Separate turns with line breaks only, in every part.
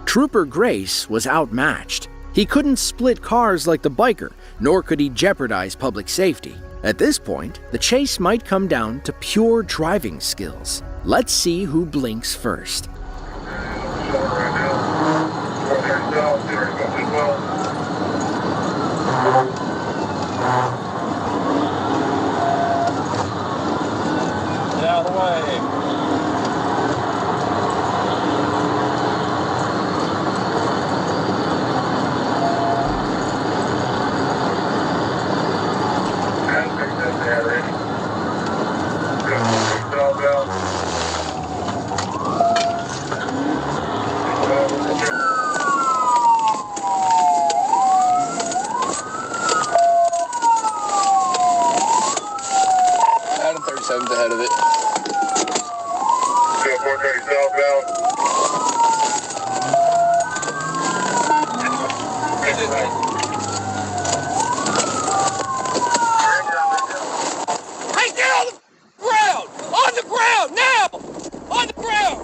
Trooper Grace was outmatched. He couldn't split cars like the biker, nor could he jeopardize public safety. At this point, the chase might come down to pure driving skills. Let's see who blinks first.
Get out of the way. Ahead of it.
430 southbound.
Hey, get on the ground! On the ground, now! On the ground!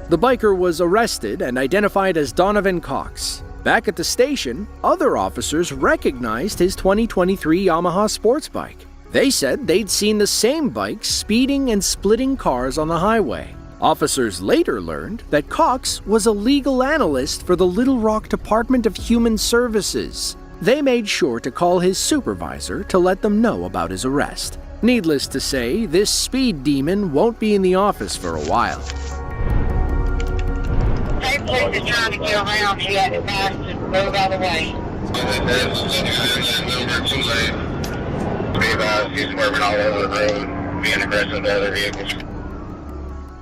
The biker was arrested and identified as Donovan Cox. Back at the station, other officers recognized his 2023 Yamaha sports bike. They said they'd seen the same bike speeding and splitting cars on the highway. Officers later learned that Cox was a legal analyst for the Little Rock Department of Human Services. They made sure to call his supervisor to let them know about his arrest. Needless to say, this speed demon won't be in the office for a while.
Same place is trying to get around. He had to pass and move out of the way.
He's swerving all over the road, being aggressive to other vehicles.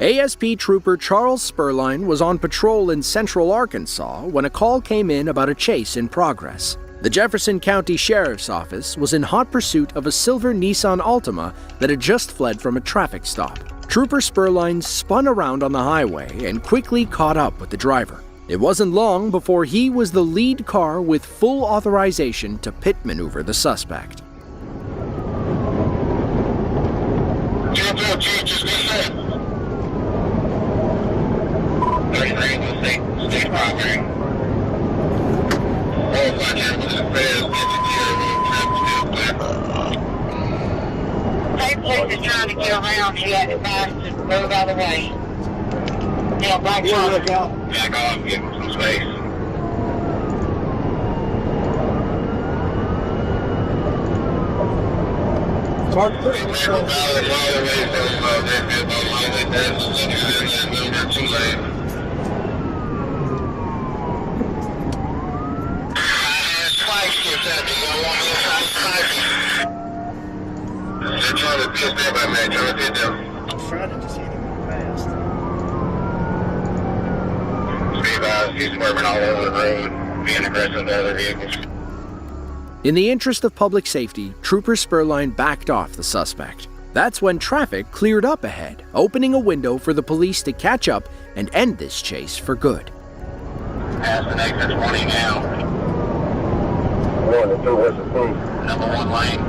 ASP Trooper Charles Spurline was on patrol in central Arkansas when a call came in about a chase in progress. The Jefferson County Sheriff's Office was in hot pursuit of a silver Nissan Altima that had just fled from a traffic stop. Trooper Spurline spun around on the highway and quickly caught up with the driver. It wasn't long before he was the lead car with full authorization to pit maneuver the suspect.
Same place is trying to get around. He had to pass and move out of the way. Yeah, black truck.
Back off, give him some space. He's swerving all over the road, being aggressive to other vehicles.
In the interest of public safety, Trooper Spurline backed off the suspect. That's when traffic cleared up ahead, opening a window for the police to catch up and end this chase for good.
passing exit 20 now. 1 and 2, what's the speed? Number 1 lane.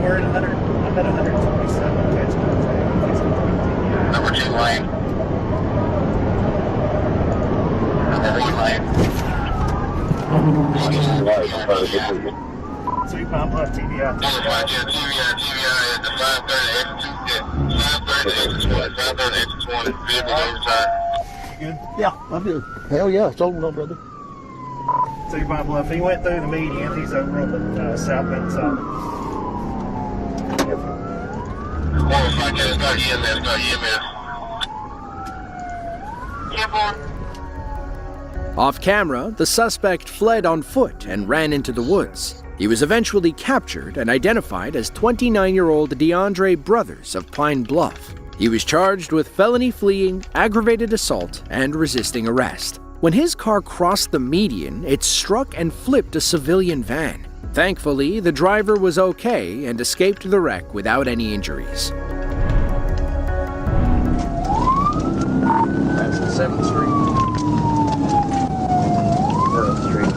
We're at 100. I'm at 127.
Number 2 lane. Number 1 lane.
So you pump up TVI.
TVI at the 530 exit 20. Vehicle overside.
Good.
Yeah, I'm good. Hell yeah, it's over, no brother.
So you Pine Bluff. He went through the median. He's over on the southbound side.
It's got EMS.
Off camera, the suspect fled on foot and ran into the woods. He was eventually captured and identified as 29-year-old DeAndre Brothers of Pine Bluff. He was charged with felony fleeing, aggravated assault, and resisting arrest. When his car crossed the median, it struck and flipped a civilian van. Thankfully, the driver was okay and escaped the wreck without any injuries.
That's the 7th Street. 7th Street.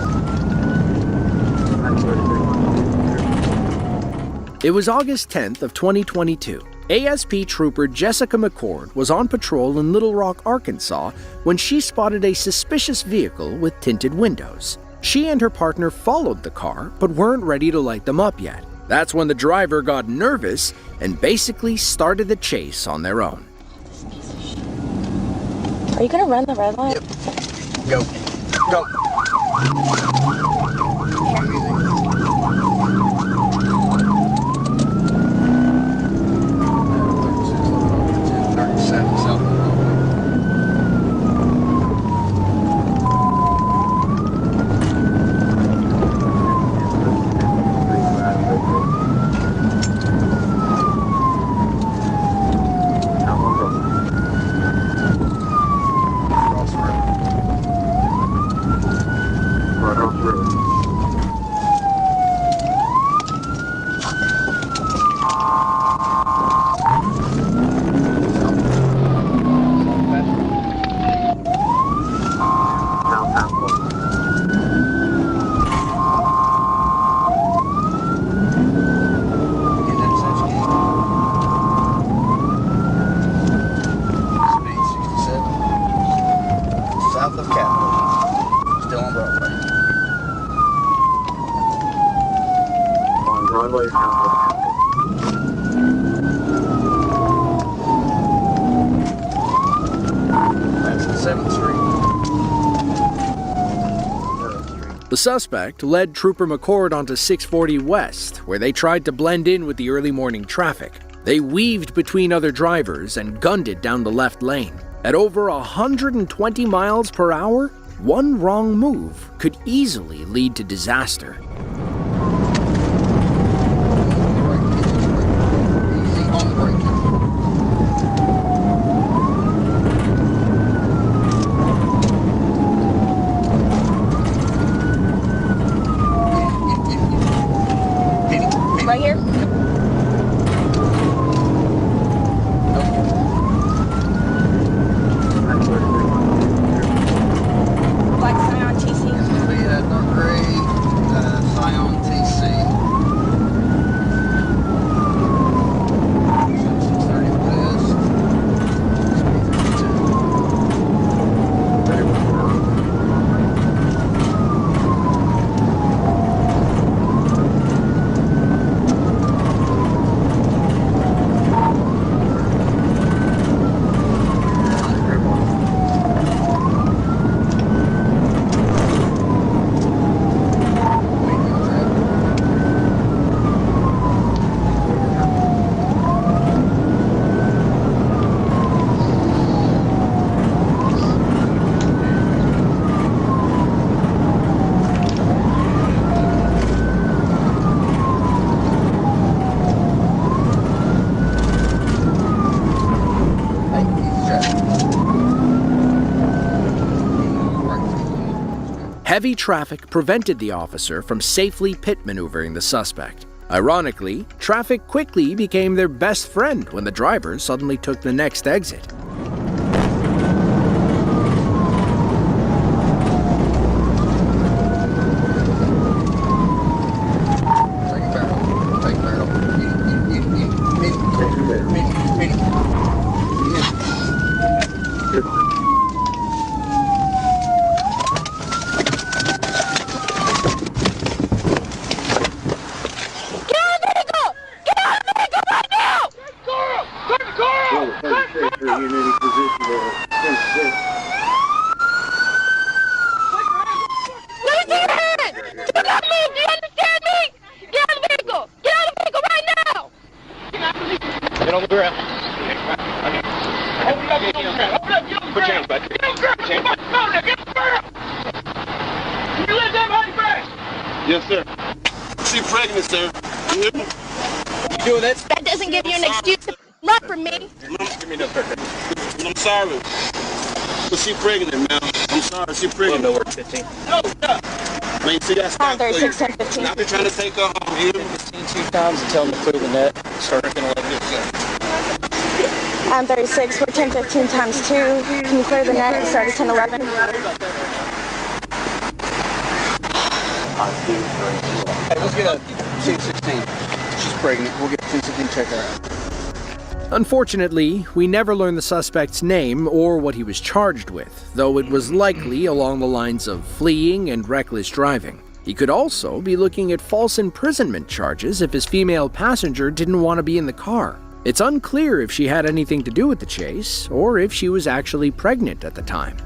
It was August 10th of 2022. ASP Trooper Jessica McCord was on patrol in Little Rock, Arkansas, when she spotted a suspicious vehicle with tinted windows. She and her partner followed the car, but weren't ready to light them up yet. That's when the driver got nervous and basically started the chase on their own.
Are you gonna run the red light?
Yep. Go. Go. 37 South.
The suspect led Trooper McCord onto 640 West, where they tried to blend in with the early morning traffic. They weaved between other drivers and gunned it down the left lane. At over 120 miles per hour, one wrong move could easily lead to disaster.
Right here? Black Scion TC.
It's going to be that dark gray Scion TC. 630 West.
Heavy traffic prevented the officer from safely pit maneuvering the suspect. Ironically, traffic quickly became their best friend when the driver suddenly took the next exit.
Yes, sir. She's pregnant, sir. You hear me?
You doing that?
That doesn't give you an excuse to run from me.
Give me that birthday.
I'm sorry. But she pregnant, man. I'm sorry, she pregnant.
No, we're 15.
No, yeah. I mean, see, that's not
36, 10, 15.
I've been trying to take her home, you hear me?
15 2 times and tell them to clear the net. Start drinking like this.
I'm 36. We're 10, 15 times 2. Can you clear the net and start at 10, 11?
Hey, let's get a 216. She's pregnant. We'll get a 216, check her out.
Unfortunately, we never learned the suspect's name or what he was charged with, though it was likely along the lines of fleeing and reckless driving. He could also be looking at false imprisonment charges if his female passenger didn't want to be in the car. It's unclear if she had anything to do with the chase or if she was actually pregnant at the time.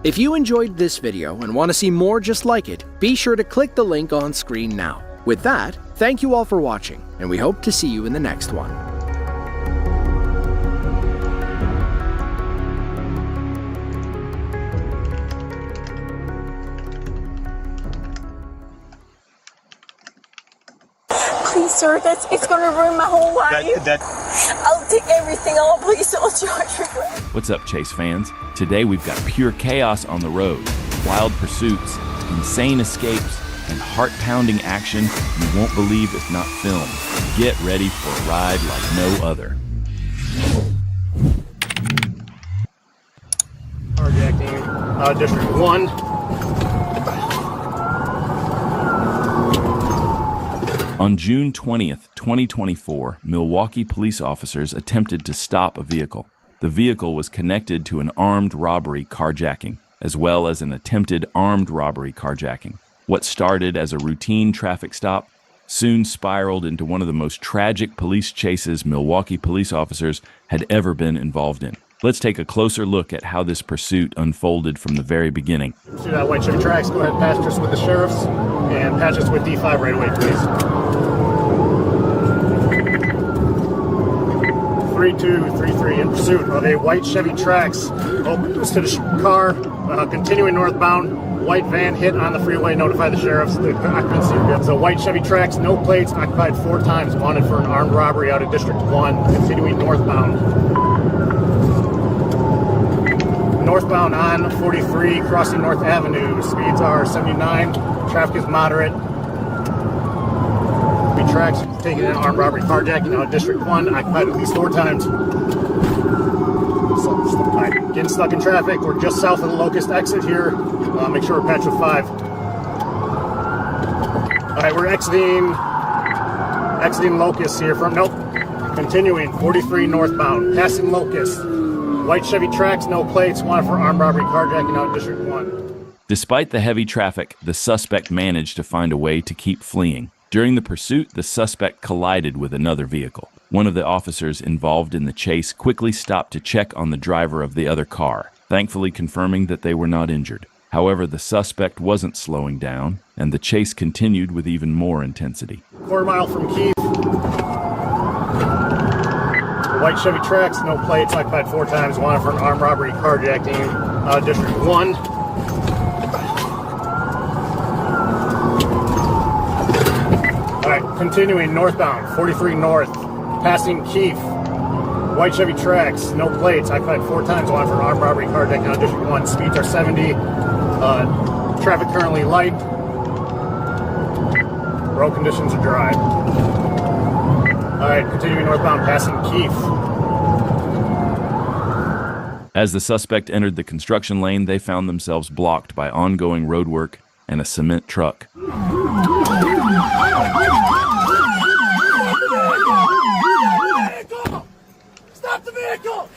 If you enjoyed this video and want to see more just like it, be sure to click the link on screen now. With that, thank you all for watching, and we hope to see you in the next one.
Please, sir, it's going to ruin my whole life. I'll take everything off. Please don't charge me.
What's up, Chase fans? Today we've got pure chaos on the road, wild pursuits, insane escapes, and heart-pounding action you won't believe if not filmed. Get ready for a ride like no other.
Carjacking, District 1.
On June 20th, 2024, Milwaukee police officers attempted to stop a vehicle. The vehicle was connected to an armed robbery carjacking, as well as an attempted armed robbery carjacking. What started as a routine traffic stop soon spiraled into one of the most tragic police chases Milwaukee police officers had ever been involved in. Let's take a closer look at how this pursuit unfolded from the very beginning.
See that white Chevy Trax, go ahead and patch us with the sheriffs and patch us with D5 right away, please. 3233 in pursuit of a white Chevy Trax. Opens to the car, continuing northbound. White van hit on the freeway, notify the sheriffs. The occupancy is a white Chevy Trax, no plates, occupied 4 times, wanted for an armed robbery out of District 1, continuing northbound. Northbound on 43, crossing North Avenue. Speeds are 79, traffic is moderate. Chevy Trax taking an armed robbery carjacking out of District 1, occupied at least 4 times. Getting stuck in traffic. We're just south of the Locust exit here. Make sure we're patched with 5. All right, we're exiting Locust here from, nope, continuing 43 northbound, passing Locust. White Chevy Trax, no plates, wanted for armed robbery carjacking out of District 1.
Despite the heavy traffic, the suspect managed to find a way to keep fleeing. During the pursuit, the suspect collided with another vehicle. One of the officers involved in the chase quickly stopped to check on the driver of the other car, thankfully confirming that they were not injured. However, the suspect wasn't slowing down, and the chase continued with even more intensity.
Quarter mile from Keith. White Chevy Trax, no plates, occupied 4 times, wanted for an armed robbery carjacking, District 1. Alright, continuing northbound, 43 north, passing Keith. White Chevy Trax, no plates, occupied 4 times, wanted for an armed robbery carjacking out of District 1. Speeds are 70, traffic currently light. Road conditions are dry. Alright, continuing northbound, passing Keith.
As the suspect entered the construction lane, they found themselves blocked by ongoing roadwork and a cement truck.
Stop the vehicle!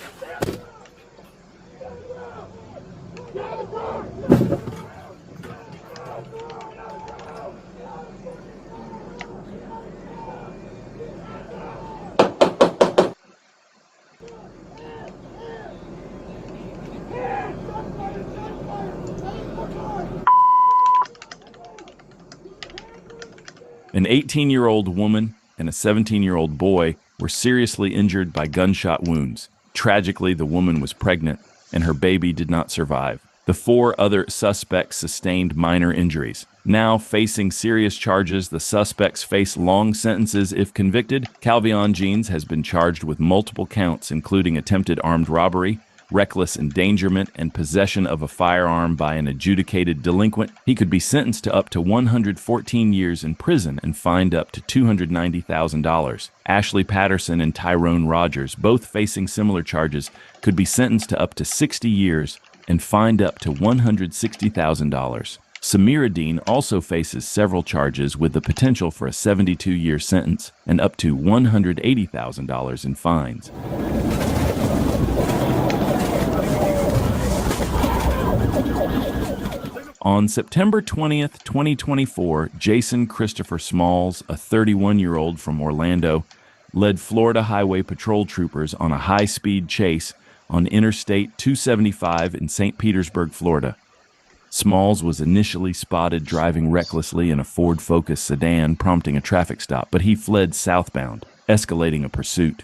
An 18-year-old woman and a 17-year-old boy were seriously injured by gunshot wounds. Tragically, the woman was pregnant, and her baby did not survive. The 4 other suspects sustained minor injuries. Now facing serious charges, the suspects face long sentences if convicted. Calvion Jeans has been charged with multiple counts, including attempted armed robbery, reckless endangerment, and possession of a firearm by an adjudicated delinquent. He could be sentenced to up to 114 years in prison and fined up to $290,000. Ashley Patterson and Tyrone Rogers, both facing similar charges, could be sentenced to up to 60 years and fined up to $160,000. Samira Dean also faces several charges with the potential for a 72-year sentence and up to $180,000 in fines. On September 20th, 2024, Jason Christopher Smalls, a 31-year-old from Orlando, led Florida Highway Patrol troopers on a high-speed chase on Interstate 275 in St. Petersburg, Florida. Smalls was initially spotted driving recklessly in a Ford Focus sedan, prompting a traffic stop, but he fled southbound, escalating a pursuit.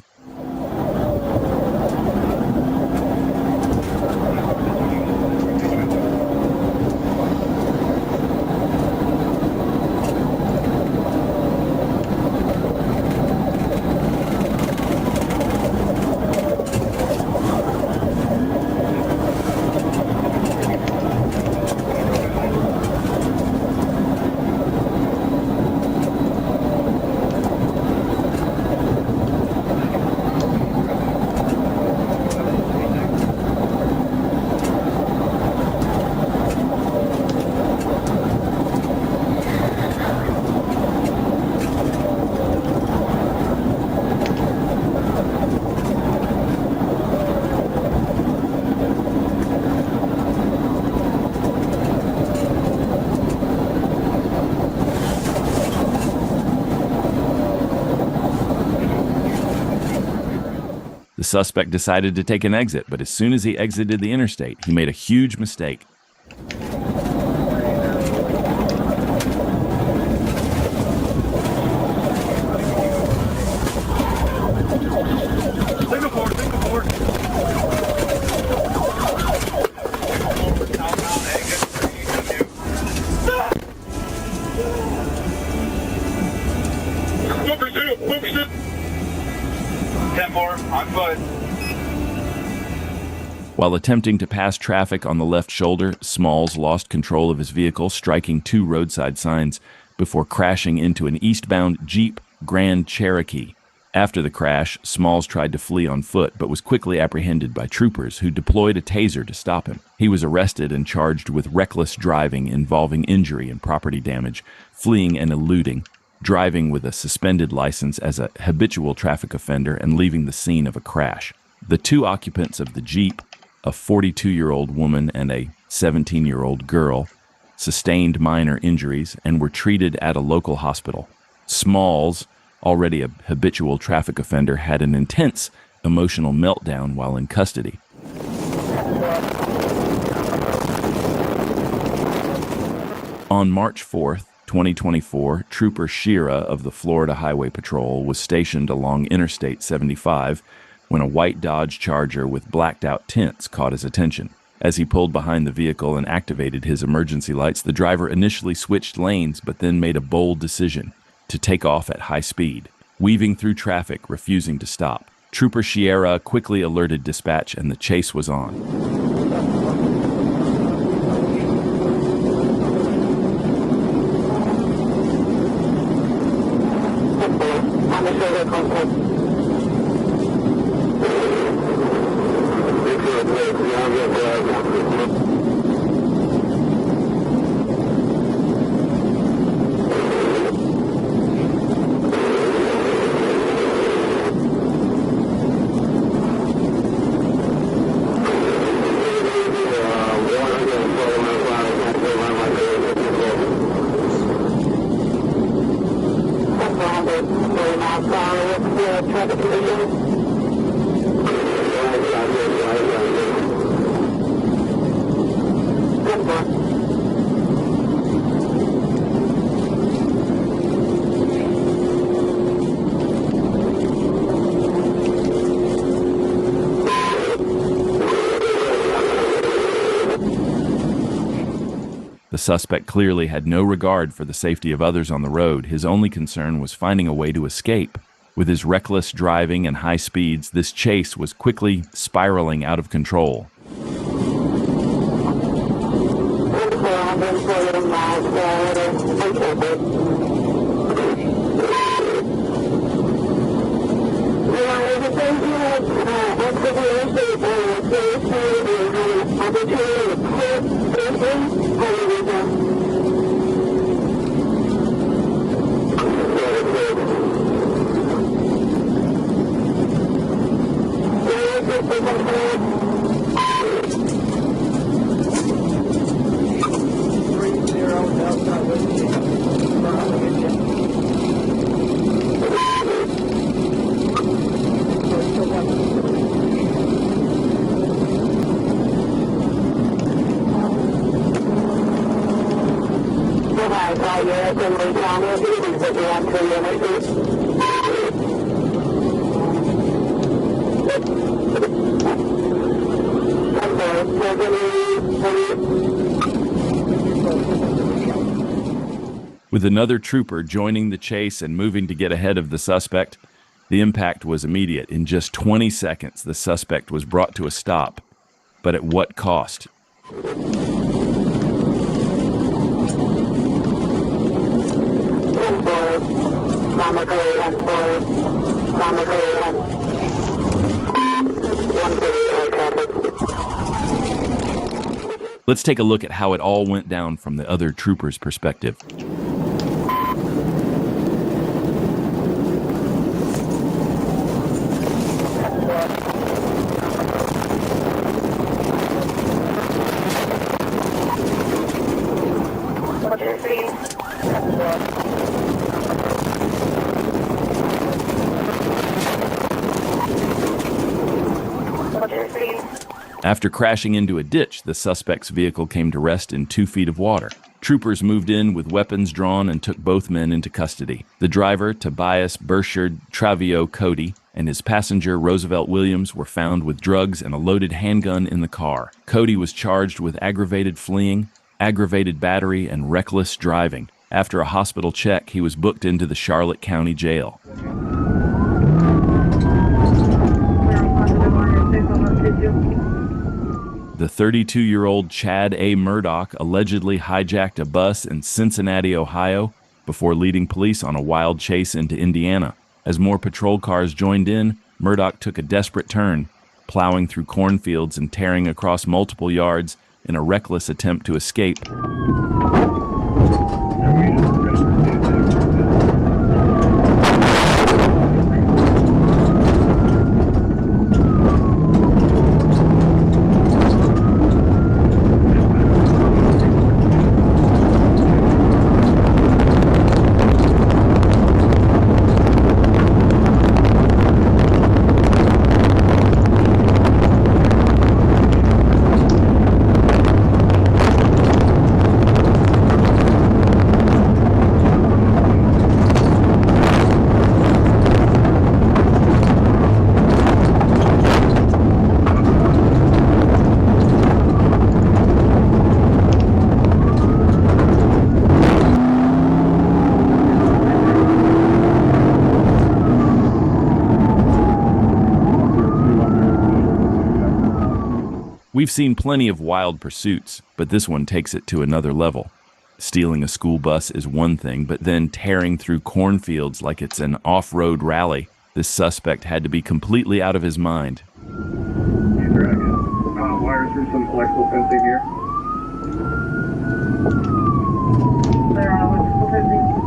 The suspect decided to take an exit, but as soon as he exited the interstate, he made a huge mistake. While attempting to pass traffic on the left shoulder, Smalls lost control of his vehicle, striking 2 roadside signs before crashing into an eastbound Jeep Grand Cherokee. After the crash, Smalls tried to flee on foot, but was quickly apprehended by troopers who deployed a taser to stop him. He was arrested and charged with reckless driving involving injury and property damage, fleeing and eluding, driving with a suspended license as a habitual traffic offender, and leaving the scene of a crash. The 2 occupants of the Jeep, a 42-year-old woman and a 17-year-old girl, sustained minor injuries and were treated at a local hospital. Smalls, already a habitual traffic offender, had an intense emotional meltdown while in custody. On March 4th, 2024, Trooper Shira of the Florida Highway Patrol was stationed along Interstate 75 when a white Dodge Charger with blacked-out tints caught his attention. As he pulled behind the vehicle and activated his emergency lights, the driver initially switched lanes but then made a bold decision to take off at high speed, weaving through traffic, refusing to stop. Trooper Shira quickly alerted dispatch and the chase was on. suspect clearly had no regard for the safety of others on the road. His only concern was finding a way to escape. With his reckless driving and high speeds, this chase was quickly spiraling out of control. With another trooper joining the chase and moving to get ahead of the suspect, the impact was immediate. In just 20 seconds, the suspect was brought to a stop. But at what cost? Let's take a look at how it all went down from the other trooper's perspective. After crashing into a ditch, the suspect's vehicle came to rest in 2 feet of water. Troopers moved in with weapons drawn and took both men into custody. The driver, Tobias Burchard Travio Cody, and his passenger, Roosevelt Williams, were found with drugs and a loaded handgun in the car. Cody was charged with aggravated fleeing, aggravated battery, and reckless driving. After a hospital check, he was booked into the Charlotte County Jail. The 32-year-old Chad A. Murdoch allegedly hijacked a bus in Cincinnati, Ohio, before leading police on a wild chase into Indiana. As more patrol cars joined in, Murdoch took a desperate turn, plowing through cornfields and tearing across multiple yards in a reckless attempt to escape. We've seen plenty of wild pursuits, but this one takes it to another level. Stealing a school bus is one thing, but then tearing through cornfields like it's an off-road rally, this suspect had to be completely out of his mind.
Wires through some electrical fencing here. There are electrical fencing.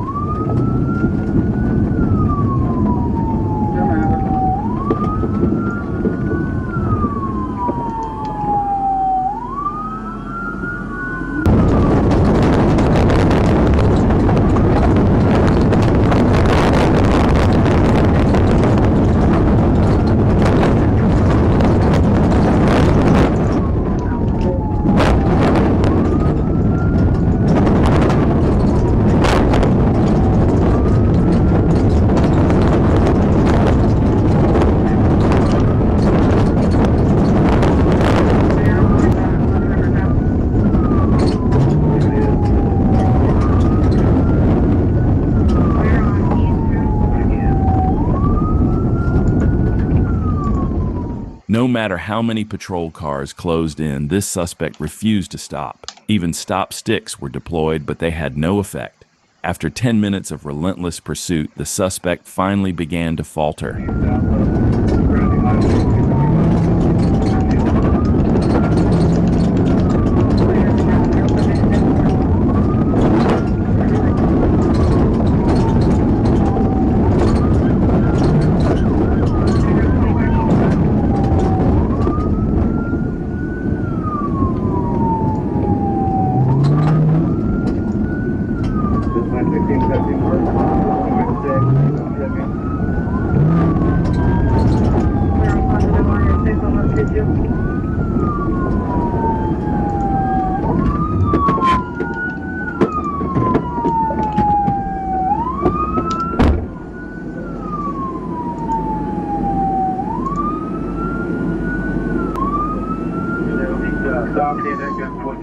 No matter how many patrol cars closed in, this suspect refused to stop. Even stop sticks were deployed, but they had no effect. After 10 minutes of relentless pursuit, the suspect finally began to falter.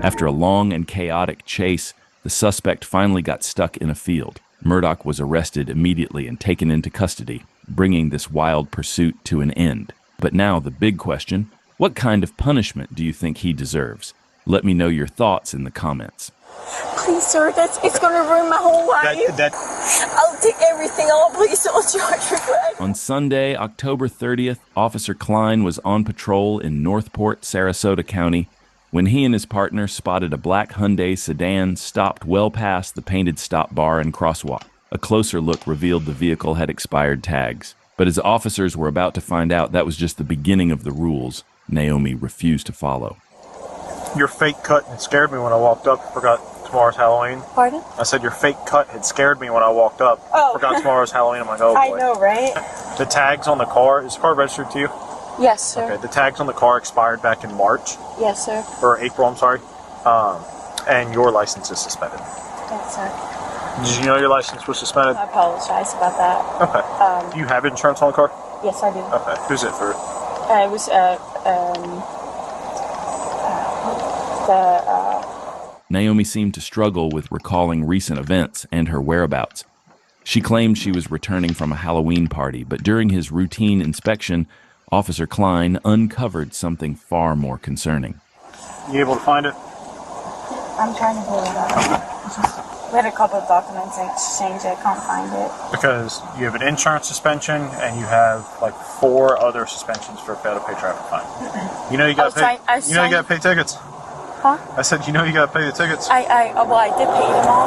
After a long and chaotic chase, the suspect finally got stuck in a field. Murdoch was arrested immediately and taken into custody, bringing this wild pursuit to an end. But now the big question, what kind of punishment do you think he deserves? Let me know your thoughts in the comments.
Please, sir, it's going to ruin my whole life. I'll take everything off. Please don't charge me for it.
On Sunday, October 30th, Officer Klein was on patrol in Northport, Sarasota County, when he and his partner spotted a black Hyundai sedan stopped well past the painted stop bar and crosswalk. A closer look revealed the vehicle had expired tags. But as officers were about to find out that was just the beginning of the rules, Naomi refused to follow.
Your fake cut had scared me when I walked up. Forgot tomorrow's Halloween.
Pardon?
I said your fake cut had scared me when I walked up.
Oh.
Forgot tomorrow's Halloween. I'm like, oh boy.
I know, right?
The tags on the car, is the car registered to you?
Yes, sir.
Okay, the tags on the car expired back in March.
Yes, sir.
Or April, I'm sorry. And your license is suspended.
Yes, sir.
Did you know your license was suspended?
I apologize about that.
Okay. Do you have insurance on the car?
Yes, I do.
Okay. Who's it for?
It was,
Naomi seemed to struggle with recalling recent events and her whereabouts. She claimed she was returning from a Halloween party, but during his routine inspection, Officer Klein uncovered something far more concerning.
You able to find it?
I'm trying to pull it up. We had a couple of documents exchanged. I can't find it.
Because you have an insurance suspension and you have like 4 other suspensions for fail to pay traffic fine. You know you got to pay. You know you got to pay tickets.
Huh?
I said you know you got to pay the tickets.
I did pay them all.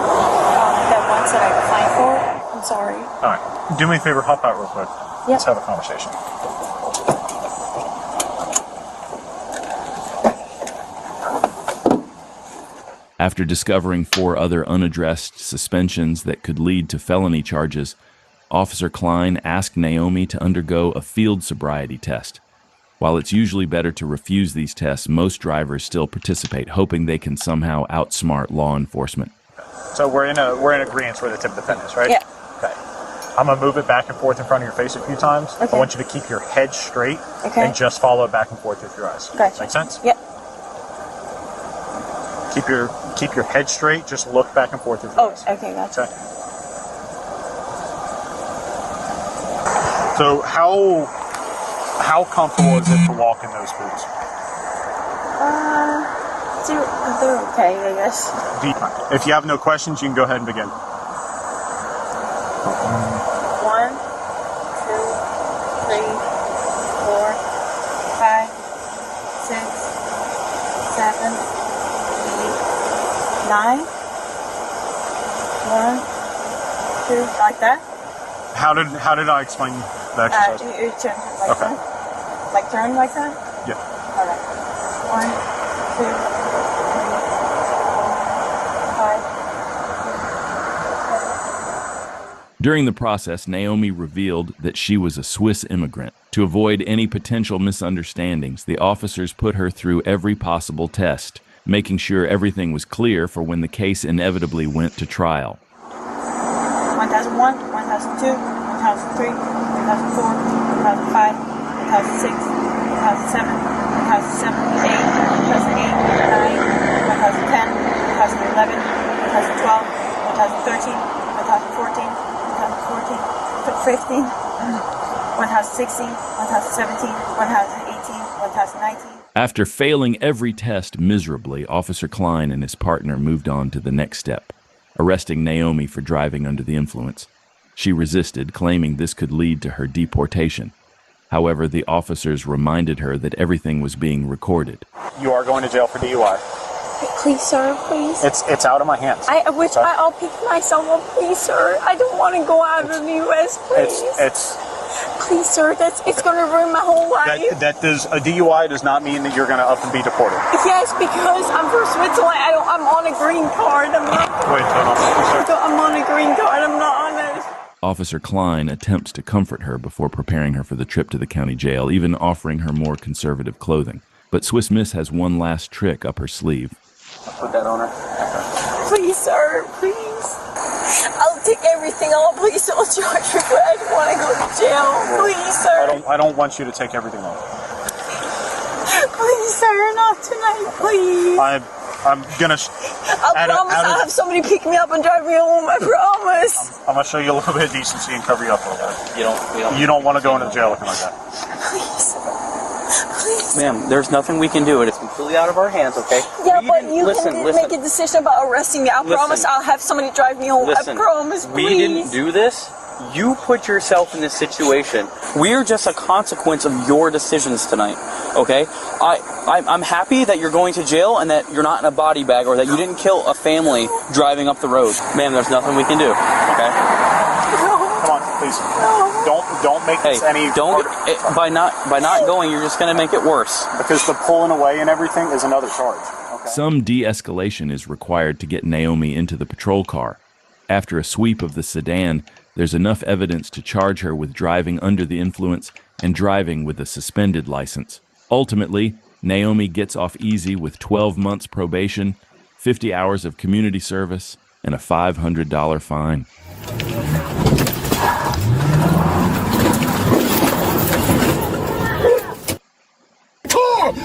The ones that I applied for. I'm sorry.
All right. Do me a favor. Hop out real quick.
Yep.
Let's have a conversation.
After discovering 4 other unaddressed suspensions that could lead to felony charges, Officer Klein asked Naomi to undergo a field sobriety test. While it's usually better to refuse these tests, most drivers still participate, hoping they can somehow outsmart law enforcement.
So we're in agreement where the tip of the pen is, right?
Yeah.
Okay. I'm gonna move it back and forth in front of your face a few times.
Okay.
I want you to keep your head straight and just follow it back and forth with your eyes.
Gotcha.
Make sense?
Yep.
Keep your head straight. Just look back and forth with your eyes.
Okay, gotcha.
Okay. So how comfortable is it to walk in those boots?
They're okay, I guess.
If you have no questions, you can go ahead and begin.
1, 2, 3, 4, 5, 6, 7, 8, 9. 1, 2, like that.
How did I explain the exercise?
You turn like that. Like turn like that?
Yeah.
All right. 1, 2, 3, 4, 5.
During the process, Naomi revealed that she was a Swiss immigrant. To avoid any potential misunderstandings, the officers put her through every possible test, making sure everything was clear for when the case inevitably went to trial.
1001, 1002, 1003, 1004, 1005, 1006, 1007, 1008, 2008, 9, 1010, 2011, 2012, 2013, 2014, 2015, 1016, 1017, 1018,
After failing every test miserably, Officer Klein and his partner moved on to the next step, arresting Naomi for driving under the influence. She resisted, claiming this could lead to her deportation. However, the officers reminded her that everything was being recorded.
You are going to jail for DUI.
Please, sir, please.
It's out of my hands.
I'll pick myself up, please, sir. I don't want to go out of the U.S., please. Please, sir, it's going to ruin my whole life.
A DUI does not mean that you're going to up and be deported.
Yes, because I'm from Switzerland. I'm on a green card. I'm on a green card. I'm not on it.
Officer Klein attempts to comfort her before preparing her for the trip to the county jail, even offering her more conservative clothing. But Swiss Miss has one last trick up her sleeve.
I'll put that on her.
Please, sir, please. I'll take everything off. Please don't charge me, but I don't want to go to jail. Please, sir.
I don't want you to take everything off.
Please, sir, not tonight, please.
I'm gonna.
I promise I'll have somebody pick me up and drive me home. I promise.
I'm gonna show you a little bit of decency and cover you up a little bit. You don't want to go into jail looking like that.
Please. Please.
Ma'am, there's nothing we can do. It is completely out of our hands, okay?
Yeah, but you can make a decision about arresting me. I promise I'll have somebody drive me home. I promise, please.
We didn't do this. You put yourself in this situation. We're just a consequence of your decisions tonight, okay? I'm happy that you're going to jail and that you're not in a body bag or that you didn't kill a family driving up the road. Ma'am, there's nothing we can do, okay?
Come on, please. Don't make this any.
By not going, you're just going to make it worse.
Because the pulling away and everything is another charge. Okay?
Some de-escalation is required to get Naomi into the patrol car. After a sweep of the sedan, there's enough evidence to charge her with driving under the influence and driving with a suspended license. Ultimately, Naomi gets off easy with 12 months probation, 50 hours of community service, and a $500 fine.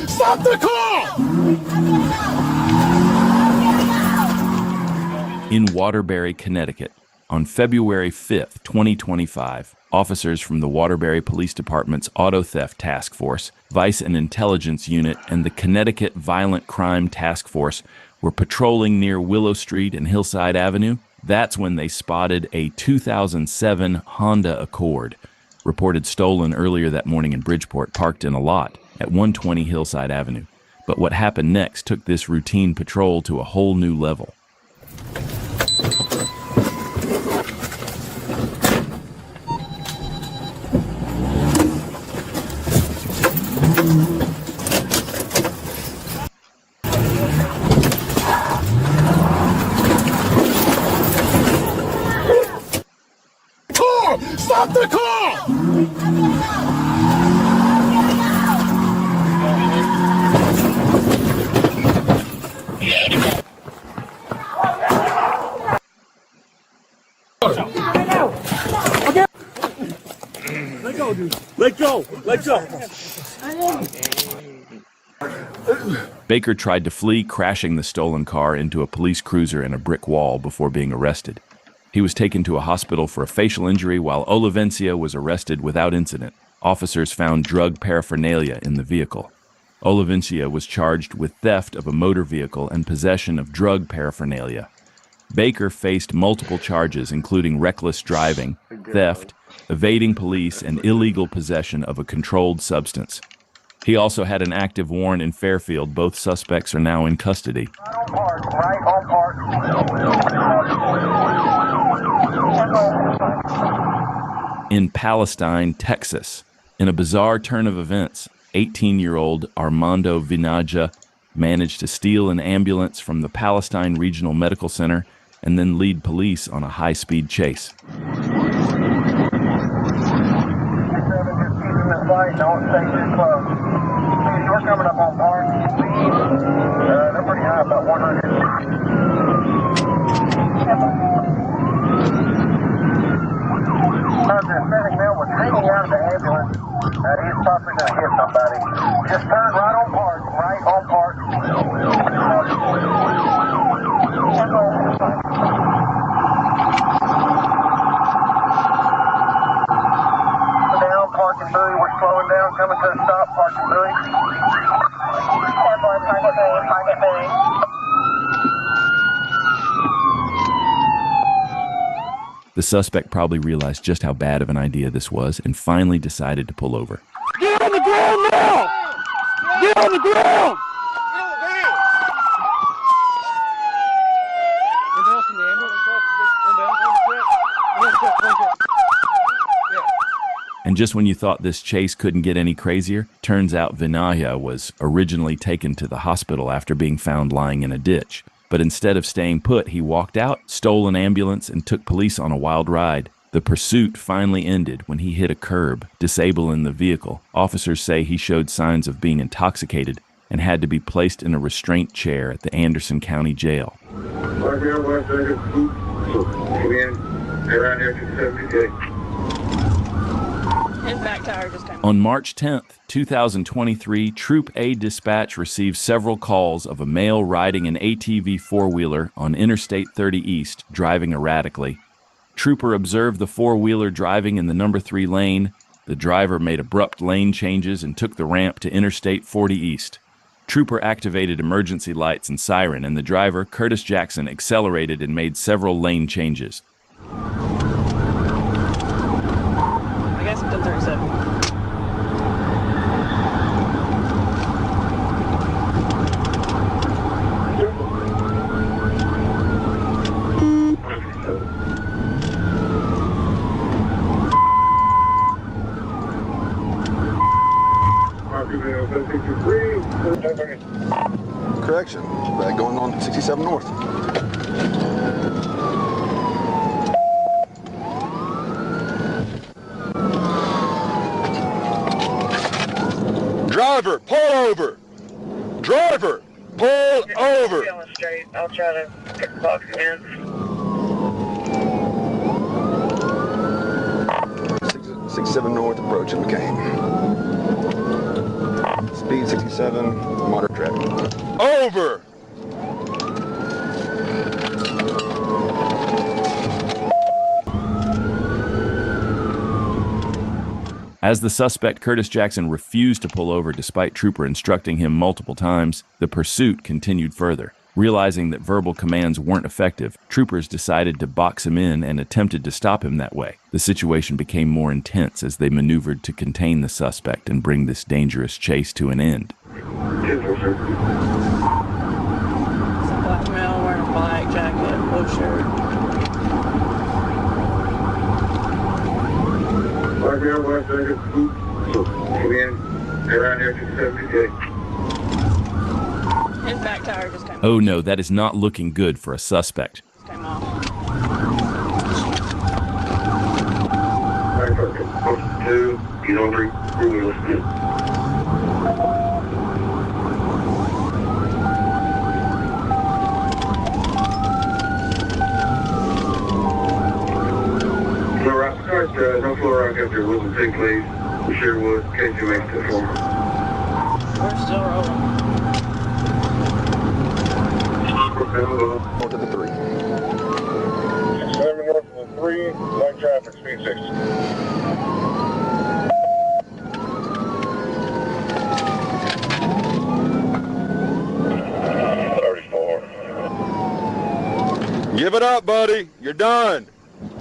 Stop the car!
In Waterbury, Connecticut, on February 5th, 2025, officers from the Waterbury Police Department's Auto Theft Task Force, Vice and Intelligence Unit, and the Connecticut Violent Crime Task Force were patrolling near Willow Street and Hillside Avenue. That's when they spotted a 2007 Honda Accord, reported stolen earlier that morning in Bridgeport, parked in a lot at 120 Hillside Avenue. But what happened next took this routine patrol to a whole new level.
Stop the car! Let go! Let go!
Baker tried to flee, crashing the stolen car into a police cruiser and a brick wall before being arrested. He was taken to a hospital for a facial injury, while Olivencia was arrested without incident. Officers found drug paraphernalia in the vehicle. Olivencia was charged with theft of a motor vehicle and possession of drug paraphernalia. Baker faced multiple charges, including reckless driving, theft, evading police, and illegal possession of a controlled substance. He also had an active warrant in Fairfield. Both suspects are now in custody. In Palestine, Texas, in a bizarre turn of events, 18-year-old Armando Vinaja managed to steal an ambulance from the Palestine Regional Medical Center and then lead police on a high-speed chase.
We're coming up on Park. They're pretty high, about 100. The Hispanic male was hanging out of the ambulance. He's possibly going to hit somebody. Just turn right on Park. Right on Park. Down, Park and Bowie. We're slowing down. coming to a stop, parking buoy. 10-4, parking buoy, parking buoy.
The suspect probably realized just how bad of an idea this was and finally decided to pull over.
Get on the ground now! Get on the ground!
And just when you thought this chase couldn't get any crazier, turns out Vinaya was originally taken to the hospital after being found lying in a ditch. But instead of staying put, he walked out, stole an ambulance, and took police on a wild ride. The pursuit finally ended when he hit a curb, disabling the vehicle. Officers say he showed signs of being intoxicated and had to be placed in a restraint chair at the Anderson County Jail. On March 10th, 2023, Troop A Dispatch received several calls of a male riding an ATV four-wheeler on Interstate 30 East, driving erratically. Trooper observed the four-wheeler driving in the number 3 lane. The driver made abrupt lane changes and took the ramp to Interstate 40 East. Trooper activated emergency lights and siren, and the driver, Curtis Jackson, accelerated and made several lane changes.
I guess it's 37.
Correction, going on 67 North.
Driver, pull over! Driver, pull over!
I'll try to get the box in.
67 North, approaching McCain. Speed 67, moderate traffic.
Over!
As the suspect, Curtis Jackson, refused to pull over despite Trooper instructing him multiple times, the pursuit continued further. Realizing that verbal commands weren't effective, troopers decided to box him in and attempted to stop him that way. The situation became more intense as they maneuvered to contain the suspect and bring this dangerous chase to an end.
It's a black male wearing a black jacket, blue shirt.
Black male, black jacket, come in, around here to 78.
His back tire just came off.
Oh no, that is not looking good for a suspect.
Came off.
Back up, two, get over, wheels. No floor rock up there, wasn't big, please. We sure would. Can't you make that for me?
We're still rolling.
North of the 3.
67 north of the 3, light traffic, speed 60.
Give it up, buddy. You're done.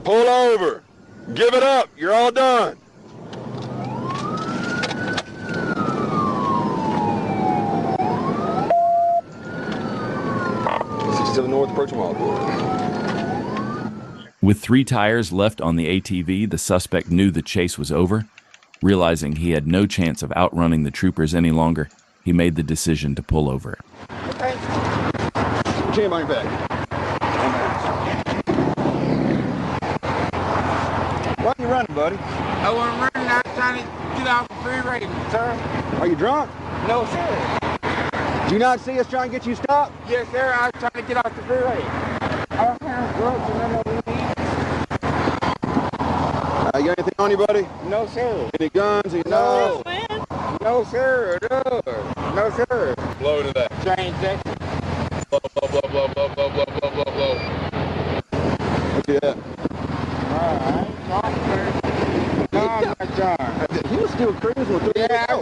Pull over. Give it up. You're all done.
North, approaching Wildwood.
With 3 tires left on the ATV, the suspect knew the chase was over. Realizing he had no chance of outrunning the troopers any longer, he made the decision to pull over.
Okay.
Jam on your back. Why are you running, buddy?
I want to run. I was trying to get off the freeway, sir.
Are you drunk?
No, sir.
Do you not see us trying to get you stopped?
Yes, sir. I was trying to get off the freeway. I don't have drugs and none of them.
You got anything on you, buddy?
No, sir.
Any guns? Any no.
No, sir. No. No, sir.
Blow to that.
Transaction.
Blow, blow, blow, blow, blow, blow, blow, blow, blow, blow.
Yeah.
All right. Sorry, sir. No, I'm not sorry.
He was still cruising with 3
Yeah, I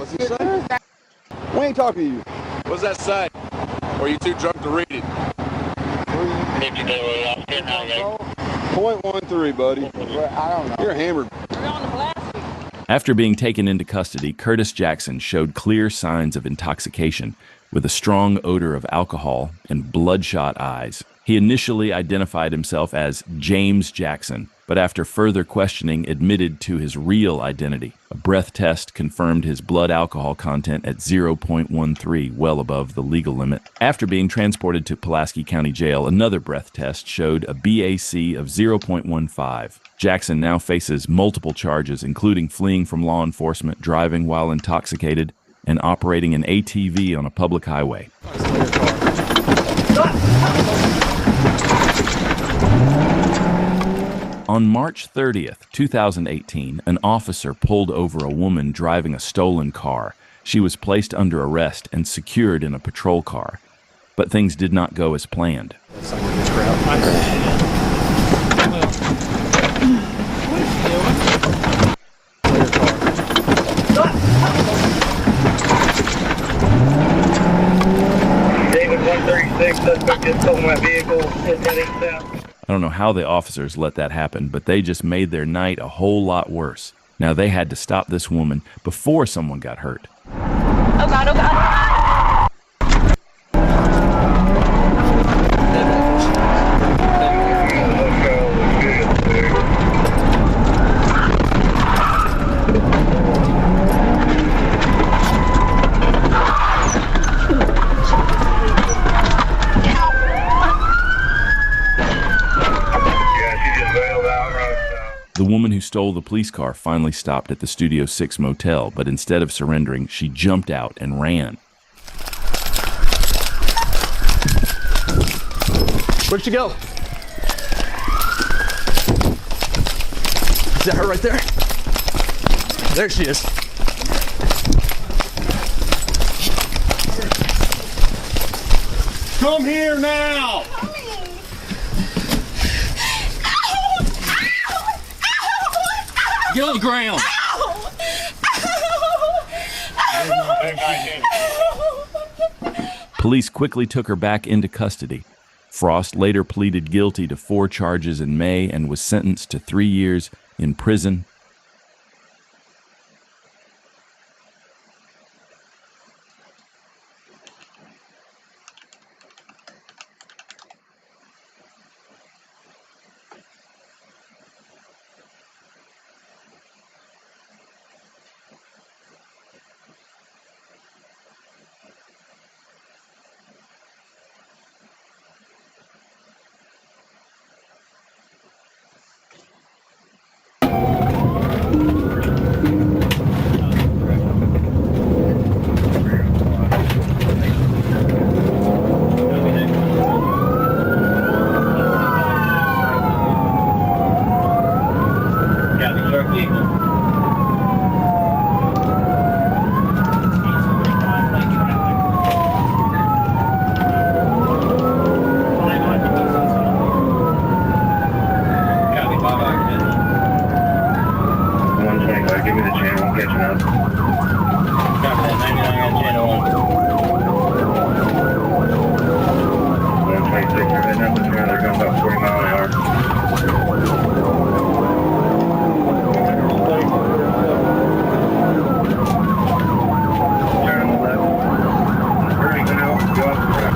talking to you.
What's that say? Or are you too drunk to read it?
0.13, buddy. I don't know. You're hammered.
After being taken into custody, Curtis Jackson showed clear signs of intoxication, with a strong odor of alcohol and bloodshot eyes. He initially identified himself as James Jackson, but after further questioning admitted to his real identity. A breath test confirmed his blood alcohol content at 0.13, well above the legal limit. After being transported to Pulaski County Jail, another breath test showed a BAC of 0.15. Jackson now faces multiple charges, including fleeing from law enforcement, driving while intoxicated, and operating an ATV on a public highway. On March 30th, 2018, an officer pulled over a woman driving a stolen car. She was placed under arrest and secured in a patrol car. But things did not go as planned.
David 136, suspect just stole my vehicle, is heading south.
I don't know how the officers let that happen, but they just made their night a whole lot worse. Now they had to stop this woman before someone got hurt.
Oh God, oh God.
The woman who stole the police car finally stopped at the Studio 6 motel, but instead of surrendering, she jumped out and ran.
Where'd she go? Is that her right there? There she is.
Come here now!
Get on the ground!
Police quickly took her back into custody. Frost later pleaded guilty to 4 charges in May and was sentenced to 3 years in prison.
Give me the channel, I'm catching up. Copy that, 99 on channel 126, you're heading up this road, they're going about 40 miles an hour. Turn on the left. Hurry, go now, go off the track.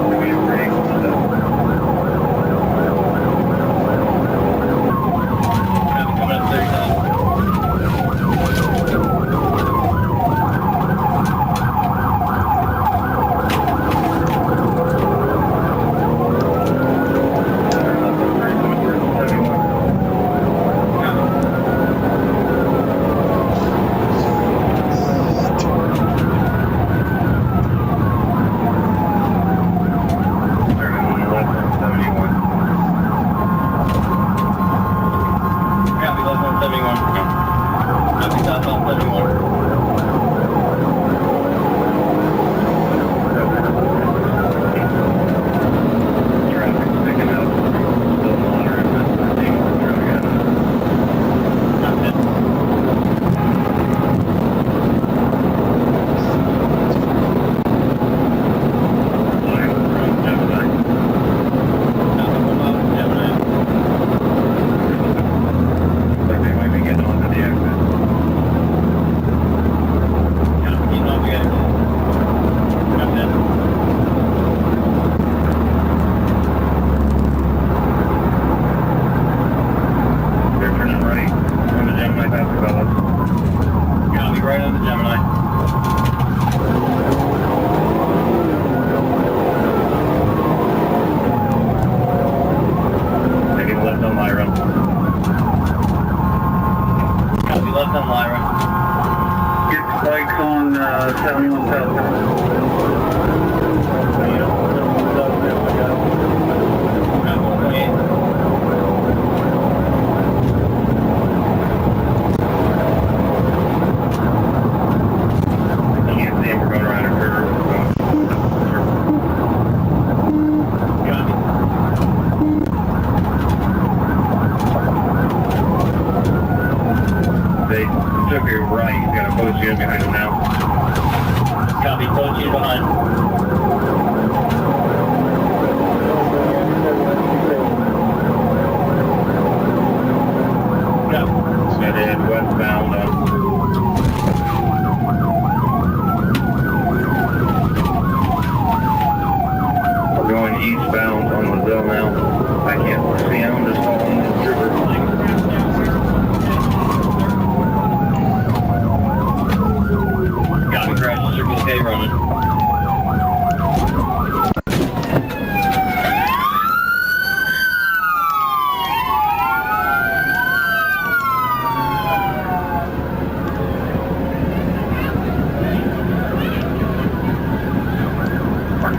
Give me a break. We're going eastbound on Moselle now. I can't see him, just following the trooper. Got me crashed, Circle K running.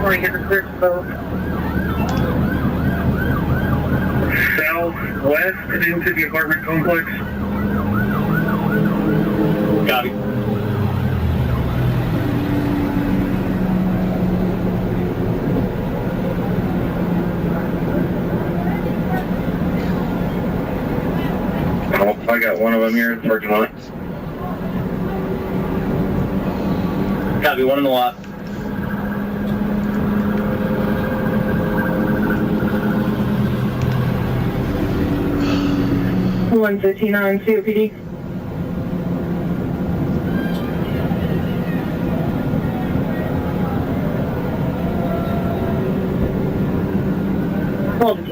Get the clear boat.
Southwest into the apartment complex.
Copy.
Oh, I got one of them here in the parking lot.
Copy, one in the lot.
$159 COPD. Hold it.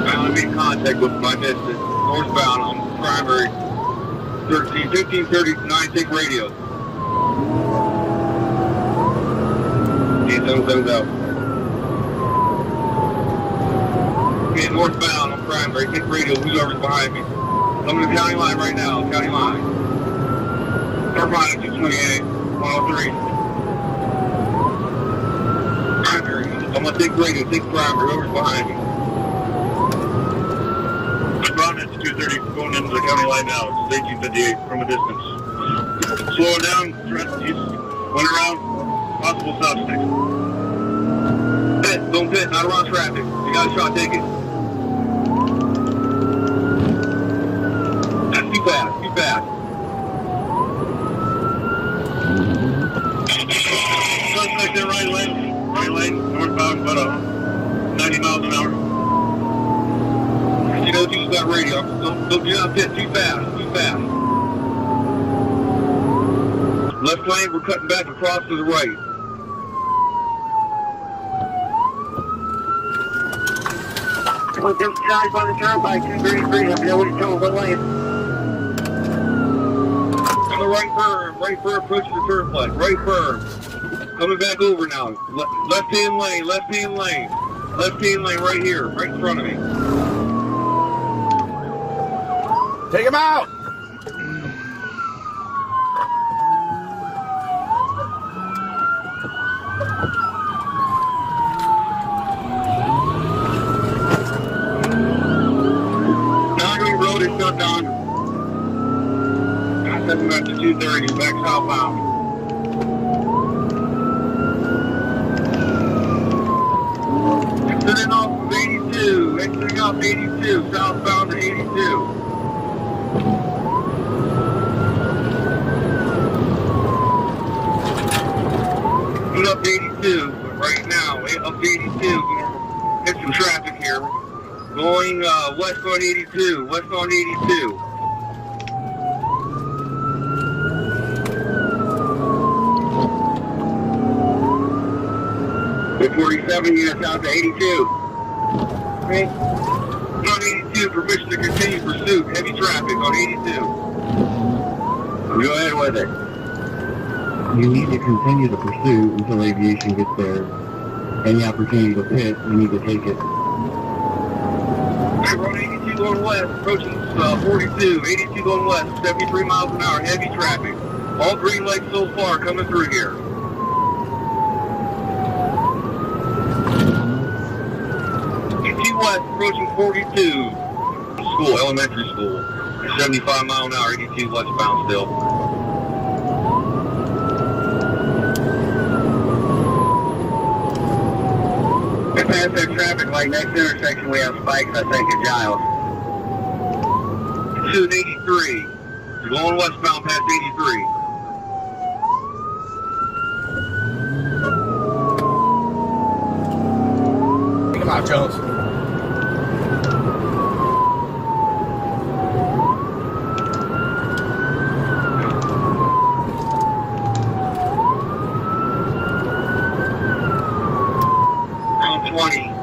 I'm in contact with my distance. Northbound on primary 1530 take radio. Okay, thumbs out. Okay, northbound on primary, take radio, whoever's behind me. I'm in the county line right now, county line. Start line 228, 103. Primary, I'm gonna take radio, take primary, whoever's behind me. Brown at 230, going into the county line now. It's 1858 from a distance. Slowing down, went around, possible stop stick. Pit, don't pit, not around traffic. You got a shot, take it. That's too fast, too fast. Suspect in right lane, northbound, but 90 miles an hour. You don't use that radio. Don't do not pit too fast, too fast. Left lane, we're cutting back across to the right.
With them guys on the turnpike, 233, I'll be able to tell what lane.
On the right berm, approaching the turnpike, right berm. Coming back over now. Left-hand lane, left-hand lane. Left-hand lane right here, right in front of me.
Take him out!
Calgary Road is shut down. I said we're at the 230, back southbound. Exiting off of 82, exiting off 82, southbound to 82. Up 82 right now, up 82, hit some traffic here. Going west on 82, west on 82. With 47 units out to 82. Okay. On 82, permission to continue pursuit, heavy traffic on 82. Go ahead with it.
You need to continue the pursuit until aviation gets there. Any opportunity to pit, you need to take it.
Hey, we're on 82 going west, approaching 42, 82 going west, 73 miles an hour, heavy traffic. All green lights so far coming through here. West, approaching 42. School, elementary school. 75 mile an hour, 82 westbound still.
past that traffic light, next intersection we have spikes, I think, at Giles.
283. You're going westbound past 83.
Take him out, Jones.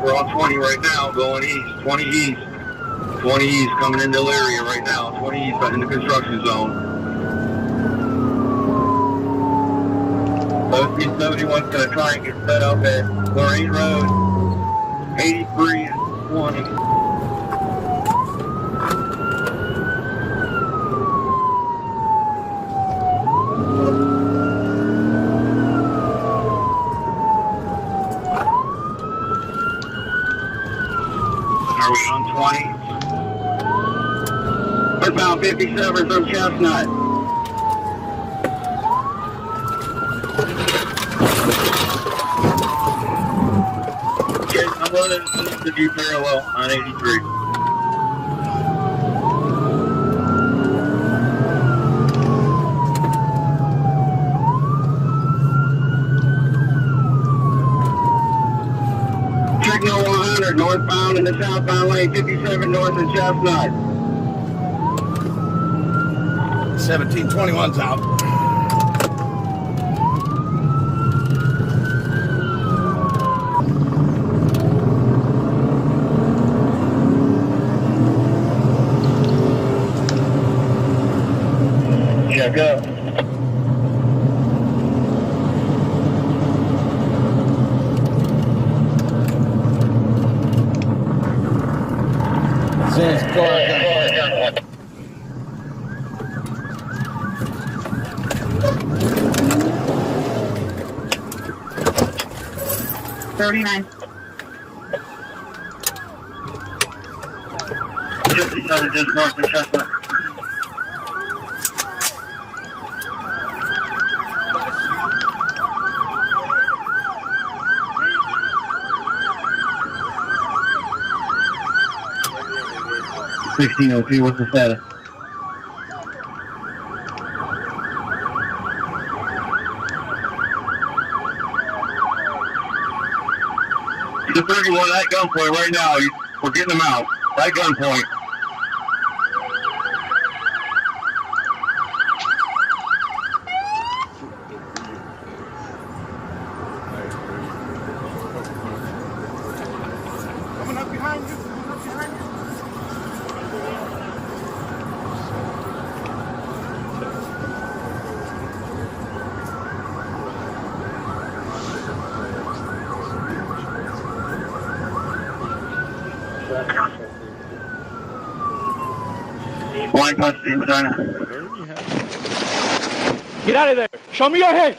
We're on 20 right now, going east. 20 east. 20 east coming into the area right now. 20 east in the construction zone.
71's going to try and get set up at Lorraine Road. 83 and 20.
Are we on 20?
Westbound 57 from Chestnut.
Yes, I'm running to do parallel on 83.
Signal 100 northbound in the southbound lane, 57 north and Chestnut.
1721's out.
Check up.
Says car.
39.
57 just north of Chestnut. $16.02, what's the status?
The 31 at gunpoint right now. We're getting them out. At gunpoint.
Coming up behind you. Coming up behind you.
OnePlusAim, China.
Get out of there. Show me your hands.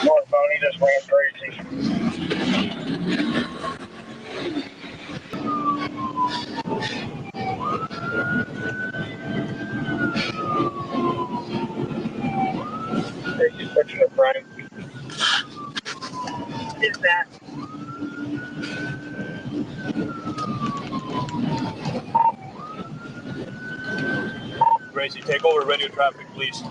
Northbound, he just ran crazy. He's switching to front.
Is that?
Gracie, take over radio traffic, please.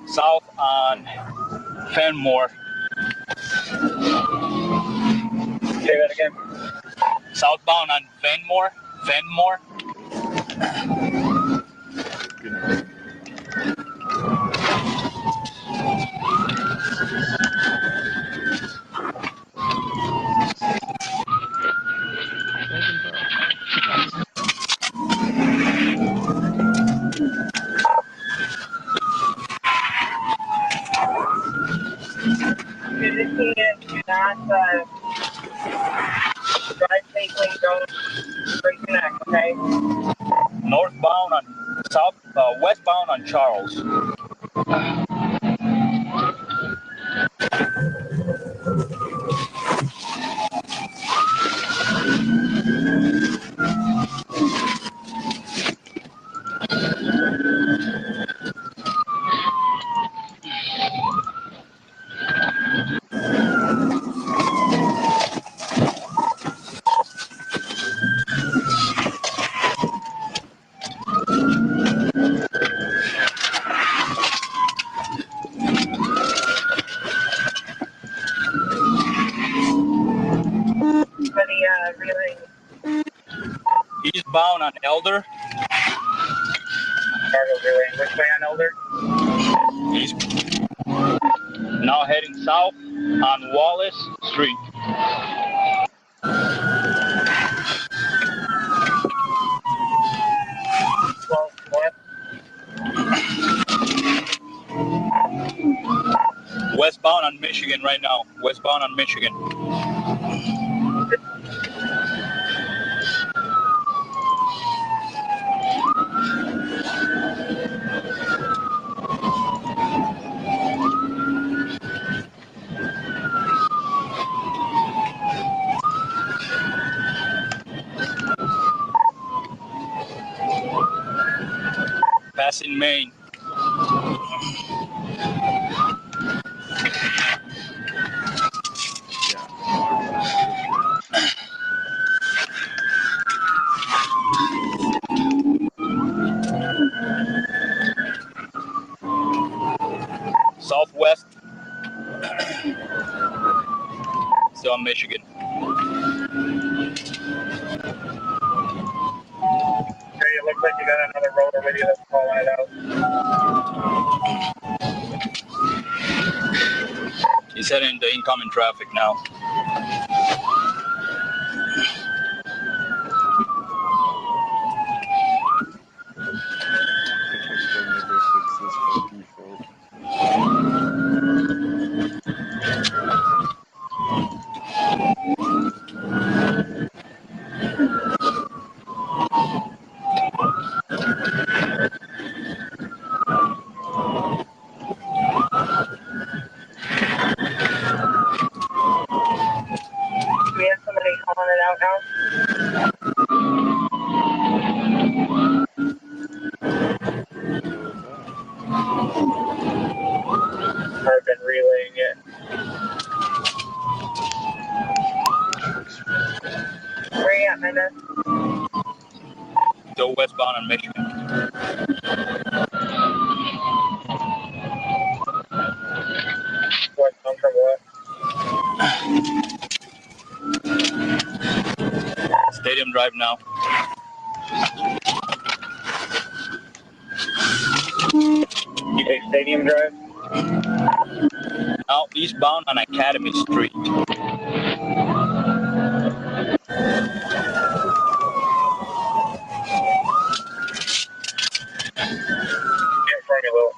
South on Fenmore.
Say that again.
Southbound on Fenmore.
drive safely, don't reconnect, okay?
Northbound on westbound on Charles. Eastbound on Elder.
Cargo relay, which way on Elder?
East. Now heading south on Wallace Street. Westbound on Michigan right now. Westbound on Michigan. Passing Maine. Southwest. Still on Michigan.
Okay, it looks like you got another roller with you that's calling it out.
He's heading into incoming traffic now.
Do we have somebody calling it out now? I've been relaying it. Where you at, Mendez?
Still westbound on Michigan.
Westbound from what?
Stadium Drive now.
Okay, Stadium Drive.
Now eastbound on Academy Street.
Get in front of me, Lil.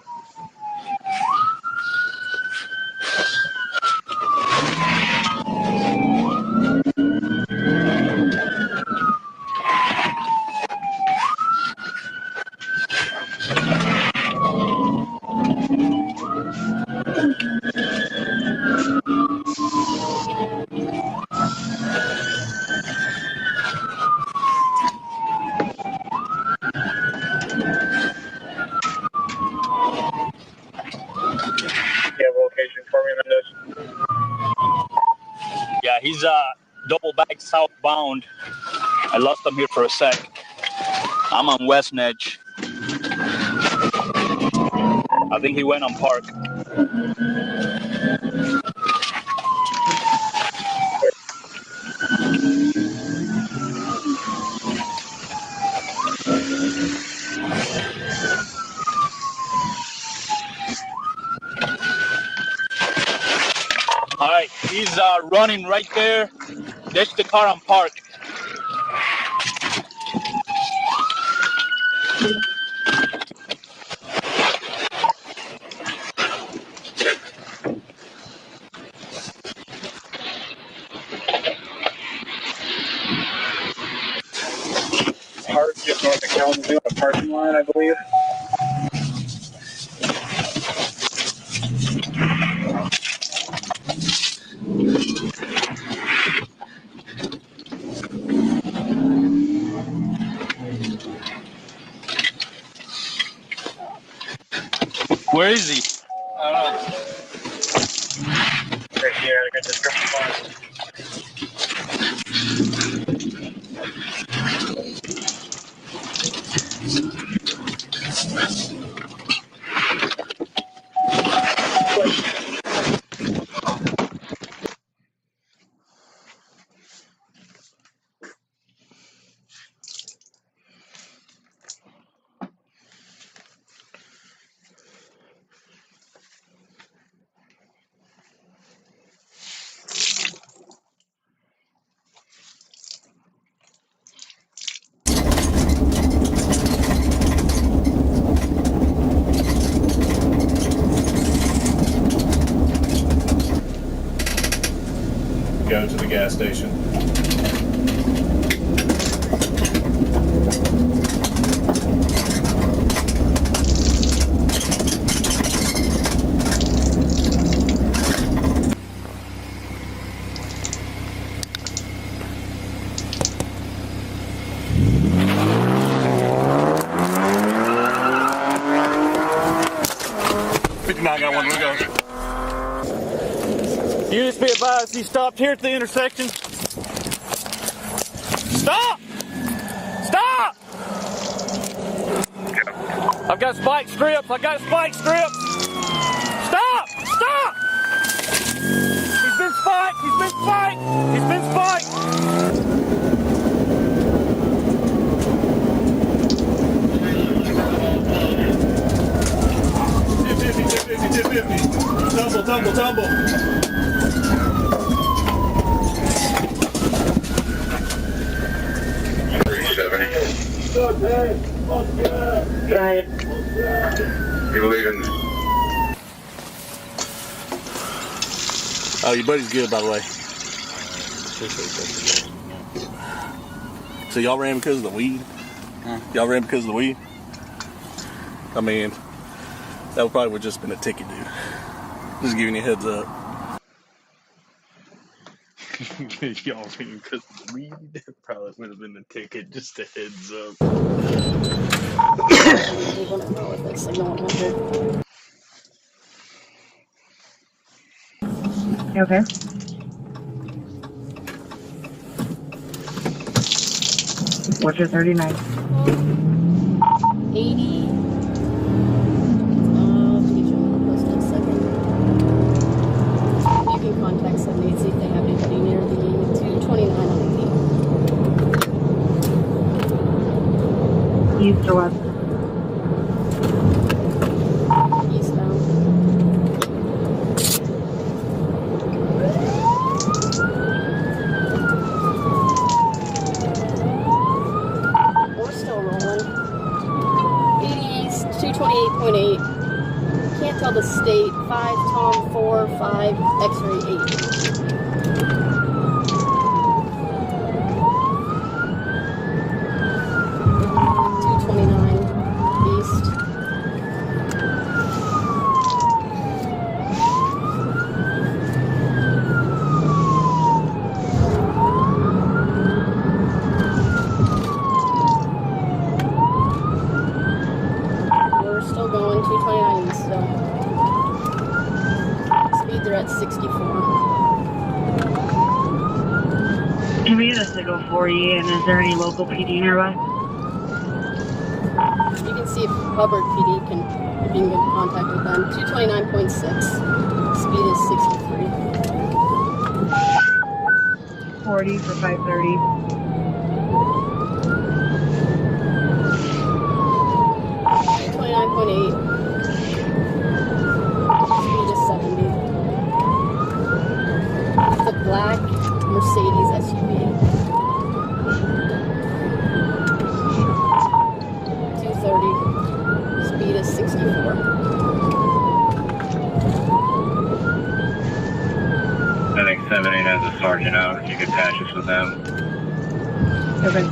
Location for me, Mendez.
Yeah, he's double back southbound. I lost him here for a sec. I'm on West Nedge. I think he went on Park. All right, he's running right there. There's the car on Park.
like the Kalamazoo on the parking lot, I believe.
Where is he?
I don't know. Right here, I got description box.
Go to the gas station. I got one. Let go.
You just be advised he stopped here at the intersection. Stop! Stop! I've got spike strips. I got spike strips. Stop! Stop! He's been spiked. He's been spiked. He's been spiked.
Tumble, tumble.
You leaving?
Oh, your buddy's good, by the way. So y'all ran because of the weed?
Huh?
Y'all ran because of the weed? I mean, that probably would just been a ticket, dude. Just giving you a heads up.
Y'all ran because of the weed? That probably would have been a ticket, just a heads up.
You okay? What's your 39?
80. You can contact 78, see if they have anybody near the 229 on the
East or west?
eastbound. We're still rolling. 80 east, 228.8. Can't tell the state. 5 Tom 4 5 X-ray 8. At 64.
Can we get a signal for you? And is there any local PD nearby?
You can see if Hubbard PD can, if you can get in contact with them. 229.6. Speed is 63.
40 for 530.
229.8. Speed is 70. It's a black Mercedes SUV. 230. Speed is 64.
I think 78 has a sergeant out. If you could patch us with them.
Okay.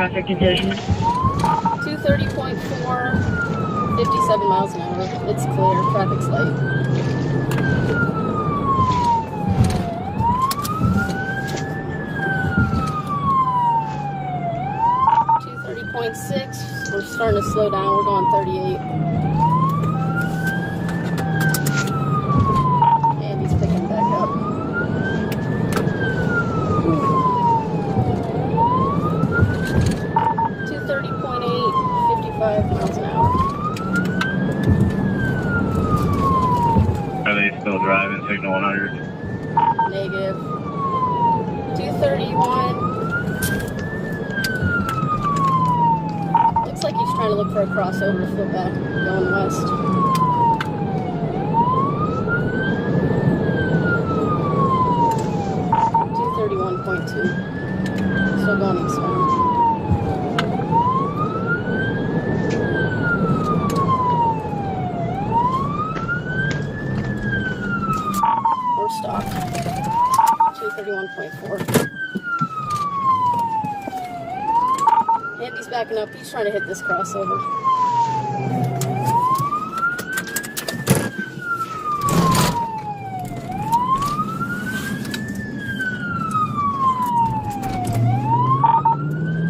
traffic conditions?
230.4, 57 miles an hour. It's clear. Traffic's light. .6. We're starting to slow down. We're going 38. And he's picking back up. 230.8, 55 miles an hour.
Are they still driving signal 100?
Negative. 231. Looks like he's trying to look for a crossover to flip back, going west. .2, still going eastbound. We're stopped. 231.4. Andy's backing up. He's trying to hit this crossover.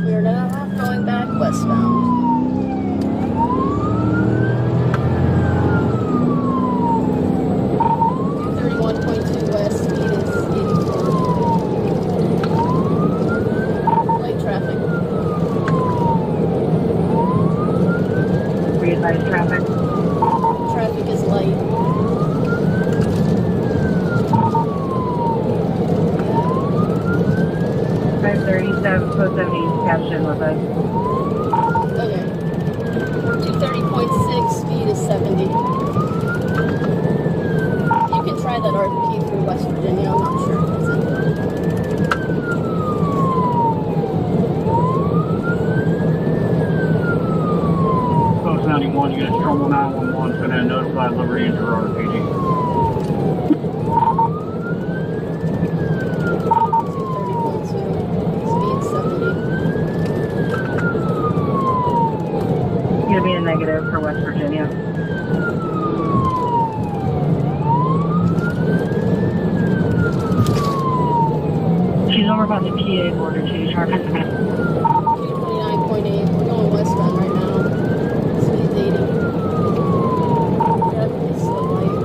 We are now going back westbound. 231.2 west, speed is 84. Light traffic.
Readvise traffic.
Traffic is light.
Yeah. 537, post 70 caption with us.
Okay. 230.6, speed is 70. You can try that RP through West Virginia. I'm not sure if that's it.
Post 91, you got Trumbull 911, so then notify Liberty and Gerard PD.
230.2, speed 70.
Gonna be a negative for West Virginia. She's over by the PA border too, traffic.
229.8, we're going westbound right now. Speed 80. Traffic is slow light.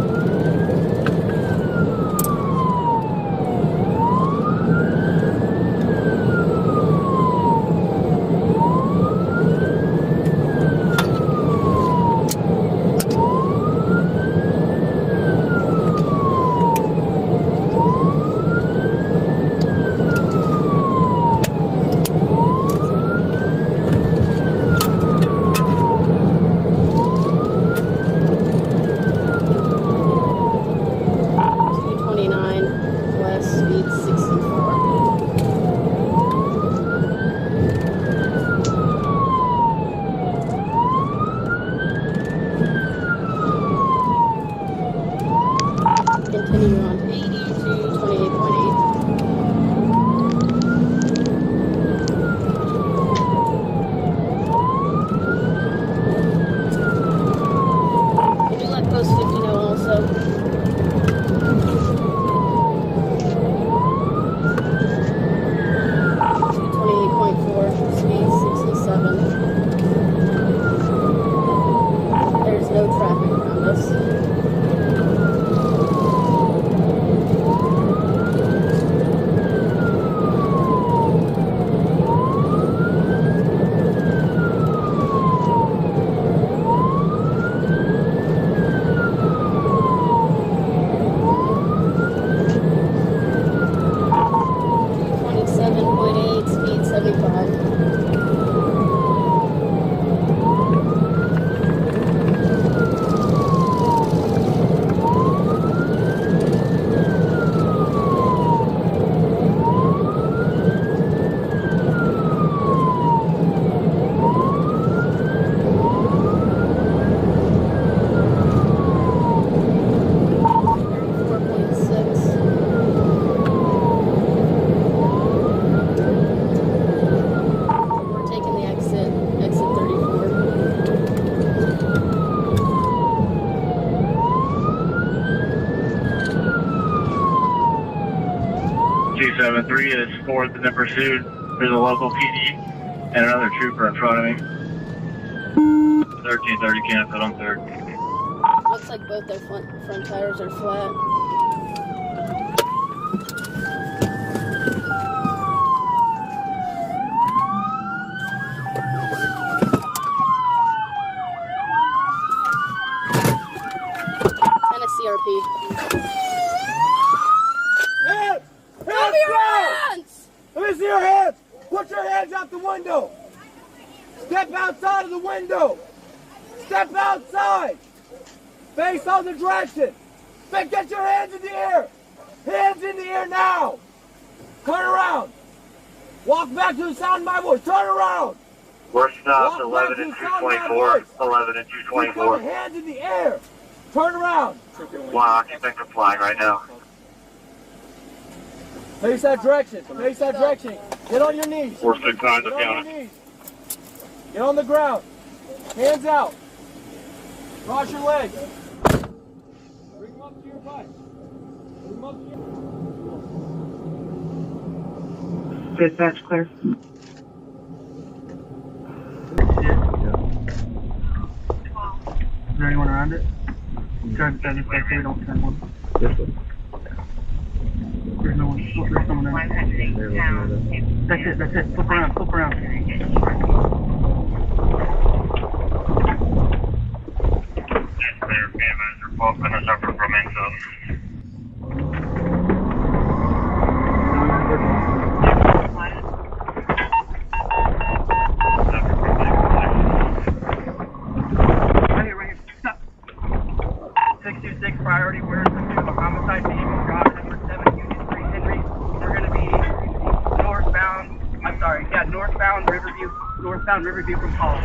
273 is fourth in the pursuit. There's a local PD and another trooper in front of me. 1330 canceled on third.
Looks like both their front tires are flat. And a CRP.
Hands!
Cover your hands!
Let me see your hands! Put your hands out the window! Step outside of the window! Step outside! Face other direction! Then get your hands in the air! Hands in the air now! Turn around! Walk back to the sound of my voice! Turn around!
We're stopped
Walk
11 and
back to the sound of my
224.
voice.
11 and
Keep
224.
your hands in the air! Turn around!
One occupant complying right now.
Face that direction! Face that direction! Get on your knees!
46 signs
Get
of
on your
counter.
knees! Get on the ground! Hands out! Cross your legs! Bring them up to your butt! Bring them up to your...
Dispatch clear. Is there anyone around it? Try to stand dispatch clear, don't turn one. There's no one. There's someone in. That's it. Flip around.
That's clear. Manager 12 minutes over from Enzo.
Right here. Stop. 626 priority. Where's the two? A homicide vehicle. God, number 7, Union Street, Henry. They're going to be northbound Riverview from Paul.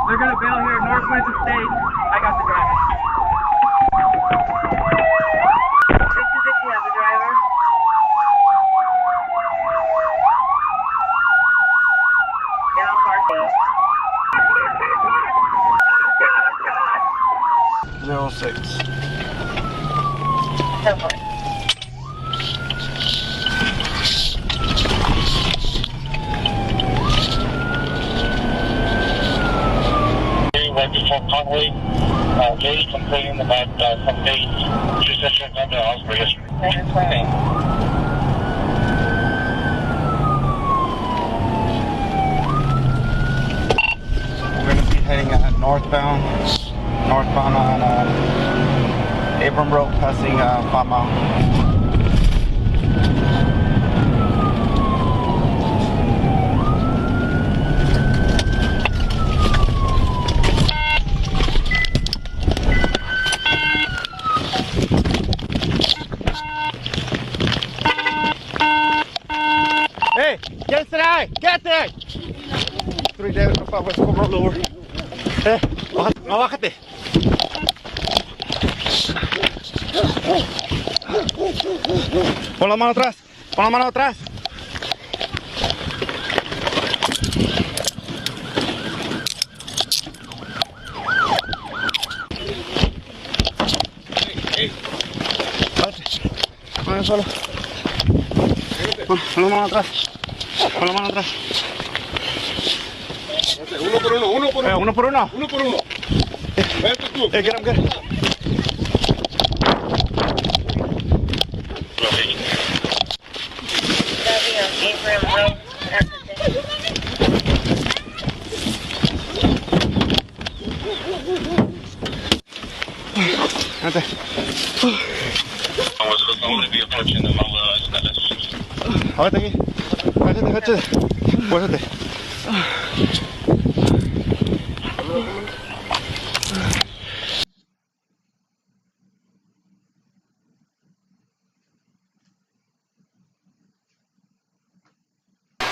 They're gonna bail here, Northwest Estate. I got the driver. 66, you have the driver. Get on park.
06.
Go for it.
Before Conway, Gage completing about some dates, just under Osprey yesterday.
We're going to be heading northbound on Abram Road, passing 5 Mile. Hey, get today! Get there! 3 David, por favor, cobra lower. No, bájate. Pon la mano atrás. Pon la mano atrás. Pon solo. Pon la mano atrás. Pon la mano atrás.
Uno por uno.
Uno por uno.
Uno por uno. Vete tú.
Get him, get him. Vente.
Vamos a be approaching the
Agachate aquí. Agachate. Puéstate.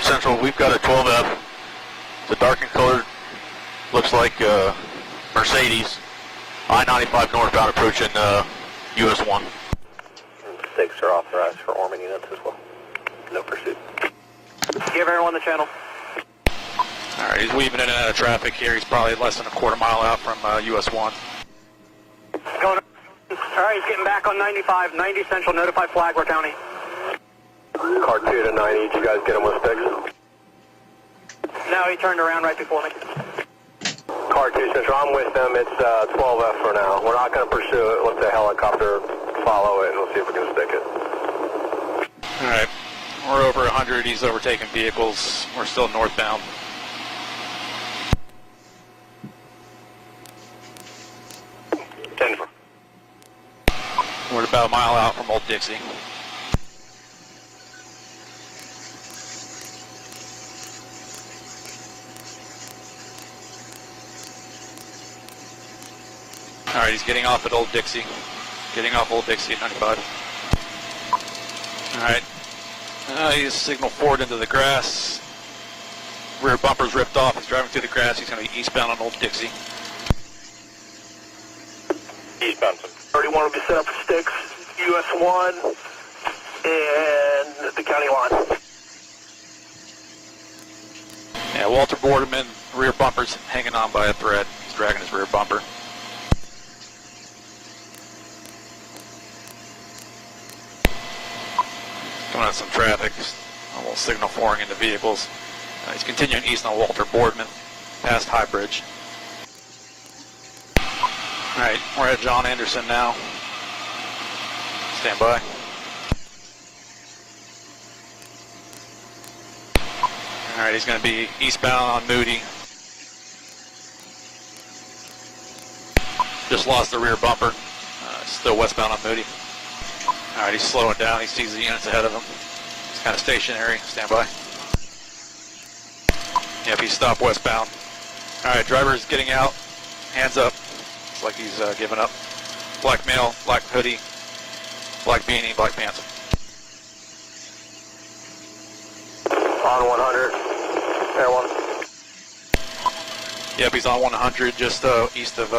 Central, we've got a 12F. It's a dark and colored, looks like Mercedes. I-95 northbound approaching US 1.
6 are authorized for Orman units as well. No pursuit.
Give everyone the channel. Alright, he's weaving in and out of traffic here. He's probably less than a quarter mile out from US 1.
Going. Alright, he's getting back on 95. 90 Central, notify Flagler County. Car 2 to 90, did you guys get him with sticks? No, he turned around right before me. Car 2 Central, I'm with them. It's 12F for now. We're not going to pursue it. Let the helicopter follow it, and we'll see if we can stick it.
Alright, we're over 100. He's overtaking vehicles. We're still northbound.
Denver.
We're about a mile out from Old Dixie. Alright, he's getting off at Old Dixie. Getting off Old Dixie at 95. Alright. He's signaled forward into the grass. Rear bumper's ripped off. He's driving through the grass. He's going to be eastbound on Old Dixie.
Eastbound. 31 will be set up for sticks. US 1 and the county line.
Yeah, Walter Boardman, rear bumper's hanging on by a thread. He's dragging his rear bumper. Coming out some traffic, a little signal flooring into vehicles. He's continuing east on Walter Boardman, past High Bridge. Alright, we're at John Anderson now. Stand by. Alright, he's going to be eastbound on Moody. Just lost the rear bumper. Still westbound on Moody. Alright, he's slowing down. He sees the units ahead of him. He's kind of stationary. Stand by. Yep, he's stopped westbound. Alright, driver's getting out. Hands up. It's like he's giving up. Black male, black hoodie, black beanie, black pants.
On 100. Air 1.
Yep, he's on 100, just east of...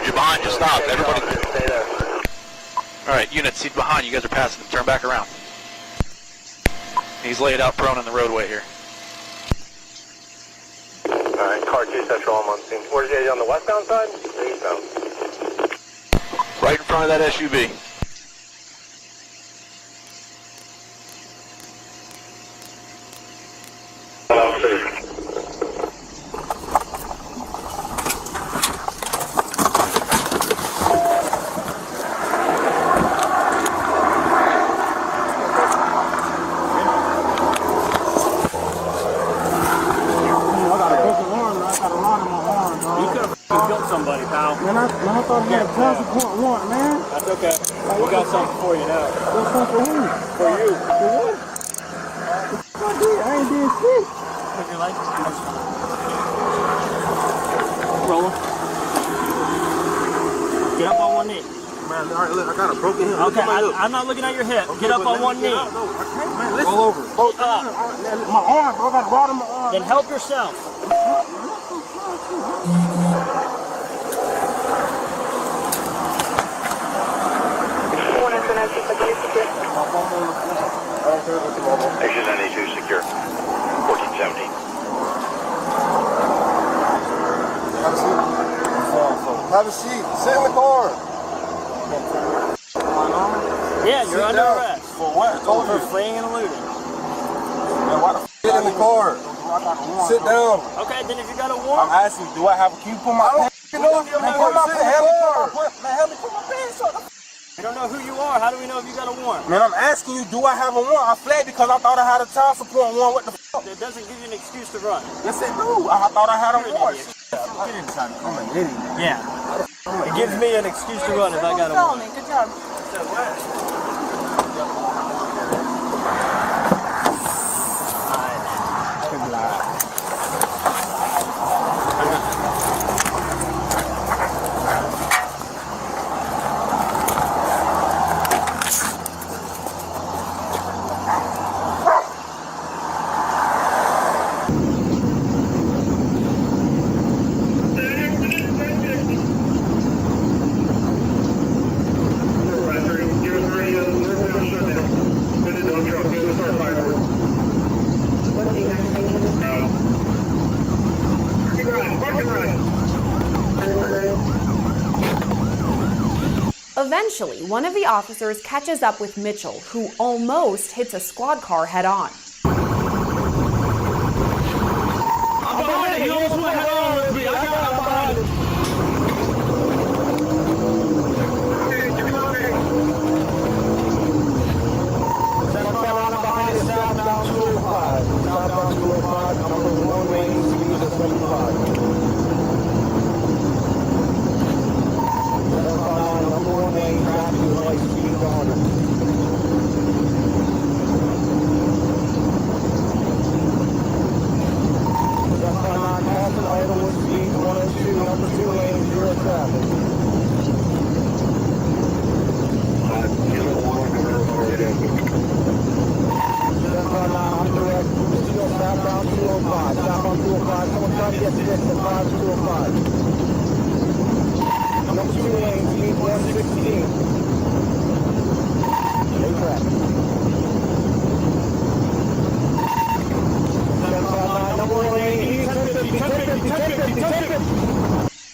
Behind you, stop, everybody.
Stay there.
Alright, units, he's behind you, guys are passing him, turn back around. He's laid out prone in the roadway here.
Alright, car 2 Central, I'm on scene. Where's he on the westbound side? Or eastbound?
Right in front of that SUV.
That's okay. We got something for you now.
What's something for who?
For you.
For what? I ain't doing shit.
Put your license plate. Roll 'em. Get up on one knee.
Man, all right, look, I got a broken hip.
Okay, I'm not looking at your hip.
Okay,
get up on one knee.
No, I can't, man. Listen. Roll over.
Hold up.
My arm, bro. I got a rod in my arm.
Then help yourself.
Exit 92 secure. 1417.
Have a seat. Sit in the car.
Yeah, you're under arrest.
For what?
For fleeing and eluding.
Man, why the f*** get in the car? Sit down.
Okay, then if you got a warrant.
I'm asking, do I have a key? Put my pants on. Man, help me put my pants on.
We don't know who you are. How do we know if you got a warrant?
Man, I'm asking you, do I have a warrant? I fled because I thought I had a child support warrant. What the f***?
It doesn't give you an excuse to run.
Yes, it do. I thought I had a warrant.
Yeah. It gives me an excuse to run if I got a warrant.
Good job.
Eventually, one of the officers catches up with Mitchell, who almost hits a squad car head-on.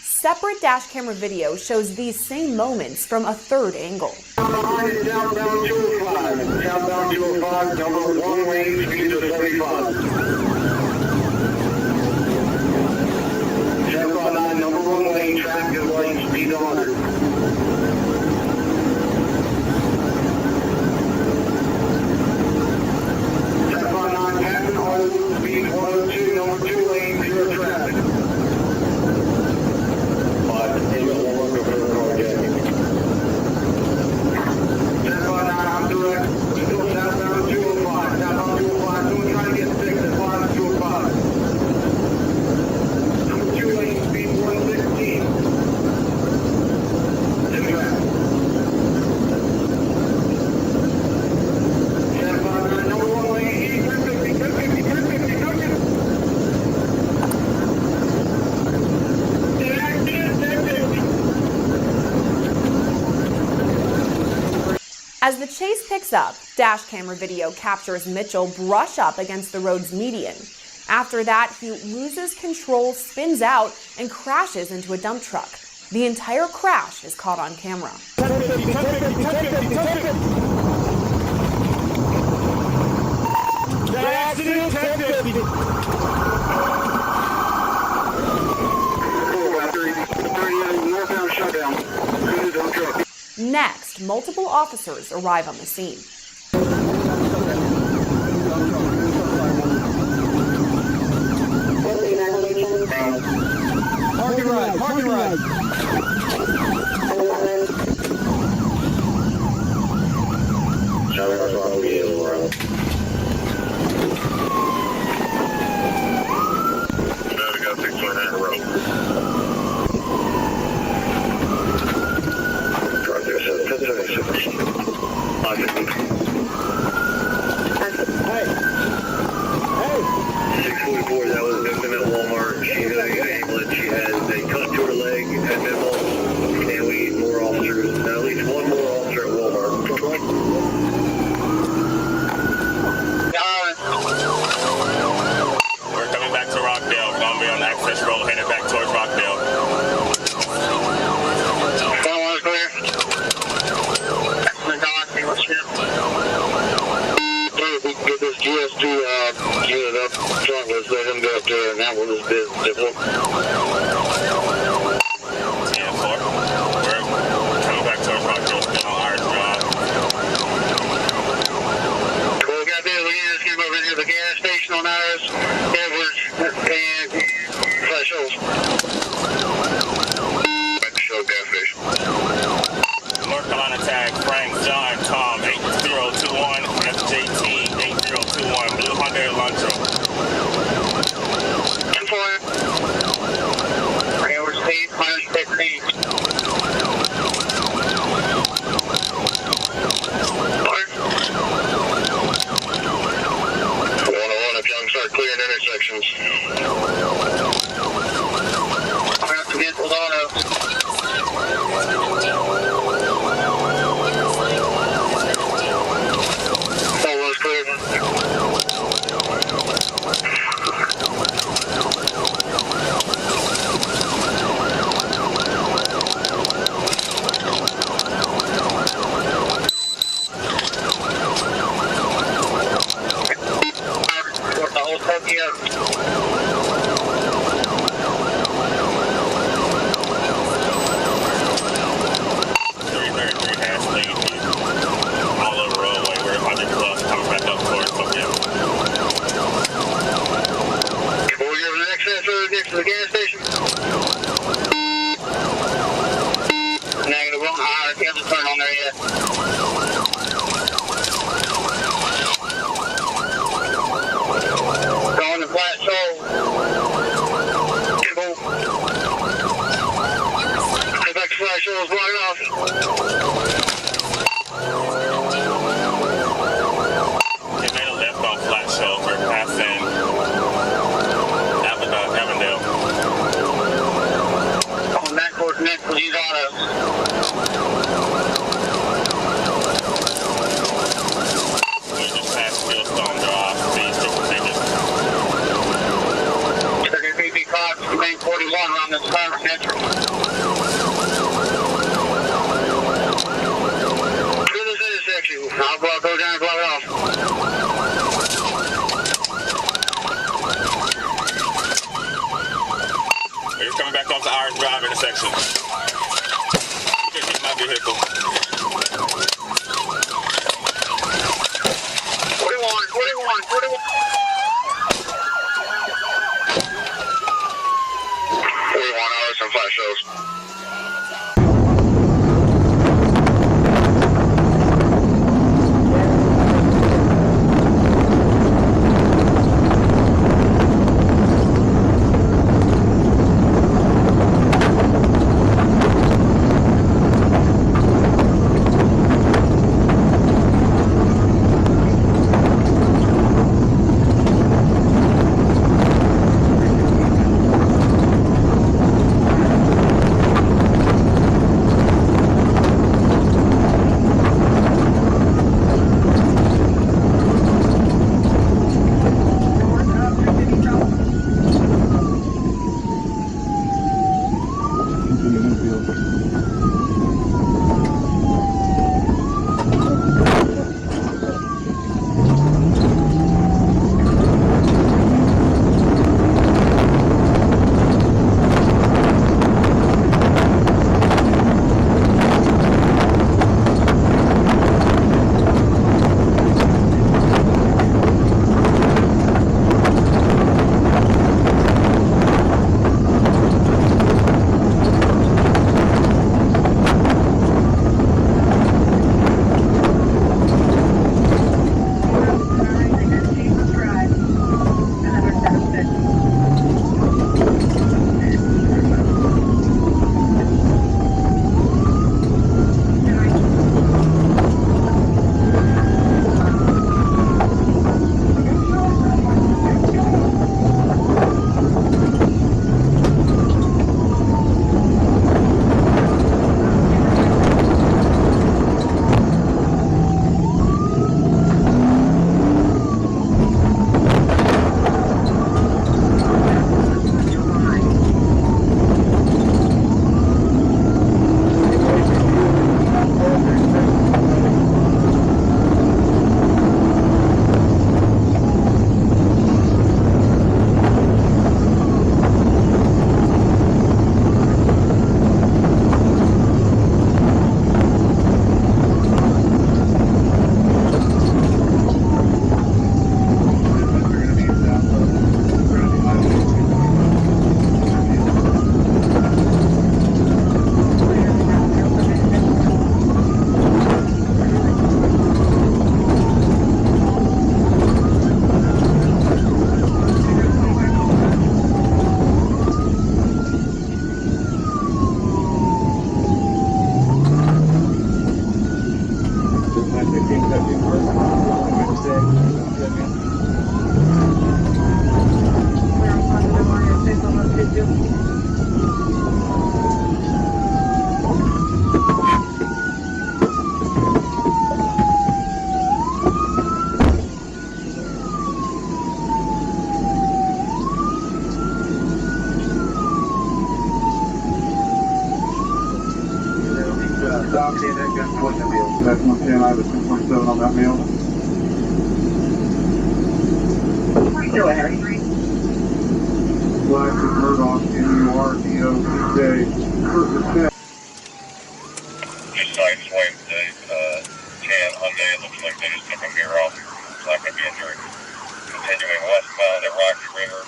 Separate dash camera video shows these same moments from a third angle.
Southbound 205, number 1 lane, speed of 75. Southbound 9, number 1 lane, traffic is light, speed 100. Southbound 9, passing Hollywood, speed 102, number 2 lane, 0 traffic.
As the chase picks up, dash camera video captures Mitchell brush up against the road's median. After that, he loses control, spins out, and crashes into a dump truck. The entire crash is caught on camera. Next, multiple officers arrive on the scene.
Parking ride, parking ride.
truck, let's let him go up there and handle this business.
10-4. We're coming back to our project on our drive.
Well, we got this. We just came over to the gas station on ours, Edwards, and Flash Hills. Show gas station.
North Carolina tag, Frank, John, Tom, 8021, FJT, 8021, Blue Honda Elantra.
10-4. Edwards, 815. Start clearing intersections. I have to get hold on up. All was clear. Here.
333 has lane all over the roadway. We're 100 plus coming back up towards Tokyo.
Before you're the next road next to the gas station. Negative 1 higher. He hasn't turned on there yet. Going to Flat Shoal. Go back to Flat Shoal, is blocking off.
They made a left off Flat Shoal. We're passing Avondale.
On that course next to these autos.
We just passed Fieldstone Drive. Please take the ticket.
BP Cox, main 41 around this car entry. Through this intersection, I'll go down and blow it off.
We're coming back off the Irish Drive intersection. You can hit my vehicle.
41. 41 hours and 5 shows. That's 110, I have a 2.7 on that mail.
Go ahead.
Black is Murdoch, Murdoch, Kurt
Just sideswiped the tan Hyundai. It looks like they just took a mirror off. It's not going to be injured. Continuing westbound at Rocky River.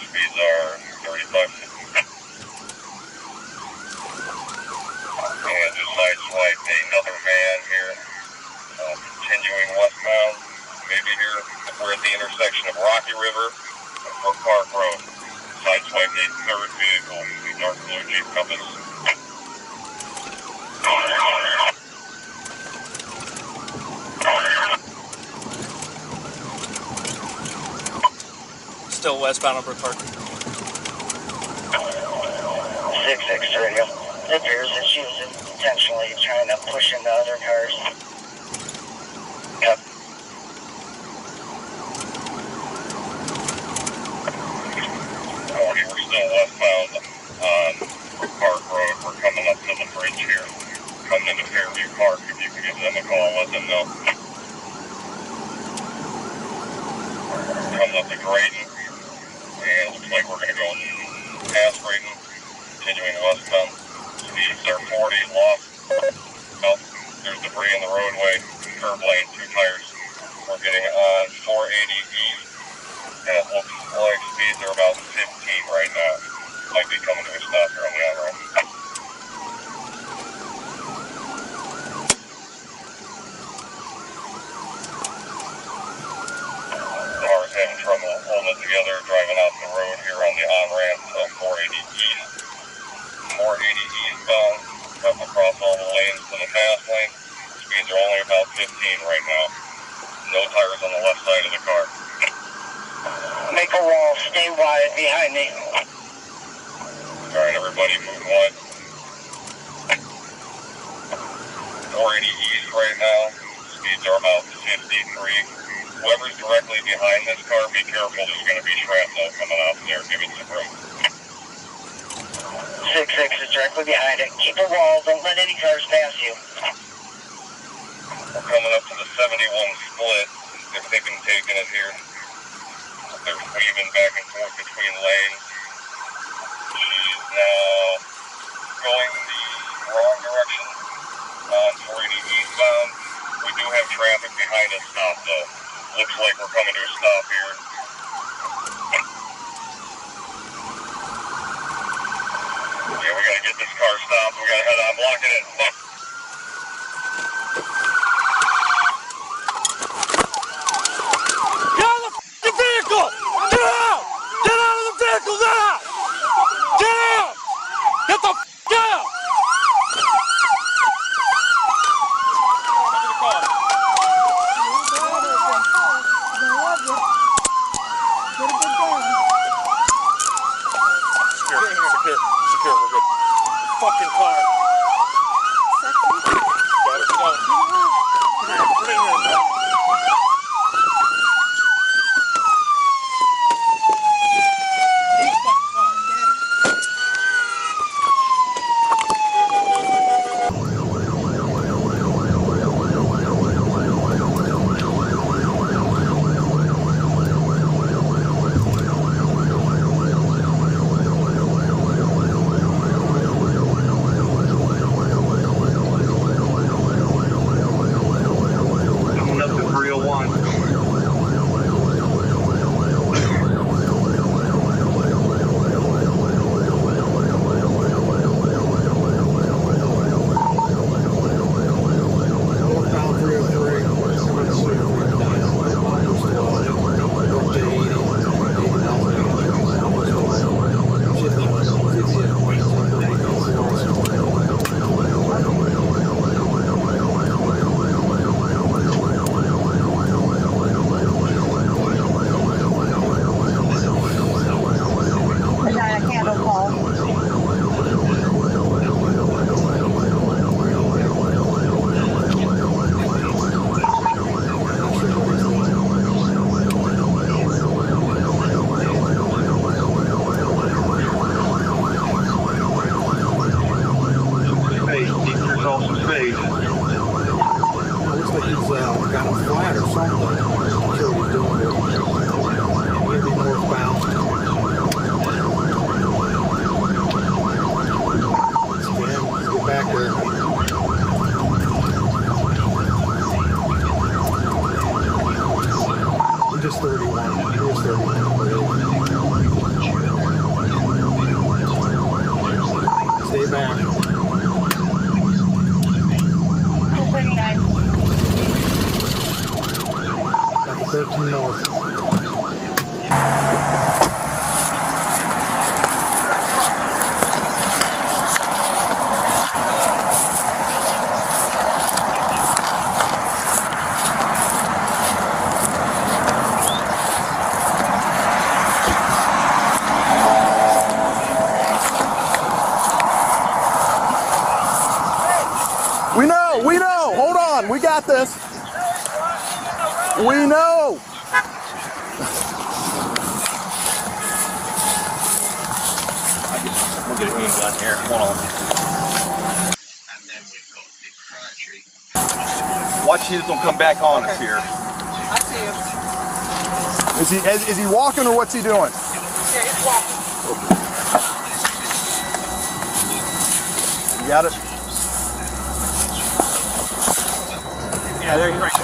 Speeds are 35. And just sideswiped another van here. Continuing westbound. Maybe here we're at the intersection of Rocky River and Brook Park Road. Sideswiped a third vehicle, a dark blue Jeep Compass.
Still westbound on Brook Park.
6-6 radio. It appears that she was intentionally trying to push into other cars. Yep.
We're still westbound on Brook Park Road. We're coming up to the bridge here. Coming into Fairview Park. If you can give them a call, let them know. Coming up to Grayton. And looks like we're going to go past Grayton. Continuing westbound. Speeds are 40, lost. Well, there's debris in the roadway. Curb lane, 2 tires. We're getting on 480 east. And it looks like speeds are about 15 right now. Might be coming to a stop here on the on-ramp. Cars having trouble holding it together, driving out the road here on the on-ramp to 480 east. 480 eastbound, cutting across all the lanes to the fast lane. Speeds are only about 15 right now. No tires on the left side of the car.
Make a wall, stay wide behind me.
Alright, everybody move wide. 480 east right now. Speeds are about 53. Whoever's directly behind this car, be careful. There's going to be shrapnel coming off there. Give it some room.
6-6 is directly behind it. Keep a wall, don't let any cars pass you.
We're coming up to the 71 split. They're thinking taking it here. They're weaving back and forth between lanes. She's now going the wrong direction on 480 eastbound. We do have traffic behind us stop though. Looks like we're coming to a stop here. Yeah, we gotta get this car stopped. We gotta head on blocking it.
Get out of the vehicle! Get out! Get out of the vehicle now! Get out! Get the out!
Secure, we're good.
Fucking car.
got him flat or something. I'm sure he's doing it. He'll be northbound. Let's get back there. We're just 31. Here's 31. Stay back. 13 north.
We know. Hold on. We got this. We know.
We'll get a green gun here. Hold on. Watch his don't come back on us here.
I see him. Is he walking or what's he doing?
Yeah, he's walking.
You got it?
Yeah, there he's right there.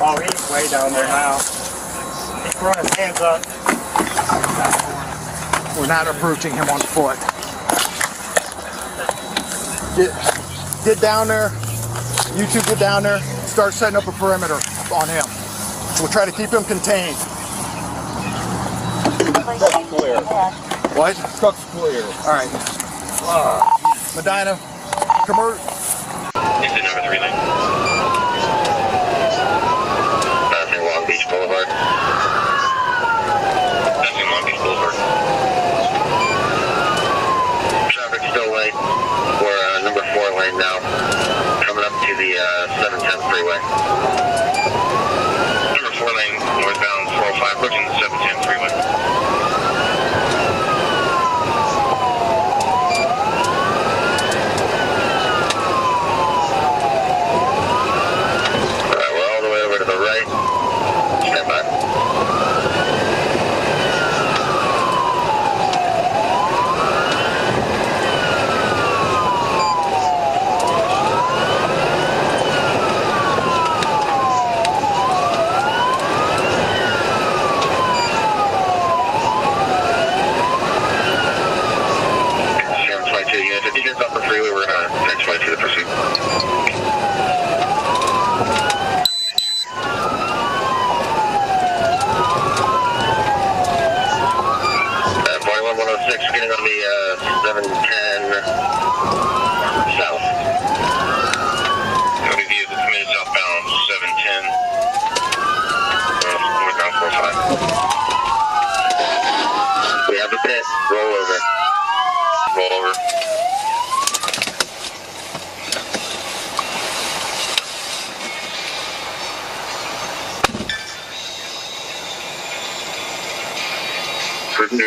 Oh, he's way down there now. He's throwing his hands up.
We're not approaching him on foot. Get down there. You two get down there. Start setting up a perimeter on him. We'll try to keep him contained.
Truck's clear.
What?
Truck's clear.
All right. Medina, commercial.
It's the number 3 lane. Passing Long Beach Boulevard. Passing Long Beach Boulevard. Traffic still late. We're number 4 lane now. Coming up to the 710 freeway. Number 4 lane northbound 405 approaching the 710 freeway.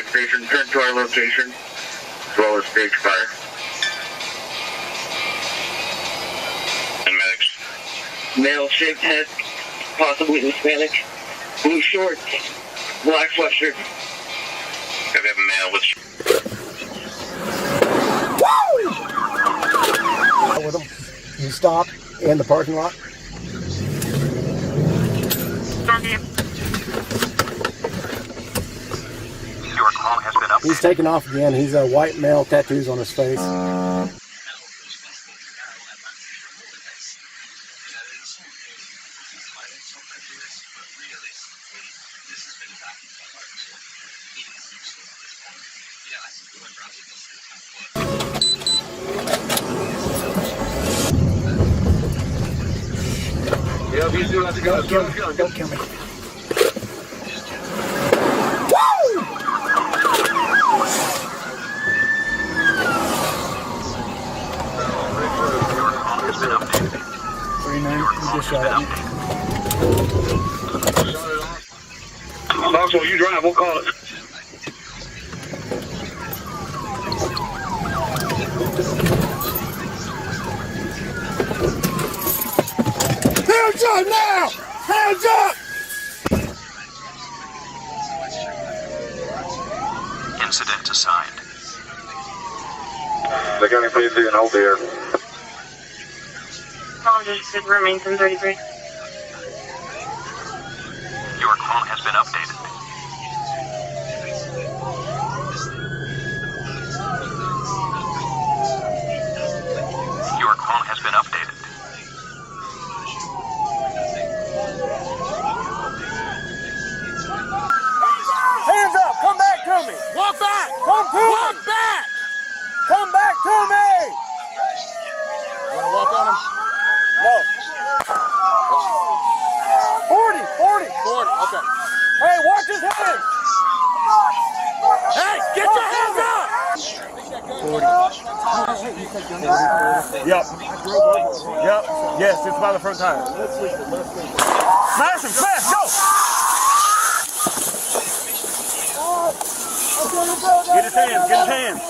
Station, turn to our location, as well as stage fire. And medics. Male, shaved head, possibly Hispanic, blue shorts, black sweatshirt. We have a male with...
With him. He stopped in the parking lot. He's taking off again. He's a white male, tattoos on his face.
Yeah, if you do have to go,
don't kill me.
Knoxville, you drive, we'll call it. Hands up now! Hands up!
Incident assigned.
The county police and hold there.
Just remains in 33.
Your quote has been updated. Your quote has been updated.
Hands up! Come back to me! Walk back! Come to me! Walk back! Come back to me! You wanna walk on him? No. 40, okay. Hey, watch his hands! Hey, get your hands up! 40. Yep. Yep. Yes, it's by the front tire. Smash him, smash, go! Get his hands, get his hands.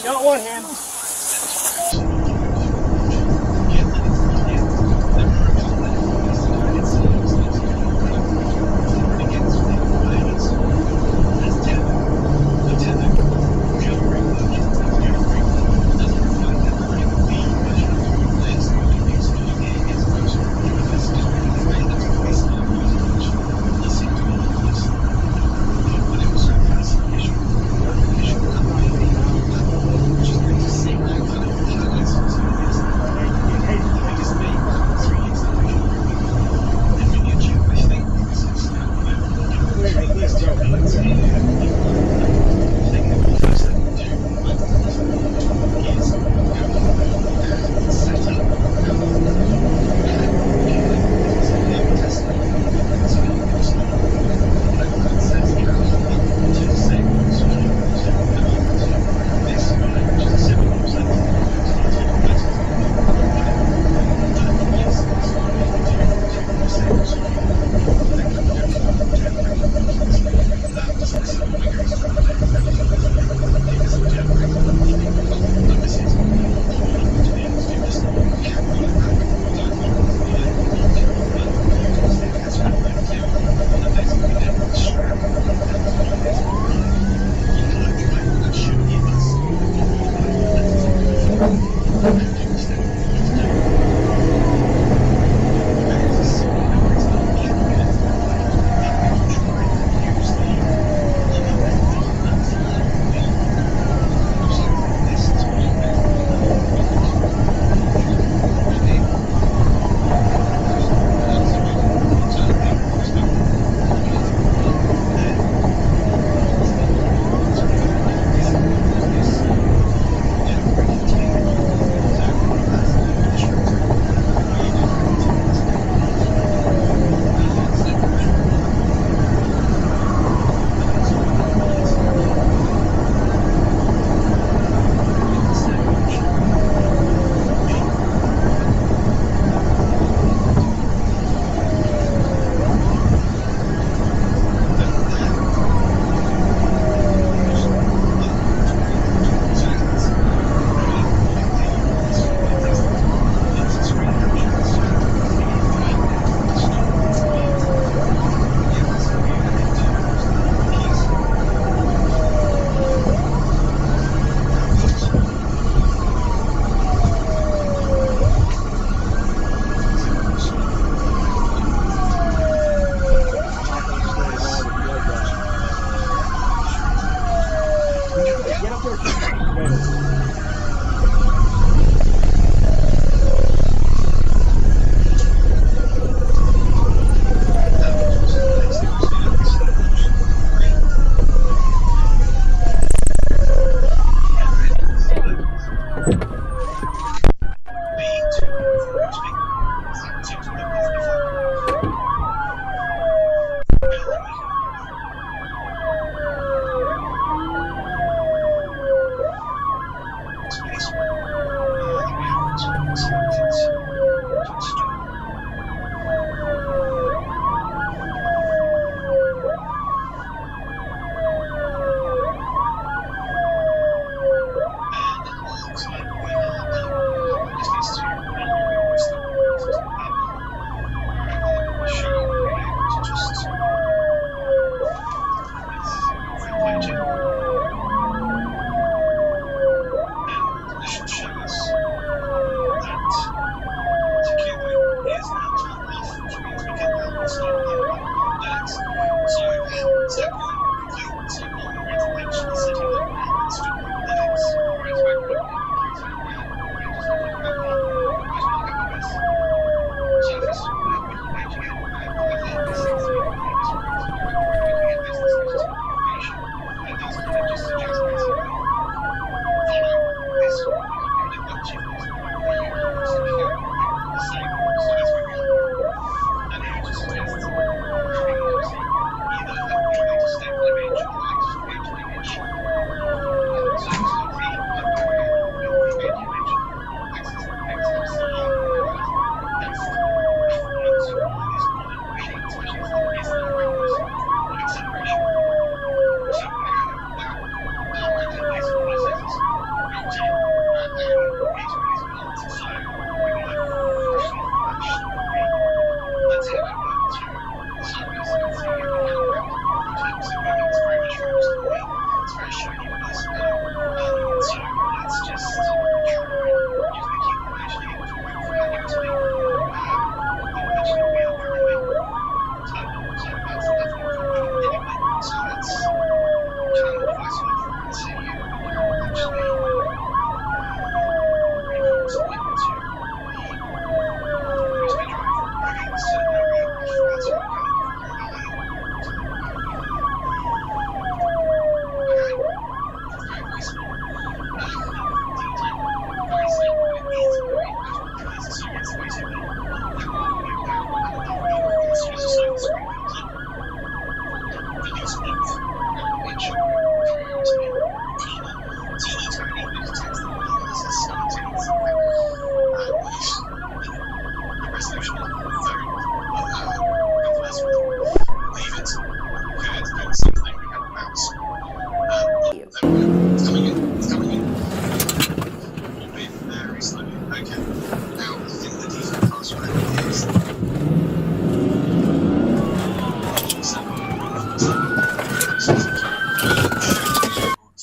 Got one hand.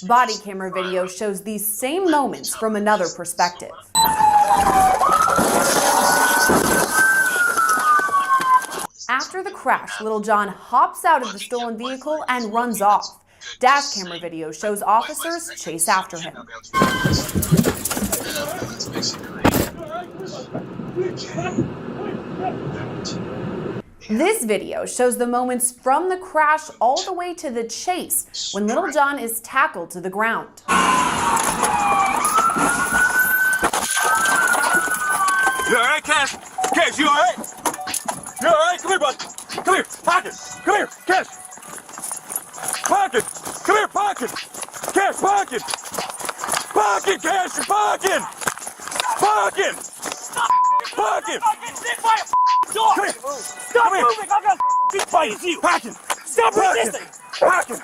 Body camera video shows these same moments from another perspective. After the crash, Little John hops out of the stolen vehicle and runs off. Dash camera video shows officers chase after him. This video shows the moments from the crash all the way to the chase when Little John is tackled to the ground.
You all right, Cash? Cash, you all right? You all right? Come here, bud. Come here. Pocket. Come here, Cash. Pocket. Come here, Pocket. Cash, Pocket. Pocket, Cash, Pocket. Pocket. Pocket. Come here. Stop moving. I'm gonna fight you. Pocket. Stop resisting. Pocket.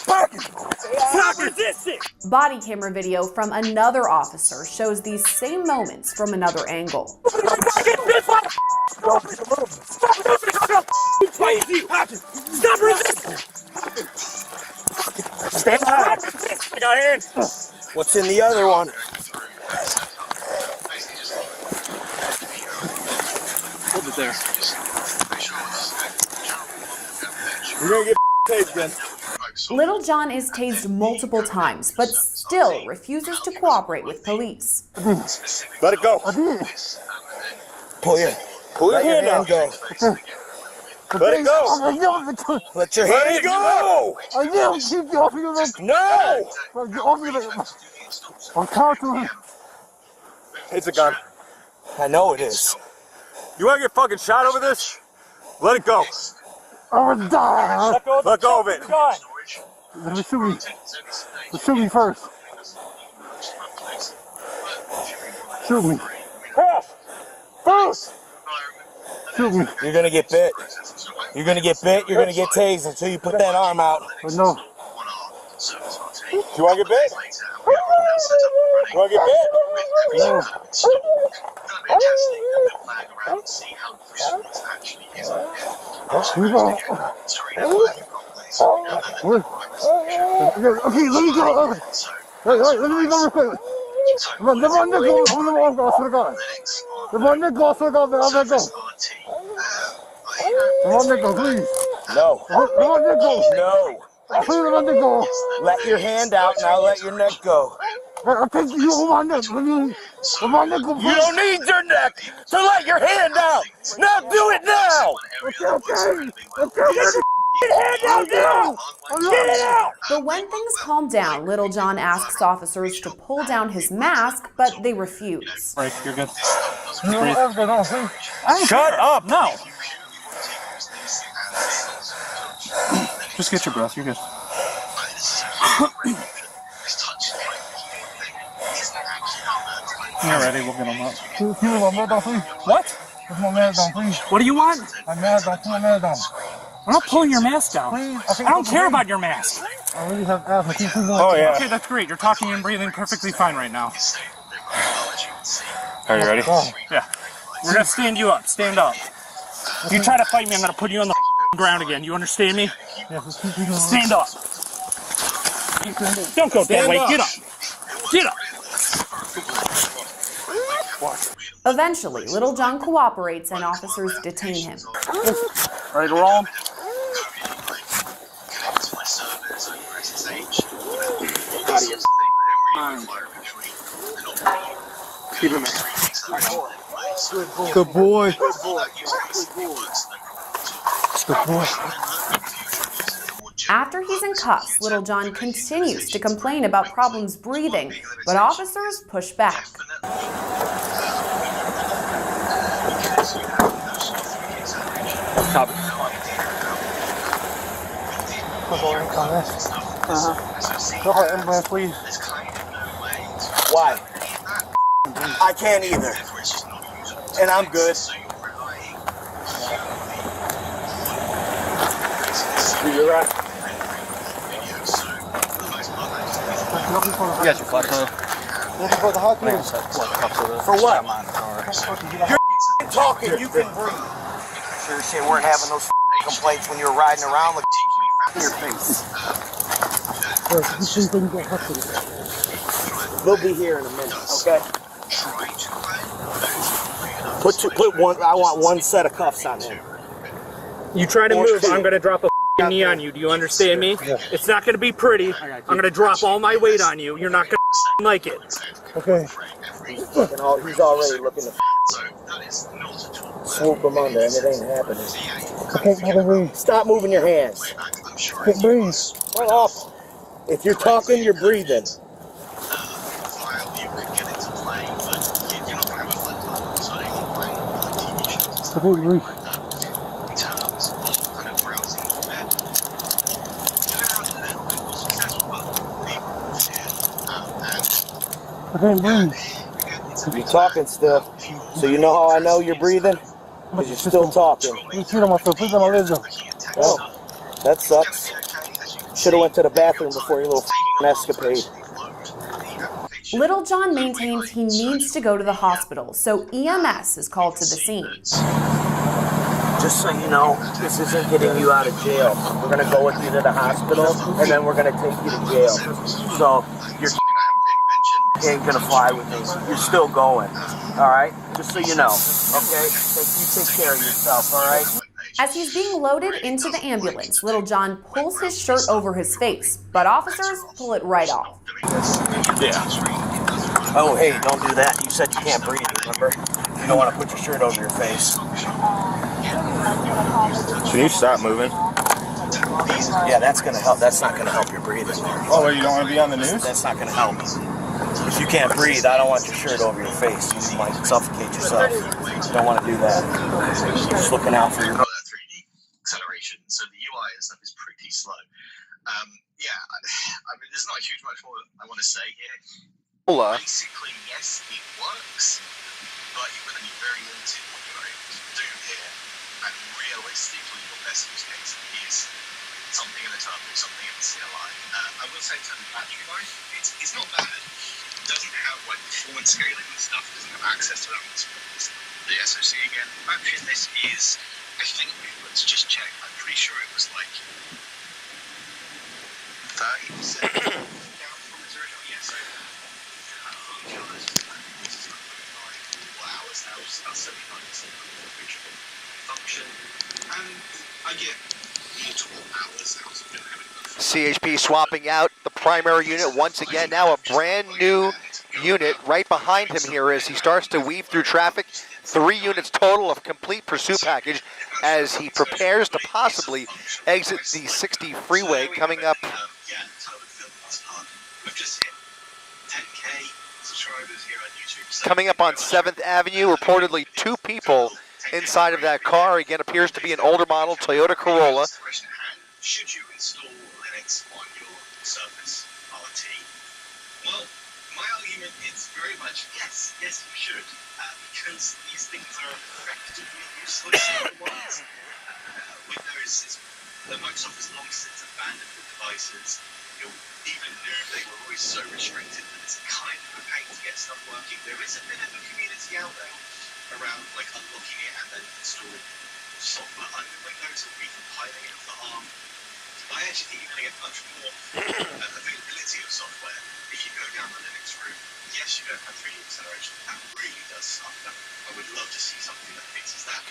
Pocket. Stop resisting.
Body camera video from another officer shows these same moments from another angle.
Stop resisting. Stand by. I got hands. What's in the other one? Hold it there. We're gonna get tased then.
Little John is tased multiple times, but still refuses to cooperate with police.
Let it go. Pull your hand out. Go. Let it go. Let your hand go. No.
I'm talking.
It's a gun. I know it is. You want to get fucking shot over this? Let it go.
I'm gonna die.
Let go of it.
Let me shoot me. Shoot me first. Shoot me.
Bruce!
Shoot me.
You're gonna get bit. You're gonna get bit. You're gonna get tased until you put that arm out.
No.
You wanna get bit? You wanna get bit?
No. Okay, let me go. Let me go real quick. Let my neck go. I swear to God. Let my neck go. I swear to God. Let my neck go. Let my neck go, please.
No.
Let my neck go.
No.
Please let my neck go.
Let your hand out and I'll let your neck go.
I'll take you on my neck. Let my neck go.
You don't need your neck to let your hand out. Now do it now.
Okay.
Get your hand out now. Get it out.
But when things calm down, Little John asks officers to pull down his mask, but they refuse.
Right, you're good.
Shut up.
No. Just get your breath. You're good. You're ready. We'll get them up. What? What do you want? I'm not pulling your mask down. I don't care about your mask.
I really have asthma.
Oh, yeah.
Okay, that's great. You're talking and breathing perfectly fine right now.
Are you ready?
Yeah. We're going to stand you up. Stand up. If you try to fight me, I'm going to put you on the ground again. You understand me? Stand up. Don't go that way. Get up. Get up.
Eventually, Little John cooperates and officers detain him.
Ready to roll?
Keep him in. Good boy. Good boy.
After he's in cuffs, Little John continues to complain about problems breathing, but officers push back.
Copy.
Ambulance, please.
Why? I can't either. And I'm good. You're right. You got your flashlight. For what? You're talking, you can breathe. Sure shit weren't having those complaints when you were riding around with your face. We'll be here in a minute, okay? Put one. I want one set of cuffs on him.
You try to move, I'm going to drop a knee on you. Do you understand me? It's not going to be pretty. I'm going to drop all my weight on you. You're not going to like it.
Okay.
He's already looking to swoop him under, and it ain't happening.
I can't breathe.
Stop moving your hands.
I can't breathe.
Hold off. If you're talking, you're breathing.
I can't breathe. I can't breathe.
You're talking still. So you know how I know you're breathing? Because you're still talking.
Let me cheat on myself. Please let my legs up.
Oh, that sucks. Should have went to the bathroom before your little escapade.
Little John maintains he needs to go to the hospital, so EMS is called to the scene.
Just so you know, this isn't getting you out of jail. We're going to go with you to the hospital, and then we're going to take you to jail. So, you're ain't going to fly with me. You're still going, all right? Just so you know, okay? You take care of yourself, all right?
As he's being loaded into the ambulance, Little John pulls his shirt over his face, but officers pull it right off.
Yeah. Oh, hey, don't do that. You said you can't breathe, remember? You don't want to put your shirt over your face.
Can you stop moving?
Yeah, that's going to help. That's not going to help your breathing.
Oh, you don't want to be on the news?
That's not going to help. If you can't breathe, I don't want your shirt over your face. You might suffocate yourself. You don't want to do that. Just looking out for your...
3D acceleration, so the UI and stuff is pretty slow. Yeah, I mean, there's not a huge much more I want to say here. Basically, yes, it works, but you're going to be very limited what you're able to do here. And realistically, your best use case is something in the terminal, something in the CLI. I will say in terms of battery life, it's not bad. It doesn't have like performance scaling and stuff. It doesn't have access to that with the SoC again. The battery in this is, I think, let's just check. I'm pretty sure it was like 30% down from its original. Yeah, so hours now, just about 79% of the original function. And I get multiple hours out of it.
CHP swapping out the primary unit once again. Now a brand new unit right behind him here as he starts to weave through traffic. 3 units total of complete pursuit package as he prepares to possibly exit the 60 freeway coming up. Coming up on 7th Avenue, reportedly 2 people inside of that car. Again, appears to be an older model Toyota Corolla.
Should you install Linux on your Surface RT? Well, my argument is very much yes, you should, because these things are effectively useless otherwise. Windows Microsoft has long since abandoned the devices. Even knew they were always so restricted that it's kind of a pain to get stuff working. There is a bit of a community out there around like unlocking it and then installing software under Windows or recompiling it for ARM. I actually think you're going to get much more availability of software if you go down the Linux route. Yes, you don't have 3D acceleration. That really does suck. I would love to see something that fixes that.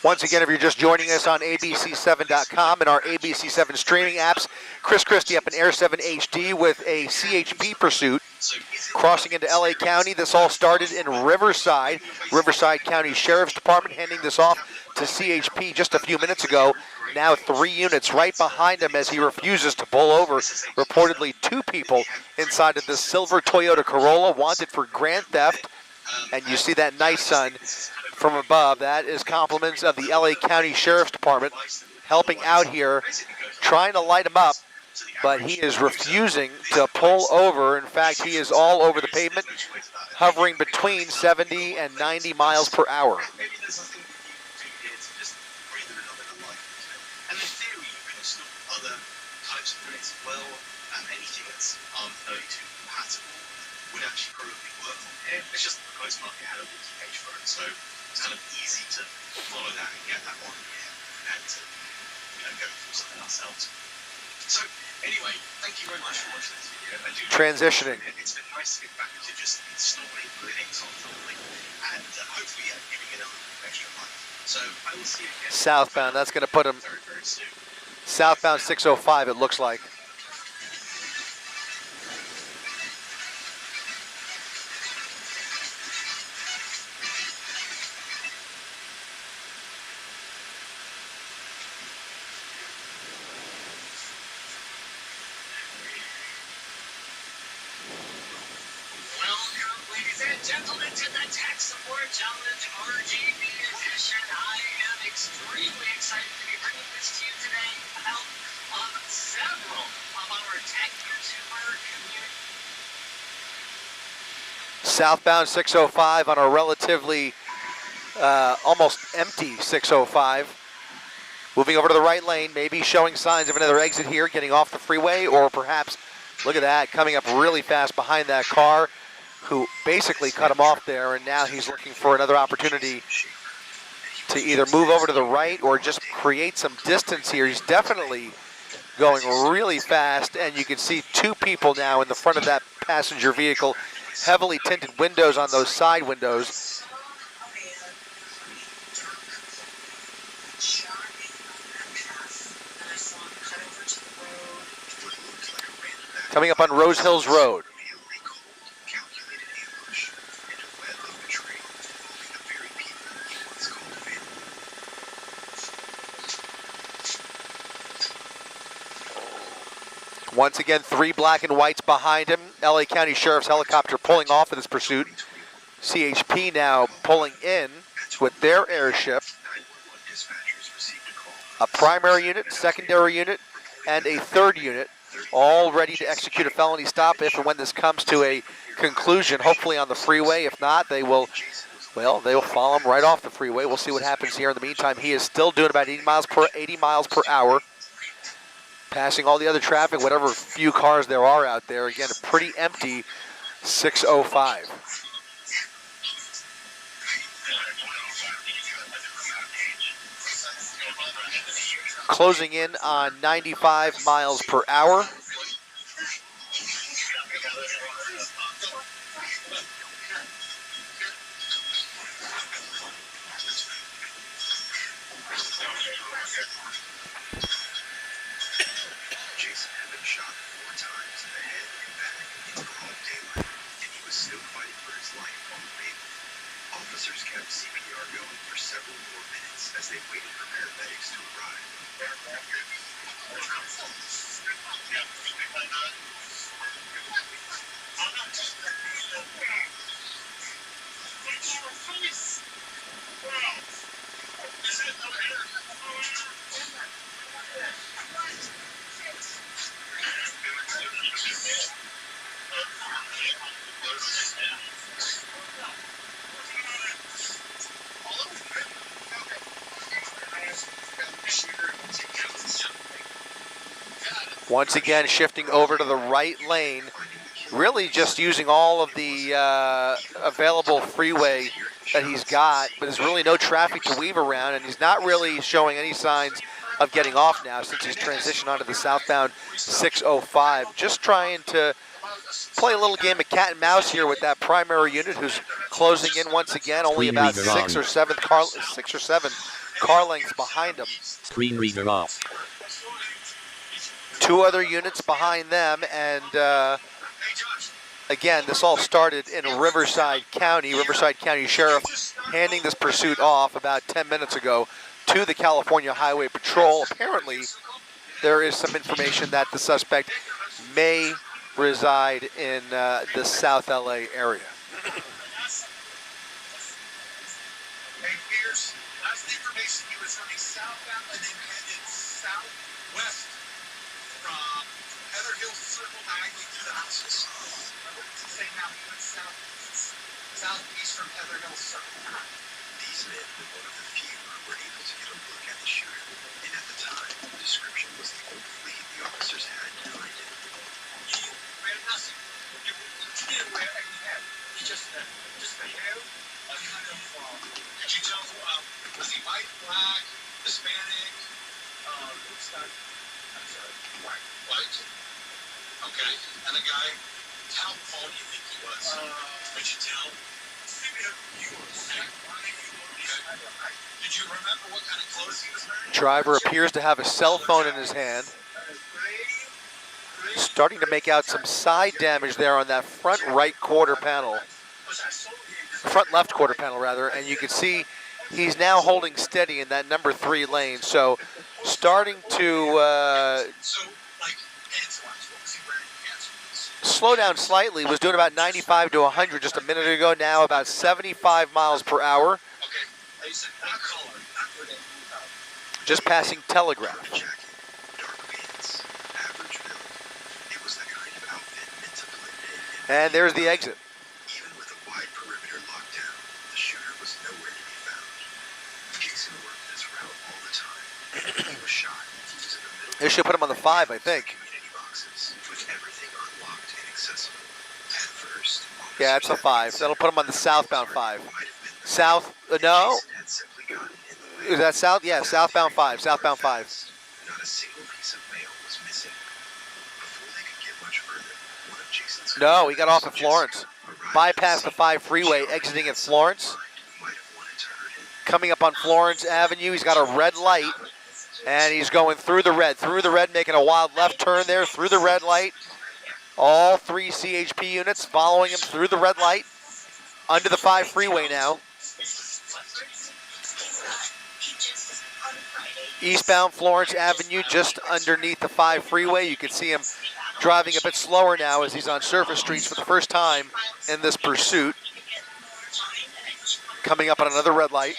Once again, if you're just joining us on abc7.com and our ABC7 streaming apps, Chris Christie up in Air 7 HD with a CHP pursuit crossing into LA County. This all started in Riverside County Sheriff's Department, handing this off to CHP just a few minutes ago. Now 3 units right behind him as he refuses to pull over. Reportedly 2 people inside of this silver Toyota Corolla wanted for grand theft. And you see that nice sun from above. That is compliments of the LA County Sheriff's Department helping out here, trying to light him up, but he is refusing to pull over. In fact, he is all over the pavement, hovering between 70 and 90 miles per hour.
And in theory, you can install other types of Linux as well, and anything that's ARM32 compatible would actually probably work on here. It's just the Post Market had a wiki page for it, so it's kind of easy to follow that and get that on here and to go through something ourselves. So, anyway, thank you very much for watching this video. I do
Transitioning.
It's been nice to get back to just installing Linux on something and hopefully giving it a little bit of extra life. So, I will see you again.
Southbound, that's going to put him
very, very soon.
southbound 605, it looks like.
Welcome, ladies and gentlemen, to the Tech Support Challenge RGB edition. I am extremely excited to be bringing this to you today with the help of several of our tech YouTuber community.
Southbound 605 on a relatively almost empty 605. Moving over to the right lane, maybe showing signs of another exit here, getting off the freeway, or perhaps, look at that, coming up really fast behind that car, who basically cut him off there, and now he's looking for another opportunity to either move over to the right or just create some distance here. He's definitely going really fast, and you can see two people now in the front of that passenger vehicle, heavily tinted windows on those side windows. Coming up on Rose Hills Road. Once again, 3 black and whites behind him. LA County Sheriff's helicopter pulling off in this pursuit. CHP now pulling in with their airship. A primary unit, secondary unit, and a third unit, all ready to execute a felony stop if and when this comes to a conclusion, hopefully on the freeway. If not, they will follow him right off the freeway. We'll see what happens here. In the meantime, he is still doing about 80 miles per hour. Passing all the other traffic, whatever few cars there are out there. Again, a pretty empty 605. Closing in on 95 miles per hour.
Jason had been shot 4 times in the head and back in broad daylight, and he was still fighting for his life on the pavement. Officers kept CPR going for several more minutes as they waited for paramedics to arrive.
Once again, shifting over to the right lane, really just using all of the available freeway that he's got, but there's really no traffic to weave around, and he's not really showing any signs of getting off now since he's transitioned onto the southbound 605. Just trying to play a little game of cat and mouse here with that primary unit who's closing in once again, only about 6 or 7 car lengths behind him.
Screen reader off.
2 other units behind them, and again, this all started in Riverside County. Riverside County Sheriff handing this pursuit off about 10 minutes ago to the California Highway Patrol. Apparently, there is some information that the suspect may reside in the South LA area.
That's the information. He was running southbound and then headed southwest from Heather Hill Circle diagonally to the houses. Same now, he went southeast from Heather Hill Circle. These men were one of the few who were able to get a look at the shooter, and at the time, the description was the only lead the officers had behind him. We had nothing. We didn't wear any hair. Just the hair. Did you tell, was he white, black, Hispanic? What? Okay. And the guy, how tall do you think he was? Could you tell? Did you remember what kind of clothes he was wearing?
Driver appears to have a cell phone in his hand. Starting to make out some side damage there on that front right quarter panel. Front left quarter panel, rather. And you can see he's now holding steady in that number 3 lane. So starting to slow down slightly. Was doing about 95 to 100 just a minute ago. Now about 75 miles per hour. Just passing Telegraph. And there's the exit.
Even with a wide perimeter lockdown, the shooter was nowhere to be found. Jason worked this route all the time. He was shot. He was in the middle.
They should put him on the 5, I think.
Community boxes with everything unlocked and accessible. At first,
Yeah, it's a 5. That'll put him on the southbound 5. South, no. Is that south? Yeah, southbound 5. Southbound 5.
Not a single piece of mail was missing. Before they could get much further, one of Jason's
No, he got off at Florence. Bypassed the 5 freeway, exiting at Florence. Coming up on Florence Avenue, he's got a red light. And he's going through the red, making a wild left turn there, through the red light. All 3 CHP units following him through the red light. Under the 5 freeway now. Eastbound Florence Avenue, just underneath the 5 freeway. You can see him driving a bit slower now as he's on surface streets for the first time in this pursuit. Coming up on another red light.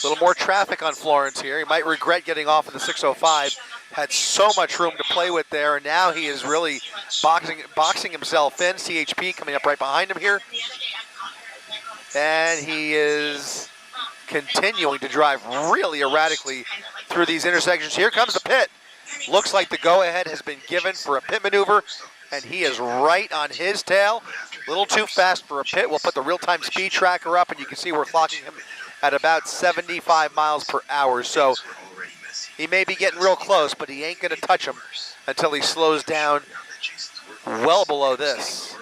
A little more traffic on Florence here. He might regret getting off of the 605. Had so much room to play with there, and now he is really boxing himself in. CHP coming up right behind him here. And he is continuing to drive really erratically through these intersections. Here comes the pit. Looks like the go-ahead has been given for a pit maneuver, and he is right on his tail. A little too fast for a pit. We'll put the real-time speed tracker up, and you can see we're clocking him at about 75 miles per hour. So he may be getting real close, but he ain't going to touch him until he slows down well below this.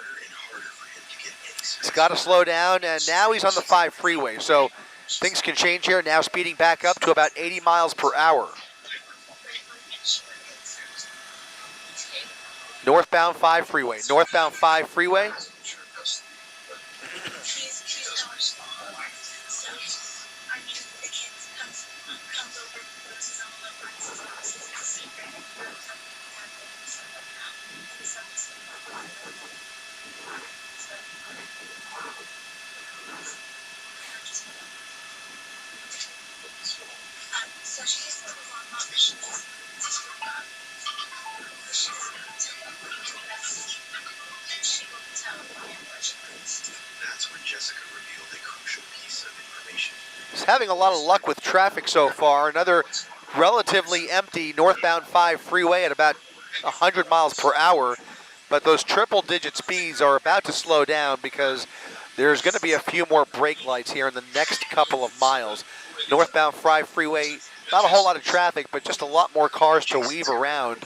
He's got to slow down, and now he's on the 5 freeway. So things can change here. Now speeding back up to about 80 miles per hour. Northbound 5 freeway. Northbound 5 freeway.
That's when Jessica revealed a crucial piece of information.
He's having a lot of luck with traffic so far. Another relatively empty northbound 5 freeway at about 100 miles per hour. But those triple-digit speeds are about to slow down because there's going to be a few more brake lights here in the next couple of miles. Northbound 5 freeway, not a whole lot of traffic, but just a lot more cars to weave around.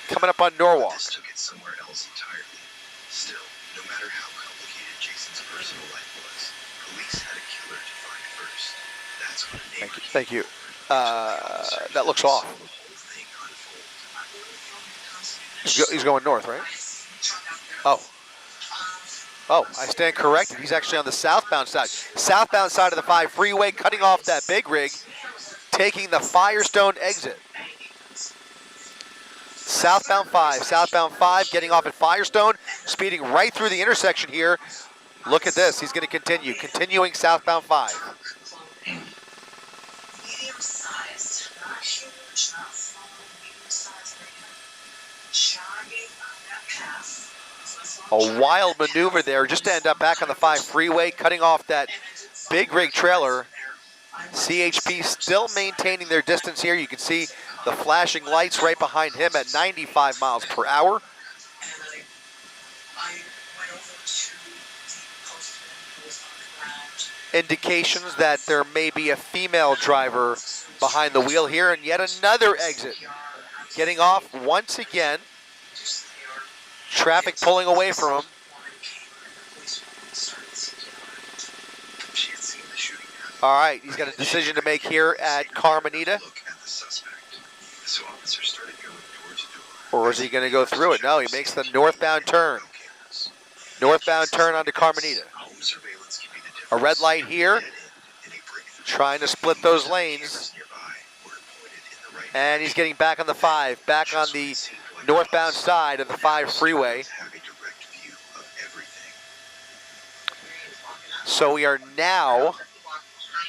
Coming up on Norwalk.
Took it somewhere else entirely. Still, no matter how complicated Jason's personal life was, police had a killer to find first. That's what a neighbor.
Thank you. That looks off. He's going north, right? Oh, I stand corrected. He's actually on the southbound side. Southbound side of the 5 freeway, cutting off that big rig, taking the Firestone exit. Southbound 5, getting off at Firestone, speeding right through the intersection here. Look at this, he's going to continuing southbound 5.
Medium-sized, not huge, not small, medium-sized jogging on that path.
A wild maneuver there, just to end up back on the 5 freeway, cutting off that big rig trailer. CHP still maintaining their distance here. You can see the flashing lights right behind him at 95 miles per hour. indications that there may be a female driver behind the wheel here, and yet another exit. Getting off once again. Traffic pulling away from him. All right, he's got a decision to make here at Carmenita. Or is he going to go through it? No, he makes the northbound turn. Northbound turn onto Carmenita. A red light here. Trying to split those lanes. And he's getting back on the 5, back on the northbound side of the 5 freeway. So we are now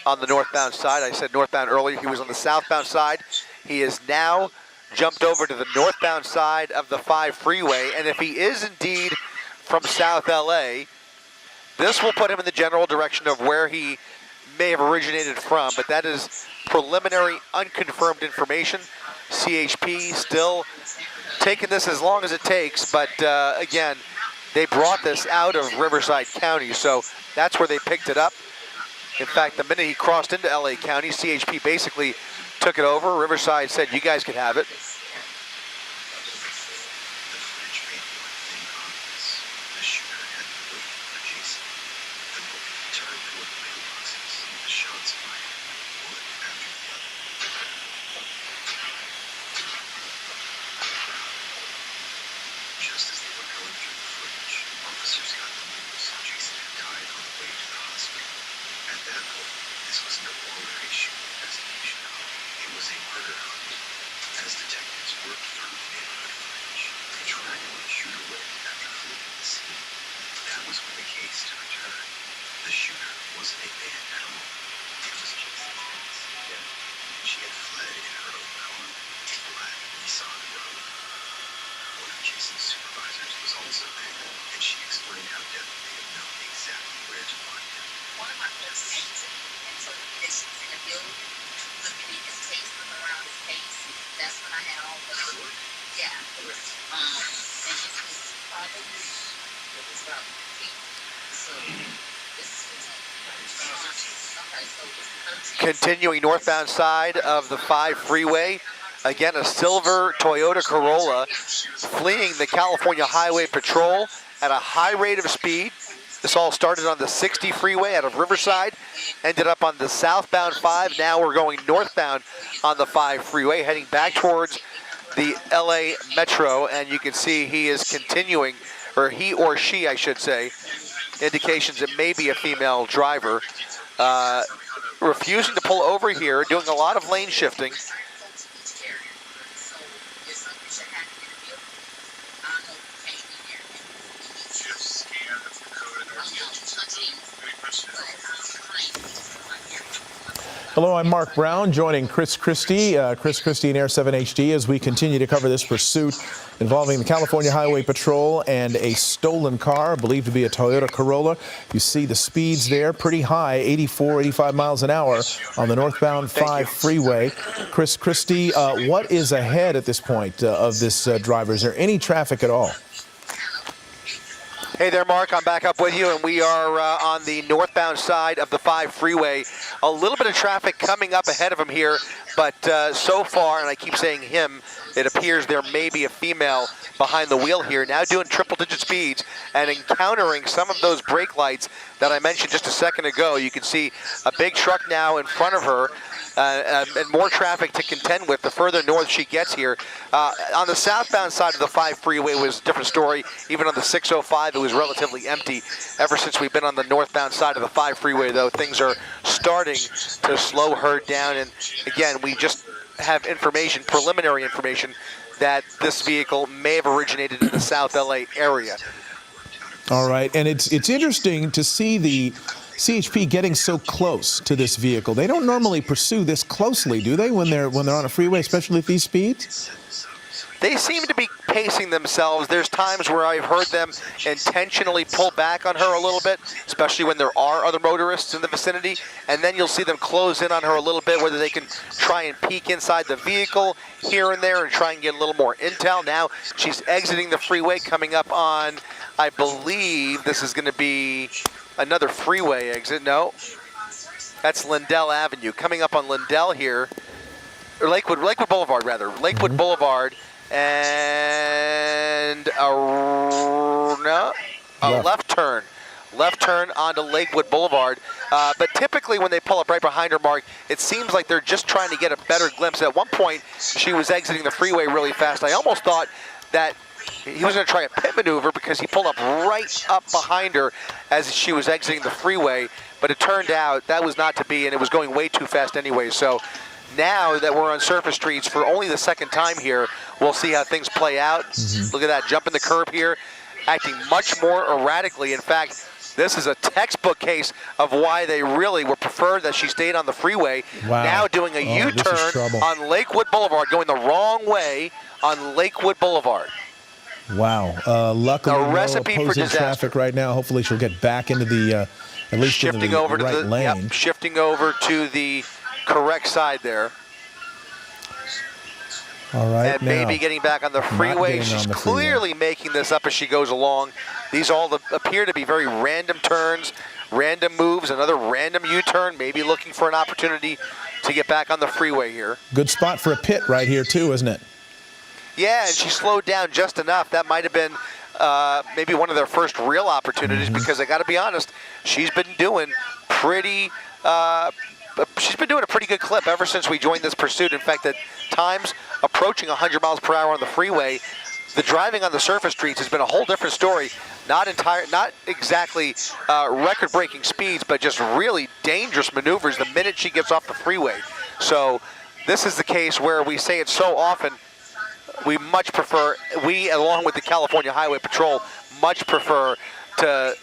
on the northbound side. I said northbound earlier. He was on the southbound side. He is now jumped over to the northbound side of the 5 freeway. And if he is indeed from South LA, this will put him in the general direction of where he may have originated from, but that is preliminary, unconfirmed information. CHP still taking this as long as it takes, but again, they brought this out of Riverside County, so that's where they picked it up. In fact, the minute he crossed into LA County, CHP basically took it over. Riverside said, you guys could have it. Continuing northbound side of the 5 freeway. Again, a silver Toyota Corolla fleeing the California Highway Patrol at a high rate of speed. This all started on the 60 freeway out of Riverside, ended up on the southbound 5. Now we're going northbound on the 5 freeway, heading back towards the LA Metro, and you can see he is continuing, or he or she, I should say, indications it may be a female driver, refusing to pull over here, doing a lot of lane shifting.
Hello, I'm Mark Brown, joining Chris Christie and Air 7 HD as we continue to cover this pursuit involving the California Highway Patrol and a stolen car, believed to be a Toyota Corolla. You see the speeds there, pretty high, 84, 85 miles an hour on the northbound 5 freeway. Chris Christie, what is ahead at this point of this driver? Is there any traffic at all?
Hey there, Mark. I'm back up with you, and we are on the northbound side of the 5 freeway. A little bit of traffic coming up ahead of him here, but so far, and I keep saying him, it appears there may be a female behind the wheel here, now doing triple-digit speeds and encountering some of those brake lights that I mentioned just a second ago. You can see a big truck now in front of her, and more traffic to contend with the further north she gets here. On the southbound side of the 5 freeway was a different story. Even on the 605, it was relatively empty. Ever since we've been on the northbound side of the 5 freeway, though, things are starting to slow her down. And again, we just have information, preliminary information, that this vehicle may have originated in the South LA area.
All right, and it's interesting to see the CHP getting so close to this vehicle. They don't normally pursue this closely, do they, when they're on a freeway, especially at these speeds?
They seem to be pacing themselves. There's times where I've heard them intentionally pull back on her a little bit, especially when there are other motorists in the vicinity, and then you'll see them close in on her a little bit, whether they can try and peek inside the vehicle here and there and try and get a little more intel. Now she's exiting the freeway, coming up on, I believe this is going to be another freeway exit. No, That's Lindell Avenue. Coming up on Lindell here, or Lakewood Boulevard rather. Lakewood Boulevard and a left turn. Left turn onto Lakewood Boulevard. But typically when they pull up right behind her, Mark, it seems like they're just trying to get a better glimpse. At one point, she was exiting the freeway really fast. I almost thought that he was going to try a pit maneuver because he pulled up right up behind her as she was exiting the freeway. But it turned out that was not to be, and it was going way too fast anyway. So now that we're on surface streets for only the second time here, we'll see how things play out. Look at that, jumping the curb here, acting much more erratically. In fact, this is a textbook case of why they really would prefer that she stayed on the freeway.
Wow.
Now doing a U-turn on Lakewood Boulevard, going the wrong way on Lakewood Boulevard.
Wow. Luckily,
a recipe
no
for
opposing
disaster.
traffic right now. Hopefully she'll get back into the, at least
shifting
into the
over
right
to the
lane.
Yep, shifting over to the correct side there.
All right,
and maybe getting back on the freeway. She's clearly making this up as she goes along. These all appear to be very random turns, random moves, another random U-turn, maybe looking for an opportunity to get back on the freeway here.
Good spot for a pit right here too, isn't it?
Yeah, and she slowed down just enough. That might have been maybe one of their first real opportunities because I got to be honest, she's been doing pretty she's been doing a pretty good clip ever since we joined this pursuit. In fact, at times approaching 100 miles per hour on the freeway. The driving on the surface streets has been a whole different story. Not exactly record-breaking speeds, but just really dangerous maneuvers the minute she gets off the freeway. So this is the case where we say it so often. We much prefer, along with the California Highway Patrol, much prefer to,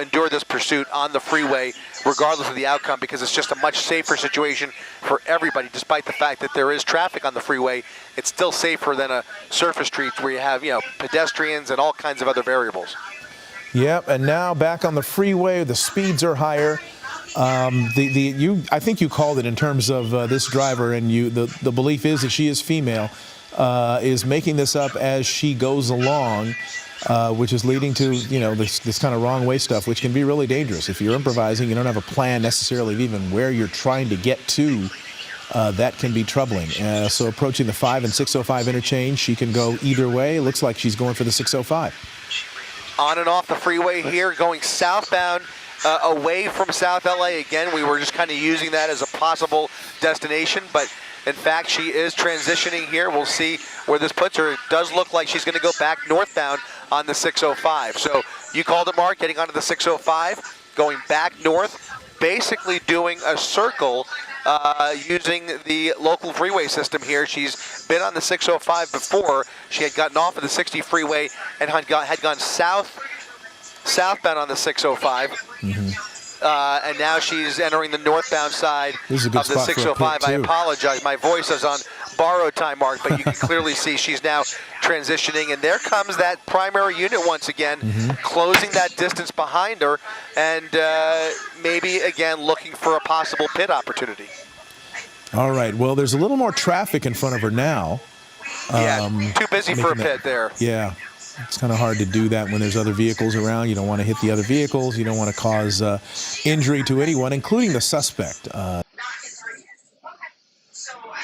endure this pursuit on the freeway, regardless of the outcome, because it's just a much safer situation for everybody. Despite the fact that there is traffic on the freeway, it's still safer than a surface street where you have, pedestrians and all kinds of other variables.
Yep, and now back on the freeway, the speeds are higher. I think you called it in terms of this driver, and the belief is that she is female, is making this up as she goes along. Which is leading to, this kind of wrong way stuff, which can be really dangerous. If you're improvising, you don't have a plan necessarily of even where you're trying to get to, that can be troubling. So approaching the 5 and 605 interchange, she can go either way. It looks like she's going for the 605.
On and off the freeway here, going southbound, away from South LA. Again, we were just kind of using that as a possible destination, but in fact, she is transitioning here. We'll see where this puts her. It does look like she's going to go back northbound on the 605. So you called it, Mark, getting onto the 605, going back north, basically doing a circle using the local freeway system here. She's been on the 605 before. She had gotten off of the 60 freeway and had gone southbound on the 605. And now she's entering the northbound side of the 605. I apologize. My voice is on borrowed time, Mark, but you can clearly see she's now transitioning. And there comes that primary unit once again, closing that distance behind her and maybe, again, looking for a possible pit opportunity.
All right. Well, there's a little more traffic in front of her now.
Too busy for a pit there.
Yeah. It's kind of hard to do that when there's other vehicles around. You don't want to hit the other vehicles. You don't want to cause injury to anyone, including the suspect.
So I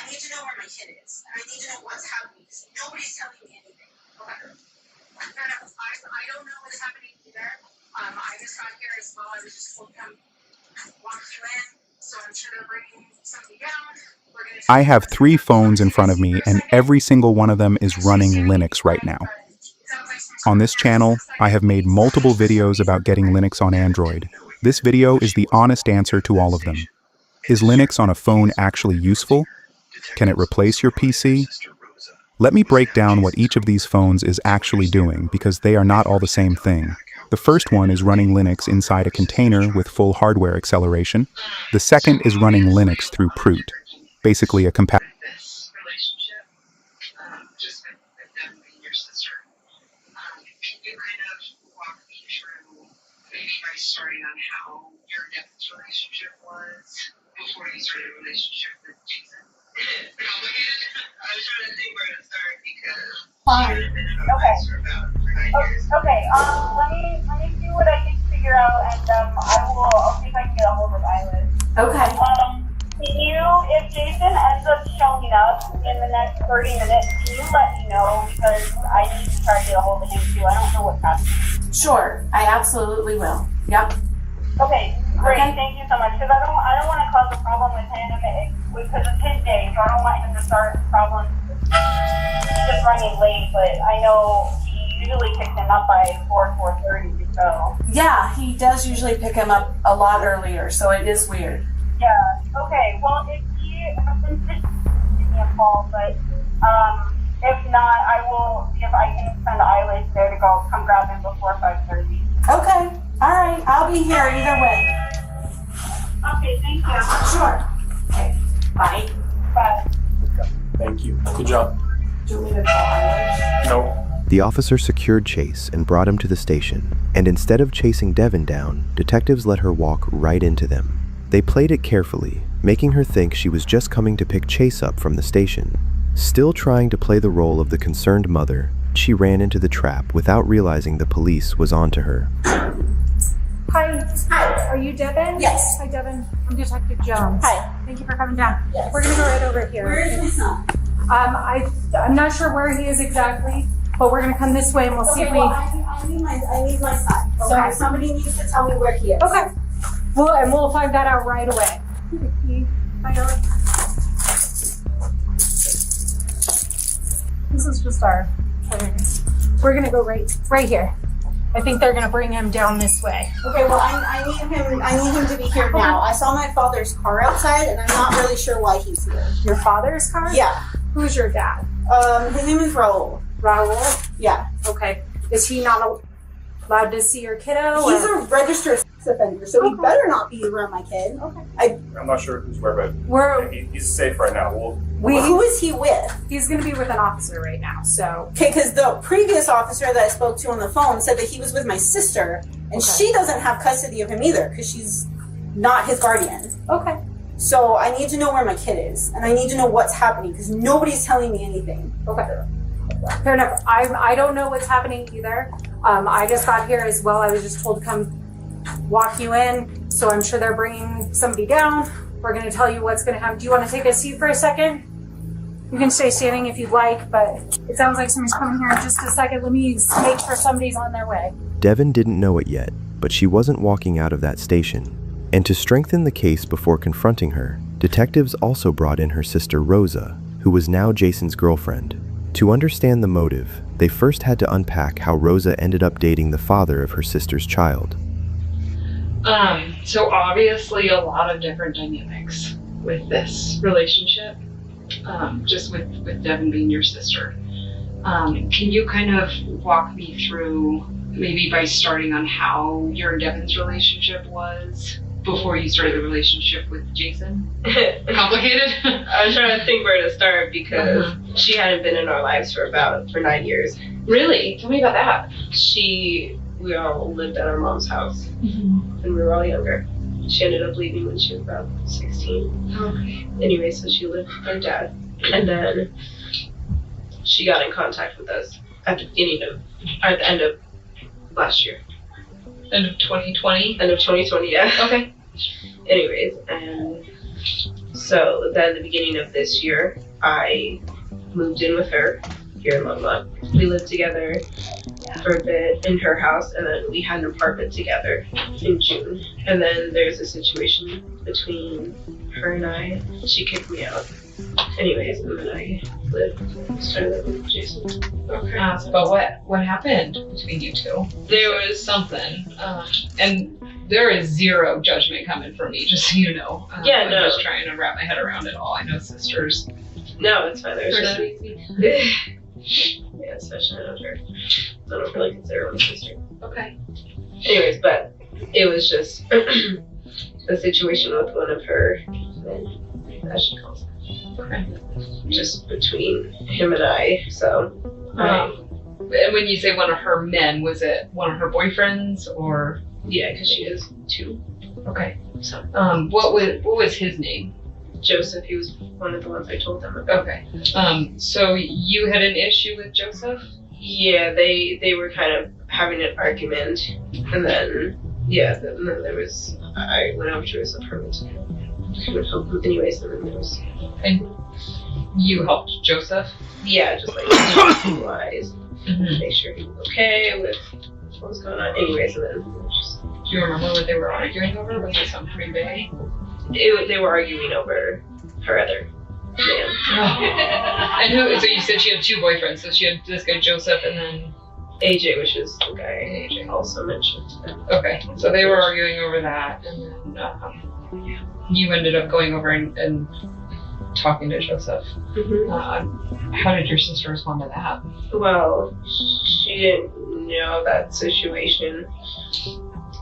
need to know where my kid is. I need to know what's happening because nobody's telling me anything. Okay. I don't know what's happening either. I just got here as well. I was just told to come walk you in. So I'm sure they're bringing somebody down.
I have 3 phones in front of me, and every single one of them is running Linux right now. On this channel, I have made multiple videos about getting Linux on Android. This video is the honest answer to all of them. Is Linux on a phone actually useful? Can it replace your PC? Let me break down what each of these phones is actually doing, because they are not all the same thing. The first one is running Linux inside a container with full hardware acceleration. The second is running Linux through Proot, basically a compatible.
Starting on how your Devin's relationship was before you started a relationship with Jason. I was trying to think where to start because
fine. Okay. Let me see what I can figure out, and I'll see if I can get a hold of Eyelid. Okay.
30 minutes, can you let me know? Because I need to try to get a hold of him too. I don't know what's happening.
Sure, I absolutely will. Yep.
Okay, great. Okay. Thank you so much. Because I don't want to cause a problem with him because it's his day, so I don't want him to start problems just running late. But I know he usually picks him up by 4:30. So
yeah, he does usually pick him up a lot earlier, so it is weird.
Yeah. Okay. Well, if he happens to give me a call, but if not, I will see if I can send Eilish there to come grab him before 5:30.
Okay. All right. I'll be here either way.
Okay. Thank you.
Sure. Okay. Bye.
Bye.
Thank you. Good job.
Do you want me to call Eilish?
No.
The officer secured Chase and brought him to the station, and instead of chasing Devin down, detectives let her walk right into them. They played it carefully, making her think she was just coming to pick Chase up from the station. Still trying to play the role of the concerned mother, she ran into the trap without realizing the police was onto her.
Hi. Hi. Are you Devin?
Yes.
Hi, Devin. I'm Detective Jones.
Hi.
Thank you for coming down.
Yes.
We're gonna go right over here.
Where is my son?
I'm not sure where he is exactly, but we're gonna come this way and we'll see if we.
Well, I need my son.
Okay.
So somebody needs to tell me where he is.
Okay. We'll find that out right away. This is just our. We're gonna go right here. I think they're gonna bring him down this way.
Okay, well, I need him to be here now. I saw my father's car outside, and I'm not really sure why he's here.
Your father's car?
Yeah.
Who's your dad?
His name is Raul.
Raul?
Yeah.
Okay. Is he not allowed to see your kiddo?
He's a registered sex offender, so he better not be around my kid. Okay.
I'm not sure who's where, but he's safe right now.
Who is he with?
He's going to be with an officer right now, so.
Okay, because the previous officer that I spoke to on the phone said that he was with my sister, and she doesn't have custody of him either, because she's not his guardian.
Okay.
So I need to know where my kid is, and I need to know what's happening, because nobody's telling me anything.
Okay. Fair enough. I don't know what's happening either. I just got here as well. I was just told to come walk you in, so I'm sure they're bringing somebody down. We're going to tell you what's going to happen. Do you want to take a seat for a second? You can stay standing if you'd like, but it sounds like somebody's coming here in just a second. Let me make sure somebody's on their way.
Devin didn't know it yet, but she wasn't walking out of that station. And to strengthen the case before confronting her, detectives also brought in her sister Rosa, who was now Jason's girlfriend. To understand the motive, they first had to unpack how Rosa ended up dating the father of her sister's child.
So obviously a lot of different dynamics with this relationship, just with Devin being your sister. Can you kind of walk me through, maybe by starting on how your and Devin's relationship was before you started the relationship with Jason? Complicated?
I was trying to think where to start because she hadn't been in our lives for 9 years.
Really? Tell me about that.
We all lived at our mom's house when we were all younger. She ended up leaving when she was about 16.
Okay.
Anyway, so she lived with her dad. And then she got in contact with us at the end of last year.
End of 2020?
End of 2020, yeah.
Okay.
Anyways, and so then at the beginning of this year, I moved in with her here in Longmont. We lived together for a bit in her house, and then we had an apartment together in June. And then there's a situation between her and I. She kicked me out. Anyways, and then I started living with Jason.
Okay. But what happened between you two? There was something, and there is zero judgment coming from me, just so you know. I'm just trying to wrap my head around it all. I know sisters.
No, it's fine. There's
so
easy. Yeah, especially not her. I don't really consider her my sister.
Okay.
Anyways, but it was just a situation with one of her men, as she calls it.
Okay.
Just between him and I, so.
And when you say one of her men, was it one of her boyfriends or?
Yeah, because she has two.
Okay.
So.
What was his name?
Joseph. He was one of the ones I told them about.
Okay. So you had an issue with Joseph?
Yeah, they were kind of having an argument, and then there was, I went over to his apartment to kind of help him anyways, and then there was.
And you helped Joseph?
Yeah, just like wise, make sure he was okay with what was going on. Anyways, and then just.
Do you remember what they were arguing over? Was it something pretty big?
They were arguing over her other man.
And who? So you said she had 2 boyfriends. So she had this guy Joseph, and then
AJ, which is the guy AJ also mentioned.
Okay, so they were arguing over that, and then you ended up going over and talking to Joseph. How did your sister respond to that?
Well, she didn't know that situation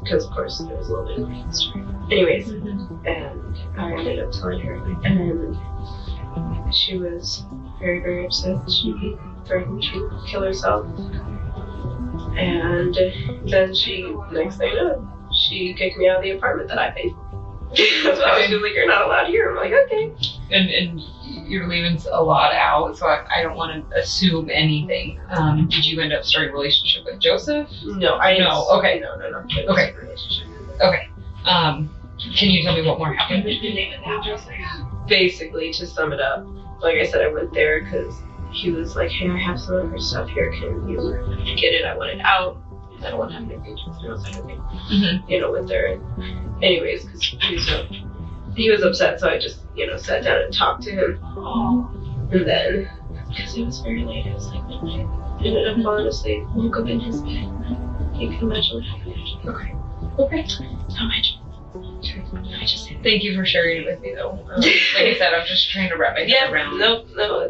because, of course, there was a little bit of a history. Anyways, and I ended up telling her, and she was very, very upset. She threatened to kill herself. And then next thing I know, she kicked me out of the apartment that I paid. She was like, you're not allowed here. I'm like, okay.
And you're leaving a lot out, so I don't want to assume anything. Did you end up starting a relationship with Joseph?
No, I didn't.
No, okay.
No.
Okay. Okay. Can you tell me what more happened?
Basically, to sum it up, like I said, I went there because he was like, hey, I have some of her stuff here. Can you get it? I want it out. I don't want to have any agents. And I was like, okay. Went there. Anyways, because he was upset, so I just, sat down and talked to him. And then, because it was very late, it was like midnight, ended up falling asleep, woke up in his bed. You can imagine what happened. Okay. How much?
Thank you for sharing it with me, though. Like I said, I'm just trying to wrap my head around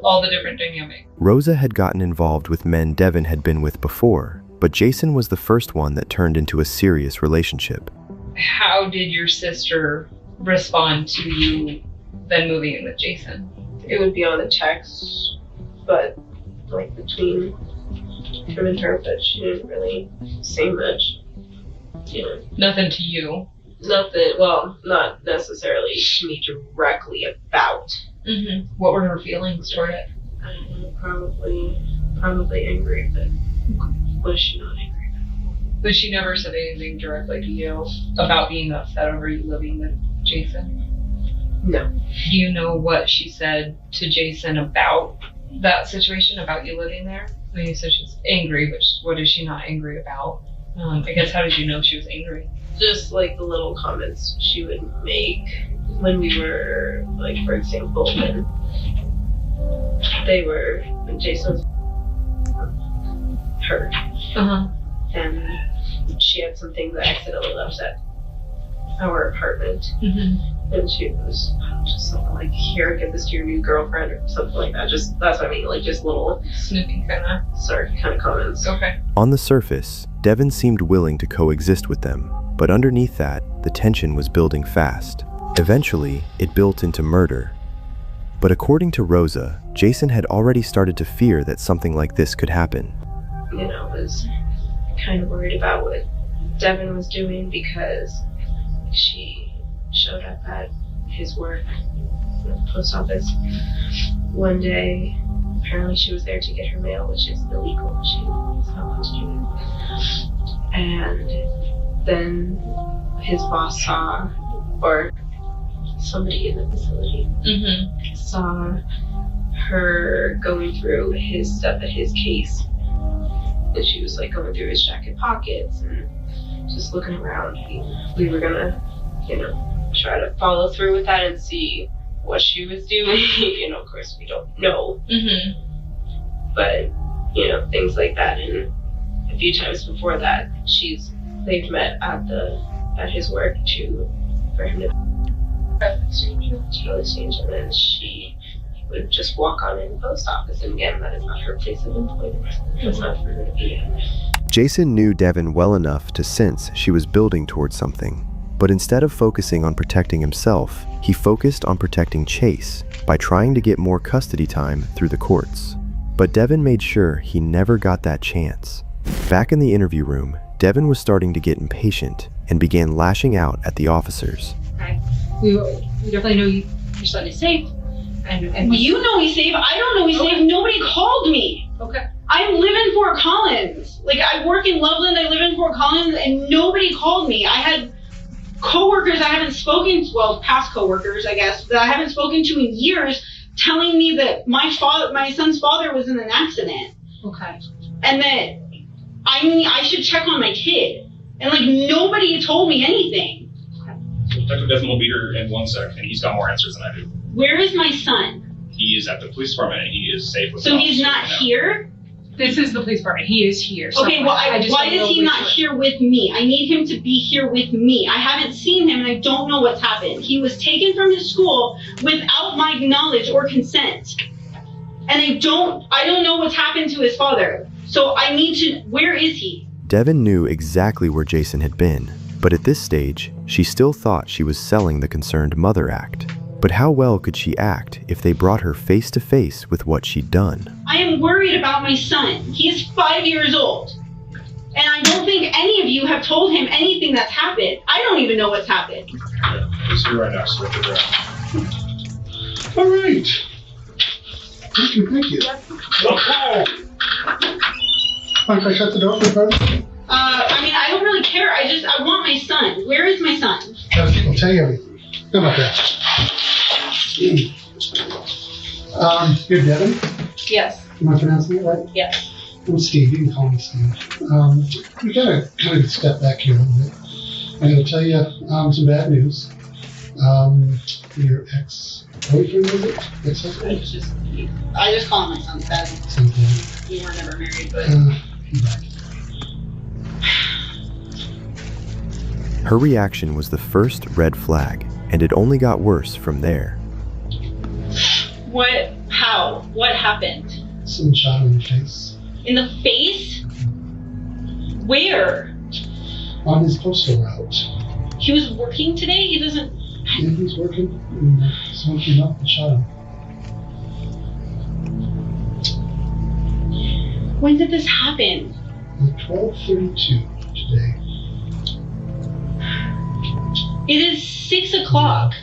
all the different dynamics.
Rosa had gotten involved with men Devin had been with before, but Jason was the first one that turned into a serious relationship.
How did your sister respond to you then moving in with Jason?
It would be on the text, but like between him and her, but she didn't really say much.
Nothing to you?
Nothing, well, not necessarily to me directly about.
What were her feelings toward it?
Probably angry, but was she not angry?
But she never said anything directly to you about being upset over you living with Jason?
No.
Do you know what she said to Jason about that situation, about you living there? I mean, you said she's angry, but what is she not angry about? I guess, how did you know she was angry?
Just like the little comments she would make when we were, like, for example, when Jason was hurt. And she had something that accidentally left at our apartment. And she was just something like, here, give this to your new girlfriend, or something like that. Just, that's what I mean, like, just little
snoopy kind
of comments.
Okay.
On the surface, Devin seemed willing to coexist with them, but underneath that, the tension was building fast. Eventually, it built into murder. But according to Rosa, Jason had already started to fear that something like this could happen.
Was kind of worried about what Devin was doing because she showed up at his work at the post office one day. Apparently she was there to get her mail, which is illegal. She's not allowed to do it. And then his boss saw, or somebody in the facility saw her going through his stuff at his case. And she was like going through his jacket pockets and just looking around. We were gonna, try to follow through with that and see what she was doing. Of course we don't know. But, things like that. And a few times before that, they've met at his work for him to exchange, and then she would just walk on in the post office. And again, that is not her place of employment. That's not for her to be in.
Jason knew Devin well enough to sense she was building towards something. But instead of focusing on protecting himself, he focused on protecting Chase by trying to get more custody time through the courts. But Devin made sure he never got that chance. Back in the interview room, Devin was starting to get impatient and began lashing out at the officers.
Okay. We definitely know your son is safe. And
you know he's safe. I don't know he's safe. Nobody called me.
Okay.
I live in Fort Collins. Like, I work in Loveland. I live in Fort Collins, and nobody called me. I had coworkers I haven't spoken to, well, past coworkers, I guess, that I haven't spoken to in years telling me that my son's father was in an accident.
Okay.
And that I should check on my kid. And like nobody told me anything.
Detective Devin will be here in 1 sec, and he's got more answers than I do.
Where is my son?
He is at the police department, and he is safe with
So he's not here?
This is the police department. He is here.
Okay, well, why is he not here with me? I need him to be here with me. I haven't seen him, and I don't know what's happened. He was taken from his school without my knowledge or consent. And I don't know what's happened to his father. So I need to, where is he?
Devin knew exactly where Jason had been, but at this stage, she still thought she was selling the concerned mother act. But how well could she act if they brought her face to face with what she'd done?
I am worried about my son. He is 5 years old. And I don't think any of you have told him anything that's happened. I don't even know what's happened.
He's here right now, so we'll figure out.
All right. Thank you.
Okay.
Mind if I shut the door for the party?
I mean, I don't really care. I want my son. Where is my son?
I'll tell you everything. How about that? You're Devin?
Yes.
Am I pronouncing it right?
Yes.
I'm Steve. You can call me Steve. We gotta kind of step back here a little bit. I gotta tell you some bad news. Your ex-boyfriend, is it? Ex-husband?
I just call him my son's dad.
Something.
We were never married, but...
Her reaction was the first red flag, and it only got worse from there.
What? How? What happened?
Someone shot him in the face.
In the face? Where?
On his postal route.
He was working today? He doesn't...
Yeah, he was working, and someone came up and shot him.
When did this happen?
At 12:32 today.
It is 6 o'clock.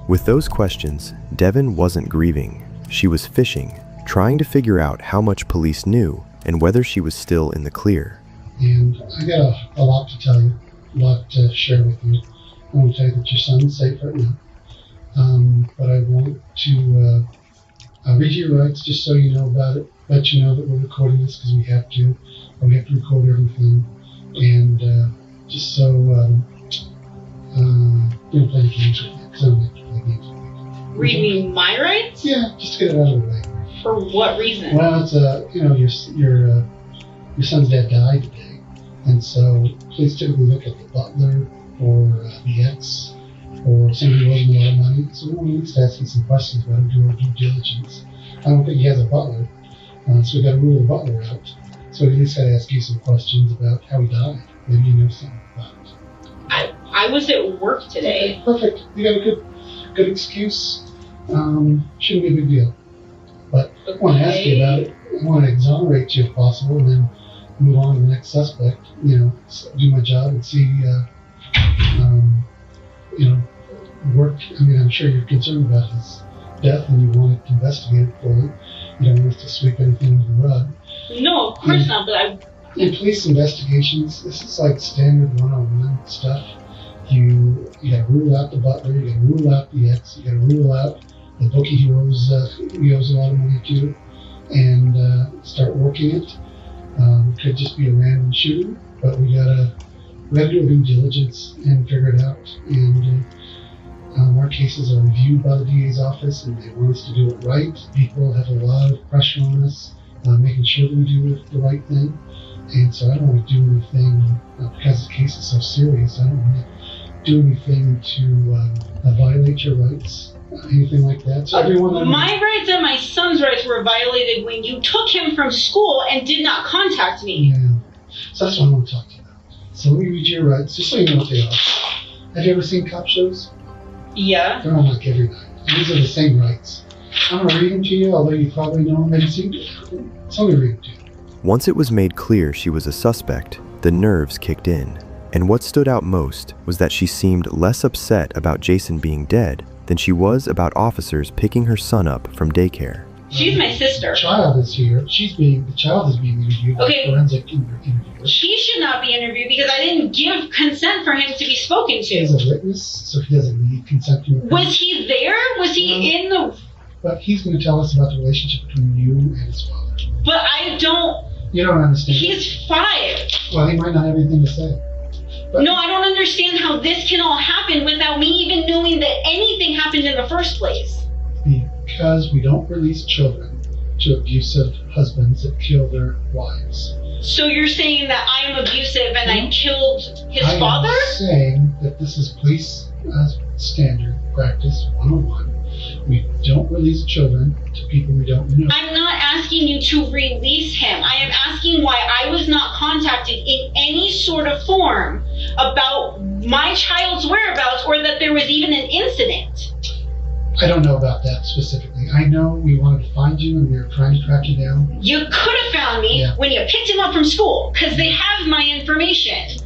With those questions, Devin wasn't grieving. She was fishing, trying to figure out how much police knew and whether she was still in the clear.
And I got a lot to tell you, a lot to share with you. I want to tell you that your son is safe right now. But I want to read you your rights just so you know about it. Let you know that we're recording this because we have to. We have to record everything. And just so you don't play any games with me, because I don't like to play games with you.
Read me my rights?
Yeah, just get it out of the way.
For what reason?
Well, it's your son's dad died today, and so please typically look at the butler or the ex or somebody who owes him a lot of money. So we're at least asking some questions about him, do our due diligence. I don't think he has a butler, so we got to rule the butler out. So we at least got to ask you some questions about how he died. Maybe you know something about it.
I was at work today.
Okay, perfect. You got a good excuse. Shouldn't be a big deal. But I want to ask you about it. I want to exonerate you if possible, and then move on to the next suspect. Do my job and see, work. I mean, I'm sure you're concerned about his death and you want to investigate it for you. You don't want us to sweep anything under the rug.
No, of course not, but
in police investigations, this is like standard 101 stuff. You got to rule out the butler, you got to rule out the ex, you got to rule out the bookie he owes a lot of money to, and start working it. It could just be a random shooting, but we gotta do due diligence and figure it out. And our cases are reviewed by the DA's office, and they want us to do it right. People have a lot of pressure on us, making sure that we do the right thing. And so I don't want to do anything, because the case is so serious, I don't want to do anything to violate your rights, anything like that. So
my rights and my son's rights were violated when you took him from school and did not contact me.
Yeah, so that's what I want to talk to you about. So let me read your rights, just so you know what they are. Have you ever seen cop shows?
Yeah.
They're on like every night. These are the same rights. I'm going to read them to you, although you probably know them, maybe seen them. So let me read them to you.
Once it was made clear she was a suspect, the nerves kicked in. And what stood out most was that she seemed less upset about Jason being dead than she was about officers picking her son up from daycare.
She's my sister.
The child is here. The child is being interviewed by a forensic interviewer.
He should not be interviewed because I didn't give consent for him to be spoken to.
He's a witness, so he doesn't need consent from your parents.
Was he there? Was he in the...
But he's going to tell us about the relationship between you and his father.
But I don't.
You don't understand.
He's 5.
Well, he might not have anything to say. But
no, I don't understand how this can all happen without me even knowing that anything happened in the first place.
Because we don't release children to abusive husbands that kill their wives.
So you're saying that I am abusive and I killed his father?
I'm saying that this is police standard practice 101. We don't release children to people we don't know.
I'm not asking you to release him. I am asking why I was not contacted in any sort of form about my child's whereabouts or that there was even an incident.
I don't know about that specifically. I know we wanted to find you and we were trying to track you down.
You could have found me when you picked him up from school because they have my information.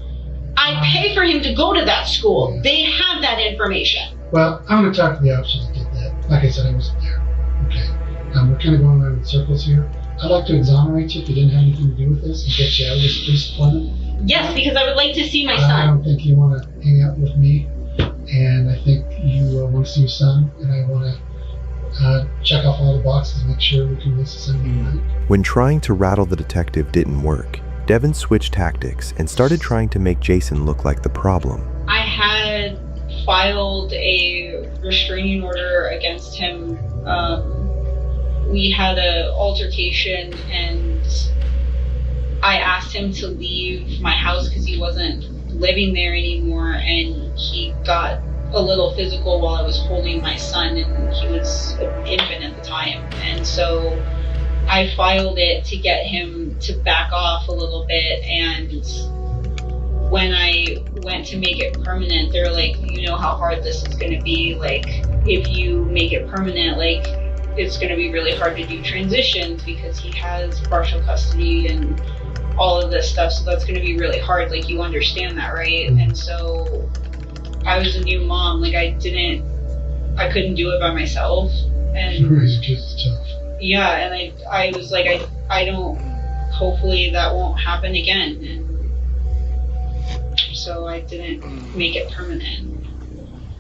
I pay for him to go to that school. They have that information.
Well, I'm going to talk to the officer that did that. Like I said, I wasn't there. Okay. We're kind of going around in circles here. I'd like to exonerate you if you didn't have anything to do with this and get you out of this police department.
Yes, because I would like to see my son.
I don't think you want to hang out with me. And I think you want to see your son. And I want to check off all the boxes and make sure we can release the son tonight.
When trying to rattle the detective didn't work, Devin switched tactics and started trying to make Jason look like the problem.
I had filed a restraining order against him. We had an altercation and I asked him to leave my house because he wasn't living there anymore, and he got a little physical while I was holding my son, and he was an infant at the time. And so I filed it to get him to back off a little bit, and when I went to make it permanent, they're like, you know how hard this is going to be, like if you make it permanent, like it's going to be really hard to do transitions because he has partial custody and all of this stuff, so that's going to be really hard, like you understand that, right? And so I was a new mom, like I couldn't do it by myself, and
raising kids is tough.
Yeah, and I was like, I don't, hopefully that won't happen again, and so I didn't make it permanent.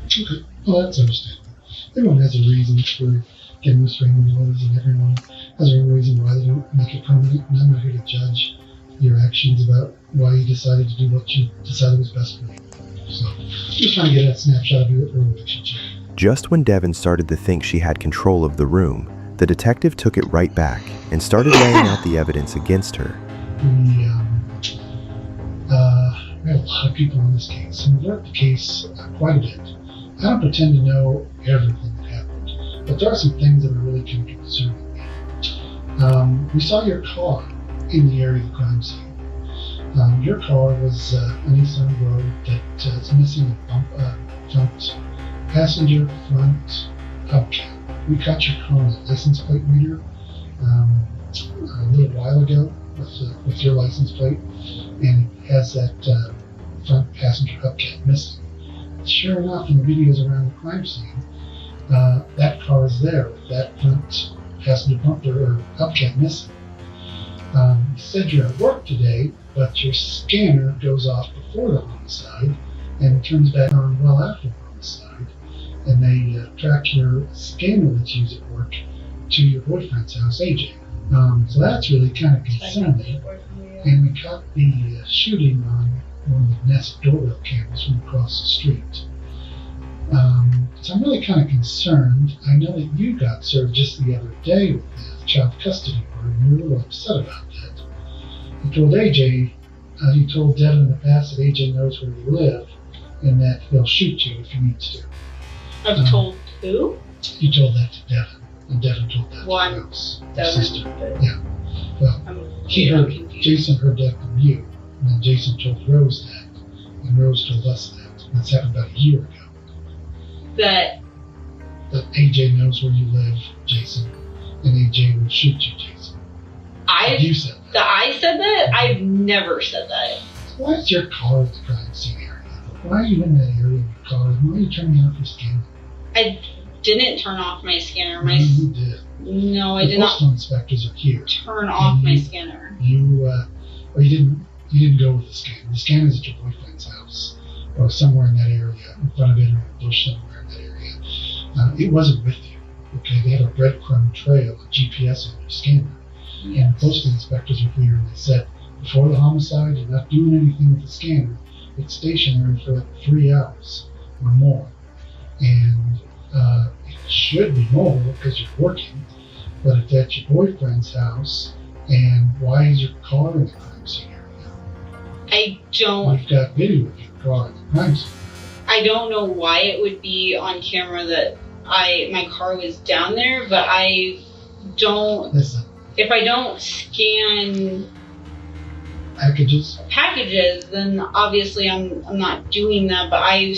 Okay, well that's understandable. Everyone has a reason for getting restraining orders, and everyone has their own reason why they don't make it permanent, and I'm not here to judge your actions about why you decided to do what you decided was best for you. So, just trying to get a snapshot of your relationship.
Just when Devin started to think she had control of the room, the detective took it right back and started laying out the evidence against her.
We have a lot of people on this case, and we've worked the case quite a bit. I don't pretend to know everything that happened, but there are some things that are really kind of concerning me. We saw your car in the area of the crime scene. Your car was on East End Road that is missing a front passenger front hubcap. We cut your car on a license plate reader a little while ago with your license plate, and it has that front passenger hubcap missing. Sure enough, in the videos around the crime scene, that car is there with that front passenger bumper or hubcap missing. You said you're at work today, but your scanner goes off before the homicide and turns back on well after the homicide. And they track your scanner that's used at work to your boyfriend's house, AJ. So that's really kind of concerning. And we caught the shooting on one of the Nest doorbell cameras from across the street. So I'm really kind of concerned. I know that you got served just the other day with the child custody order, and you were a little upset about that. You told AJ, you told Devin in the past that AJ knows where you live, and that he'll shoot you if he needs to.
I've told who?
You told that to Devin, and Devin told that to your sister. Yeah. Well, Jason heard that from you, and then Jason told Rose that, and Rose told us that. That's happened about a year ago.
That
AJ knows where you live, Jason, and AJ will shoot you, Jason. You said that.
That I said that? I've never said that.
Why is your car in the crime scene area? Why are you in that area in your car? Why are you turning off your scanner?
I didn't turn off my scanner.
You did.
No, I did not.
The postal inspectors are here.
Turn off my scanner.
You didn't go with the scanner. The scanner is at your boyfriend's house, or somewhere in that area, in front of it, or a bush somewhere in that area. It wasn't with you. Okay, they have a breadcrumb trail, a GPS on your scanner. And postal inspectors were here and they said, before the homicide, you're not doing anything with the scanner. It's stationary for like 3 hours or more. And it should be mobile because you're working, but it's at your boyfriend's house. And why is your car in the crime scene area?
I don't.
We've got video of your car in the crime scene.
I don't know why it would be on camera that my car was down there, but I don't.
Listen.
If I don't scan
packages,
then obviously I'm not doing that. But I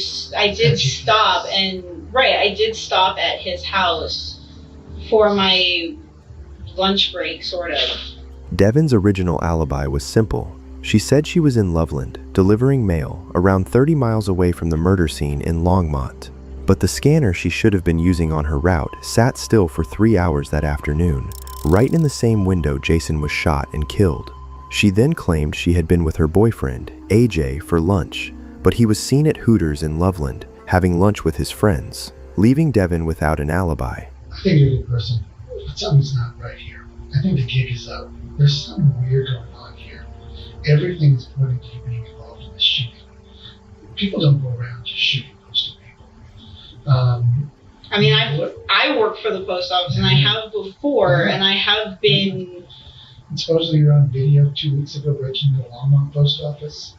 did stop I did stop at his house for my lunch break, sort of.
Devin's original alibi was simple. She said she was in Loveland, delivering mail around 30 miles away from the murder scene in Longmont. But the scanner she should have been using on her route sat still for 3 hours that afternoon, right in the same window Jason was shot and killed. She then claimed she had been with her boyfriend, AJ, for lunch, but he was seen at Hooters in Loveland, having lunch with his friends, leaving Devin without an alibi.
I think you're a good person, but something's not right here. I think the gig is up. There's something weird going on here. Everything is pointing to you being involved in this shooting. People don't go around just shooting postal people.
I mean, I work for the post office, and I have before, and I have been.
And supposedly you're on video 2 weeks ago breaking into the Longmont post office.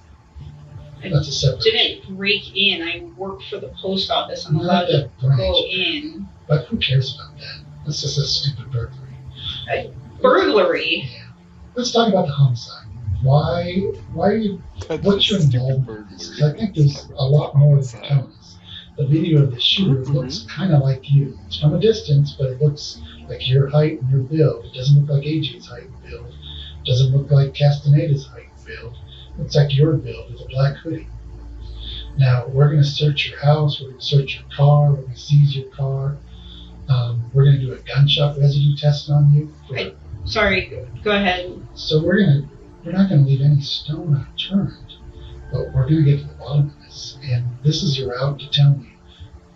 That's a separate.
Didn't break in. I work for the post office. I'm allowed to go in.
But who cares about that? That's just a stupid burglary.
Burglary?
Yeah. Let's talk about the homicide. Why are you? What's your involvement in this? Because I think there's a lot more than you're telling us. The video of the shooter looks kind of like you. It's from a distance, but it looks like your height and your build. It doesn't look like AJ's height and build. It doesn't look like Castaneda's height and build. It looks like your build with a black hoodie. Now, we're going to search your house. We're going to search your car. We're going to seize your car. We're going to do a gunshot residue test on you.
Sorry, go ahead.
So we're not going to leave any stone unturned, but we're going to get to the bottom of this. And this is your out to tell me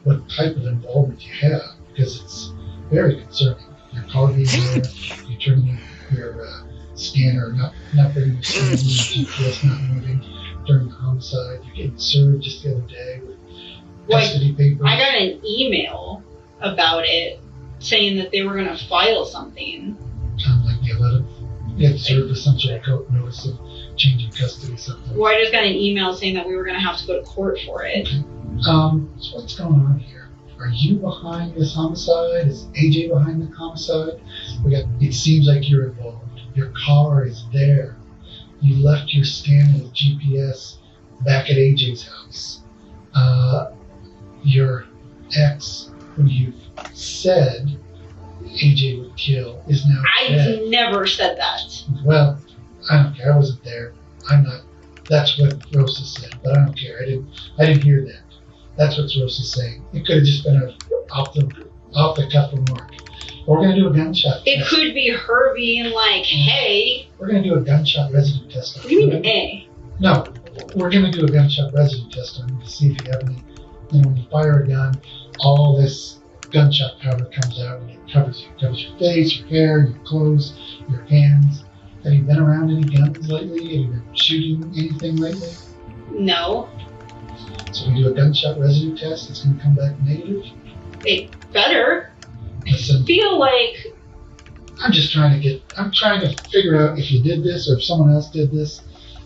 what type of involvement you have, because it's very concerning. Your car being there, you turning your scanner, not bringing the scanner, GPS not moving during the homicide. You're getting served just the other day with custody papers.
I got an email about it saying that they were going to file something.
Like the 11th. You had served with some sort of court notice of changing custody or something.
Well, I just got an email saying that we were going to have to go to court for it.
Okay. So what's going on here? Are you behind this homicide? Is AJ behind the homicide? It seems like you're involved. Your car is there. You left your scanner with GPS back at AJ's house. Your ex, who you said AJ would kill, is now dead.
I never said that.
Well, I don't care. I wasn't there. I'm not. That's what Rosa said, but I don't care. I didn't hear that. That's what Rosa's saying. It could have just been a off the cuff remark. We're gonna do a gunshot
It
test.
could be her being like, hey.
We're gonna do a gunshot residue test.
What do you mean, hey?
No, we're gonna do a gunshot residue test on you to see if you have any. When you fire a gun, all this gunshot powder comes out and it covers you. It covers your face, your hair, your clothes, your hands. Have you been around any guns lately? Have you been shooting anything lately?
No.
So we do a gunshot residue test. It's going to come back negative.
It better.
Listen,
I feel like
I'm trying to figure out if you did this or if someone else did this.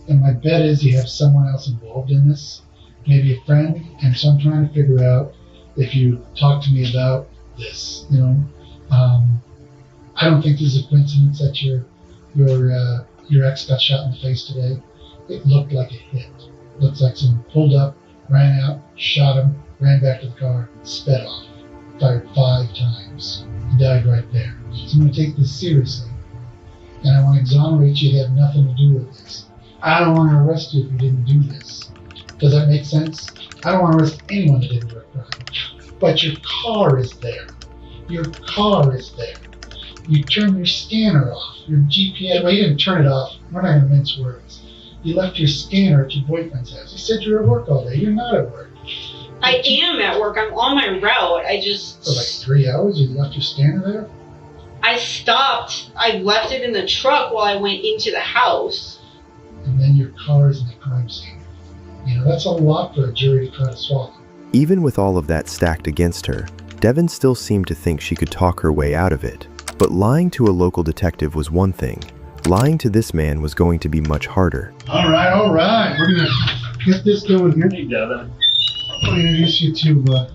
And my bet is you have someone else involved in this, maybe a friend. And so I'm trying to figure out if you talk to me about this. I don't think this is a coincidence that your ex got shot in the face today. It looked like a hit. Looks like someone pulled up, ran out, shot him, ran back to the car, sped off, fired 5 times. He died right there. So I'm going to take this seriously. And I want to exonerate you to have nothing to do with this. I don't want to arrest you if you didn't do this. Does that make sense? I don't want to arrest anyone that didn't do a crime. But your car is there. Your car is there. You turn your scanner off. Your GPS, well, you didn't turn it off. We're not going to mince words. You left your scanner at your boyfriend's house. You said you were at work all day. You're not at work.
I am at work. I'm on my route. I just
For like 3 hours? You left your scanner there?
I stopped. I left it in the truck while I went into the house.
And then your car is in the crime scene. You know, that's a lot for a jury to try to swallow.
Even with all of that stacked against her, Devin still seemed to think she could talk her way out of it. But lying to a local detective was one thing. Lying to this man was going to be much harder.
All right. We're going to get this going here.
Hey, Devin.
I'll introduce you to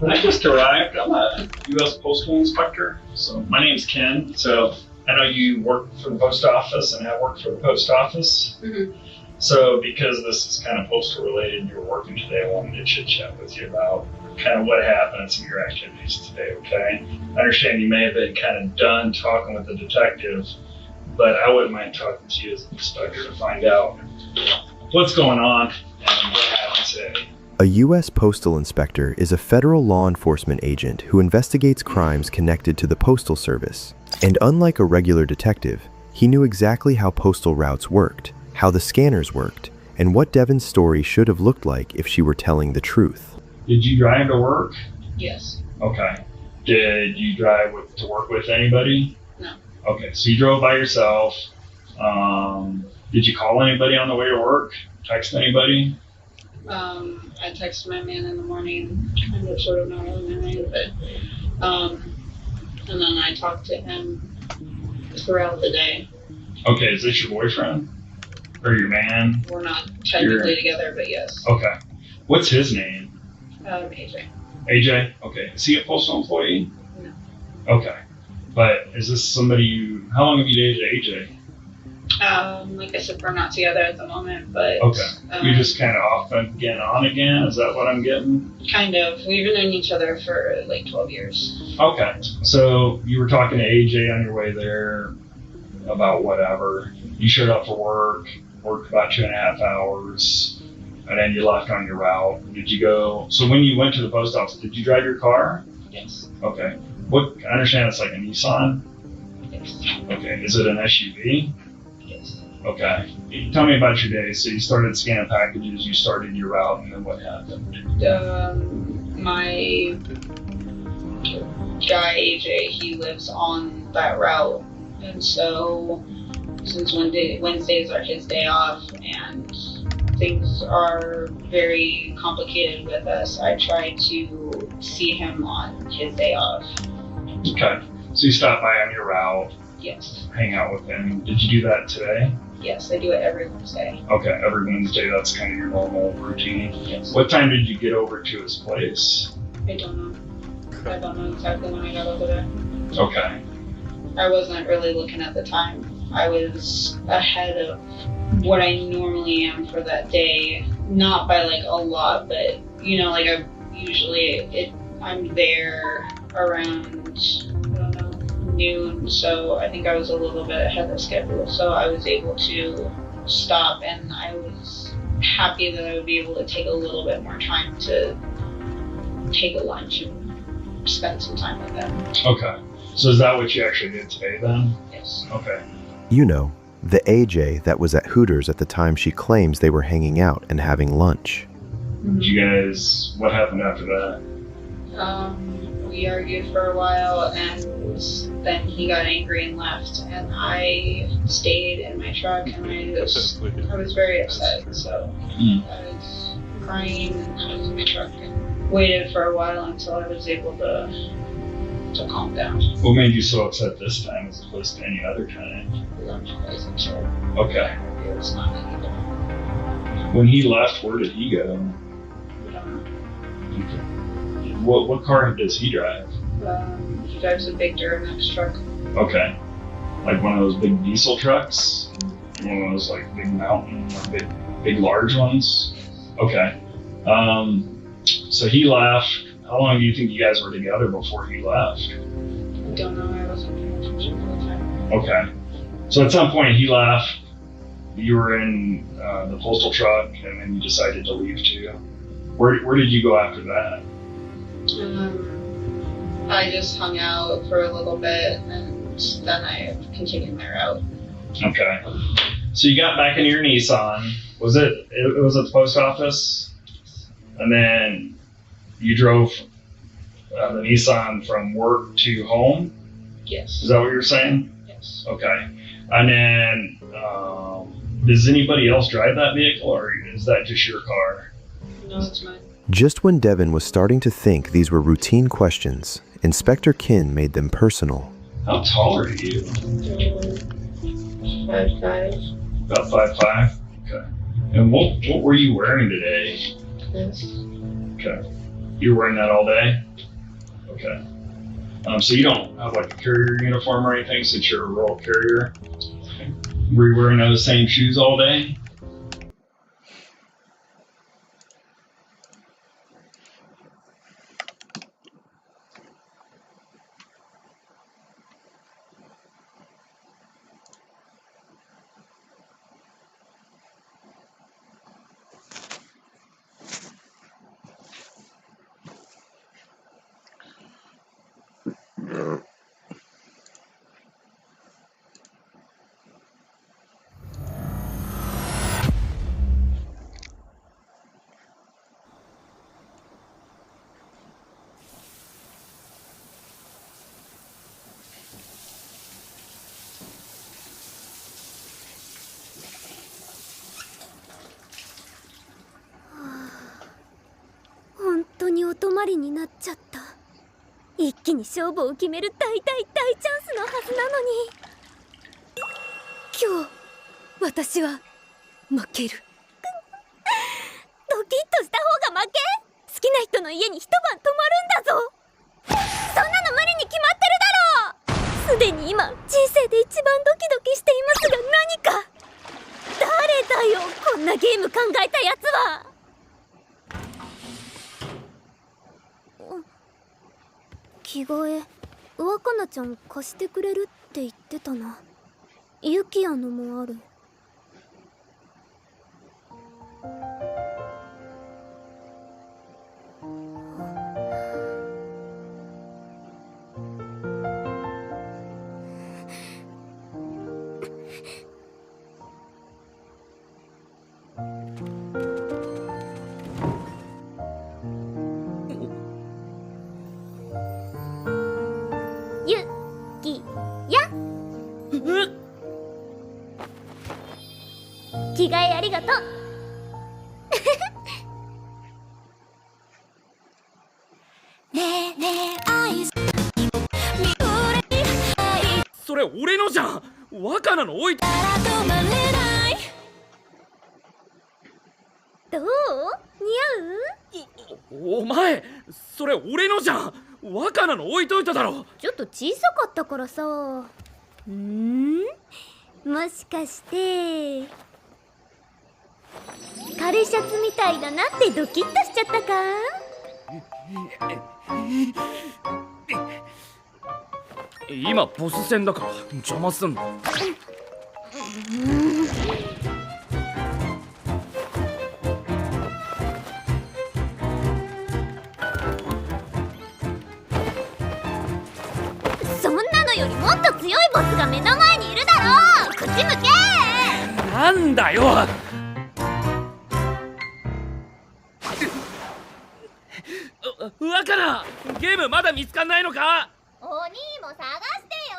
I just arrived. I'm a U.S. Postal Inspector. So my name's Ken. So I know you work for the post office and have worked for the post office.
Mm-hmm.
So because this is kind of postal related and you're working today, I wanted to chit chat with you about kind of what happened and some of your activities today, okay? I understand you may have been kind of done talking with the detective, but I wouldn't mind talking to you as an inspector to find out what's going on and what happened today.
A U.S. Postal Inspector is a federal law enforcement agent who investigates crimes connected to the Postal Service. And unlike a regular detective, he knew exactly how postal routes worked, how the scanners worked, and what Devin's story should have looked like if she were telling the truth.
Did you drive to work?
Yes.
Okay. Did you drive to work with anybody?
No.
Okay, so you drove by yourself. Did you call anybody on the way to work? Text anybody?
I texted my man in the morning, kind of sort of not really married, but and then I talked to him throughout the day.
Okay, is this your boyfriend? Or your man?
We're not technically together, but yes.
Okay. What's his name?
AJ.
AJ? Okay. Is he a postal employee?
No.
Okay. But is this somebody how long have you dated AJ?
Like I said, we're not together at the moment, but
okay. You're just kind of off again, on again? Is that what I'm getting?
Kind of. We've known each other for like 12 years.
Okay. So you were talking to AJ on your way there about whatever. You showed up for worked about 2.5 hours, and then you left on your route. Did you go? So when you went to the post office, did you drive your car?
Yes.
Okay. I understand it's like a Nissan?
Yes.
Okay. Is it an SUV?
Yes.
Okay. Tell me about your day. So you started scanning packages, you started your route, and then what happened?
My guy AJ, he lives on that route, and so since Wednesdays are his day off and things are very complicated with us, I try to see him on his day off.
Okay. So you stopped by on your route.
Yes.
Hang out with him. Did you do that today?
Yes, I do it every Wednesday.
Okay, every Wednesday, that's kind of your normal routine.
Yes.
What time did you get over to his place?
I don't know. I don't know exactly when I got over there.
Okay.
I wasn't really looking at the time. I was ahead of what I normally am for that day. Not by like a lot, but you know, like I'm there around, I don't know, noon. So I think I was a little bit ahead of schedule. So I was able to stop, and I was happy that I would be able to take a little bit more time to take a lunch and spend some time with them.
Okay. So is that what you actually did today then?
Yes.
Okay.
You know, the AJ that was at Hooters at the time she claims they were hanging out and having lunch.
Did you guys, what happened after that?
We argued for a while, and then he got angry and left, and I stayed in my truck, and I was very upset, so I was crying, and I was in my truck and waited for a while until I was able to calm down.
What made you so upset this time as opposed to any other time? Okay.
It was not any good.
When he left, where did he go? What car does he drive?
He drives a big Duramax truck.
Okay. Like one of those big diesel trucks? One of those like big mountain or big large ones? Okay. So he left. How long do you think you guys were together before he left?
I don't know. I wasn't paying attention at the time.
Okay. So at some point he left. You were in the postal truck, and then you decided to leave too. Where did you go after that?
I just hung out for a little bit, and then I continued my route.
Okay. So you got back in your Nissan. Was it was at the post office? And then you drove the Nissan from work to home?
Yes.
Is that what you're saying?
Yes.
Okay. And then, does anybody else drive that vehicle, or is that just your car?
No, it's mine.
Just when Devin was starting to think these were routine questions, Inspector Kin made them personal.
How tall are you?
5'5".
About 5'5"? Okay. And what were you wearing today?
This.
Okay. You're wearing that all day? Okay. So you don't have like a carrier uniform or anything since you're a rural carrier? Okay. Were you wearing those same shoes all day?
本当にお泊まりになっちゃった。一気に勝負を決める大チャンスのはずなのに。今日私は負ける。ドキッとした方が負け？好きな人の家に一晩泊まるんだぞ。そんなの無理に決まってるだろう。すでに今人生で一番ドキドキしていますが何か。誰だよこんなゲーム考えたやつは。着替え若菜ちゃん貸してくれるって言ってたな。ユキヤのもある。ユキヤ着替えありがとう。
それ俺のじゃん。若菜の置いて。
どう？似合う？
お前それ俺のじゃん。若菜の置いといただろ。
ちょっと小さかったからさ。もしかして枯シャツみたいだなってドキッとしちゃったか？
今ボス戦だから邪魔すんの。
そんなのよりもっと強いボスが目の前にいるだろう。口向け。
なんだよ。若菜、ゲームまだ見つかんないのか？
お兄も探してよ。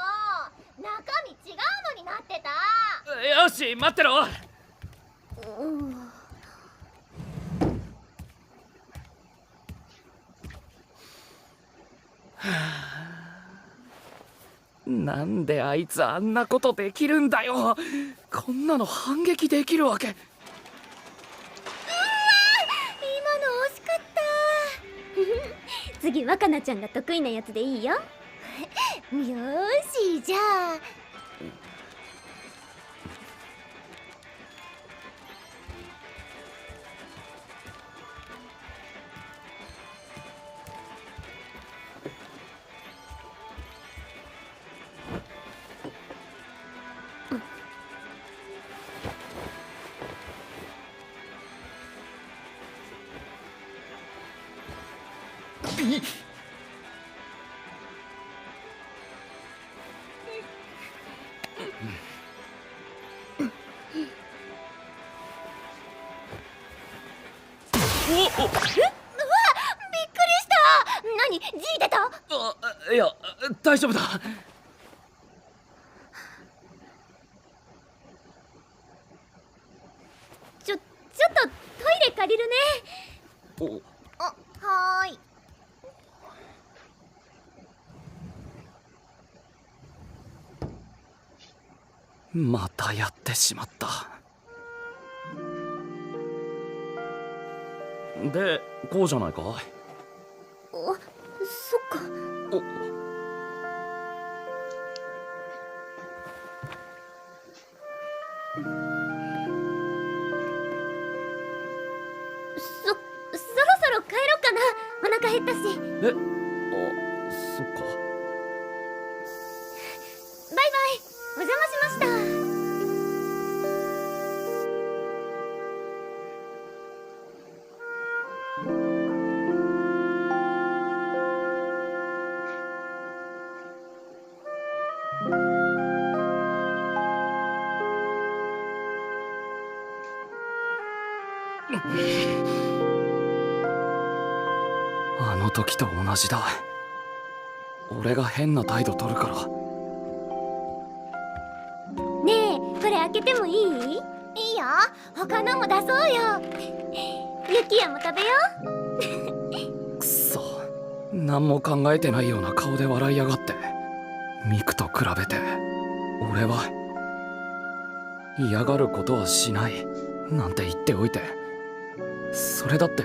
中身違うのになってた。
よし待ってろ。なんであいつあんなことできるんだよ。こんなの反撃できるわけ。
今の惜しかった。次若菜ちゃんが得意なやつでいいよ。よしじゃあうわっびっくりした。何何 G 出た？
いや大丈夫だ。
ちょっとトイレ借りるね。はーい。
またやってしまった。でこうじゃないか。
そっか。そろそろ帰ろっかな。お腹減ったし。
そっか。
バイバイ。お邪魔しました。
あの時と同じだ。俺が変な態度取るから。
ねえ、これ開けてもいい？いいよ。他のも出そうよ。ユキヤも食べよう。
くそ、何も考えてないような顔で笑いやがって。ミクと比べて俺は嫌がることはしないなんて言っておいて、それだって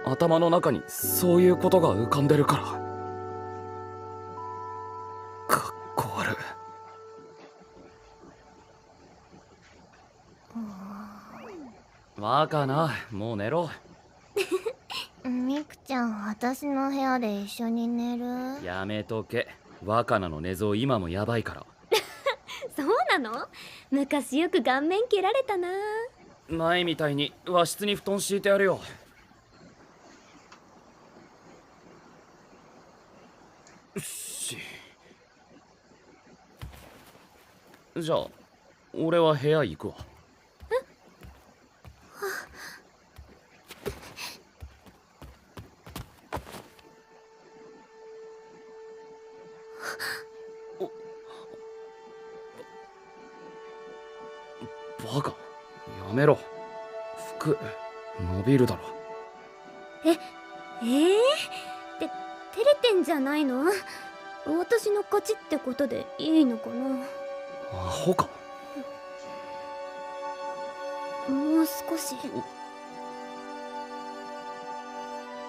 頭の中にそういうことが浮かんでるから。かっこ悪い。若菜、もう寝ろ。
ミクちゃん、私の部屋で一緒に寝る？
やめとけ。若菜の寝相今もやばいから。
そうなの？昔よく顔面蹴られたな。
前みたいに和室に布団敷いてやるよ。じゃあ俺は部屋行くわ。バカ、やめろ。服伸びるだろ。
照れてんじゃないの？私の勝ちってことでいいのかな？
アホか。
もう少し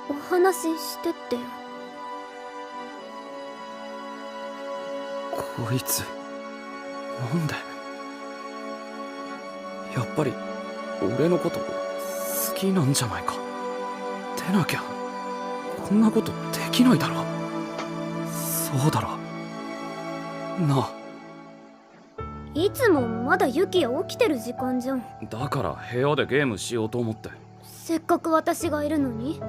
お話ししてってよ。
こいつなんで。やっぱり俺のこと好きなんじゃないか。でなきゃこんなことできないだろ。そうだろなあ。
いつもまだユキヤ起きてる時間じゃん。
だから部屋でゲームしようと思って。
せっかく私がいるのに。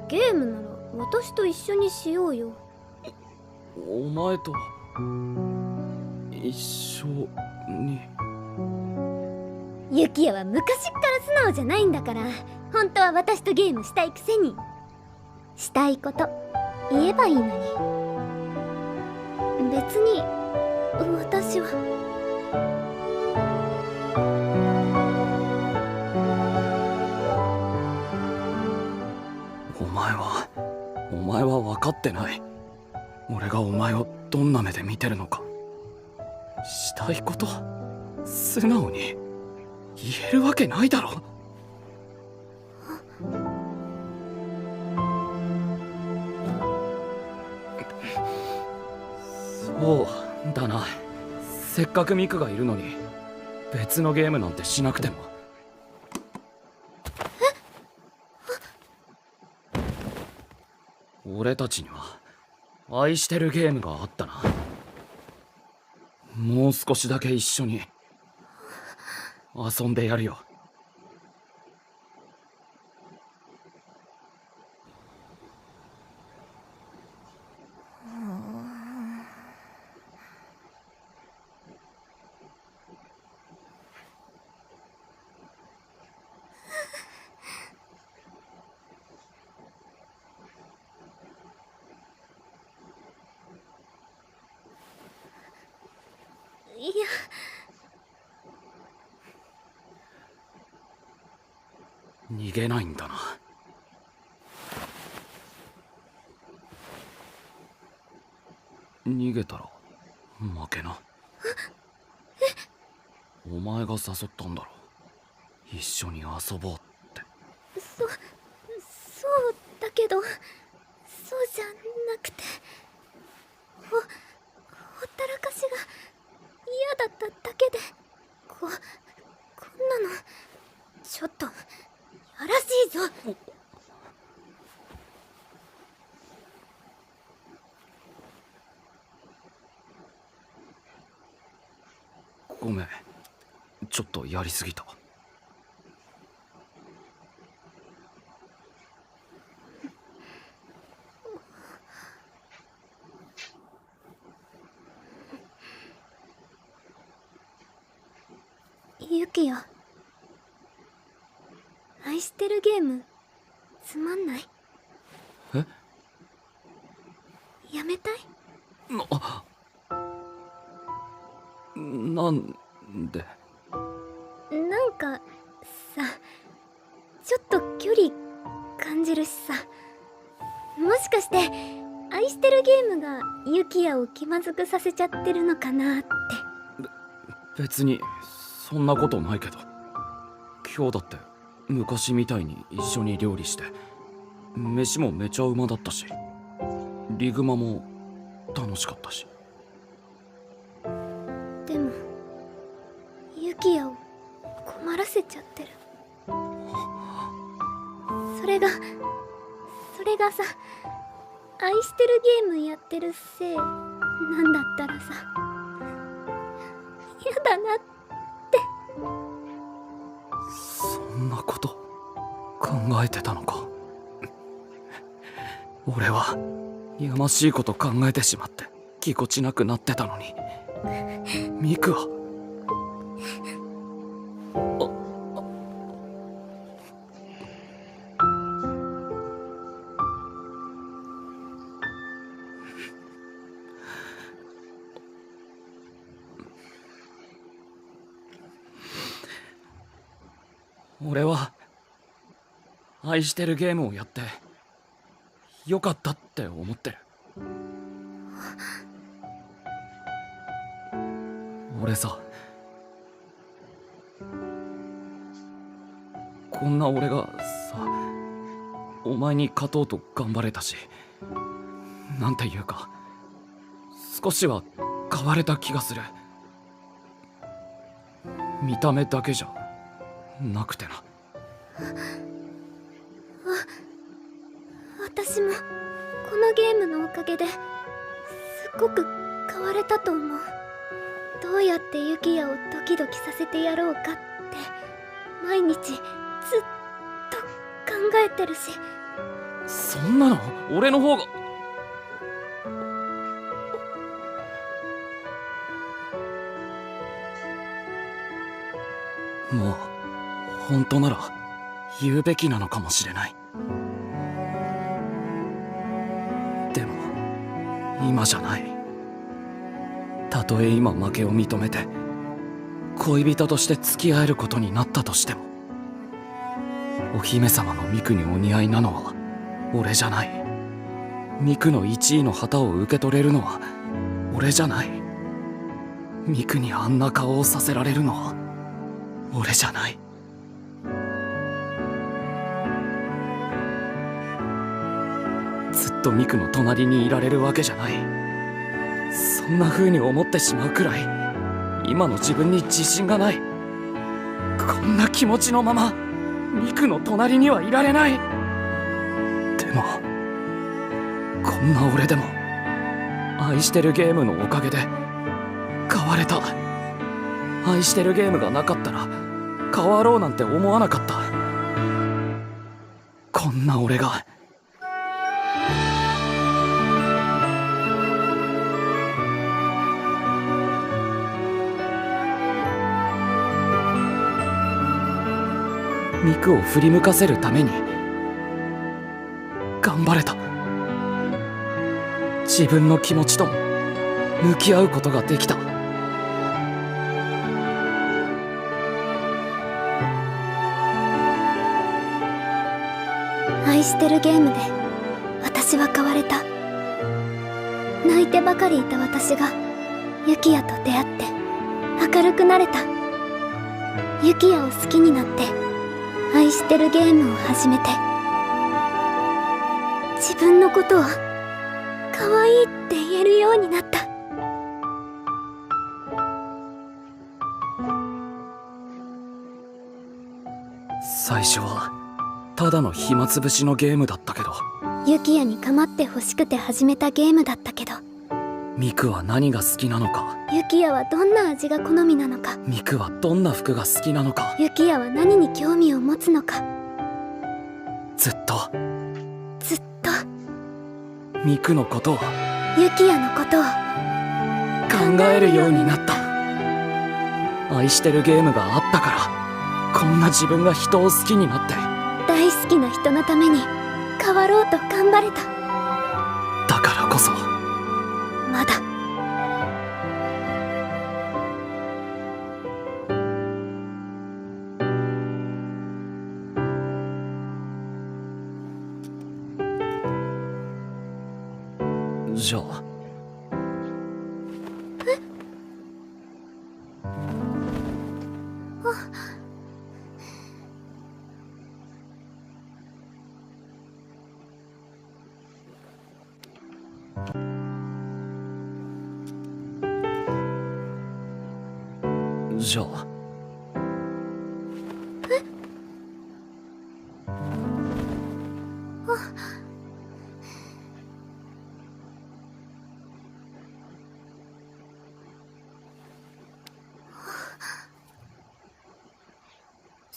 ゲームなら私と一緒にしようよ。
お前と一緒に。
ユキヤは昔っから素直じゃないんだから、本当は私とゲームしたいくせに。したいこと言えばいいのに。別に私は。
お前は分かってない。俺がお前をどんな目で見てるのか。したいこと素直に言えるわけないだろ。そうだな。せっかくミクがいるのに別のゲームなんてしなくても。俺たちには愛してるゲームがあったな。もう少しだけ一緒に遊んでやるよ。逃げないんだな。逃げたら負けな。お前が誘ったんだろ。一緒に遊ぼうって。
そうだけど、そうじゃなくて、ほったらかしが嫌だっただけで、こんなのちょっとやらしいぞ。
ごめん、ちょっとやりすぎた。
ユキヤ、愛してるゲームつまんない？
え？
やめたい？
なんで？
なんかさ、ちょっと距離感じるしさ。もしかして愛してるゲームがユキヤを気まずくさせちゃってるのかなって。
別にそんなことないけど。今日だって昔みたいに一緒に料理して、飯もめちゃうまだったし、リグマも楽しかったし。
でもユキヤを困らせちゃってる。それがさ、愛してるゲームやってるせいなんだったらさ、やだなって。
そんなこと考えてたのか。俺はやましいこと考えてしまってぎこちなくなってたのに、ミクは俺は愛してるゲームをやってよかったって思ってる。俺さ、こんな俺がさ、お前に勝とうと頑張れたし、なんていうか少しは変われた気がする。見た目だけじゃなくてな。
私もこのゲームのおかげですっごく変われたと思う。どうやってユキヤをドキドキさせてやろうかって毎日ずっと考えてるし。
そんなの俺の方が。もう本当なら言うべきなのかもしれない。でも今じゃない。たとえ今負けを認めて恋人として付き合えることになったとしても、お姫様のミクにお似合いなのは俺じゃない。ミクの1位の旗を受け取れるのは俺じゃない。ミクにあんな顔をさせられるのは俺じゃない。ずっとミクの隣にいられるわけじゃない。そんな風に思ってしまうくらい今の自分に自信がない。こんな気持ちのままミクの隣にはいられない。でもこんな俺でも愛してるゲームのおかげで変われた。愛してるゲームがなかったら変わろうなんて思わなかった。こんな俺がミクを振り向かせるために頑張れた。自分の気持ちと向き合うことができた。
愛してるゲームで私は変われた。泣いてばかりいた私がユキヤと出会って明るくなれた。ユキヤを好きになって愛してるゲームを始めて、自分のことを可愛いって言えるようになった。
最初はただの暇つぶしのゲームだったけど、
ユキヤに構って欲しくて始めたゲームだったけど、
ミクは何が好きなのか、
ユキヤはどんな味が好みなのか、
ミクはどんな服が好きなのか、
ユキヤは何に興味を持つのか、
ずっとミクのことを、
ユキヤのことを
考えるようになった。愛してるゲームがあったから、こんな自分が人を好きになって、
大好きな人のために変わろうと頑張れた。
だからこそ
まだ
じゃあじゃあ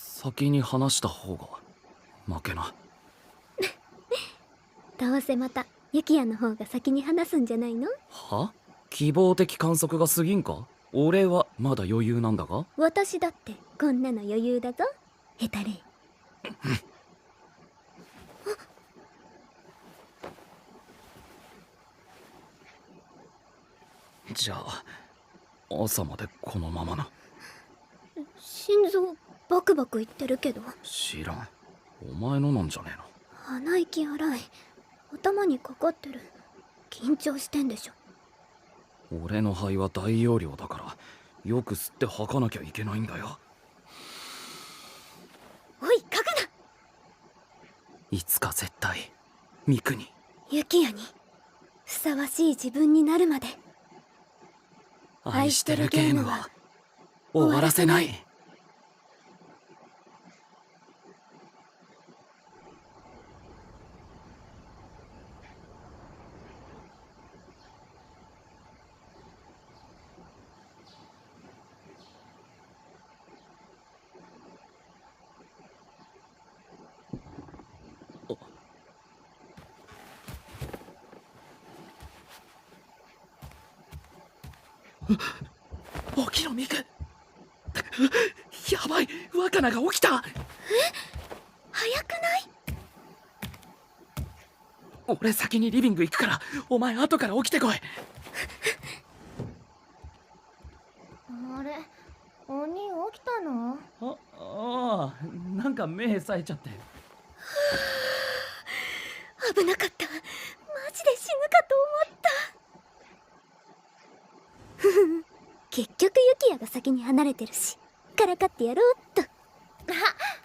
先に話した方が負けな。
どうせまたユキヤの方が先に話すんじゃないの？
は？希望的観測が過ぎんか？俺はまだ余裕なんだが。
私だってこんなの余裕だぞ、ヘタレ。
じゃあ朝までこのままな。
心臓バクバクいってるけど。
知らん。お前のなんじゃねえの。
鼻息荒い。頭にかかってる。緊張してんでしょ。
俺の肺は大容量だからよく吸って吐かなきゃいけないんだよ。
おい、書くな。
いつか絶対ミクに、
ユキヤにふさわしい自分になるまで
愛してるゲームは終わらせない。起きろミク。やばい、若菜が起きた。
早くない？
俺先にリビング行くからお前後から起きてこい。
あれ、鬼起きたの？
ああ、なんか目冴えちゃって。
危なかった。マジで死ぬかと思った。結局ユキヤが先に離れてるし、からかってやろうっと。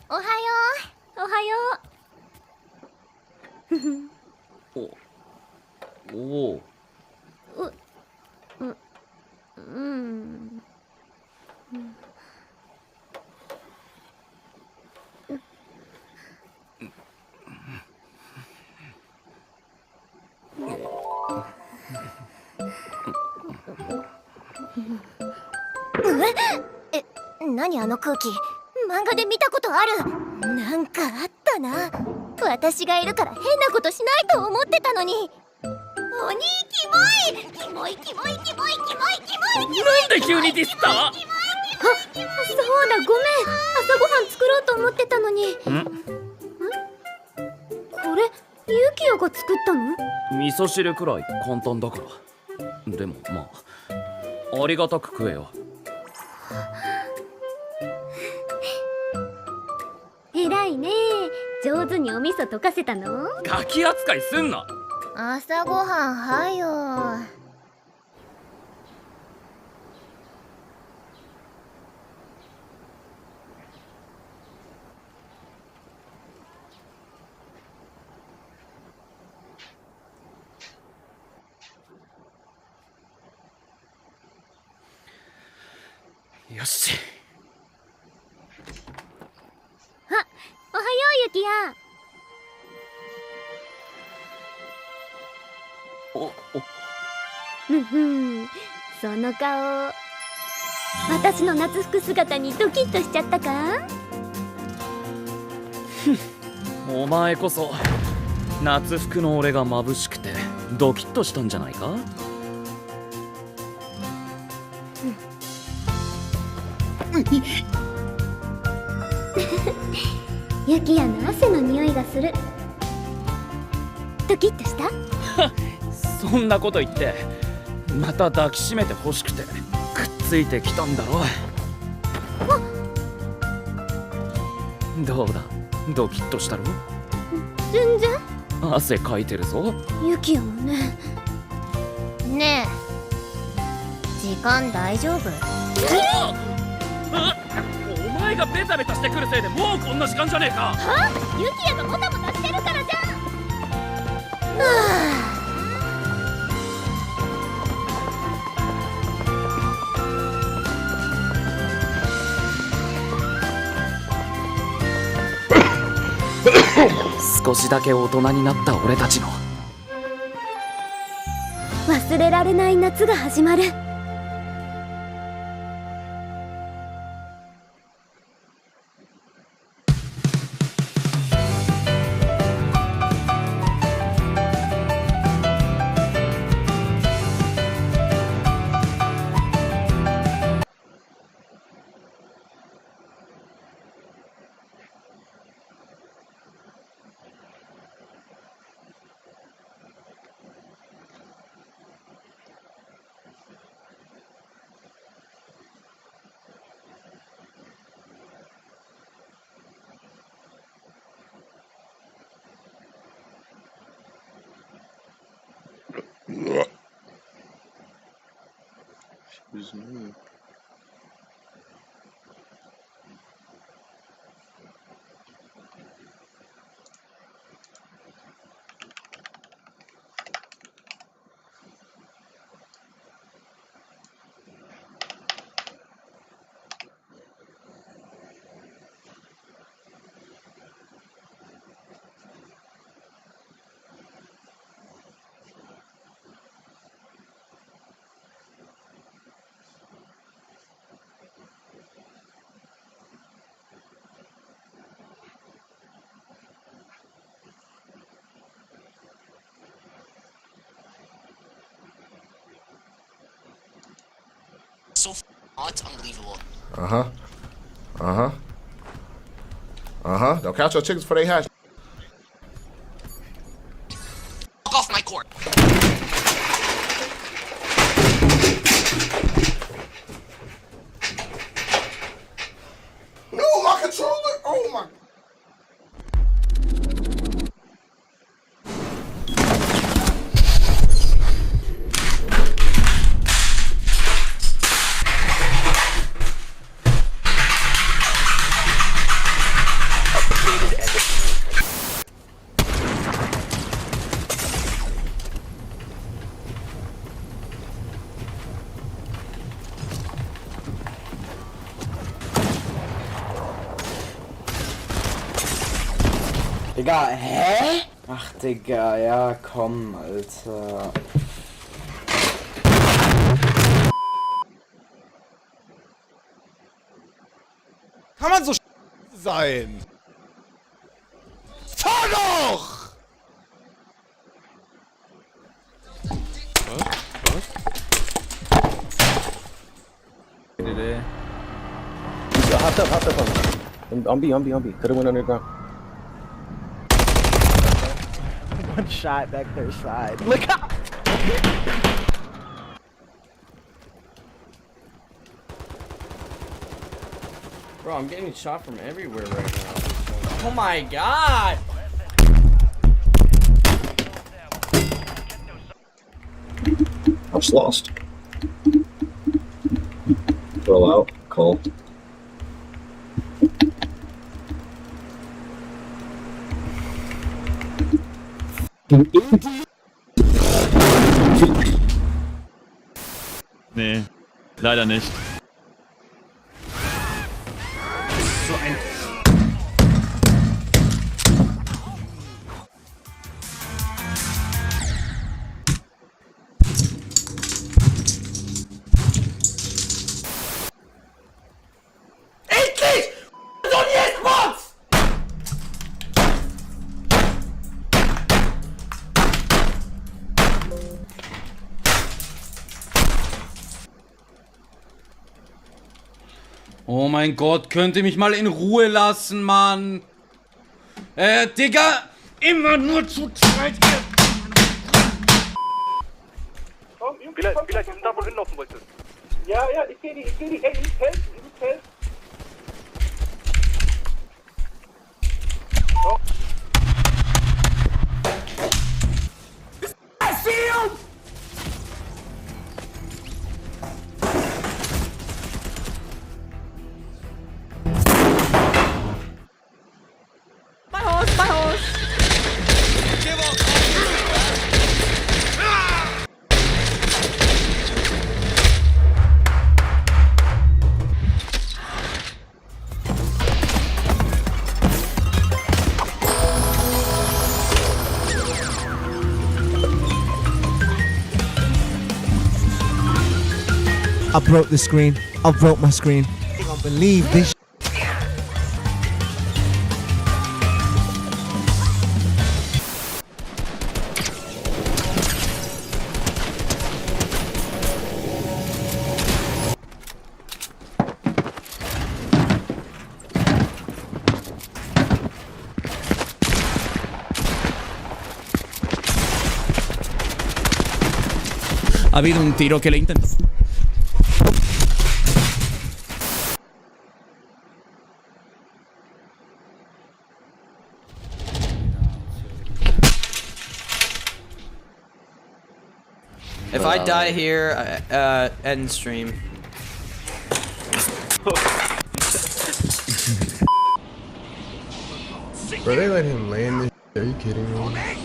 おはよう。おはよう。
お
何あの空気。漫画で見たことある。なんかあったな。私がいるから変なことしないと思ってたのに。鬼キモい。キモいキモいキモいキモいキモいキモい。
なんで急にディスった？
あ、そうだ、ごめん。朝ごはん作ろうと思ってたのに。これユキヤが作ったの？
味噌汁くらい簡単だから。でもまあありがたく食えよ。
偉いね。上手手にお味噌溶かせたの？
ガキ扱いすんな。
朝ごはんはよ。
よし。
あ、おはようゆきや。ふん、その顔、私の夏服姿にドキッとしちゃったか？
お前こそ夏服の俺が眩しくてドキッとしたんじゃないか？
ゆきやの汗の匂いがする。ドキッとした？
そんなこと言ってまた抱きしめて欲しくてくっついてきたんだろ。どうだ、ドキッとしたろ？
全然。
汗かいてるぞ。
ゆきやもね。ねえ、時間大丈夫？
お前がベタベタしてくるせいでもうこんな時間じゃねえか。
は？ゆきやがもたもたしてるからじゃん。はあ。
少しだけ大人になった俺たちの
忘れられない夏が始まる。
Excuse me.
So it's unbelievable.
Don't count your chickens before they hatch.
Fuck off my court.
No, my controller. Oh my.
Digga, hä? Ach, Digga, ja, komm, Alter.
Kann man so sein? Fahr doch! Was?
Hopped up on B. Could've went underground. One shot back there side. Look out!
Bro, I'm getting shot from everywhere right now. Oh my god!
lost. Roll out. Call.
Nee, leider nicht.
So ein...
Endlich! Und jetzt Mods!
Oh mein Gott, könnt ihr mich mal in Ruhe lassen, Mann? Digga! Immer nur zu zweit hier!
Komm, vielleicht, die sind da, wo du hinlaufen wolltest.
Ja, ich seh die, ey, ich helfe.
Oh.
Shield!
My horse!
I broke the screen. I broke my screen. I can't believe this.
Ha habido un tiro que le intentó.
If I die here, end stream.
Bro, they let him land this shit. Are you kidding me?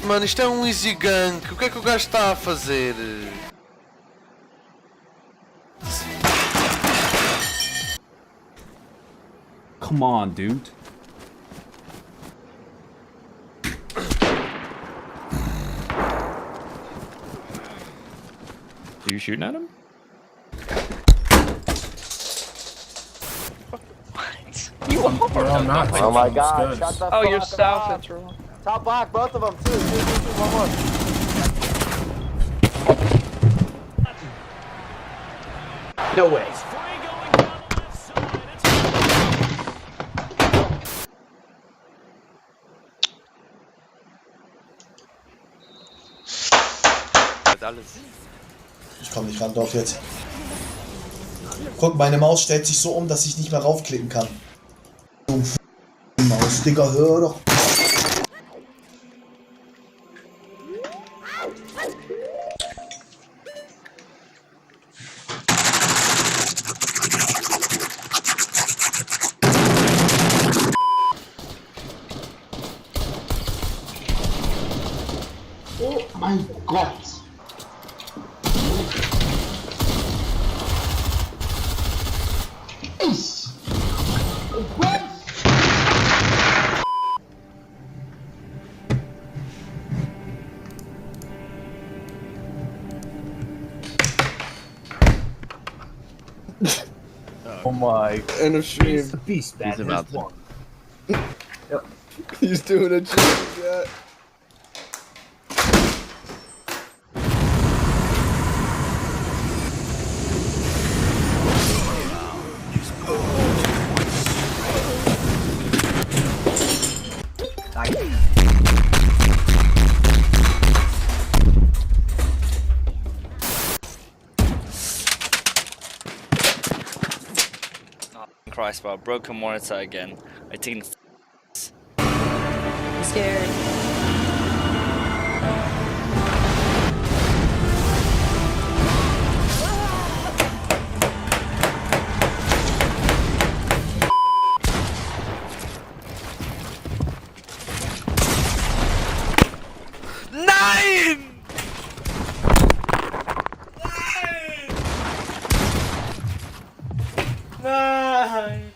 Mano, isto é um easy gank. O que é que o gajo está a fazer?
Come on, dude.
Are you shooting at him?
What? You are?
Oh, not.
Oh my god, shut the
Oh,
fuck
you're south,
up.
it's wrong.
Top black, both of them, two, one more. No way.
Ich komm nicht ran, doch jetzt. Guck, meine Maus stellt sich so um, dass ich nicht mehr raufklicken kann. Du Maus, Digga, hör doch.
Oh mein Gott!
Oh my.
In a stream.
He's the beast, man.
He's about
He's one. Yep. He's doing a cheat, yeah.
Christ, bro. Broken monitor again. I think.
I'm scared.
Nein!
Nein!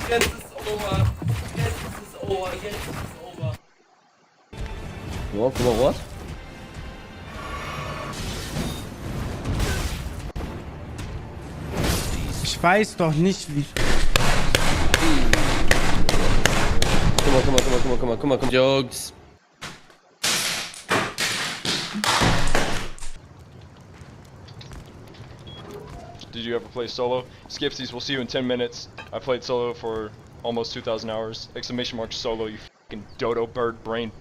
Jetzt ist over. Jetzt ist es over. Jetzt ist es over.
What?
Ich weiß doch nicht, wie...
Come on, Jokes.
Did you ever play solo? Skipsies, we'll see you in 10 minutes. I played solo for almost 2,000 hours. Exclamation mark solo, you fucking dodo bird brain.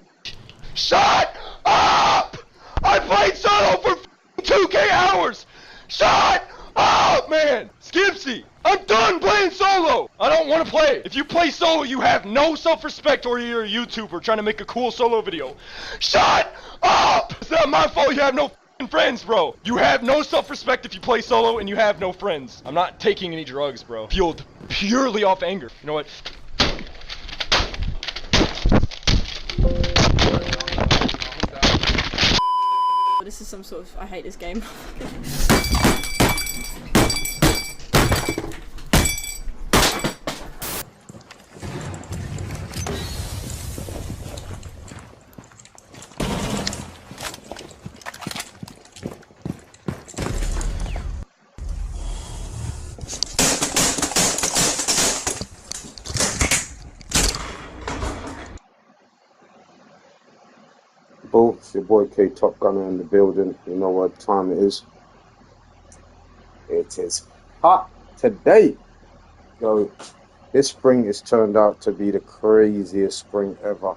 Shut up! I played solo for 2K hours! Shut up, man! Skipsy, I'm done playing solo! I don't want to play. If you play solo, you have no self-respect, or you're a YouTuber trying to make a cool solo video. Shut up! It's not my fault you have no friends, bro. You have no self-respect if you play solo and you have no friends. I'm not taking any drugs, bro. Fueled purely off anger. You know what?
This is some sort of... I hate this game.
It's your boy K Top Gunner in the building. You know what time it is. It is hot today. So this spring has turned out to be the craziest spring ever.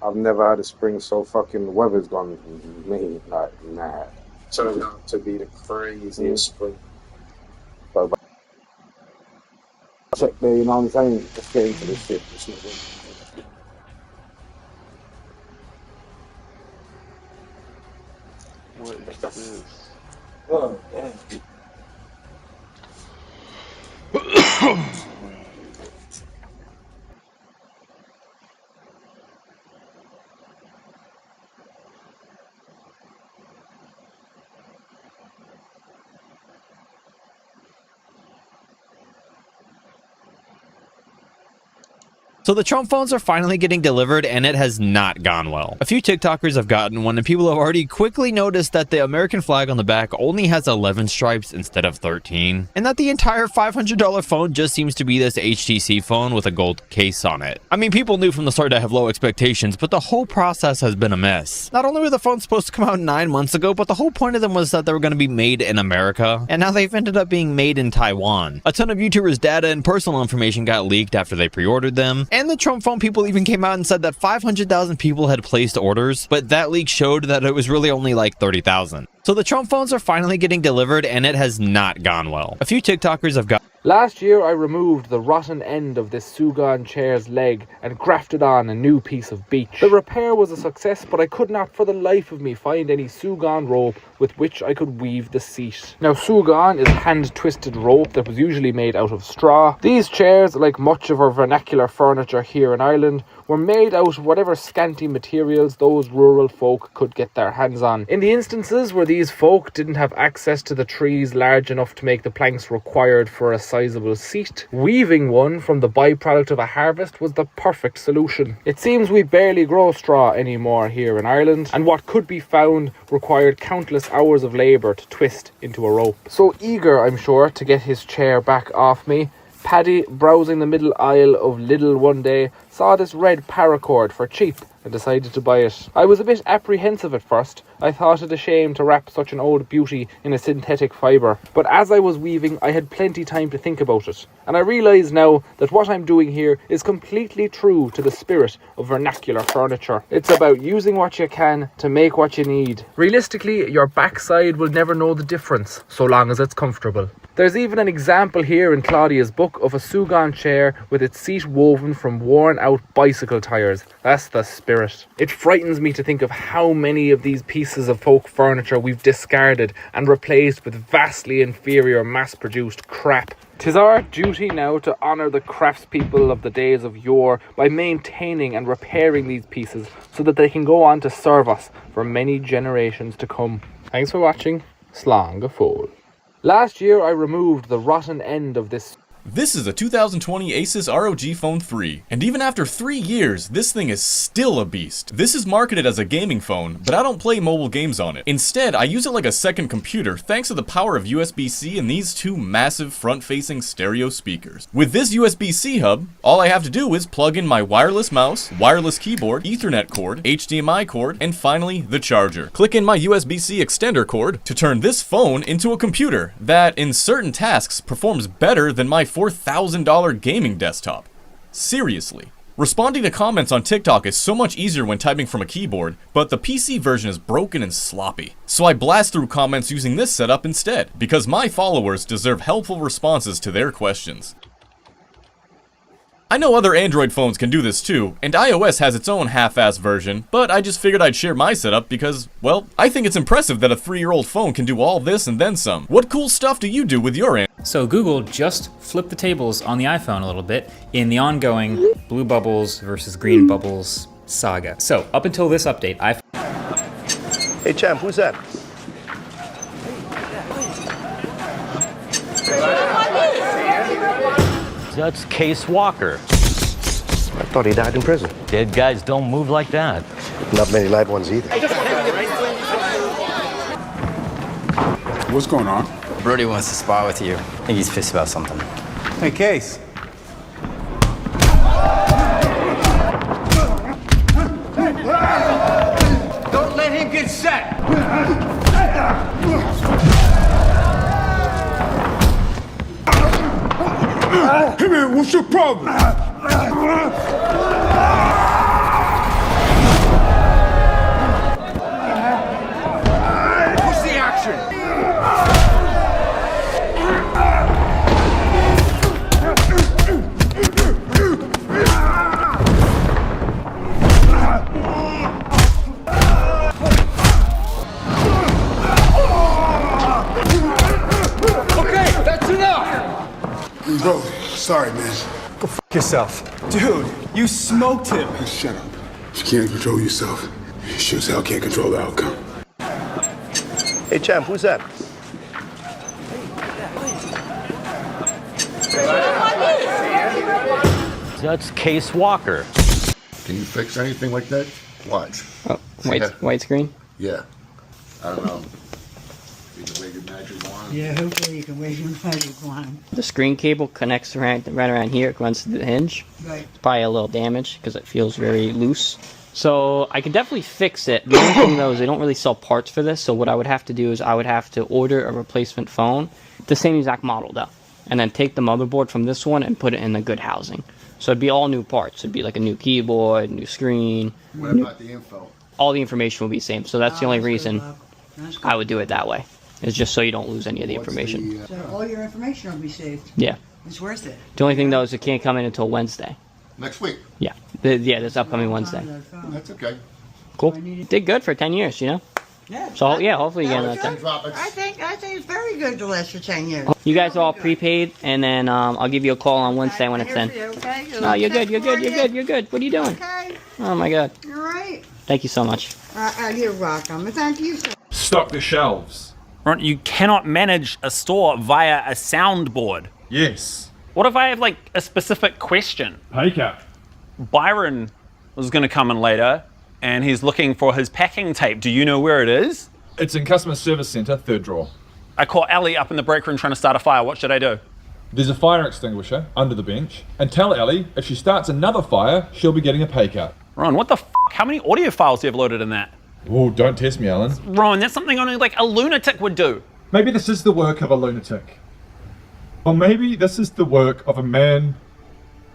I've never had a spring so fucking, the weather's gone like mad. Turned out to be the craziest spring. So check there, you know what I'm saying? Let's get into this shit.
What is this?
Oh, damn.
So the Trump phones are finally getting delivered, and it has not gone well. A few TikTokers have gotten one, and people have already quickly noticed that the American flag on the back only has 11 stripes instead of 13, and that the entire $500 phone just seems to be this HTC phone with a gold case on it. I mean, people knew from the start to have low expectations, but the whole process has been a mess. Not only were the phones supposed to come out 9 months ago, but the whole point of them was that they were going to be made in America, and now they've ended up being made in Taiwan. A ton of YouTubers' data and personal information got leaked after they pre-ordered them, and the Trump phone people even came out and said that 500,000 people had placed orders, but that leak showed that it was really only like 30,000. So the Trump phones are finally getting delivered, and it has not gone well. A few TikTokers have got...
Last year I removed the rotten end of this Sugan chair's leg and grafted on a new piece of beech. The repair was a success, but I could not for the life of me find any Sugan rope with which I could weave the seat. Now Sugan is hand-twisted rope that was usually made out of straw. These chairs, like much of our vernacular furniture here in Ireland, were made out of whatever scanty materials those rural folk could get their hands on. In the instances where these folk didn't have access to the trees large enough to make the planks required for a sizable seat, weaving one from the byproduct of a harvest was the perfect solution. It seems we barely grow straw anymore here in Ireland, and what could be found required countless hours of labour to twist into a rope. So eager, I'm sure, to get his chair back off me, Paddy, browsing the middle aisle of Lidl one day, saw this red paracord for cheap and decided to buy it. I was a bit apprehensive at first. I thought it a shame to wrap such an old beauty in a synthetic fibre. But as I was weaving, I had plenty time to think about it. And I realise now that what I'm doing here is completely true to the spirit of vernacular furniture. It's about using what you can to make what you need. Realistically, your backside will never know the difference, so long as it's comfortable. There's even an example here in Claudia's book of a Sugan chair with its seat woven from worn out bicycle tyres. That's the spirit. It frightens me to think of how many of these pieces of folk furniture we've discarded and replaced with vastly inferior mass-produced crap. 'Tis our duty now to honour the craftspeople of the days of yore by maintaining and repairing these pieces so that they can go on to serve us for many generations to come. Thanks for watching. Slán go fóill. Last year I removed the rotten end of this.
This is a 2020 Asus ROG Phone 3, and even after 3 years, this thing is still a beast. This is marketed as a gaming phone, but I don't play mobile games on it. Instead, I use it like a second computer thanks to the power of USB-C and these two massive front-facing stereo speakers. With this USB-C hub, all I have to do is plug in my wireless mouse, wireless keyboard, Ethernet cord, HDMI cord, and finally, the charger. Click in my USB-C extender cord to turn this phone into a computer that, in certain tasks, performs better than my $4,000 gaming desktop. Seriously. Responding to comments on TikTok is so much easier when typing from a keyboard, but the PC version is broken and sloppy. So I blast through comments using this setup instead, because my followers deserve helpful responses to their questions. I know other Android phones can do this too, and iOS has its own half-assed version, but I just figured I'd share my setup because, well, I think it's impressive that a 3-year-old phone can do all this and then some. What cool stuff do you do with your Android?
So Google just flipped the tables on the iPhone a little bit in the ongoing blue bubbles versus green bubbles saga. So up until this update,
Hey champ, who's that?
That's Case Walker.
I thought he died in prison.
Dead guys don't move like that.
Not many live ones either.
What's going on?
Brody wants to spar with you. I think he's pissed about something.
Hey, Case.
Don't let him get set!
Hey man, what's your problem?
What's the action? Okay, that's enough!
Bro, sorry man.
Go f yourself. Dude, you smoked him.
Shut up. You can't control yourself. You sure as hell can't control the outcome.
Hey champ, who's that?
That's Case Walker.
Can you fix anything like that? What?
Oh, widescreen?
Yeah. I don't know. You can wave your magic wand.
Yeah, hopefully you can wave your magic wand.
The screen cable connects right around here. It runs to the hinge.
Right.
It's probably a little damaged because it feels very loose. So I can definitely fix it. The only thing though is they don't really sell parts for this. So what I would have to do is I would have to order a replacement phone, the same exact model though, and then take the motherboard from this one and put it in the good housing. So it'd be all new parts. It'd be like a new keyboard, new screen.
What about the info?
All the information will be the same. So that's the only reason I would do it that way. It's just so you don't lose any of the information.
So all your information will be saved.
Yeah.
It's worth it.
The only thing though is it can't come in until Wednesday.
Next week?
Yeah. Yeah, this upcoming Wednesday.
That's okay.
Cool. Did good for 10 years, you know?
Yeah.
So yeah, hopefully you get another 10.
I think it's very good to last for 10 years.
You guys all prepaid, and then I'll give you a call on Wednesday when it's in.
Okay?
No, you're good. You're good. You're good. You're good. What are you doing?
Okay.
Oh my God.
All right.
Thank you so much.
You're welcome. Thank you, sir.
Stock the shelves.
Right, you cannot manage a store via a soundboard.
Yes.
What if I have like a specific question?
Pay cap.
Byron was going to come in later, and he's looking for his packing tape. Do you know where it is?
It's in customer service center, third drawer.
I caught Ellie up in the break room trying to start a fire. What should I do?
There's a fire extinguisher under the bench, and tell Ellie if she starts another fire, she'll be getting a pay cut.
Ron, what the f? How many audio files do you have loaded in that?
Oh, don't test me, Alan.
Ron, that's something only like a lunatic would do.
Maybe this is the work of a lunatic. Or maybe this is the work of a man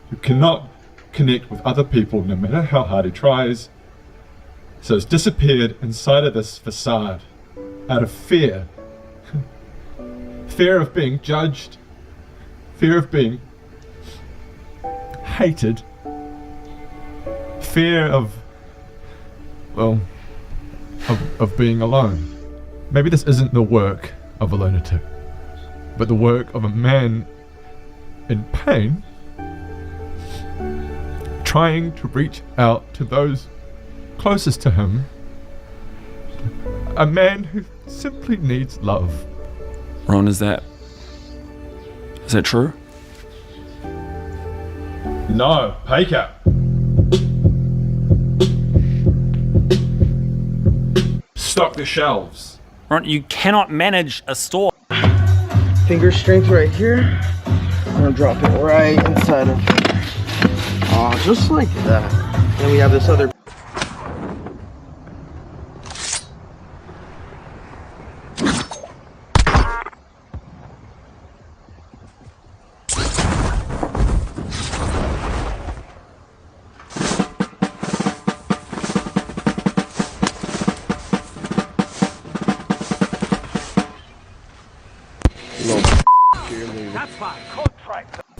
who cannot connect with other people no matter how hard he tries. So it's disappeared inside of this facade out of fear. Fear of being judged. Fear of being hated. Fear of, well, of being alone. Maybe this isn't the work of a lunatic, but the work of a man in pain, trying to reach out to those closest to him. A man who simply needs love.
Ron, is that true?
No, pay cut. Stock the shelves.
Ron, you cannot manage a store.
Finger strength right here. I'm gonna drop it right inside of. Oh, just like that. Then we have this other.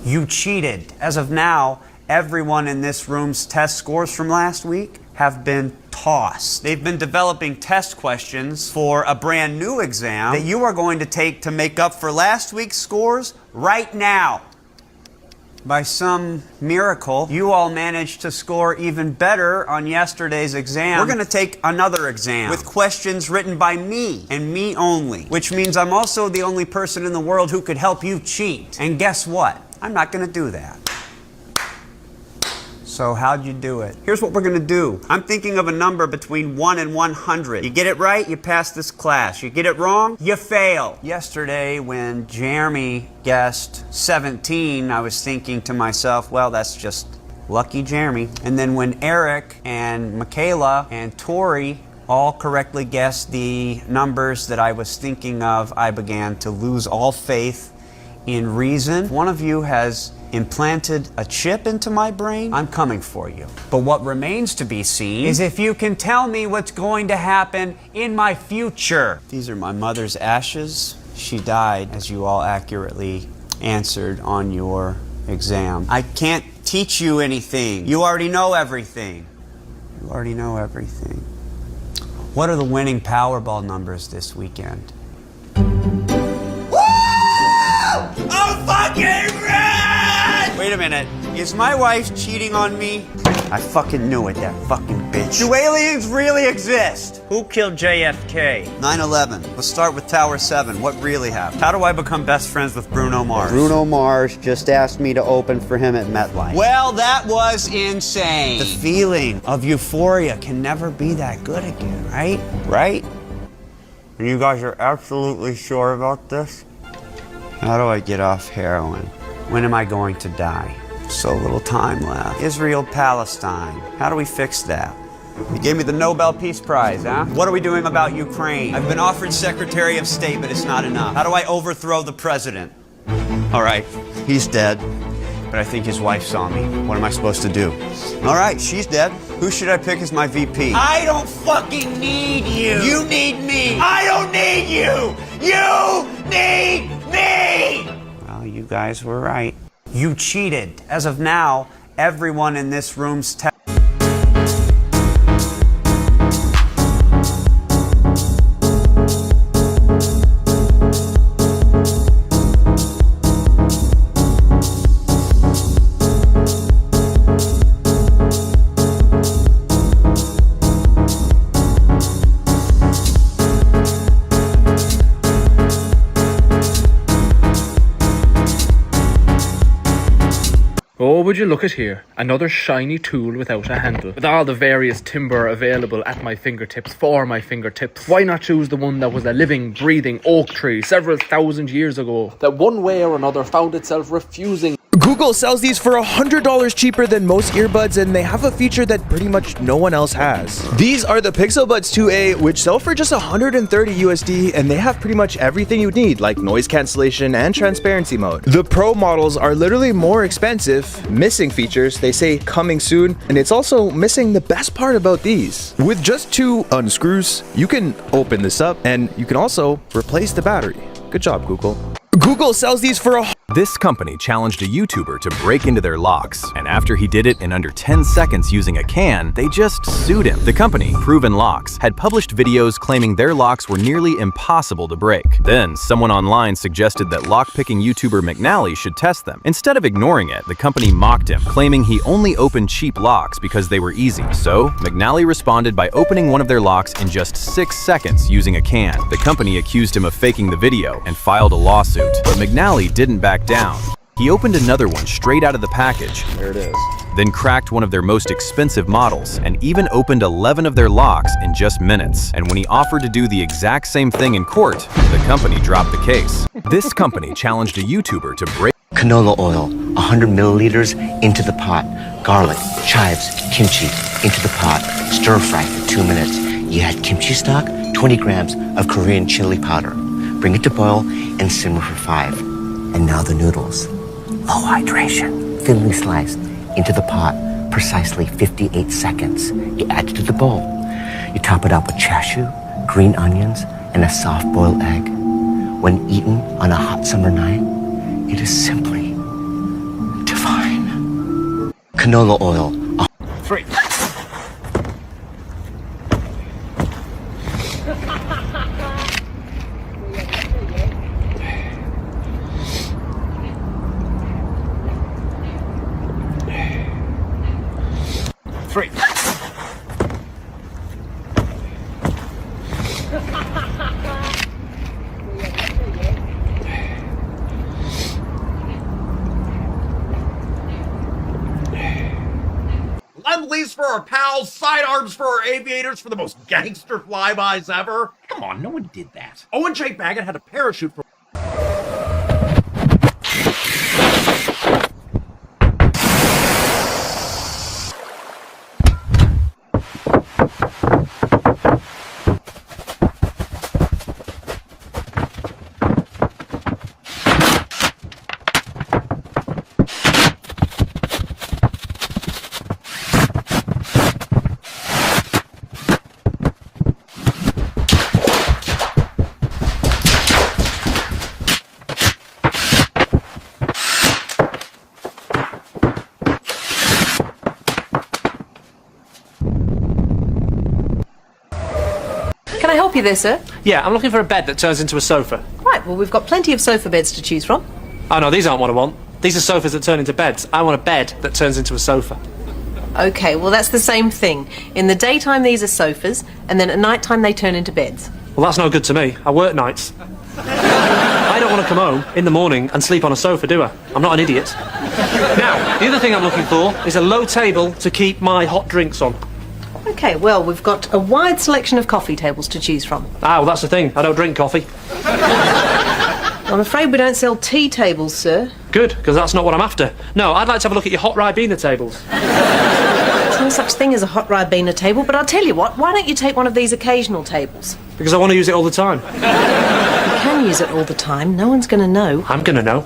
You cheated. As of now, everyone in this room's test scores from last week have been tossed. They've been developing test questions for a brand new exam that you are going to take to make up for last week's scores right now. By some miracle, you all managed to score even better on yesterday's exam. We're going to take another exam with questions written by me and me only, which means I'm also the only person in the world who could help you cheat. And guess what? I'm not going to do that. So how'd you do it? Here's what we're going to do. I'm thinking of a number between 1 and 100. You get it right, you pass this class. You get it wrong, you fail. Yesterday, when Jeremy guessed 17, I was thinking to myself, well, that's just lucky Jeremy. And then when Eric and Michaela and Tori all correctly guessed the numbers that I was thinking of, I began to lose all faith in reason. One of you has implanted a chip into my brain. I'm coming for you. But what remains to be seen is if you can tell me what's going to happen in my future. These are my mother's ashes. She died, as you all accurately answered on your exam. I can't teach you anything. You already know everything. You already know everything. What are the winning Powerball numbers this weekend? I'm fucking rich! Wait a minute. Is my wife cheating on me? I fucking knew it, that fucking bitch. Do aliens really exist? Who killed JFK? 9/11. Let's start with Tower 7. What really happened? How do I become best friends with Bruno Mars? Bruno Mars just asked me to open for him at MetLife. Well, that was insane. The feeling of euphoria can never be that good again, right? Right? And you guys are absolutely sure about this? How do I get off heroin? When am I going to die? So little time left. Israel, Palestine. How do we fix that? You gave me the Nobel Peace Prize, huh? What are we doing about Ukraine? I've been offered Secretary of State, but it's not enough. How do I overthrow the president? All right, he's dead, but I think his wife saw me. What am I supposed to do? All right, she's dead. Who should I pick as my VP? I don't fucking need you. You need me. I don't need you. You need me. Well, you guys were right. You cheated. As of now, everyone in this room's
Oh, would you look at here. Another shiny tool without a handle. With all the various timber available at my fingertips, for my fingertips, why not choose the one that was a living, breathing oak tree several thousand years ago, that one way or another found itself refusing?
Google sells these for $100 cheaper than most earbuds, and they have a feature that pretty much no one else has. These are the Pixel Buds 2a, which sell for just $130 USD, and they have pretty much everything you need, like noise cancellation and transparency mode. The Pro models are literally more expensive, missing features, they say coming soon, and it's also missing the best part about these. With just 2 unscrews, you can open this up, and you can also replace the battery. Good job, Google. Google sells these for
This company challenged a YouTuber to break into their locks, and after he did it in under 10 seconds using a can, they just sued him. The company, Proven Locks, had published videos claiming their locks were nearly impossible to break. Then, someone online suggested that lockpicking YouTuber McNally should test them. Instead of ignoring it, the company mocked him, claiming he only opened cheap locks because they were easy. So, McNally responded by opening one of their locks in just 6 seconds using a can. The company accused him of faking the video and filed a lawsuit. But McNally didn't back down. He opened another one straight out of the package.
There it is.
Then cracked one of their most expensive models, and even opened 11 of their locks in just minutes. And when he offered to do the exact same thing in court, the company dropped the case. This company challenged a YouTuber to break
canola oil, 100 milliliters into the pot. Garlic, chives, kimchi into the pot. Stir fry for 2 minutes. You add kimchi stock, 20 grams of Korean chili powder. Bring it to boil and simmer for 5. And now the noodles. Low hydration. Thinly sliced into the pot. Precisely 58 seconds. You add it to the bowl. You top it up with chashu, green onions, and a soft-boiled egg. When eaten on a hot summer night, it is simply divine. Canola oil.
3.
Lend-lease for our pals, sidearms for our aviators for the most gangster flybys ever. Come on, no one did that. Owen J. Baggett had a parachute for...
Can I help you there, sir?
Yeah, I'm looking for a bed that turns into a sofa.
Right, well, we've got plenty of sofa beds to choose from.
Oh no, these aren't what I want. These are sofas that turn into beds. I want a bed that turns into a sofa.
Okay, well, that's the same thing. In the daytime, these are sofas, and then at night time, they turn into beds.
Well, that's no good to me. I work nights. I don't want to come home in the morning and sleep on a sofa, do I? I'm not an idiot. Now, the other thing I'm looking for is a low table to keep my hot drinks on.
Okay, well, we've got a wide selection of coffee tables to choose from.
Ah, well, that's the thing. I don't drink coffee.
I'm afraid we don't sell tea tables, sir.
Good, because that's not what I'm after. No, I'd like to have a look at your hot Ribena tables.
There's no such thing as a hot Ribena table, but I'll tell you what, why don't you take one of these occasional tables?
Because I want to use it all the time.
You can use it all the time. No one's going to know.
I'm going to know.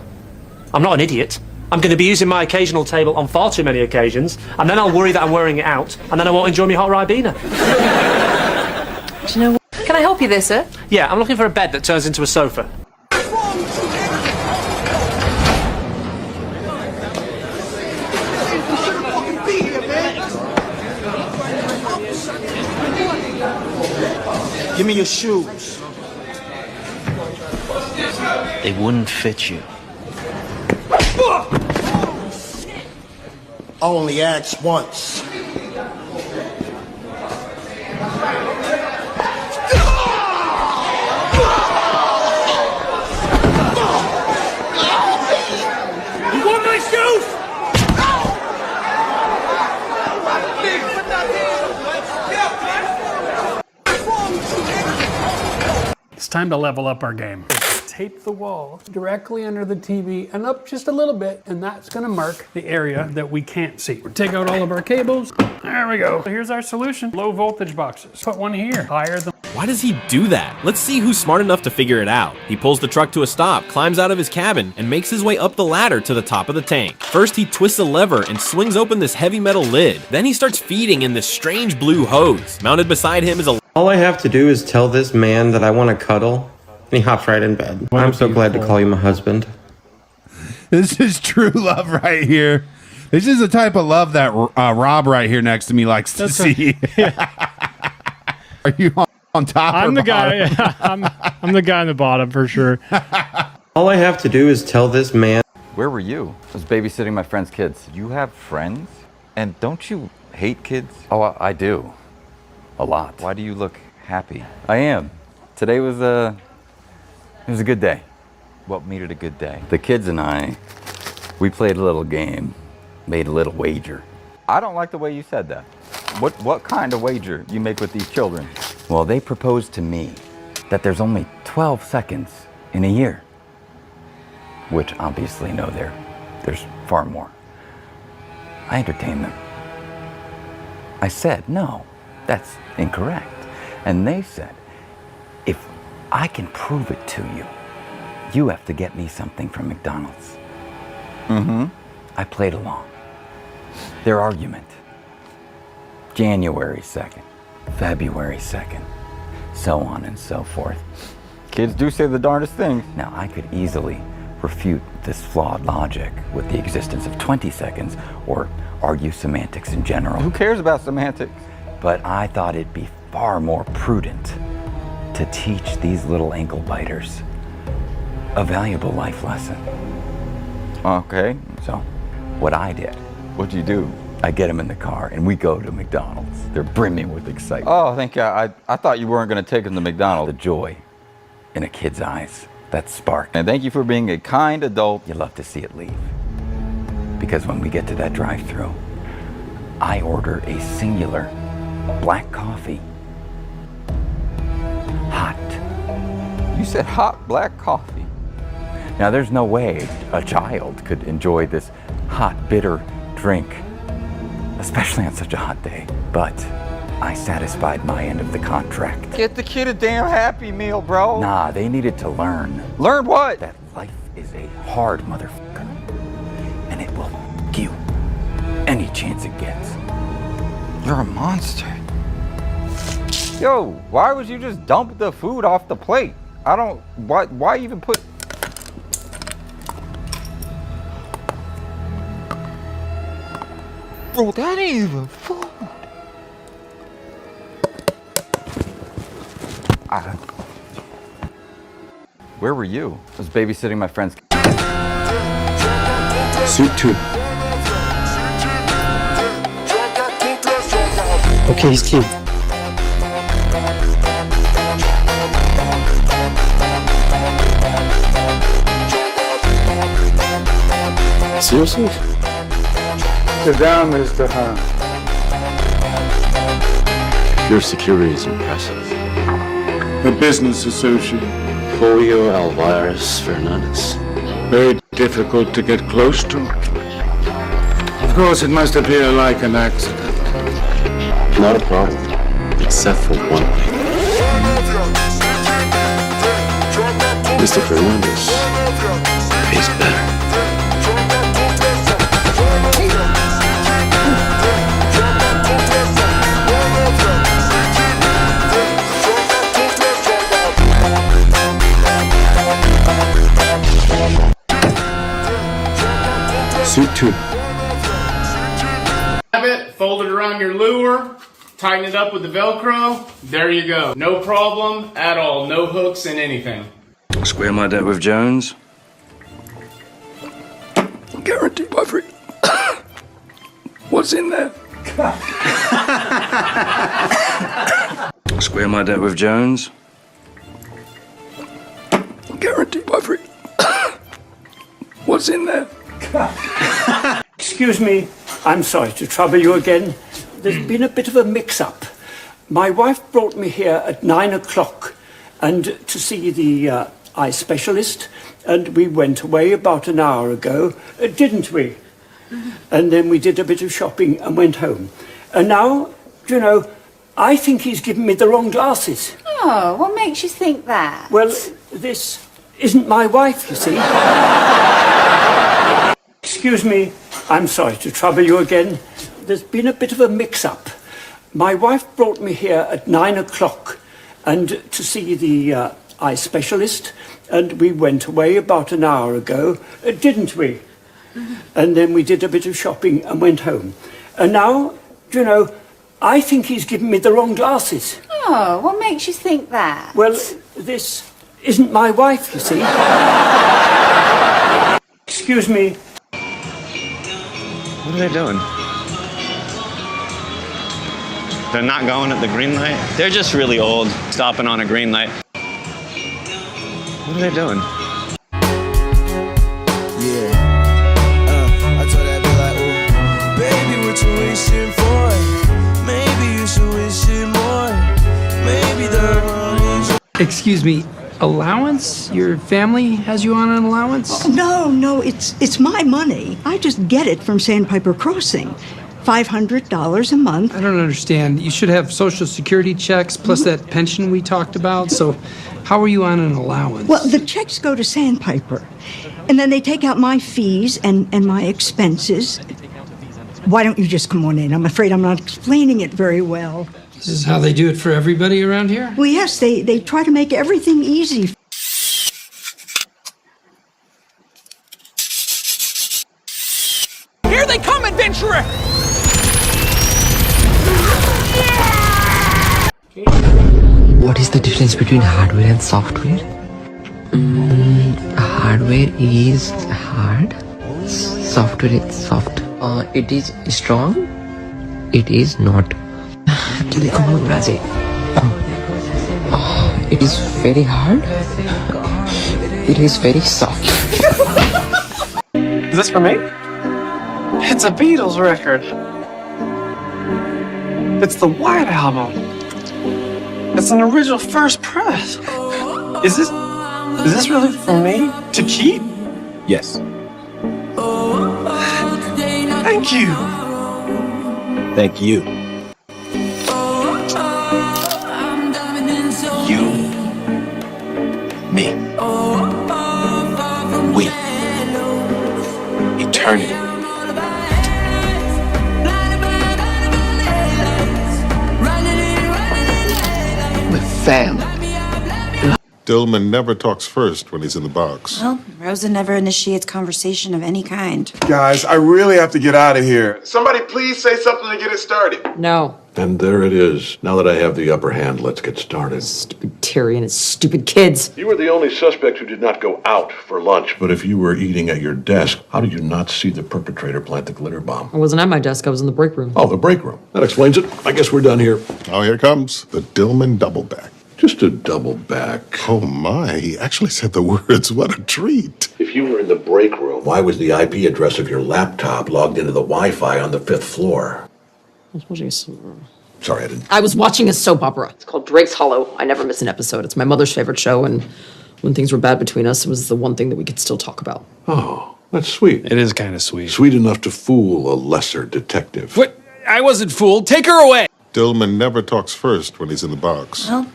I'm not an idiot. I'm going to be using my occasional table on far too many occasions, and then I'll worry that I'm wearing it out, and then I won't enjoy my hot Ribena.
Do you know what? Can I help you there, sir?
Yeah, I'm looking for a bed that turns into a sofa.
Give me your shoes.
They wouldn't fit you.
Only ask once.
You want my shoes?
time to level up our game. Tape the wall directly under the TV and up just a little bit, and that's gonna mark the area that we can't see. Take out all of our cables. There we go. Here's our solution. Low voltage boxes. Put one here, higher than...
Why does he do that? Let's see who's smart enough to figure it out. He pulls the truck to a stop, climbs out of his cabin, and makes his way up the ladder to the top of the tank. First, he twists a lever and swings open this heavy metal lid. Then he starts feeding in this strange blue hose. Mounted beside him is a...
All I have to do is tell this man that I want to cuddle, and he hops right in bed. I'm so glad to call you my husband.
This is true love right here. This is the type of love that Rob right here next to me likes to see. Are you on top?
I'm
or
the guy. I'm the guy on the bottom for sure.
All I have to do is tell this man.
Where were you? I was babysitting my friend's kids. You have friends? And don't you hate kids? Oh, I do. A lot. Why do you look happy? I am. Today was it was a good day. What made it a good day? The kids and I, we played a little game, made a little wager. I don't like the way you said that. What kind of wager you make with these children? Well, they proposed to me that there's only 12 seconds in a year, which obviously no, there's far more. I entertained them. I said, no, that's incorrect. And they said, if I can prove it to you, you have to get me something from McDonald's. Mm-hmm. I played along. Their argument. January 2nd, February 2nd, so on and so forth. Kids do say the darndest things. Now, I could easily refute this flawed logic with the existence of 20 seconds or argue semantics in general. Who cares about semantics? But I thought it'd be far more prudent to teach these little ankle biters a valuable life lesson. Okay, so what I did. What'd you do? I get them in the car and we go to McDonald's. They're brimming with excitement. Oh, thank you. I thought you weren't going to take them to McDonald's. The joy in a kid's eyes, that spark. And thank you for being a kind adult. You love to see it leave. Because when we get to that drive-thru, I order a singular black coffee. Hot. You said hot black coffee. Now, there's no way a child could enjoy this hot, bitter drink, especially on such a hot day. But I satisfied my end of the contract. Get the kid a damn Happy Meal, bro. Nah, they needed to learn. Learn what? That life is a hard motherfucker. And it will f*** you any chance it gets. You're a monster. Yo, why would you just dump the food off the plate? Why even put... Bro, that ain't even food. Where were you? I was babysitting my friend's...
Suit 2. Okay, he's key. Seriously?
Sit down, Mr. Hunt.
Your security is impressive.
A business associate.
Julio Alvarez Fernandez.
Very difficult to get close to. Of course, it must appear like an accident.
Not a problem. Except for one thing. Mr. Fernandez pays better. Suit 2.
Have it, fold it around your lure, tighten it up with the Velcro. There you go. No problem at all. No hooks in anything.
Square my debt with Jones. Guarantee by free. What's in there? Square my debt with Jones. Guarantee by free. What's in there?
Excuse me, I'm sorry to trouble you again. There's been a bit of a mix-up. My wife brought me here at 9 o'clock, and to see the eye specialist, and we went away about an hour ago, didn't we? And then we did a bit of shopping and went home. And now, you know, I think he's given me the wrong glasses.
Oh, what makes you think that?
Well, this isn't my wife, you see. Excuse me, I'm sorry to trouble you again. There's been a bit of a mix-up. My wife brought me here at 9 o'clock and to see the eye specialist, and we went away about an hour ago, didn't we? And then we did a bit of shopping and went home. And now, you know, I think he's given me the wrong glasses.
Oh, what makes you think that?
Well, this isn't my wife, you see. Excuse me.
What are they doing? They're not going at the green light? They're just really old, stopping on a green light. What are they doing?
I told that bitch like, ooh, baby, what you wishing for? Maybe you should wish it more. Maybe the
Excuse me, allowance? Your family has you on an allowance?
No, it's my money. I just get it from Sandpiper Crossing. $500 a month.
I don't understand. You should have Social Security checks plus that pension we talked about. So how are you on an allowance?
Well, the checks go to Sandpiper. And then they take out my fees and my expenses. Why don't you just come on in? I'm afraid I'm not explaining it very well.
This is how they do it for everybody around here?
Well, yes, they try to make everything easy.
Here they come, adventurer!
What is the difference between hardware and software? Hardware is hard, software is soft. It is strong, it is not. It is very hard, it is very soft.
Is this for me? It's a Beatles record. It's the White Album. It's an original first press. Is this really for me to keep?
Yes.
Thank you.
Thank you.
You.
Me. We. Eternity.
Family.
Dillman never talks first when he's in the box.
Well, Rosa never initiates conversation of any kind.
Guys, I really have to get out of here. Somebody please say something to get it started.
No.
And there it is. Now that I have the upper hand, let's get started.
Stupid Terry and his stupid kids.
You were the only suspect who did not go out for lunch. But if you were eating at your desk, how did you not see the perpetrator plant the glitter bomb?
I wasn't at my desk. I was in the break room.
Oh, the break room. That explains it. I guess we're done here.
Oh, here comes the Dillman double back.
Just a double back.
Oh my, he actually said the words. What a treat.
If you were in the break room, why was the IP address of your laptop logged into the Wi-Fi on the 5th floor?
I was watching a
Sorry, I didn't.
I was watching a soap opera. It's called Drake's Hollow. I never miss an episode. It's my mother's favorite show, and when things were bad between us, it was the one thing that we could still talk about.
Oh, that's sweet.
It is kind of sweet.
Sweet enough to fool a lesser detective.
What? I wasn't fooled. Take her away.
Dillman never talks first when he's in the box.
Well,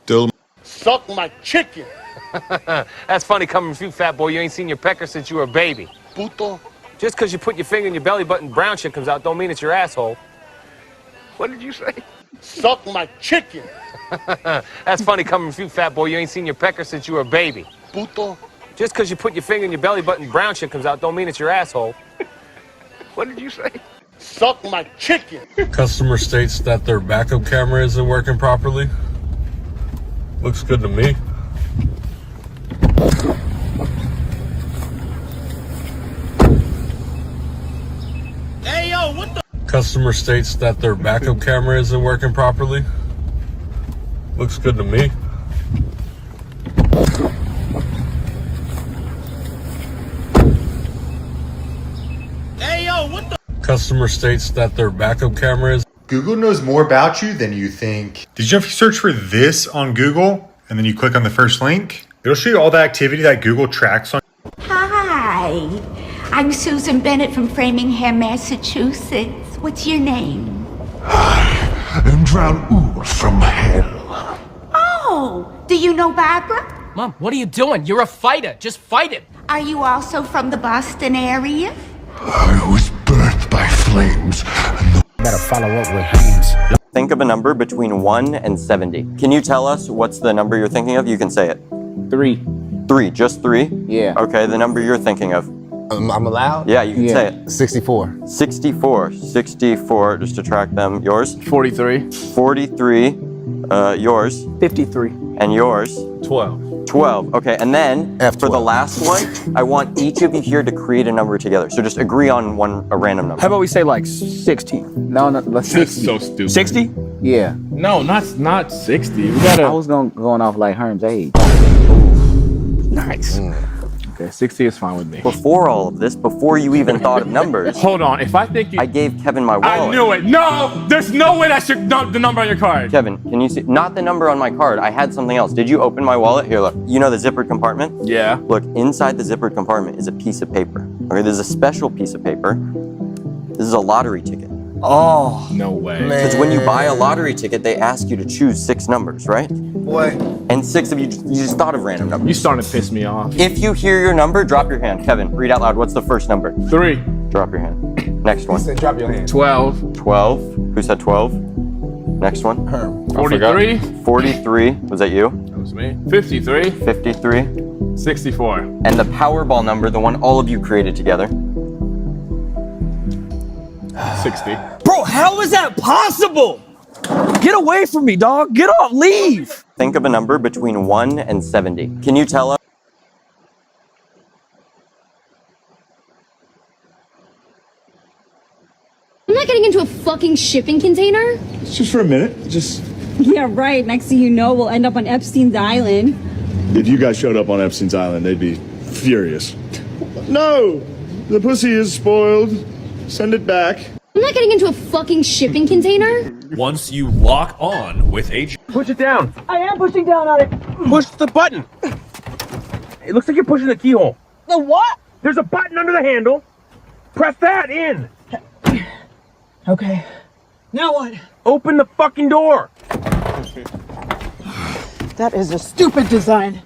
Dillman.
Suck my chicken.
That's funny coming from you, fat boy. You ain't seen your pecker since you were a baby.
Puto.
Just because you put your finger in your belly button, brown shit comes out, don't mean it's your asshole.
What did you say? Suck my chicken.
That's funny coming from you, fat boy. You ain't seen your pecker since you were a baby.
Puto.
Just because you put your finger in your belly button, brown shit comes out, don't mean it's your asshole.
What did you say? Suck my chicken.
Customer states that their backup camera isn't working properly. Looks good to me.
Hey, yo, what the?
Customer states that their backup camera isn't working properly. Looks good to me.
Hey, yo, what the?
Customer states that their backup camera is.
Google knows more about you than you think. Did you know if you search for this on Google and then you click on the first link, it'll show you all the activity that Google tracks on.
Hi, I'm Susan Bennett from Framingham, Massachusetts. What's your name?
I'm Drown from hell.
Oh, do you know Barbara?
Mom, what are you doing? You're a fighter. Just fight him.
Are you also from the Boston area?
I was birthed by flames.
Better follow up with Haynes.
Think of a number between 1 and 70. Can you tell us what's the number you're thinking of? You can say it.
3.
3, just 3?
Yeah.
Okay, the number you're thinking of.
I'm allowed?
Yeah, you can say it.
64.
64. 64, just to track them. Yours?
43.
43. Yours?
53.
And yours?
12.
12. Okay, and then for the last one, I want each of you here to create a number together. So just agree on a random number.
How about we say like 60? No, let's 60.
So stupid.
60? Yeah.
No, not 60. We gotta.
I was going off like Herm's age. Nice.
Okay, 60 is fine with me.
Before all of this, before you even thought of numbers,
Hold on, if I think you.
I gave Kevin my wallet.
I knew it. No, there's no way that's the number on your card.
Kevin, can you see? Not the number on my card. I had something else. Did you open my wallet? Here, look. You know the zippered compartment?
Yeah.
Look, inside the zippered compartment is a piece of paper. Okay, there's a special piece of paper. This is a lottery ticket.
Oh.
No way.
Because when you buy a lottery ticket, they ask you to choose 6 numbers, right?
Boy.
And 6 of you just thought of random numbers.
You starting to piss me off.
If you hear your number, drop your hand. Kevin, read out loud. What's the first number?
3.
Drop your hand. Next one.
Drop your hand.
12.
12. Who said 12? Next one.
Herm.
43.
43. Was that you?
That was me. 53.
53.
64.
And the Powerball number, the one all of you created together.
60.
Bro, how is that possible? Get away from me, dog. Get off. Leave.
Think of a number between 1 and 70. Can you tell us?
I'm not getting into a fucking shipping container.
It's just for a minute. Just.
Yeah, right. Next thing you know, we'll end up on Epstein's Island.
If you guys showed up on Epstein's Island, they'd be furious. No! The pussy is spoiled. Send it back.
I'm not getting into a fucking shipping container.
Once you lock on with a...
Push it down.
I am pushing down on it.
Push the button. It looks like you're pushing the keyhole.
The what?
There's a button under the handle. Press that in.
Okay. Now what?
Open the fucking door.
That is a stupid design.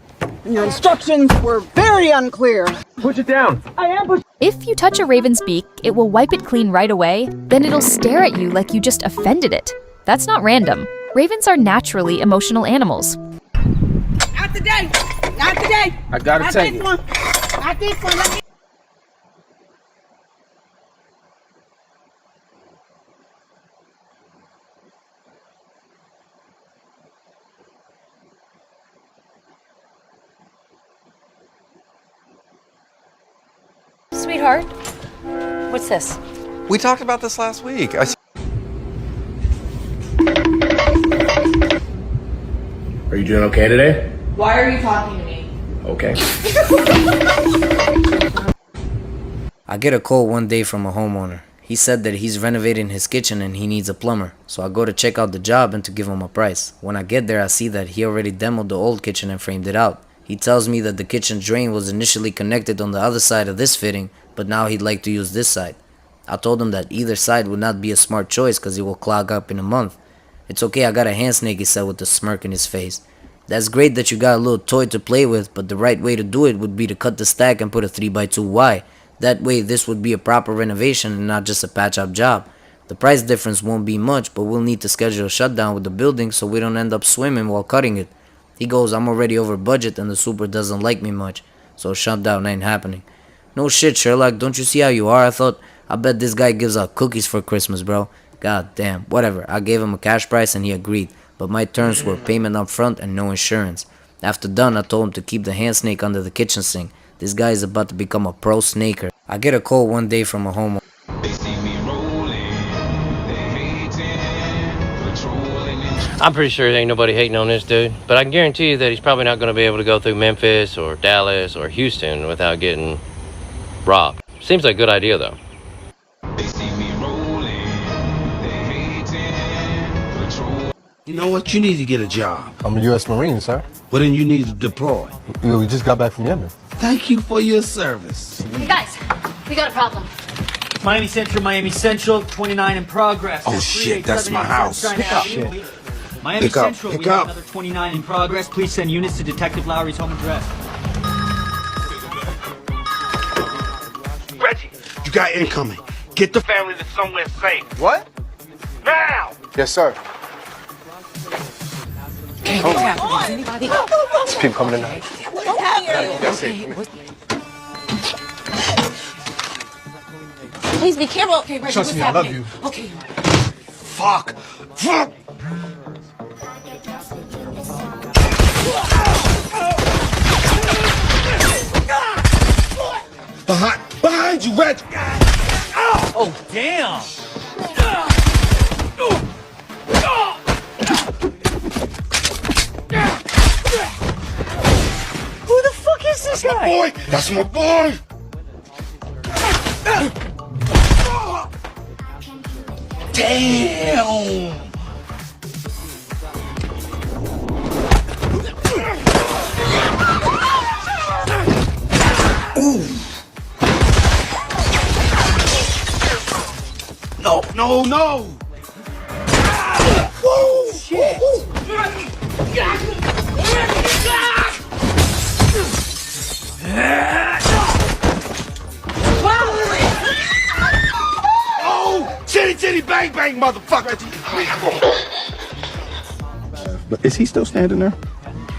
And your instructions were very unclear.
Push it down.
I am pushing.
If you touch a raven's beak, it will wipe it clean right away, then it'll stare at you like you just offended it. That's not random. Ravens are naturally emotional animals.
Not today. Not today.
I gotta
Not
take
this
it.
one. Not this one. Let me-
Sweetheart, what's this?
We talked about this last week.
Are you doing okay today?
Why are you talking to me?
Okay.
I get a call one day from a homeowner. He said that he's renovating his kitchen and he needs a plumber. So I go to check out the job and to give him a price. When I get there, I see that he already demoed the old kitchen and framed it out. He tells me that the kitchen drain was initially connected on the other side of this fitting, but now he'd like to use this side. I told him that either side would not be a smart choice because it will clog up in a month. It's okay, I got a hand snake, he said with a smirk in his face. That's great that you got a little toy to play with, but the right way to do it would be to cut the stack and put a 3x2Y. That way this would be a proper renovation and not just a patch-up job. The price difference won't be much, but we'll need to schedule a shutdown with the building so we don't end up swimming while cutting it. He goes, I'm already over budget and the super doesn't like me much, so a shutdown ain't happening. No shit, Sherlock, don't you see how you are? I bet this guy gives out cookies for Christmas, bro. God damn, whatever. I gave him a cash price and he agreed, but my terms were payment up front and no insurance. After done, I told him to keep the hand snake under the kitchen sink. This guy is about to become a pro snaker. I get a call one day from a homeowner.
I'm pretty sure there ain't nobody hating on this dude, but I can guarantee you that he's probably not going to be able to go through Memphis or Dallas or Houston without getting robbed. Seems like a good idea, though.
You know what? You need to get a job.
I'm a U.S. Marine, sir.
Well, then you need to deploy.
We just got back from Yemen.
Thank you for your service.
Hey guys, we got a problem.
Miami Central, 29 in progress.
Oh shit, that's my house.
Pick up. Miami
Pick up,
Central,
pick
we have
up.
another 29 in progress. Please send units to Detective Lowry's home address.
Reggie, you got incoming. Get the family to somewhere safe.
What?
Now!
Yes, sir.
Hey, what's happening? Anybody?
There's people coming tonight.
What's happening? Please be careful. Okay, Reggie,
Trust
what's
me, I love
happening?
you.
Okay.
Fuck! Fuck! Behind you, Reggie!
Oh, damn! Who the fuck is this guy?
Boy, that's my boy! Damn! Ooh! No, no, no! Whoa! Shit! Oh! Chitty chitty bang bang, motherfucker!
But is he still standing there?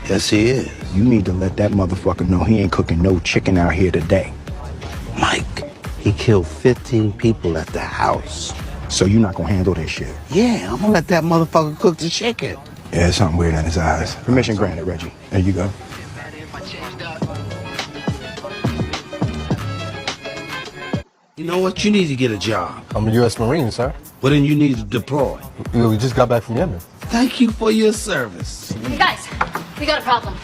Yes, he is.
You need to let that motherfucker know he ain't cooking no chicken out here today.
Mike, he killed 15 people at the house.
So you're not gonna handle this shit?
Yeah, I'm gonna let that motherfucker cook the chicken.
Yeah, there's something weird in his eyes. Permission granted, Reggie. There you go.
You know what? You need to get a job.
I'm a U.S. Marine, sir.
Well, then you need to deploy.
We just got back from Yemen.
Thank you for your service.
Hey guys, we got a problem.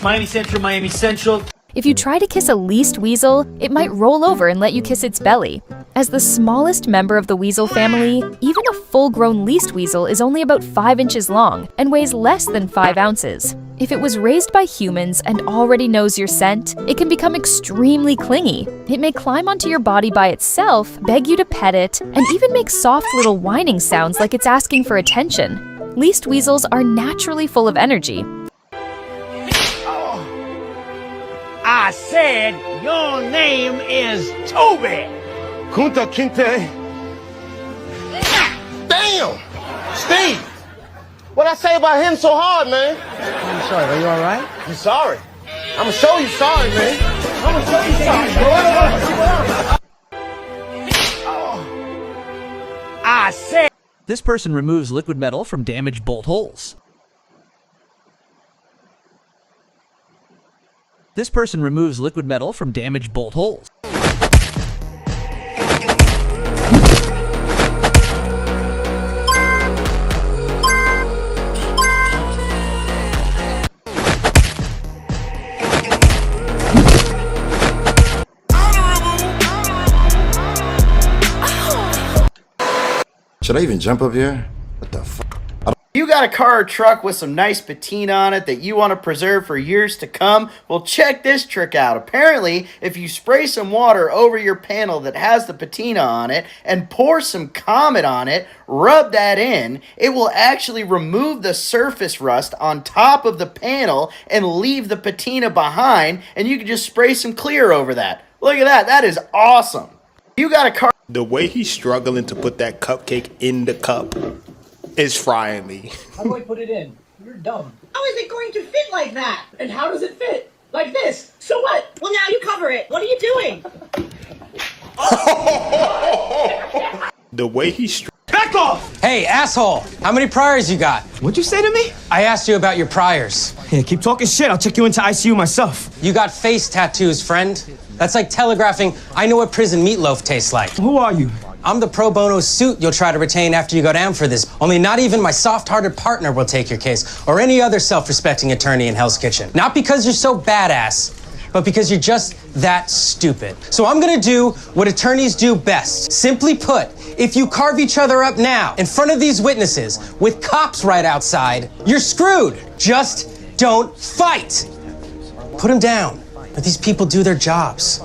Miami Central.
If you try to kiss a least weasel, it might roll over and let you kiss its belly. As the smallest member of the weasel family, even a full-grown least weasel is only about 5 inches long and weighs less than 5 ounces. If it was raised by humans and already knows your scent, it can become extremely clingy. It may climb onto your body by itself, beg you to pet it, and even make soft little whining sounds like it's asking for attention. Least weasels are naturally full of energy.
I said your name is Toby. Kunta Kinte. Damn! Steve! What'd I say about him so hard, man? I'm sorry, are you alright? I'm sorry. I'm gonna show you sorry, man. I'm gonna show you sorry. I said.
This person removes liquid metal from damaged bolt holes. This person removes liquid metal from damaged bolt holes.
Should I even jump up here? What the fuck?
You got a car or truck with some nice patina on it that you want to preserve for years to come? Well, check this trick out. Apparently, if you spray some water over your panel that has the patina on it and pour some Comet on it, rub that in, it will actually remove the surface rust on top of the panel and leave the patina behind, and you can just spray some clear over that. Look at that. That is awesome. You got a car.
The way he's struggling to put that cupcake in the cup is frying me.
How do I put it in? You're dumb.
How is it going to fit like that? And how does it fit? Like this. So what? Well, now you cover it. What are you doing?
The way he's
Back off! Hey, asshole! How many priors you got?
What'd you say to me?
I asked you about your priors.
Yeah, keep talking shit. I'll check you into ICU myself.
You got face tattoos, friend. That's like telegraphing, I know what prison meatloaf tastes like.
Who are you?
I'm the pro bono suit you'll try to retain after you go down for this. Only not even my soft-hearted partner will take your case, or any other self-respecting attorney in Hell's Kitchen. Not because you're so badass, but because you're just that stupid. So I'm gonna do what attorneys do best. Simply put, if you carve each other up now, in front of these witnesses, with cops right outside, you're screwed. Just don't fight. Put them down. Let these people do their jobs.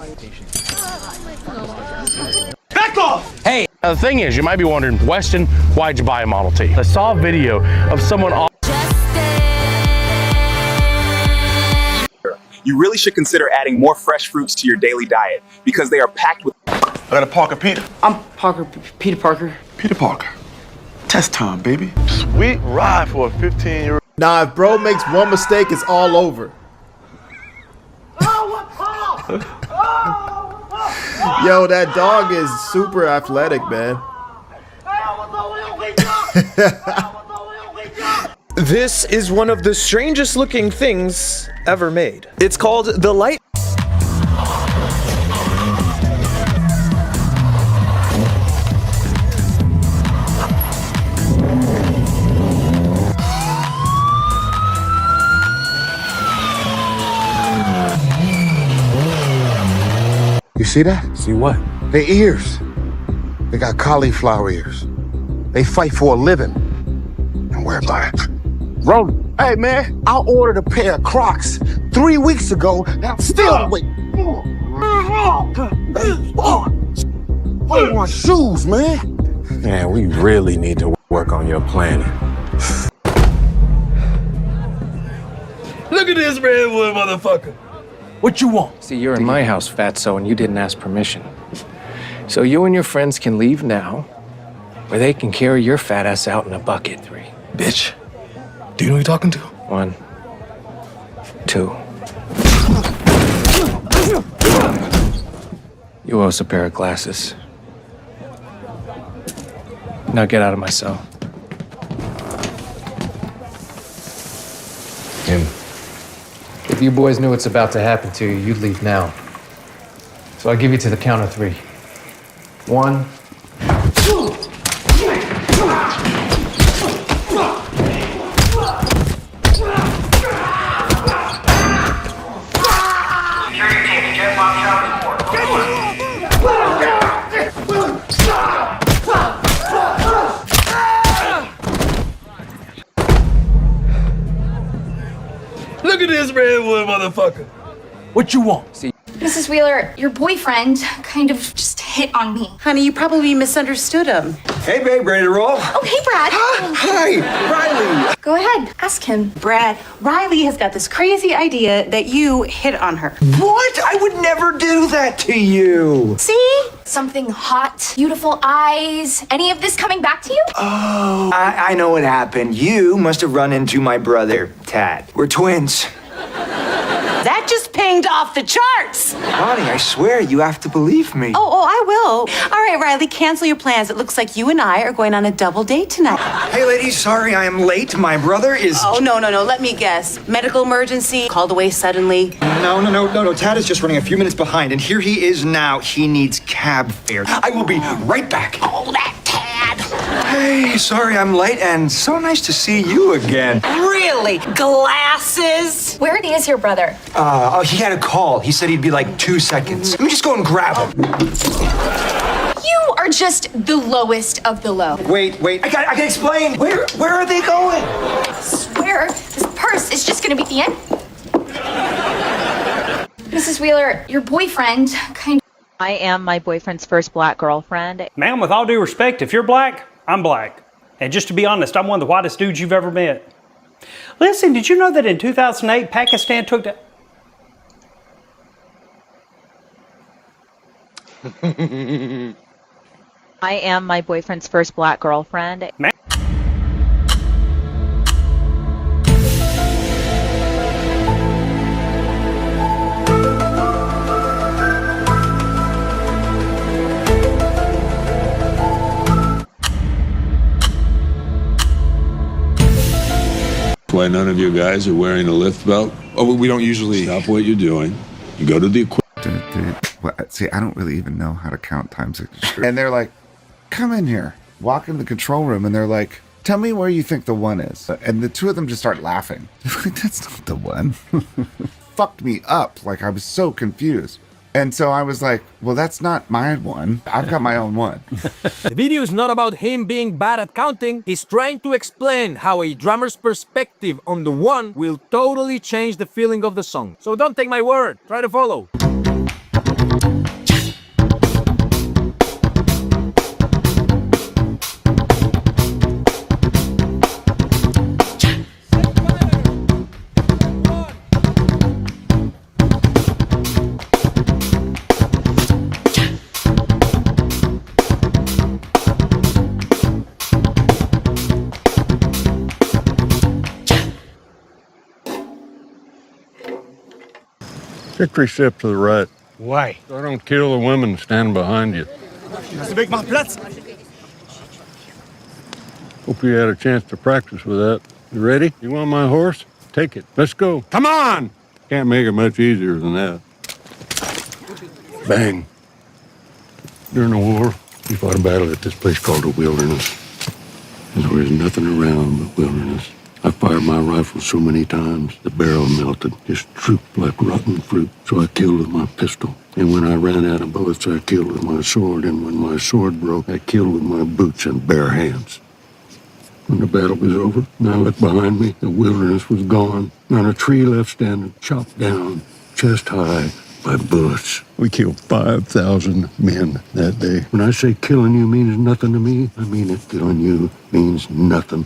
Back off!
Hey!
Now, the thing is, you might be wondering, Weston, why'd you buy a Model T? I saw a video of someone off.
You really should consider adding more fresh fruits to your daily diet because they are packed with.
I got a Parker Peter.
I'm Peter Parker.
Peter Parker. Test time, baby. Sweet ride for a 15-year-old.
Nah, if bro makes one mistake, it's all over. Yo, that dog is super athletic, man.
This is one of the strangest looking things ever made. It's called the light.
You see that?
See what?
Their ears. They got cauliflower ears. They fight for a living. Don't worry about it. Roll. Hey, man, I ordered a pair of Crocs 3 weeks ago, and I'm still waiting. I want shoes, man.
Man, we really need to work on your planning.
Look at this redwood motherfucker. What you want?
See, you're in my house, fatso, and you didn't ask permission. So you and your friends can leave now, or they can carry your fat ass out in a bucket. 3.
Bitch, do you know who you're talking to?
1, 2. You owe us a pair of glasses. Now get out of my cell.
Him.
If you boys knew what's about to happen to you, you'd leave now. So I'll give you to the count of 3. 1, 2.
Look at this redwood motherfucker. What you want?
See,
Mrs. Wheeler, your boyfriend kind of just hit on me.
Honey, you probably misunderstood him.
Hey, babe, ready to roll?
Oh, hey, Brad.
Hi, Riley.
Go ahead, ask him.
Brad, Riley has got this crazy idea that you hit on her.
What? I would never do that to you.
See? Something hot, beautiful eyes. Any of this coming back to you?
Oh, I know what happened. You must have run into my brother, Tad. We're twins.
That just pinged off the charts.
Bonnie, I swear you have to believe me.
Oh, I will. All right, Riley, cancel your plans. It looks like you and I are going on a double date tonight.
Hey, ladies, sorry I am late. My brother is...
Oh, no. Let me guess. Medical emergency, called away suddenly.
No. Tad is just running a few minutes behind, and here he is now. He needs cab fare. I will be right back.
Oh, that Tad.
Hey, sorry I'm late, and so nice to see you again.
Really? Glasses?
Where is your brother?
He had a call. He said he'd be like 2 seconds. Let me just go and grab him.
You are just the lowest of the low.
Wait. I can explain. Where are they going?
I swear, this purse is just gonna be the end. Mrs. Wheeler, your boyfriend kind of...
I am my boyfriend's first black girlfriend.
Ma'am, with all due respect, if you're black, I'm black. And just to be honest, I'm one of the whitest dudes you've ever met. Listen, did you know that in 2008, Pakistan took the...
I am my boyfriend's first black girlfriend.
Why none of you guys are wearing a lift belt? Oh, we don't usually. Stop what you're doing. You go to the equipment.
Well, see, I don't really even know how to count time signature. And they're like,
come in here, walk into the control room, and they're like, tell me where you think the one is. And the two of them just start laughing. That's not the one. Fucked me up. Like, I was so confused. And so I was like, well, that's not my one. I've got my own one.
The video is not about him being bad at counting. He's trying to explain how a drummer's perspective on the one will totally change the feeling of the song. So don't take my word. Try to follow.
Take 3 steps to the right.
Why?
So I don't kill the women standing behind you.
Platz.
Hope you had a chance to practice with that. You ready? You want my horse? Take it. Let's go. Come on! Can't make it much easier than that. Bang. During the war, we fought a battle at this place called the Wilderness. And there was nothing around but wilderness. I fired my rifle so many times, the barrel melted, just drooped like rotten fruit. So I killed with my pistol. And when I ran out of bullets, I killed with my sword. And when my sword broke, I killed with my boots and bare hands. When the battle was over, and I looked behind me, the wilderness was gone. Not a tree left standing, chopped down, chest high by bullets. We killed 5,000 men that day. When I say killing you means nothing to me, I mean it. Killing you means nothing.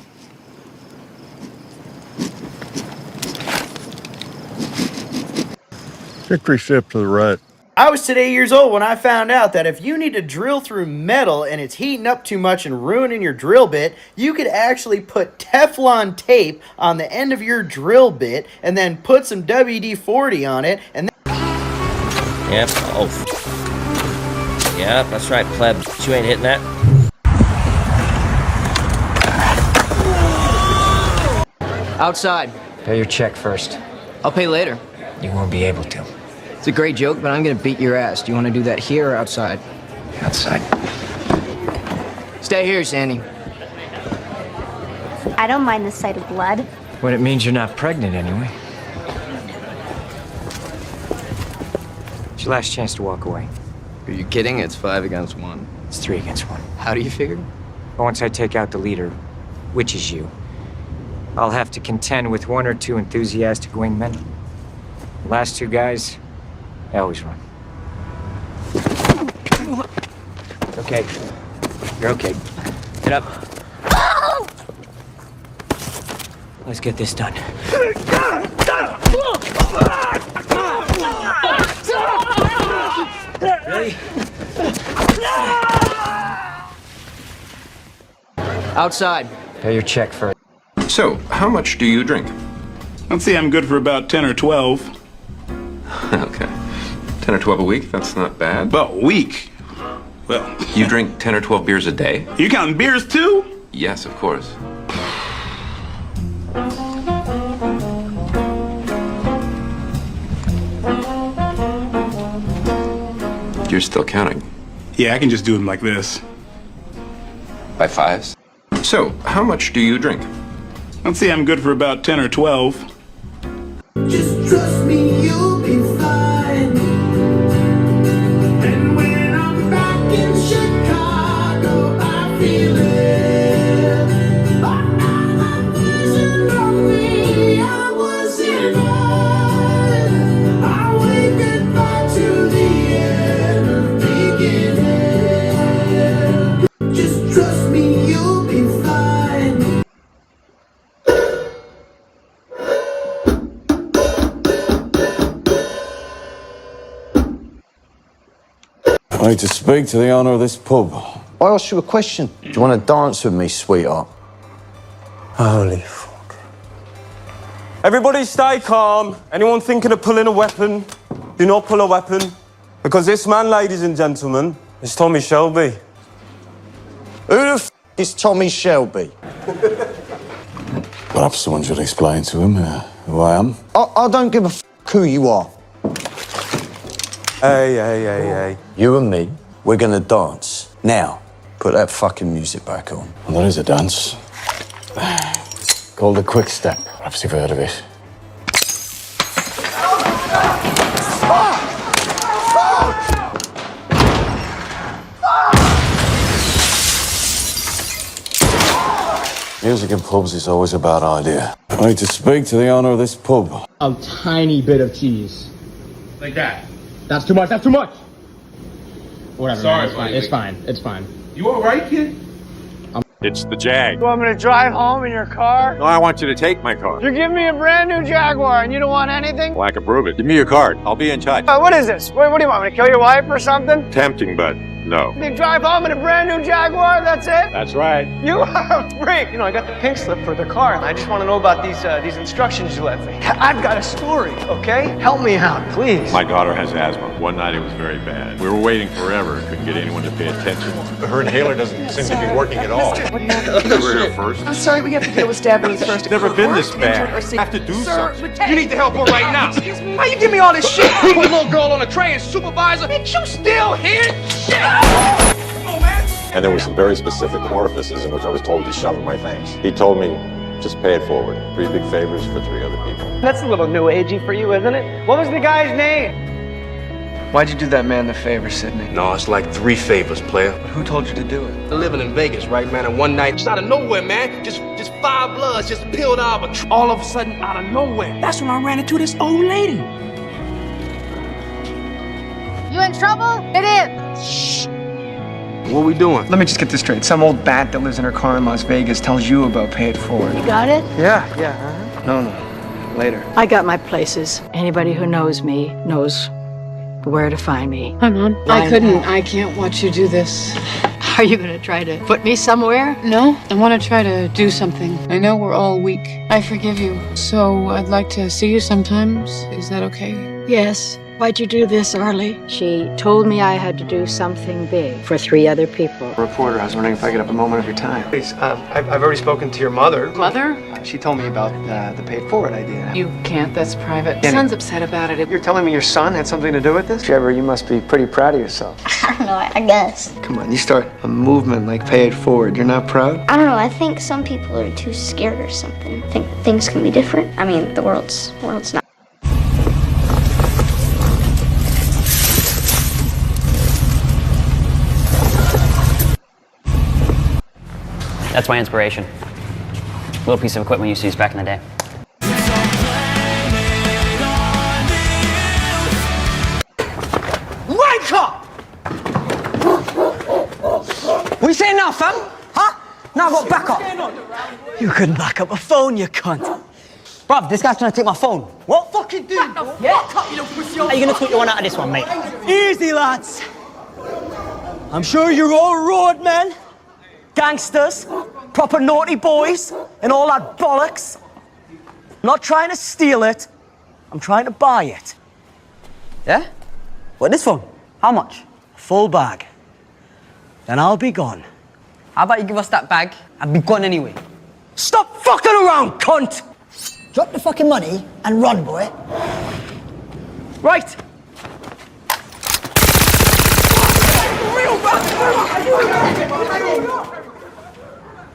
Take 3 steps to the right.
I was today years old when I found out that if you need to drill through metal and it's heating up too much and ruining your drill bit, you could actually put Teflon tape on the end of your drill bit and then put some WD-40 on it and then...
Yep. Oh. Yep, that's right, pleb. You ain't hitting that.
Outside.
Pay your check first.
I'll pay later.
You won't be able to.
It's a great joke, but I'm gonna beat your ass. Do you want to do that here or outside?
Outside.
Stay here, Sandy.
I don't mind the sight of blood.
When it means you're not pregnant anyway. It's your last chance to walk away.
Are you kidding? It's 5 against 1.
It's 3 against 1.
How do you figure?
But once I take out the leader, which is you, I'll have to contend with 1 or 2 enthusiastic wingmen. The last 2 guys, they always run. It's okay. You're okay. Get up. Let's get this done. Ready?
Outside.
Pay your check first.
So, how much do you drink?
I'd say I'm good for about 10 or 12.
Okay. 10 or 12 a week? That's not bad.
About a week? Well...
You drink 10 or 12 beers a day?
You counting beers too?
Yes, of course. You're still counting?
Yeah, I can just do them like this.
By 5s? So, how much do you drink?
I'd say I'm good for about 10 or 12.
Just trust me, you'll be fine. And when I'm back in Chicago, I feel it. Another version of me, I was in line. I wave goodbye to the end of beginning. Just trust me, you'll be fine.
I need to speak to the owner of this pub.
I asked you a question. Do you want to dance with me, sweetheart?
Holy fuck. Everybody stay calm. Anyone thinking of pulling a weapon, do not pull a weapon. Because this man, ladies and gentlemen, is Tommy Shelby.
Who the f is Tommy Shelby?
Perhaps someone should explain to him who I am.
I don't give a f who you are.
Hey.
You and me, we're gonna dance. Now,
Put that fucking music back on. Well, there is a dance called the quick step. Perhaps you've heard of it. Music in pubs is always a bad idea. I need to speak to the owner of this pub.
A tiny bit of cheese.
Like that.
That's too much. That's too much. Whatever.
Sorry,
man, it's fine.
buddy.
It's fine. It's fine.
You all right, kid?
It's the Jag.
You want me to drive home in your car?
No, I want you to take my car.
You give me a brand new Jaguar and you don't want anything?
Well, I can prove it. Give me your card. I'll be in touch.
What is this? What do you want me to kill your wife or something?
Tempting, but no.
You drive home in a brand new Jaguar, that's it?
That's right.
You are a freak. You know, I got the pink slip for the car. I just want to know about these instructions you left me. I've got a story, okay? Help me out, please.
My daughter has asthma. One night it was very bad. We were waiting forever. Couldn't get anyone to pay attention. Her inhaler doesn't seem to be working at all. You were here first.
I'm sorry, we have to deal with stab wounds first.
It's never been this bad. I have to do something.
You need to help her right now. Excuse me? Why you give me all this shit? Put a little girl on a tray and supervisor. Bitch, you still here? Shit!
And there were some very specific orifices in which I was told to shove in my things. He told me, just pay it forward. 3 big favors for 3 other people.
That's a little new agey for you, isn't it? What was the guy's name? Why'd you do that man the favor, Sidney?
No, it's like 3 favors, player.
But who told you to do it?
Living in Vegas, right, man? And one night, just out of nowhere, man, just 5 bloods just peeled out of a all of a sudden, out of nowhere. That's when I ran into this old lady.
You in trouble? It is. Shh.
What we doing?
Let me just get this straight. Some old bat that lives in her car in Las Vegas tells you about Pay It Forward.
You got it?
Yeah. No. Later.
I got my places. Anybody who knows me knows where to find me.
Hi, Mom. I can't watch you do this.
Are you going to try to put me somewhere?
No, I want to try to do something. I know we're all weak. I forgive you. So I'd like to see you sometimes. Is that okay?
Yes. Why'd you do this, Arlie? She told me I had to do something big for 3 other people.
Reporter, I was wondering if I could have a moment of your time. Please, I've already spoken to your mother.
Mother?
She told me about the Pay It Forward idea.
You can't. That's private.
Kenny.
Son's upset about it.
You're telling me your son had something to do with this? Trevor, you must be pretty proud of yourself.
I don't know, I guess.
Come on, you start a movement like Pay It Forward. You're not proud?
I don't know, I think some people are too scared or something. I think things can be different. I mean, the world's not.
That's my inspiration. Little piece of equipment we used to use back in the day.
Wake up!
What you saying now, fam? Huh? Now I got back up. You couldn't back up a phone, you cunt. Bruv, this guy's trying to take my phone. What? Fucking do? Yeah? How you gonna put your one out of this one, mate? Easy, lads. I'm sure you're all roadmen, gangsters, proper naughty boys, and all that bollocks. I'm not trying to steal it. I'm trying to buy it. Yeah? What, this phone? How much? Full bag. Then I'll be gone. How about you give us that bag and be gone anyway? Stop fucking around, cunt! Drop the fucking money and run, boy. Right.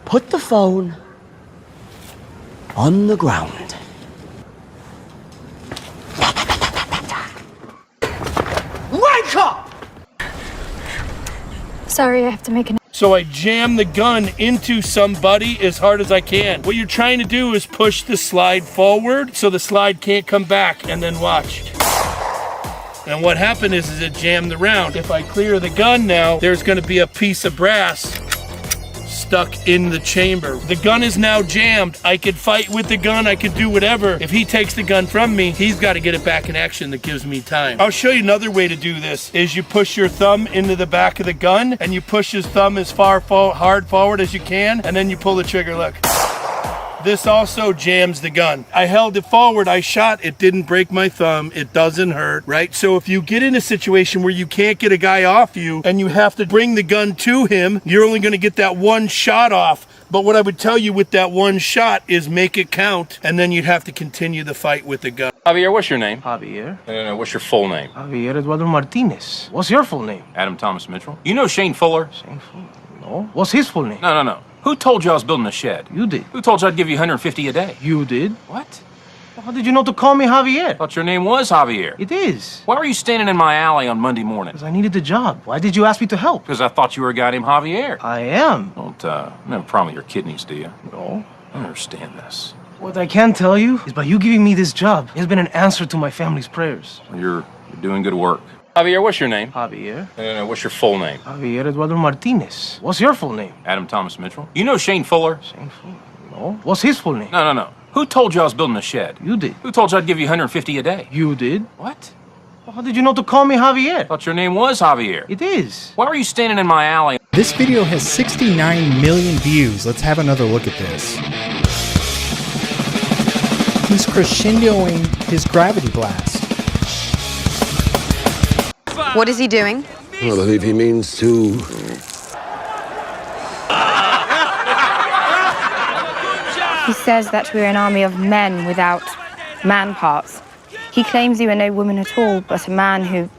Put the phone on the ground. Wake up!
Sorry, I have to make an.
So I jam the gun into somebody as hard as I can. What you're trying to do is push the slide forward so the slide can't come back, and then watch. And what happened is it jammed the round. If I clear the gun now, there's gonna be a piece of brass stuck in the chamber. The gun is now jammed. I could fight with the gun, I could do whatever. If he takes the gun from me, he's gotta get it back in action. That gives me time. I'll show you another way to do this, is you push your thumb into the back of the gun, and you push his thumb as hard forward as you can, and then you pull the trigger, look. This also jams the gun. I held it forward, I shot, it didn't break my thumb, it doesn't hurt, right? So if you get in a situation where you can't get a guy off you and you have to bring the gun to him, you're only gonna get that one shot off. But what I would tell you with that one shot is make it count, and then you'd have to continue the fight with the gun.
Javier, what's your name?
Javier.
No, what's your full name?
Javier Eduardo Martinez. What's your full name?
Adam Thomas Mitchell. You know Shane Fuller?
Shane Fuller.
No. What's his full name?
No. Who told you I was building a shed?
You did.
Who told you I'd give you 150 a day?
You did.
What?
How did you know to call me Javier?
Thought your name was Javier.
It is.
Why were you standing in my alley on Monday morning?
Because I needed the job. Why did you ask me to help?
Because I thought you were a guy named Javier.
I am.
Don't never problem your kidneys, do you?
No.
I don't understand this.
What I can tell you is by you giving me this job, it has been an answer to my family's prayers.
Well, you're doing good work. Javier, what's your name?
Javier.
No, what's your full name?
Javier Eduardo Martinez. What's your full name?
Adam Thomas Mitchell. You know Shane Fuller?
Shane Fuller. No. What's his full name?
No. Who told you I was building a shed?
You did.
Who told you I'd give you 150 a day?
You did.
What?
How did you know to call me Javier?
Thought your name was Javier.
It is.
Why were you standing in my alley?
This video has 69 million views. Let's have another look at this. He's crescendoing his gravity blast.
What is he doing?
I believe he means to...
He says that we're an army of men without man parts. He claims you are no woman at all, but a man who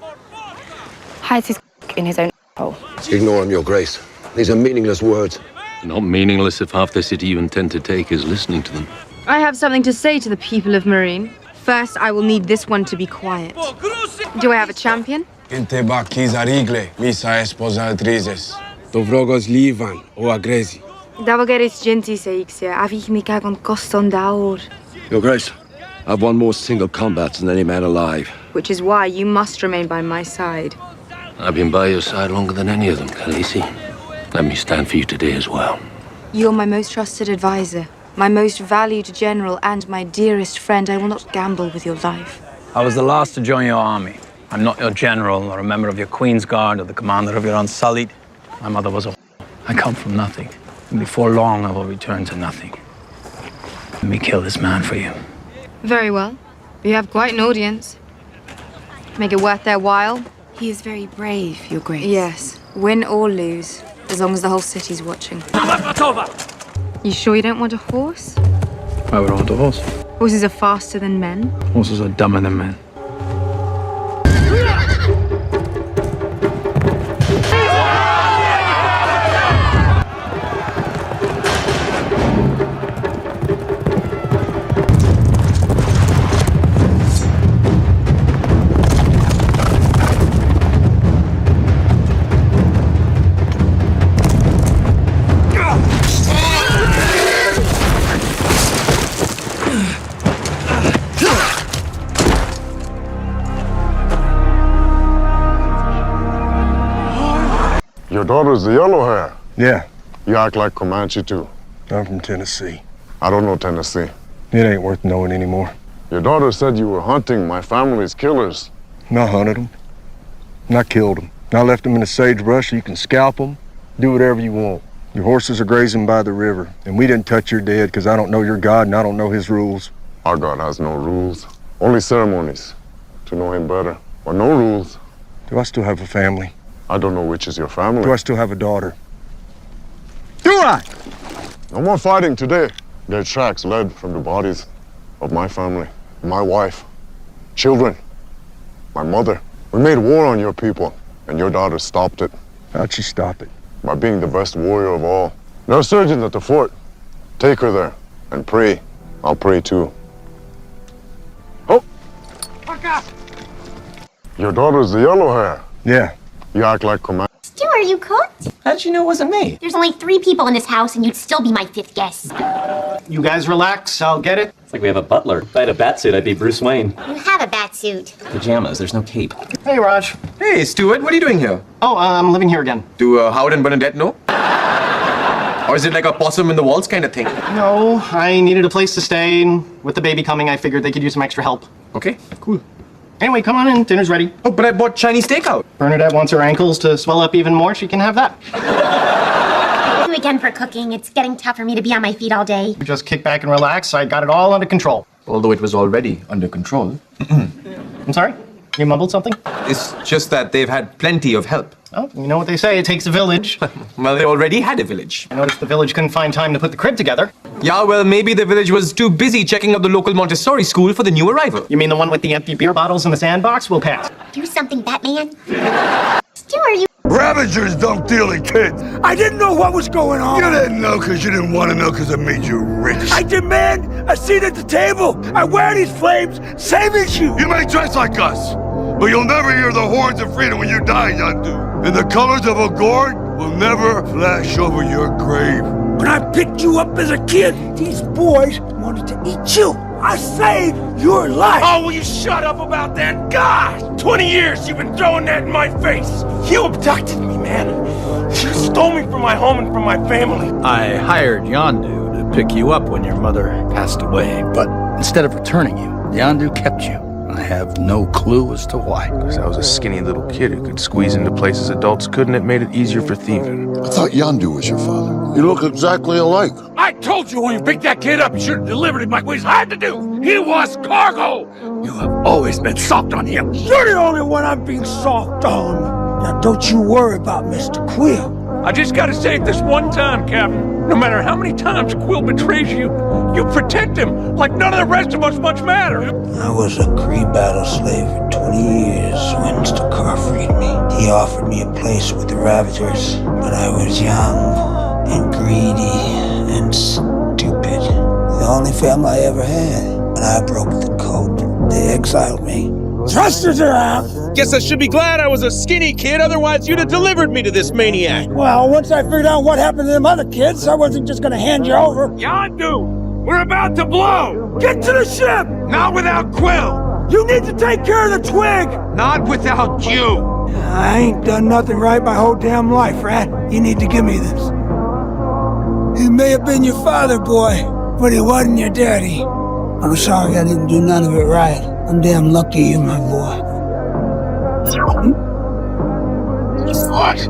hides his in his own hole.
Ignore him, Your Grace. These are meaningless words.
Not meaningless if half the city you intend to take is listening to them.
I have something to say to the people of Marine. First, I will need this one to be quiet. Do I have a champion?
Inte bakiza rigle, misa esposa trizes. Dovrogos livan o agresi.
Davageris gentis eixia, avich mi kagon koston daur.
Your Grace, I've won more single combats than any man alive.
Which is why you must remain by my side.
I've been by your side longer than any of them, Khaleesi. Let me stand for you today as well.
You're my most trusted advisor, my most valued general, and my dearest friend. I will not gamble with your life.
I was the last to join your army. I'm not your general, or a member of your Queen's Guard, or the commander of your Unsullied. My mother was a... I come from nothing. And before long, I will return to nothing. Let me kill this man for you.
Very well. You have quite an audience. Make it worth their while.
He is very brave, Your Grace.
Yes. Win or lose, as long as the whole city's watching. You sure you don't want a horse?
Why would I want a horse?
Horses are faster than men.
Horses are dumber than men.
Your daughter's the yellow hair.
Yeah.
You act like Comanche too.
I'm from Tennessee.
I don't know Tennessee.
It ain't worth knowing anymore.
Your daughter said you were hunting my family's killers.
And I hunted them. And I killed them. And I left them in the sagebrush so you can scalp them, do whatever you want. Your horses are grazing by the river. And we didn't touch your dead because I don't know your God and I don't know his rules.
Our God has no rules. Only ceremonies to know him better. But no rules.
Do I still have a family?
I don't know which is your family.
Do I still have a daughter?
Do I? No more fighting today. Their tracks led from the bodies of my family, my wife, children, my mother. We made war on your people, and your daughter stopped it.
How'd she stop it?
By being the best warrior of all. There are surgeons at the fort. Take her there and pray. I'll pray too. Oh! Your daughter's the yellow hair.
Yeah.
You act like Comanche.
Stu, are you cooked?
How'd you know it wasn't me?
There's only 3 people in this house, and you'd still be my 5th guest.
You guys relax, I'll get it.
It's like we have a butler. If I had a bat suit, I'd be Bruce Wayne.
You have a bat suit.
Pajamas, there's no cape.
Hey, Raj.
Hey, Stuart, what are you doing here?
Oh, I'm living here again.
Do Howard and Bernadette know? Or is it like a possum in the walls kind of thing?
No, I needed a place to stay, and with the baby coming, I figured they could use some extra help.
Okay, cool.
Anyway, come on in, dinner's ready.
Oh, but I bought Chinese takeout.
Bernadette wants her ankles to swell up even more, she can have that.
Thank you again for cooking. It's getting tough for me to be on my feet all day.
Just kick back and relax, I got it all under control.
Although it was already under control.
I'm sorry? You mumbled something?
It's just that they've had plenty of help.
Oh, you know what they say, it takes a village.
Well, they already had a village.
I noticed the village couldn't find time to put the crib together.
Yeah, well, maybe the village was too busy checking out the local Montessori school for the new arrival.
You mean the one with the empty beer bottles in the sandbox? We'll pass.
Do something, Batman. Stu, are you...
Ravagers don't deal in kids. I didn't know what was going on. You didn't know because you didn't want to know because it made you rich. I demand a seat at the table. I wear these flames, same as you. You may dress like us, but you'll never hear the horns of freedom when you die, Yandu. And the colors of a gourd will never flash over your grave. When I picked you up as a kid, these boys wanted to eat you. I saved your life.
Oh, will you shut up about that? God! 20 years you've been throwing that in my face. You abducted me, man. You stole me from my home and from my family.
I hired Yandu to pick you up when your mother passed away, but instead of returning you, Yandu kept you. I have no clue as to why.
Because I was a skinny little kid who could squeeze into places adults couldn't. It made it easier for thieving.
I thought Yandu was your father. You look exactly alike.
I told you when you picked that kid up, you should have delivered him like we had to do. He was cargo. You have always been soft on him.
You're the only one I'm being soft on. Now don't you worry about Mr. Quill.
I just gotta say it this one time, Captain. No matter how many times Quill betrays you, you protect him like none of the rest of us much matter.
I was a Cree battle slave for 20 years when Mr. Carr freed me. He offered me a place with the Ravagers, but I was young and greedy and stupid. The only family I ever had. When I broke the code, they exiled me. Thrusters are out!
Guess I should be glad I was a skinny kid, otherwise you'd have delivered me to this maniac.
Well, once I figured out what happened to them other kids, I wasn't just gonna hand you over.
Yandu, we're about to blow!
Get to the ship!
Not without Quill!
You need to take care of the twig!
Not without you!
I ain't done nothing right my whole damn life, Rat. You need to give me this. He may have been your father, boy, but he wasn't your daddy. I'm sorry I didn't do none of it right. I'm damn lucky you, my boy.
What?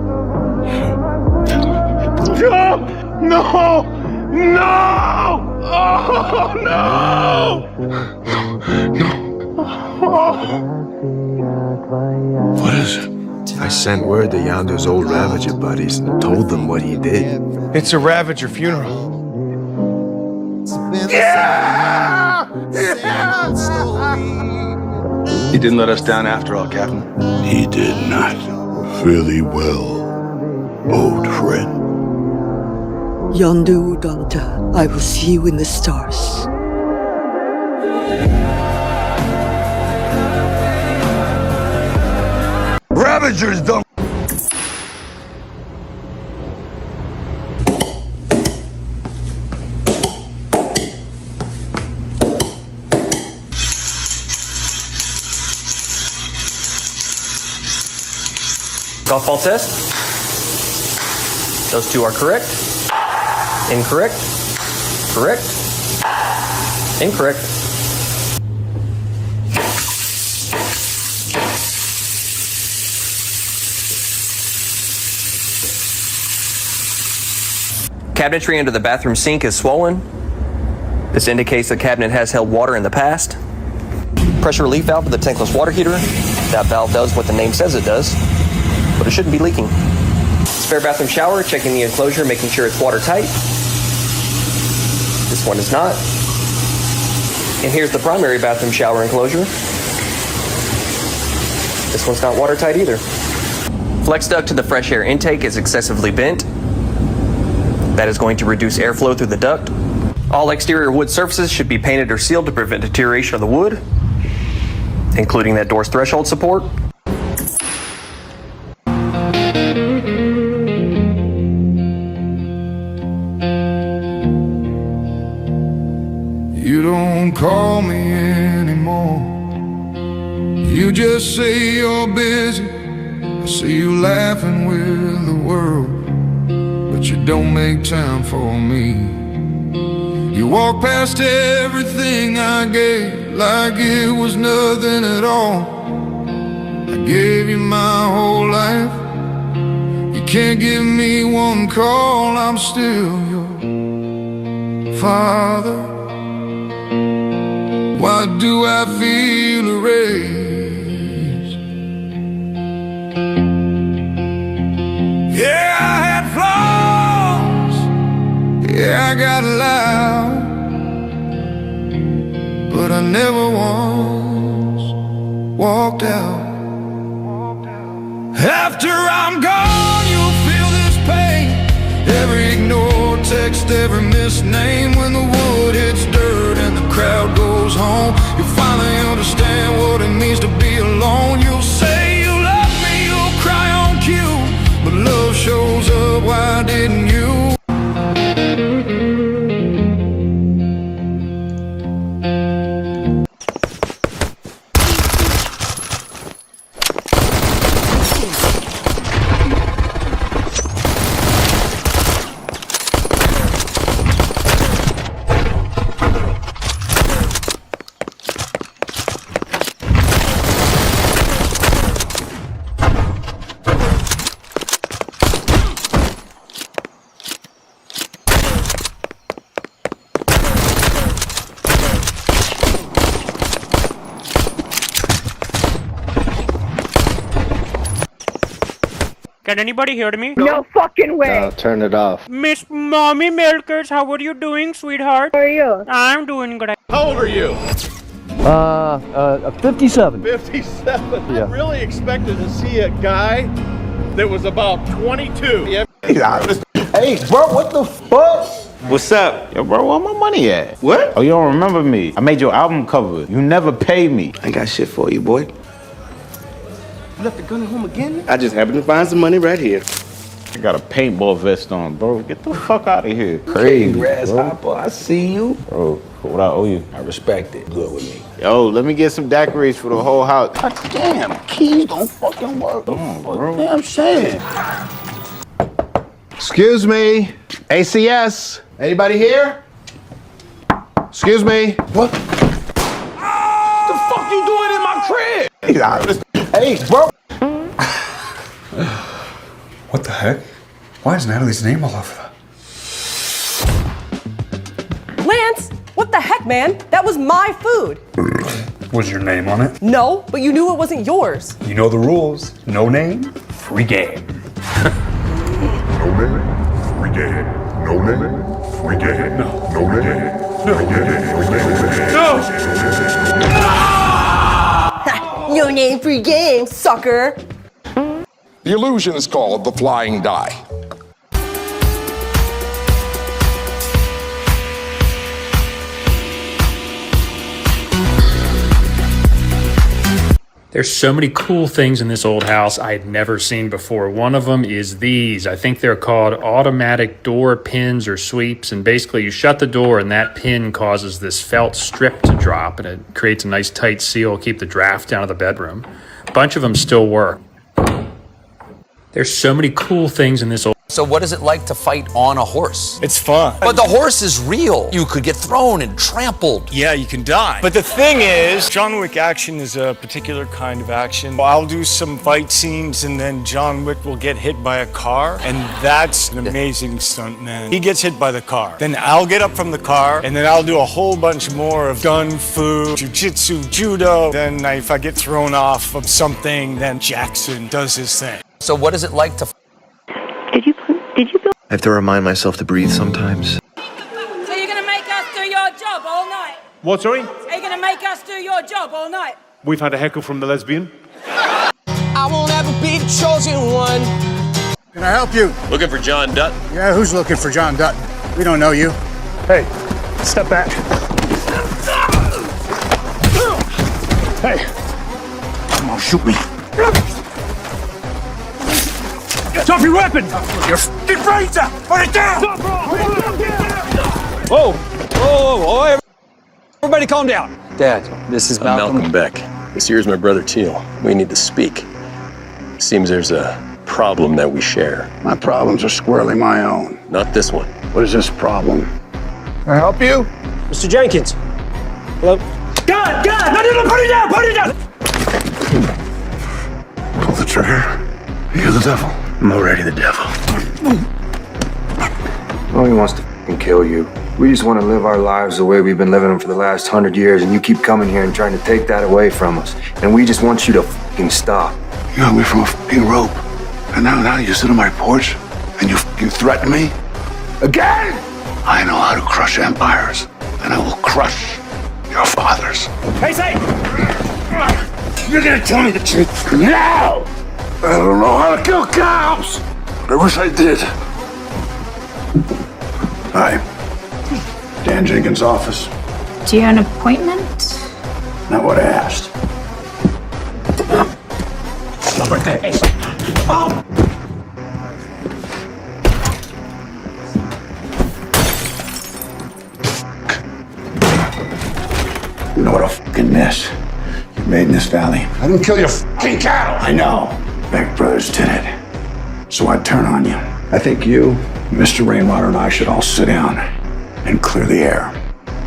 No! No! No! Oh, no!
What is it? I sent word to Yandu's old Ravager buddies and told them what he did.
It's a Ravager funeral.
Yeah!
He didn't let us down after all, Captain.
He did not. Fare thee well, old friend.
Yandu Udanta, I will see you in the stars.
Ravagers don't.
Golf ball test. Those two are correct. Incorrect. Correct. Incorrect. Cabinetry under the bathroom sink is swollen. This indicates the cabinet has held water in the past. Pressure relief valve for the tankless water heater. That valve does what the name says it does, but it shouldn't be leaking. Spare bathroom shower, checking the enclosure, making sure it's watertight. This one is not. And here's the primary bathroom shower enclosure. This one's not watertight either. Flex duct to the fresh air intake is excessively bent. That is going to reduce airflow through the duct. All exterior wood surfaces should be painted or sealed to prevent deterioration of the wood, including that door's threshold support.
You don't call me anymore. You just say you're busy. I see you laughing with the world, but you don't make time for me. You walk past everything I gave like it was nothing at all. I gave you my whole life. You can't give me one call. I'm still your father. Why do I feel erased? Yeah, I had flaws. Yeah, I got loud, but I never once walked out. After I'm gone, text every misname when the wood hits dirt and the crowd goes home. You'll finally understand what it means to be alone. You'll say you love me, you'll cry on cue, but love shows up, why didn't you?
Can anybody hear me?
No fucking way.
Turn it off. Miss Mommy Milkers, how are you doing, sweetheart?
How are you?
I'm doing great.
How old are you?
57.
57.
Yeah.
I really expected to see a guy that was about 22. Yeah.
Hey, bro, what the fuck? What's up? Yo, bro, where my money at? What? Oh, you don't remember me? I made your album cover. You never paid me. I got shit for you, boy.
You left the gun at home again?
I just happened to find some money right here. I got a paintball vest on, bro. Get the fuck out of here. Crazy, grasshopper. I see you. Bro, what I owe you? I respect it. Good with me. Yo, let me get some daiquiris for the whole house. God damn, keys don't fucking work. Come on, bro. Damn shit. Excuse me. ACS. Anybody here? Excuse me. What?
The fuck you doing in my crib?
Hey, bro.
What the heck? Why is Natalie's name all over that?
Lance, what the heck, man? That was my food.
Was your name on it?
No, but you knew it wasn't yours.
You know the rules. No name, free game.
No name, free game. No name, free game. No name, free game.
No name, free game, sucker.
The illusion is called the flying die.
There's so many cool things in this old house I had never seen before. One of them is these. I think they're called automatic door pins or sweeps. And basically you shut the door and that pin causes this felt strip to drop and it creates a nice tight seal, keep the draft down to the bedroom. A bunch of them still work. There's so many cool things in this old.
So what is it like to fight on a horse?
It's fun.
But the horse is real. You could get thrown and trampled.
Yeah, you can die. But the thing is, John Wick action is a particular kind of action. I'll do some fight scenes and then John Wick will get hit by a car, and that's an amazing stunt, man. He gets hit by the car. Then I'll get up from the car and then I'll do a whole bunch more of gun fu, jiu-jitsu, judo. Then if I get thrown off of something, then Jackson does his thing.
So what is it like to...
I have to remind myself to breathe sometimes.
So you're gonna make us do your job all night?
What, sorry?
Are you gonna make us do your job all night?
We've had a heckle from the lesbian.
I won't ever be the chosen one.
Can I help you?
Looking for John Dutton.
Yeah, who's looking for John Dutton? We don't know you.
Hey, step back.
Hey, come on, shoot me.
Drop your weapon!
Your f***ing razor! Put it down!
Whoa! Whoa! Everybody calm down.
Dad, this is Malcolm Beck. This here's my brother Teal. We need to speak. Seems there's a problem that we share.
My problems are squarely my own.
Not this one.
What is this problem?
Can I help you?
Mr. Jenkins. Hello? God! No, put it down! Put it down!
Pull the trigger. You're the devil. I'm already the devil.
Nobody wants to f***ing kill you. We just want to live our lives the way we've been living them for the last 100 years, and you keep coming here and trying to take that away from us. And we just want you to f***ing stop.
You got me from a f***ing rope. And now you sit on my porch and you f***ing threaten me? Again? I know how to crush empires, and I will crush your fathers.
Hey, say!
You're gonna tell me the truth now! I don't know how to kill cows, but I wish I did. Hi. Dan Jenkins' office.
Do you have an appointment?
Not what I asked. You know what a fucking mess you made in this valley?
I didn't kill your fucking cattle.
I know. Beck Brothers did it. So I'd turn on you. I think you, Mr. Rainwater, and I should all sit down and clear the air.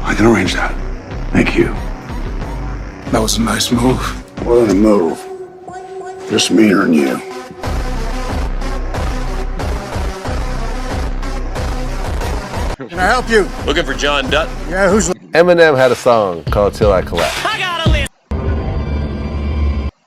I can arrange that.
Thank you.
That was a nice move.
More than a move. Just meaner than you.
Can I help you?
Looking for John Dutton?
Yeah, who's...
Eminem had a song called Till I Collapse.
I got a list.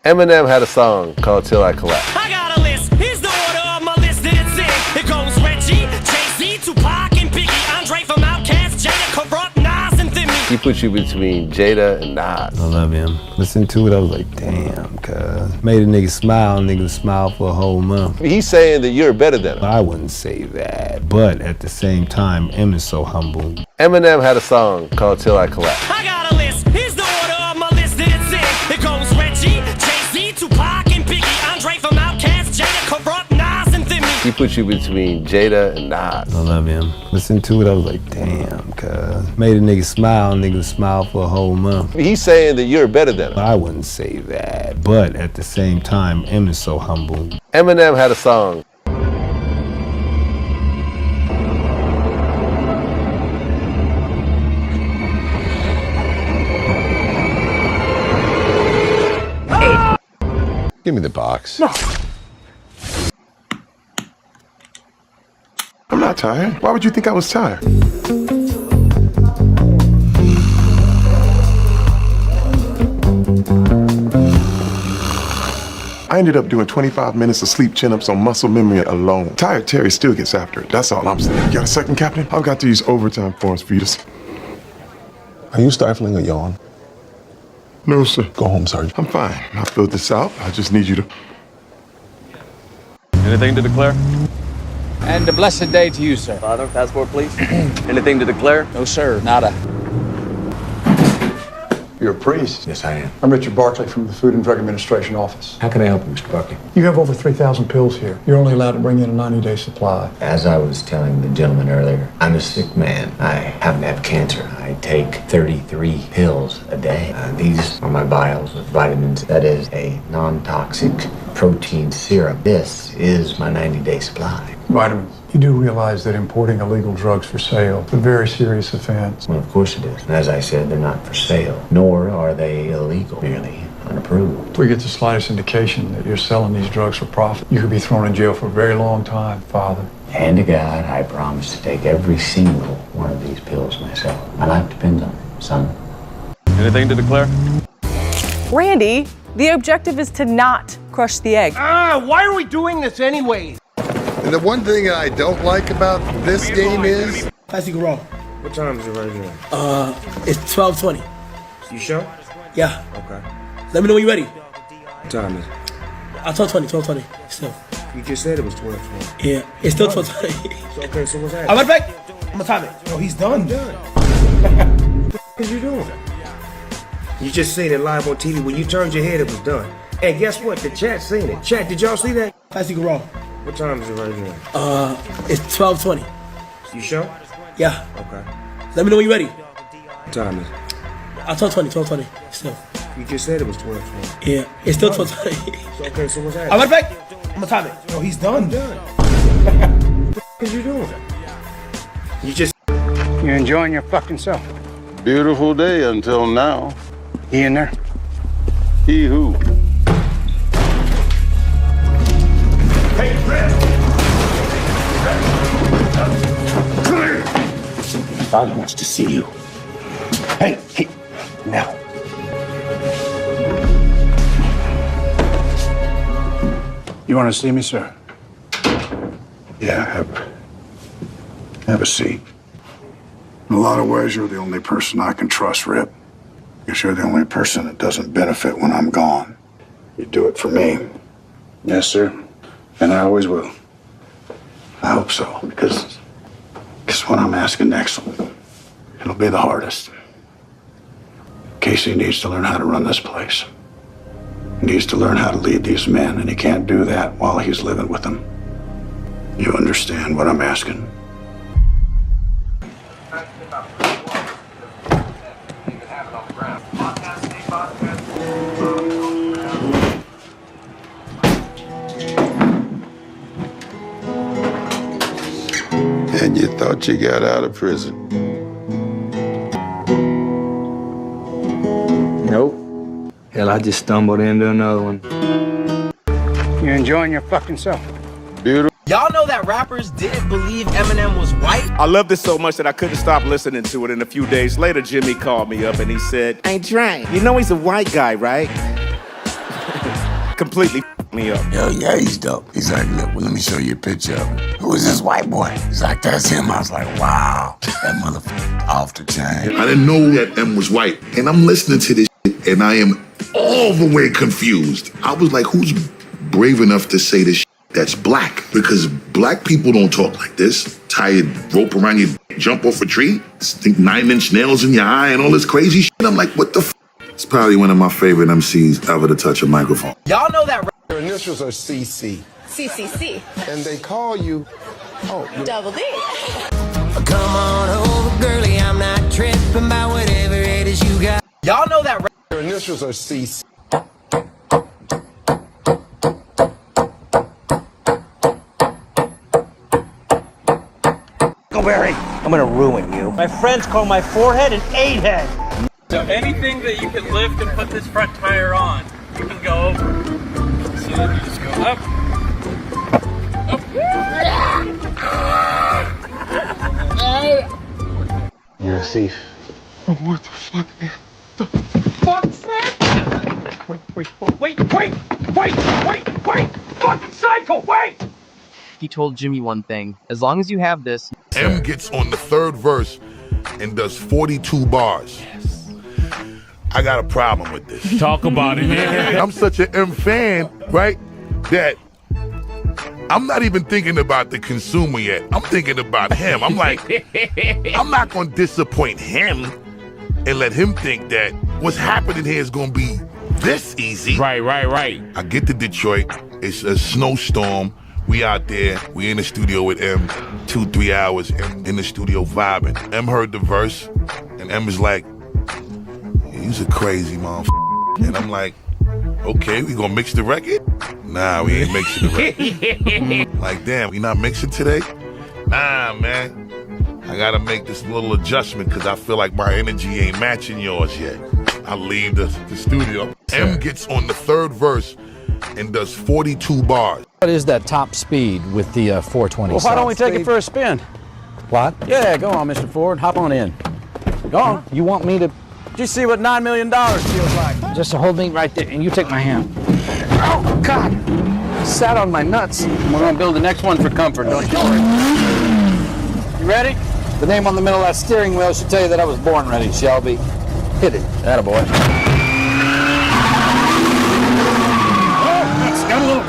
Eminem had a song called Till I Collapse.
I got a list. Here's the order of my list that it's in. It goes Reggie, Jay-Z, Tupac, and Biggie. Andre from Outkast, Jada, Corrupt, Nas, and Thimmy.
He put you between Jada and Nas.
I love him. Listen to it, I was like, damn, cuz. Made a nigga smile for a whole month.
He's saying that you're better than him.
I wouldn't say that, but at the same time, M is so humble.
Eminem had a song called Till I Collapse.
I got a list. Here's the order of my list that it's in. It goes Reggie, Jay-Z, Tupac, and Biggie. Andre from Outkast, Jada, Corrupt, Nas, and Thimmy.
He put you between Jada and Nas.
I love him. Listen to it, I was like, damn, cuz. Made a nigga smile for a whole month.
He's saying that you're better than him.
I wouldn't say that, but at the same time, M is so humble.
Eminem had a song.
Give me the box.
No. I'm not tired. Why would you think I was tired? I ended up doing 25 minutes of sleep chin-ups on muscle memory alone. Tired Terry still gets after it. That's all I'm saying. You got a second, Captain? I've got these overtime forms for you to... Are you stifling a yawn? No, sir. Go home, Sergeant. I'm fine. I filled this out. I just need you to...
Anything to declare?
And a blessed day to you, sir.
Father, passport, please. Anything to declare?
No, sir. Nada.
You're a priest?
Yes, I am.
I'm Richard Barkley from the Food and Drug Administration office.
How can I help you, Mr. Buckley?
You have over 3,000 pills here. You're only allowed to bring in a 90-day supply.
As I was telling the gentleman earlier, I'm a sick man. I happen to have cancer. I take 33 pills a day. These are my vials with vitamins. That is a non-toxic protein serum. This is my 90-day supply.
Vitamins. You do realize that importing illegal drugs for sale is a very serious offense.
Well, of course it is. And as I said, they're not for sale, nor are they illegal, merely unapproved.
If we get the slightest indication that you're selling these drugs for profit, you could be thrown in jail for a very long time, Father.
Hand to God, I promise to take every single one of these pills myself. My life depends on it, son.
Anything to declare?
Randy, the objective is to not crush the egg.
Why are we doing this anyways?
And the one thing I don't like about this game is...
Classic wrong.
What time is it right here?
It's 12:20.
You sure?
Yeah.
Okay.
Let me know when you're ready.
What time is it?
12:20. Still.
You just said it was 12:20.
Yeah, it's still 12:20.
So, okay, so what's happening?
I'm right back. I'm gonna time it. Oh, he's done.
I'm done. What are you doing? You just seen it live on TV. When you turned your head, it was done. And guess what? The chat seen it. Chat, did y'all see that?
Classic wrong.
What time is it right here?
It's 12:20.
You sure?
Yeah.
Okay.
Let me know when you're ready.
What time is it?
12:20. Still.
You just said it was 12:20.
Yeah, it's still 12:20.
So, okay, so what's happening?
I'm right back. I'm gonna time it. Oh, he's done.
I'm done. What are you doing? You just...
You enjoying your fucking self?
Beautiful day until now.
He in there?
He who?
Hey, Red! Come here!
Father wants to see you. Hey, now.
You want to see me, sir?
Yeah, have a seat. In a lot of ways, you're the only person I can trust, Rip. Because you're the only person that doesn't benefit when I'm gone. You do it for me.
Yes, sir. And I always will.
I hope so, because Guess what I'm asking next? It'll be the hardest. Casey needs to learn how to run this place. He needs to learn how to lead these men, and he can't do that while he's living with them. You understand what I'm asking?
And you thought you got out of prison?
Nope. Hell, I just stumbled into another one.
You're enjoying your fucking self.
Beautiful.
Y'all know that rappers didn't believe Eminem was white?
I loved it so much that I couldn't stop listening to it, and a few days later, Jimmy called me up and he said, "Hey, Dre, you know he's a white guy, right?" Completely me up.
Yo, yeah, he's dope. He's like, look, well, let me show you a picture of him. Who is this white boy? He's like, that's him. I was like, wow, that motherfucker off the chain.
I didn't know that M was white, and I'm listening to this shit, and I am all the way confused. I was like, who's brave enough to say this shit that's black? Because black people don't talk like this. Tie a rope around your jump off a tree, stick 9-inch nails in your eye, and all this crazy shit. I'm like, what the f? It's probably one of my favorite MCs ever to touch a microphone.
Y'all know that.
Your initials are CC.
CCC.
And they call you,
Double D.
Come on over, girlie, I'm not tripping about whatever it is you got.
Y'all know that.
Your initials are CC.
Huckleberry, I'm gonna ruin you. My friends call my forehead an 8-head.
So anything that you can lift and put this front tire on, you can go over. So then you just go up.
You're a thief.
Oh, what the fuck, man? The fuck's that? Wait! Fucking psycho, wait!
He told Jimmy one thing. As long as you have this...
M gets on the third verse and does 42 bars. I got a problem with this.
Talk about it.
I'm such an M fan, right, that I'm not even thinking about the consumer yet. I'm thinking about him. I'm like, I'm not going to disappoint him and let him think that what's happening here is going to be this easy.
Right.
I get to Detroit. It's a snowstorm. We out there. We in the studio with M. 2-3 hours in the studio vibing. M heard the verse, and M was like, "You's a crazy motherfucker." And I'm like, "Okay, we gonna mix the record?" Nah, we ain't mixing the record. Like, damn, we not mixing today? Nah, man. I gotta make this little adjustment because I feel like my energy ain't matching yours yet. I leave the studio. M gets on the third verse and does 42 bars.
What is that top speed with the 420?
Well, why don't we take it for a spin?
What?
Yeah, go on, Mr. Ford. Hop on in. Go on.
You want me to...
Did you see what $9 million feels like?
Just hold me right there, and you take my hand. Oh, God! Sat on my nuts.
We're gonna build the next one for comfort, don't you worry. You ready?
The name on the middle of that steering wheel should tell you that I was born ready, Shelby. Hit it.
Attaboy.
That's got a little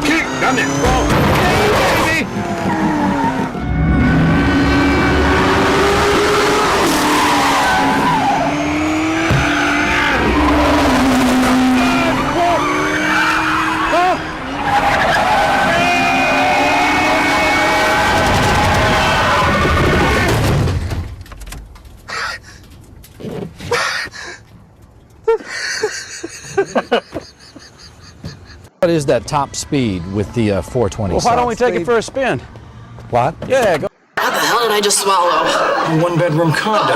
kick, doesn't it? Whoa. Hey, baby!
What is that top speed with the 420?
Well, why don't we take it for a spin?
What?
Yeah, go.
How the hell did I just swallow?
A one-bedroom condo.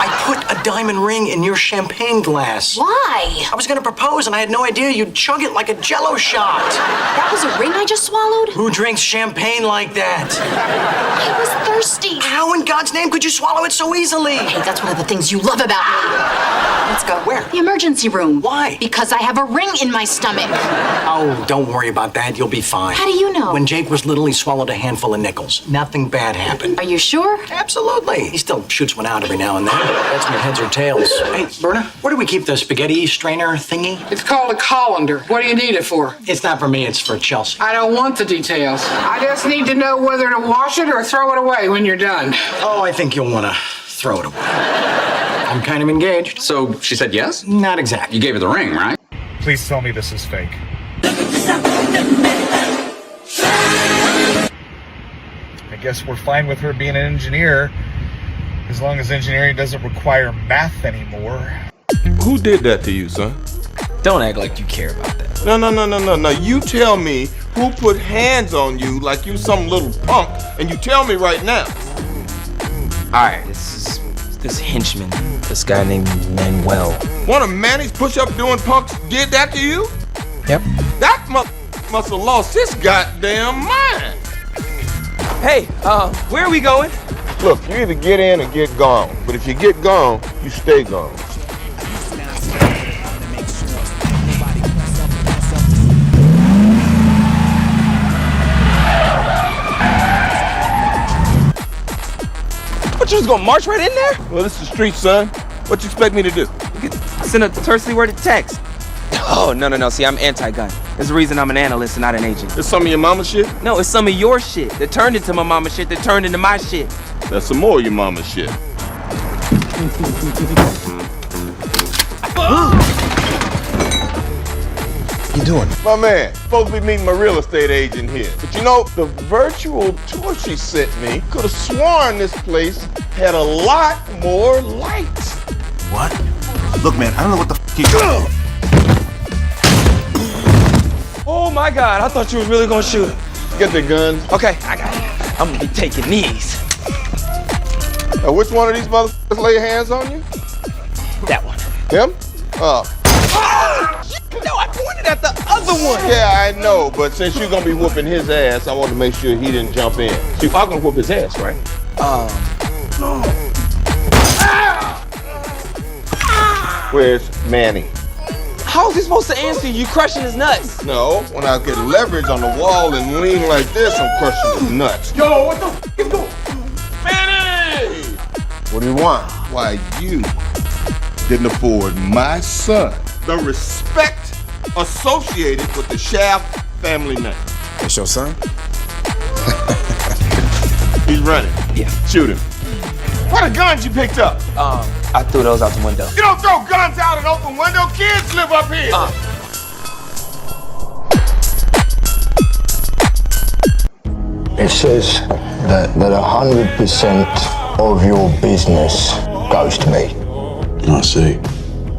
I put a diamond ring in your champagne glass.
Why?
I was gonna propose and I had no idea you'd chug it like a Jell-O shot.
That was a ring I just swallowed?
Who drinks champagne like that?
I was thirsty.
How in God's name could you swallow it so easily?
Hey, that's one of the things you love about me.
Let's go.
Where?
The emergency room.
Why?
Because I have a ring in my stomach.
Oh, don't worry about that. You'll be fine.
How do you know?
When Jake was little, he swallowed a handful of nickels. Nothing bad happened.
Are you sure?
Absolutely. He still shoots one out every now and then. That's when heads or tails. Hey, Berna, where do we keep the spaghetti strainer thingy?
It's called a colander. What do you need it for?
It's not for me, it's for Chelsea.
I don't want the details. I just need to know whether to wash it or throw it away when you're done.
Oh, I think you'll want to throw it away. I'm kind of engaged.
So she said yes?
Not exactly.
You gave her the ring, right?
Please tell me this is fake. I guess we're fine with her being an engineer as long as engineering doesn't require math anymore.
Who did that to you, son?
Don't act like you care about that.
No. You tell me who put hands on you like you some little punk, and you tell me right now.
Alright, this henchman, this guy named Manuel.
One of Manny's push-up doing punks did that to you?
Yep.
That must have lost his goddamn mind.
Hey, where are we going?
Look, you either get in or get gone. But if you get gone, you stay gone.
What, you just gonna march right in there?
Well, this is the street, son. What you expect me to do?
Send a tersely worded text. Oh, no. See, I'm anti-gun. There's a reason I'm an analyst and not an agent.
It's some of your mama shit?
No, it's some of your shit that turned into my mama shit that turned into my shit.
That's some more of your mama shit.
You doing?
My man, supposed to be meeting my real estate agent here. But you know, the virtual tour she sent me could have sworn this place had a lot more lights.
What? Look, man, I don't know what the f you doing.
Oh my God, I thought you was really gonna shoot him.
Get the guns.
Okay, I got it. I'm gonna be taking these.
Now, which one of these motherfuckers lay hands on you?
That one.
Him?
No, I pointed at the other one.
Yeah, I know, but since you're gonna be whooping his ass, I want to make sure he didn't jump in. See, I'm gonna whoop his ass, right? Where's Manny?
How is he supposed to answer you crushing his nuts?
No, when I get leverage on the wall and lean like this, I'm crushing his nuts.
Yo, what the f is going?
Manny! What do you want? Why, you didn't afford my son the respect associated with the Shaft family name.
It's your son?
He's running.
Yeah.
Shoot him. What are the guns you picked up?
I threw those out the window.
You don't throw guns out an open window. Kids live up here.
It says that 100% of your business goes to me.
I see.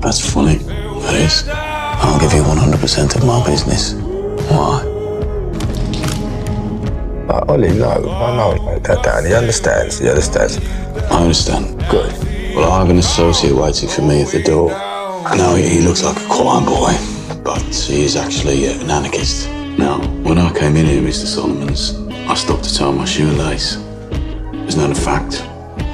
That's funny. That is. I'll give you 100% of my business. Why?
Ollie, no, I know that, Dan. He understands.
I understand.
Good.
Well, I have an associate waiting for me at the door. I know he looks like a choir boy, but he is actually an anarchist. Now, when I came in here, Mr. Solomons, I stopped to tie my shoelace. Isn't that a fact,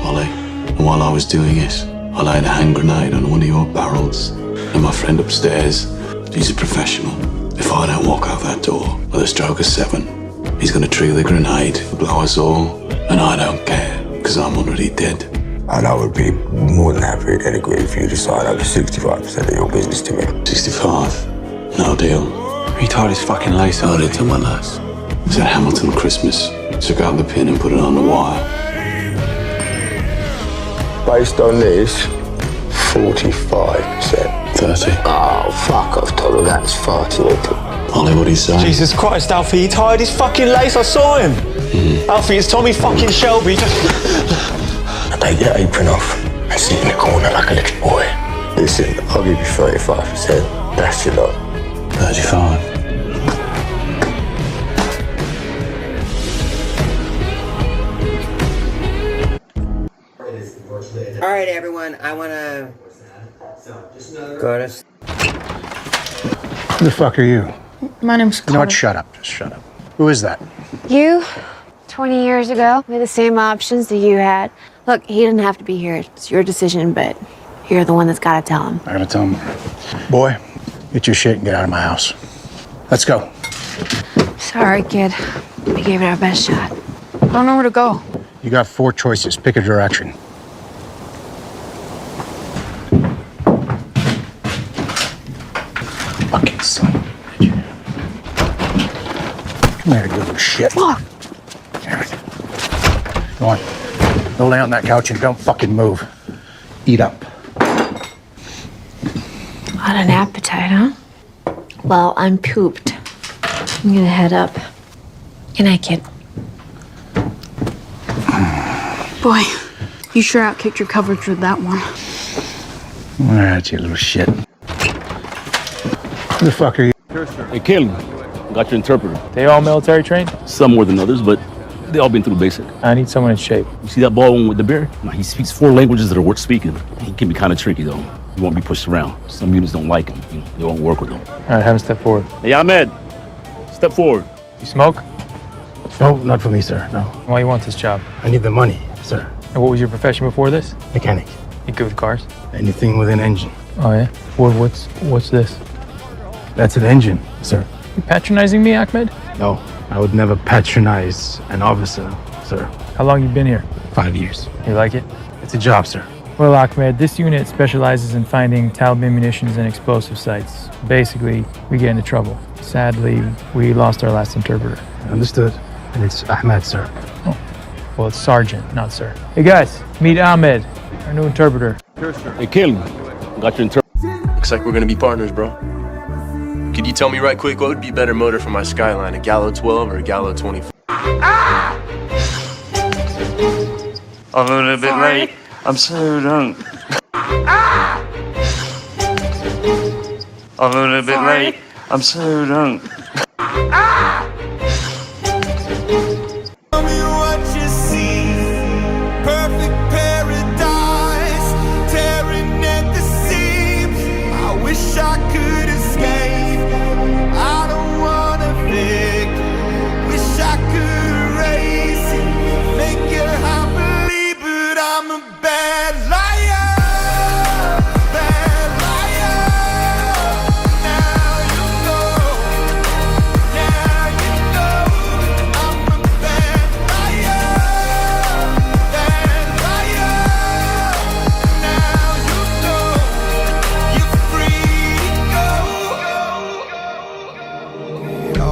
Ollie? And while I was doing it, I laid a hand grenade on one of your barrels. And my friend upstairs, he's a professional. If I don't walk out that door with a stroke of 7, he's gonna trigger the grenade, blow us all, and I don't care, because I'm already dead.
And I would be more than happy and agree if you decide over 65% of your business to me.
65? No deal. He tied his fucking lace on it to my lace. It said Hamilton Christmas. Took out the pin and put it on the wire.
Based on this, 45%.
30.
Oh, fuck off, Tom. That's far too little.
Ollie, what do you say?
Jesus Christ, Alfie, he tied his fucking lace. I saw him. Alfie, it's Tommy fucking Shelby.
Take your apron off and sit in the corner like a little boy. Listen, I'll give you 35%. That's your lot.
35.
All right, everyone, I want to go to...
Who the fuck are you?
My name's
You know what?
Connor.
Shut up. Just shut up. Who is that?
You, 20 years ago, we had the same options that you had. Look, he didn't have to be here. It's your decision, but You're the one that's got to tell him.
I gotta tell him. Boy, get your shit and get out of my house. Let's go.
Sorry, kid. We gave it our best shot. I don't know where to go.
You got 4 choices. Pick a direction. Fucking son of a bitch. Come here, you little shit.
Fuck.
Go on. Go lay on that couch and don't fucking move. Eat up.
What an appetite, huh? Well, I'm pooped. I'm gonna head up. Good night, kid.
Boy, you sure outkicked your coverage with that one.
All right, you little shit. Who the fuck are you?
Hey, Caleb, got your interpreter.
They all military trained?
Some more than others, but they all been through basic.
I need someone in shape.
You see that bald one with the beard? Now, he speaks 4 languages that are worth speaking. He can be kind of tricky, though. He won't be pushed around. Some units don't like him. They won't work with him.
All right, have him step forward.
Hey, Ahmed, step forward.
You smoke? No, not for me, sir, no. Why you want this job? I need the money, sir. And what was your profession before this? Mechanic. You good with cars? Anything with an engine. Oh, yeah? What's this? That's an engine, sir. You patronizing me, Ahmed? No, I would never patronize an officer, sir. How long you been here? 5 years. You like it? It's a job, sir. Well, Ahmed, this unit specializes in finding Taliban munitions and explosive sites. Basically, we get into trouble. Sadly, we lost our last interpreter. Understood. And it's Ahmed, sir. Oh. Well, it's Sergeant, not sir. Hey, guys, meet Ahmed, our new interpreter.
Hey, Caleb, got your interpreter.
Looks like we're gonna be partners, bro. Could you tell me right quick what would be a better motor for my Skyline, a Gallo 12 or a Gallo 24?
I'm a little bit late. I'm so drunk. I'm a little bit late. I'm so drunk.
Tell me what you see. Perfect paradise, tearing at the seams. I wish I could escape. I don't wanna fake. Wish I could erase it, make it happily, but I'm a bad liar. Bad liar. Now you know. Now you know. I'm a bad liar. Bad liar. Now you know. You're free to go.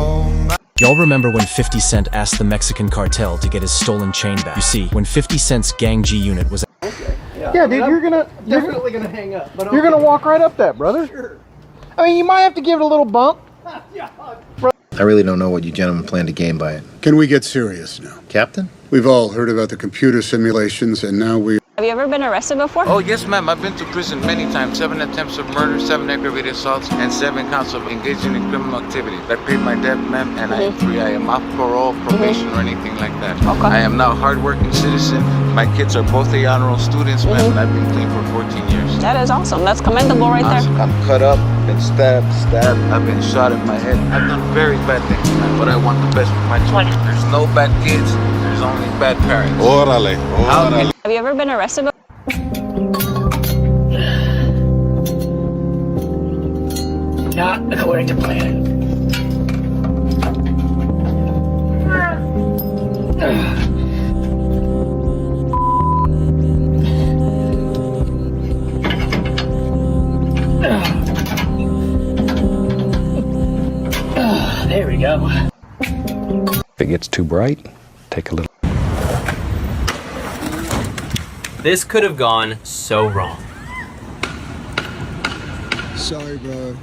Y'all remember when 50 Cent asked the Mexican cartel to get his stolen chain back? You see, when 50 Cent's Gang G unit was...
Yeah, dude, you're definitely gonna hang up. But you're gonna walk right up that, brother. Sure. I mean, you might have to give it a little bump.
I really don't know what you gentlemen plan to gain by it.
Can we get serious now?
Captain?
We've all heard about the computer simulations, and now we...
Have you ever been arrested before?
Oh, yes, ma'am. I've been to prison many times. 7 attempts of murder, 7 aggravated assaults, and 7 counts of engaging in criminal activity. I paid my debt, ma'am, and I am free. I am off parole, probation, or anything like that. Okay. I am now a hardworking citizen. My kids are both A honor roll students, ma'am, and I've been clean for 14 years.
That is awesome. That's commendable right there.
I'm cut up, been stabbed. I've been shot in my head. I've done very bad things, ma'am, but I want the best for my children. There's no bad kids. There's only bad parents.
Órale, órale.
Have you ever been arrested before?
Not according to plan. There we go.
If it gets too bright, take a little.
This could have gone so wrong.
Sorry, bro.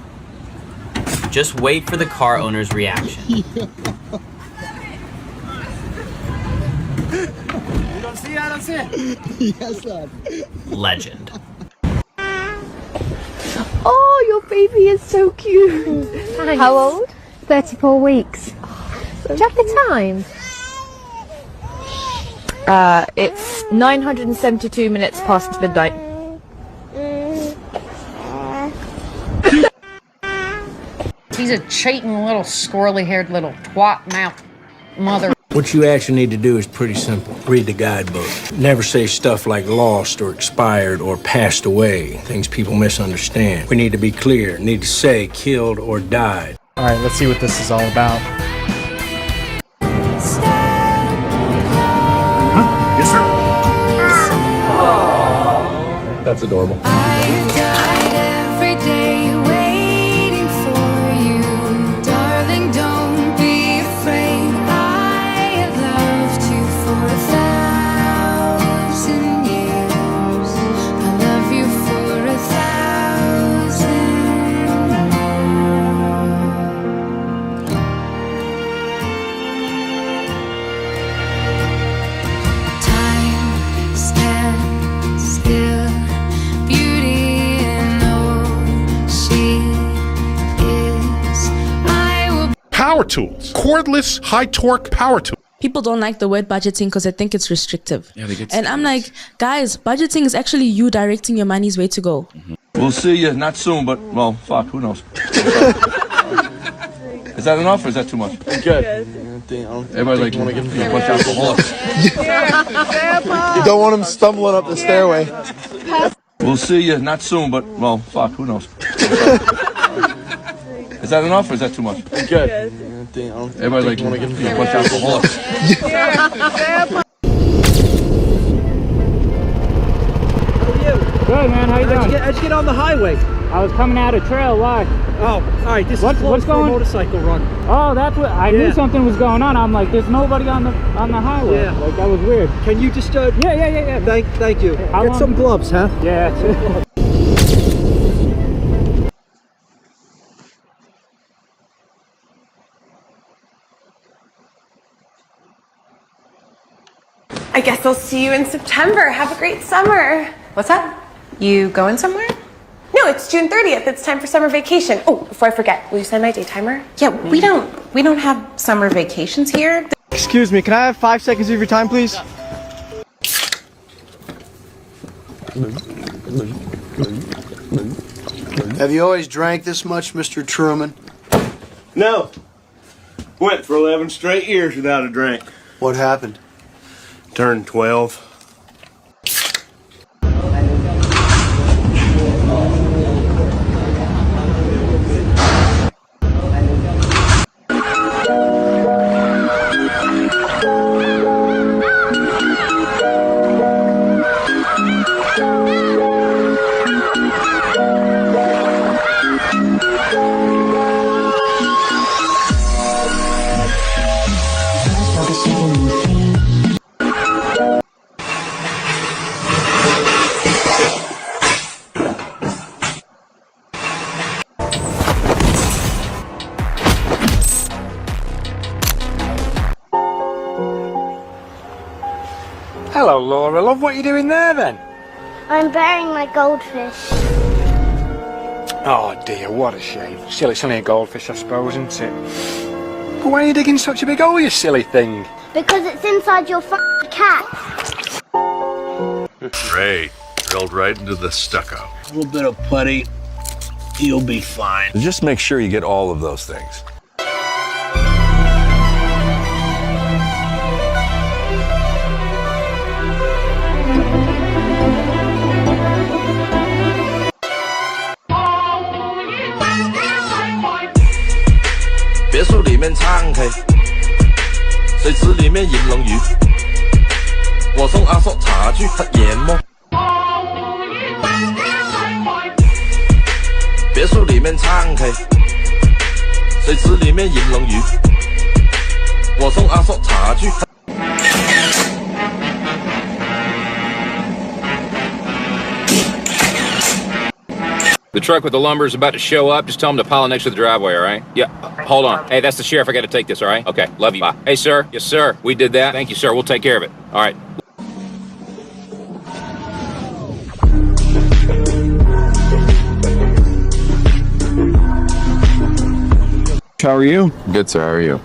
Just wait for the car owner's reaction.
You don't see it? I don't see it. Yes, lad.
Legend.
Oh, your baby is so cute. How old? 34 weeks. Do you have the time?
It's 972 minutes past midnight.
He's a cheating little squirrely-haired little twat mouth mother.
What you actually need to do is pretty simple. Read the guidebook. Never say stuff like lost or expired or passed away, things people misunderstand. We need to be clear. Need to say killed or died.
All right, let's see what this is all about.
Yes, sir. That's adorable.
Power tools. Cordless, high-torque power tools.
People don't like the word budgeting because they think it's restrictive.
Yeah, they get
and I'm like, guys, budgeting is actually you directing your money's way to go.
We'll see you, not soon, but, well, fuck, who knows? Is that enough or is that too much? Good. Everybody like, want to give him a bunch of alcoholics.
You don't want him stumbling up the stairway.
We'll see you, not soon, but, well, fuck, who knows? Is that enough or is that too much? Good. Everybody like, want to give him a bunch of alcoholics.
Good, man. How you doing? How'd you get on the highway? I was coming out of trail. Why? Oh, all right. This is what's going? Motorcycle run. Oh, that's what I knew something was going on. I'm like, there's nobody on the highway. Yeah. Like that was weird. Can you just? Yeah. Thank you. Get some gloves, huh? Yeah.
I guess I'll see you in September. Have a great summer. What's that? You going somewhere? No, it's June 30th. It's time for summer vacation. Oh, before I forget, will you send my day timer?
Yeah, we don't have summer vacations here.
Excuse me, can I have 5 seconds of your time, please?
Have you always drank this much, Mr. Truman?
No. Went for 11 straight years without a drink.
What happened?
Turned 12.
Hello, Laura. Love, what are you doing there then?
I'm burying my goldfish.
Oh dear, what a shame. Still, it's only a goldfish, I suppose, isn't it? But why are you digging such a big hole, you silly thing?
Because it's inside your f***ing cat.
Great. Drilled right into the stucco.
A little bit of putty. You'll be fine.
Just make sure you get all of those things.
别墅里面唱 K， 水池里面饮龙鱼，我送阿叔茶具黑夜梦。别墅里面唱 K， 水池里面饮龙鱼，我送阿叔茶具。
The truck with the lumber is about to show up. Just tell him to pile it next to the driveway, all right? Yeah, hold on. Hey, that's the sheriff. I got to take this, all right? Okay, love you. Bye. Hey, sir. Yes, sir. We did that. Thank you, sir. We'll take care of it. All right.
How are you? Good, sir. How are you?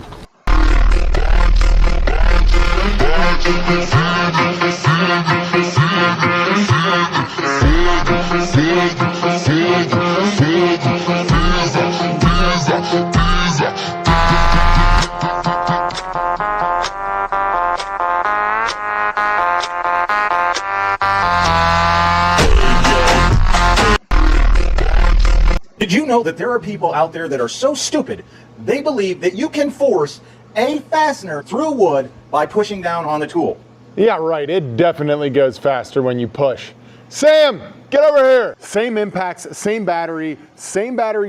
Did you know that there are people out there that are so stupid, they believe that you can force a fastener through wood by pushing down on the tool?
Yeah, right. It definitely goes faster when you push. Sam, get over here. Same impacts, same battery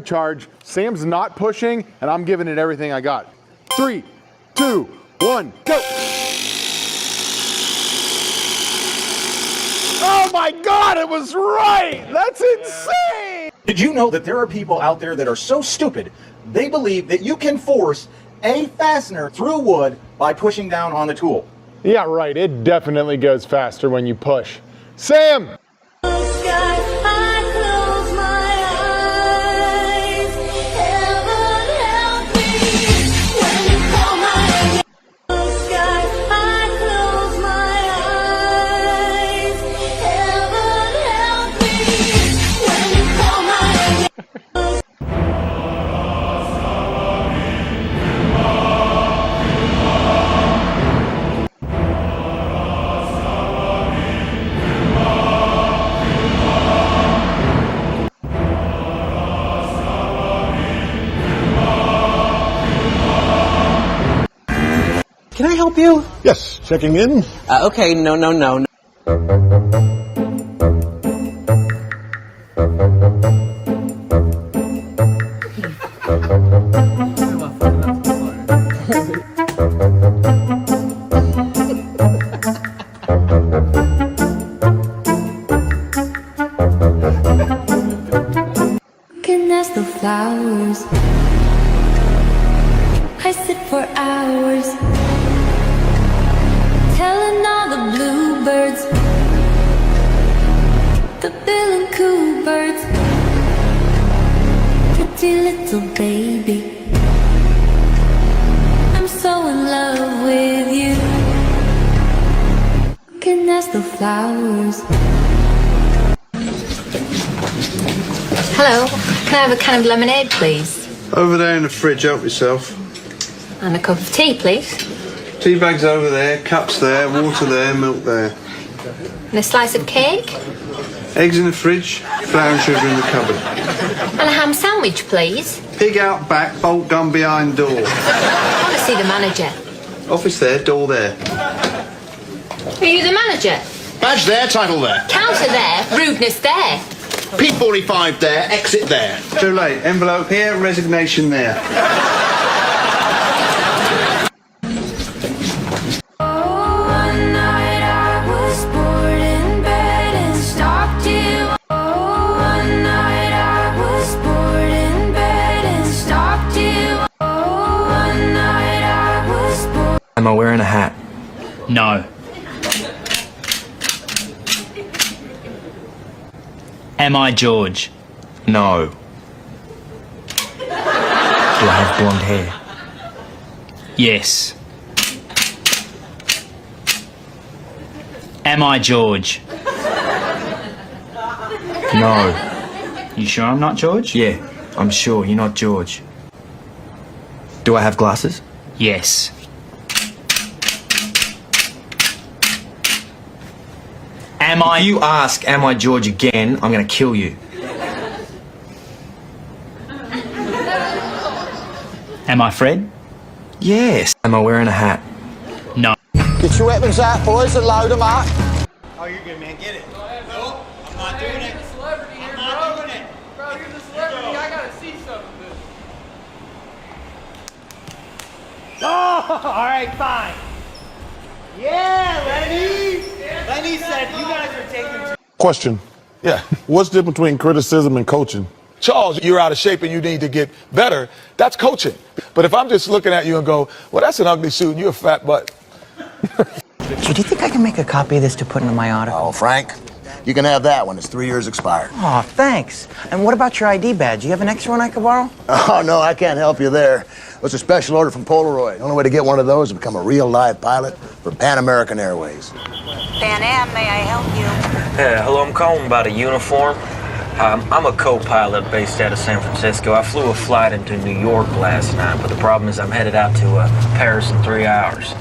charge. Sam's not pushing, and I'm giving it everything I got. 3, 2, 1, go. Oh my God, it was right. That's insane.
Did you know that there are people out there that are so stupid, they believe that you can force a fastener through wood by pushing down on the tool?
Yeah, right. It definitely goes faster when you push. Sam!
Can I help you?
Yes, checking in.
Okay, no.
Looking at the flowers, I sit for hours, telling all the bluebirds, the bill and coo birds, pretty little baby, I'm so in love with you. Looking at the flowers.
Hello, can I have a can of lemonade, please?
Over there in the fridge, help yourself.
And a cup of tea, please.
Tea bags over there, cups there, water there, milk there.
And a slice of cake.
Eggs in the fridge, flour and sugar in the cupboard.
And a ham sandwich, please.
Pig out back, bolt gun behind door.
I want to see the manager.
Office there, door there.
Are you the manager?
Badge there, title there.
Counter there, rudeness there.
P45 there, exit there.
Too late. Envelope here, resignation there.
Am I wearing a hat?
No. Am I George?
No. Do I have blonde hair?
Yes. Am I George?
No.
You sure I'm not George?
Yeah, I'm sure you're not George. Do I have glasses?
Yes.
If you ask, am I George again, I'm gonna kill you.
Am I Fred?
Yes. Am I wearing a hat?
No.
Get your weapons out, boys, and load them up.
Oh, you're good, man. Get it. No, I'm not doing it. I'm not doing it.
Bro, you're the celebrity. I gotta see some of this.
Oh, all right, fine. Yeah, Lenny. Lenny said you guys are taking.
Question. Yeah. What's the difference between criticism and coaching?
Charles, you're out of shape and you need to get better. That's coaching. But if I'm just looking at you and go, well, that's an ugly suit and you're a fat butt.
Do you think I can make a copy of this to put into my auto?
Oh, Frank, you can have that one. It's 3 years expired.
Oh, thanks. And what about your ID badge? You have an extra one I could borrow?
Oh, no, I can't help you there. It's a special order from Polaroid. The only way to get one of those is to become a real live pilot for Pan American Airways.
Pan Am, may I help you?
Yeah, hello, I'm calling about a uniform. I'm a co-pilot based out of San Francisco. I flew a flight into New York last night, but the problem is I'm headed out to Paris in 3 hours.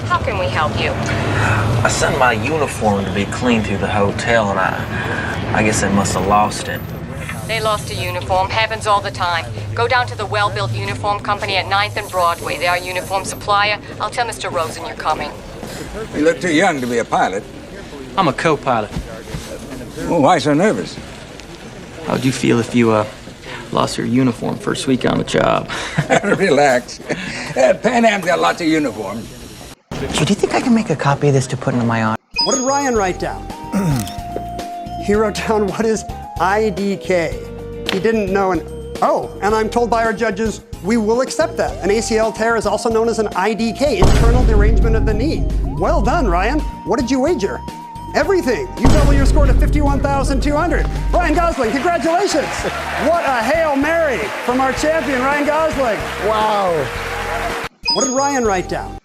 How can we help you?
I sent my uniform to be cleaned through the hotel, and I guess I must have lost it.
They lost a uniform. Happens all the time. Go down to the well-built uniform company at 9th and Broadway. They are uniform supplier. I'll tell Mr. Rosen you're coming.
You look too young to be a pilot.
I'm a co-pilot.
Well, why so nervous?
How'd you feel if you, lost your uniform first week on the job?
Relax. Pan Am's got lots of uniforms.
Do you think I can make a copy of this to put into my office?
What did Ryan write down? He wrote down what is IDK. He didn't know oh, and I'm told by our judges, we will accept that. An ACL tear is also known as an IDK, internal derangement of the knee. Well done, Ryan. What did you wager? Everything. You double your score to 51,200. Ryan Gosling, congratulations. What a Hail Mary from our champion, Ryan Gosling. Wow. What did Ryan write down?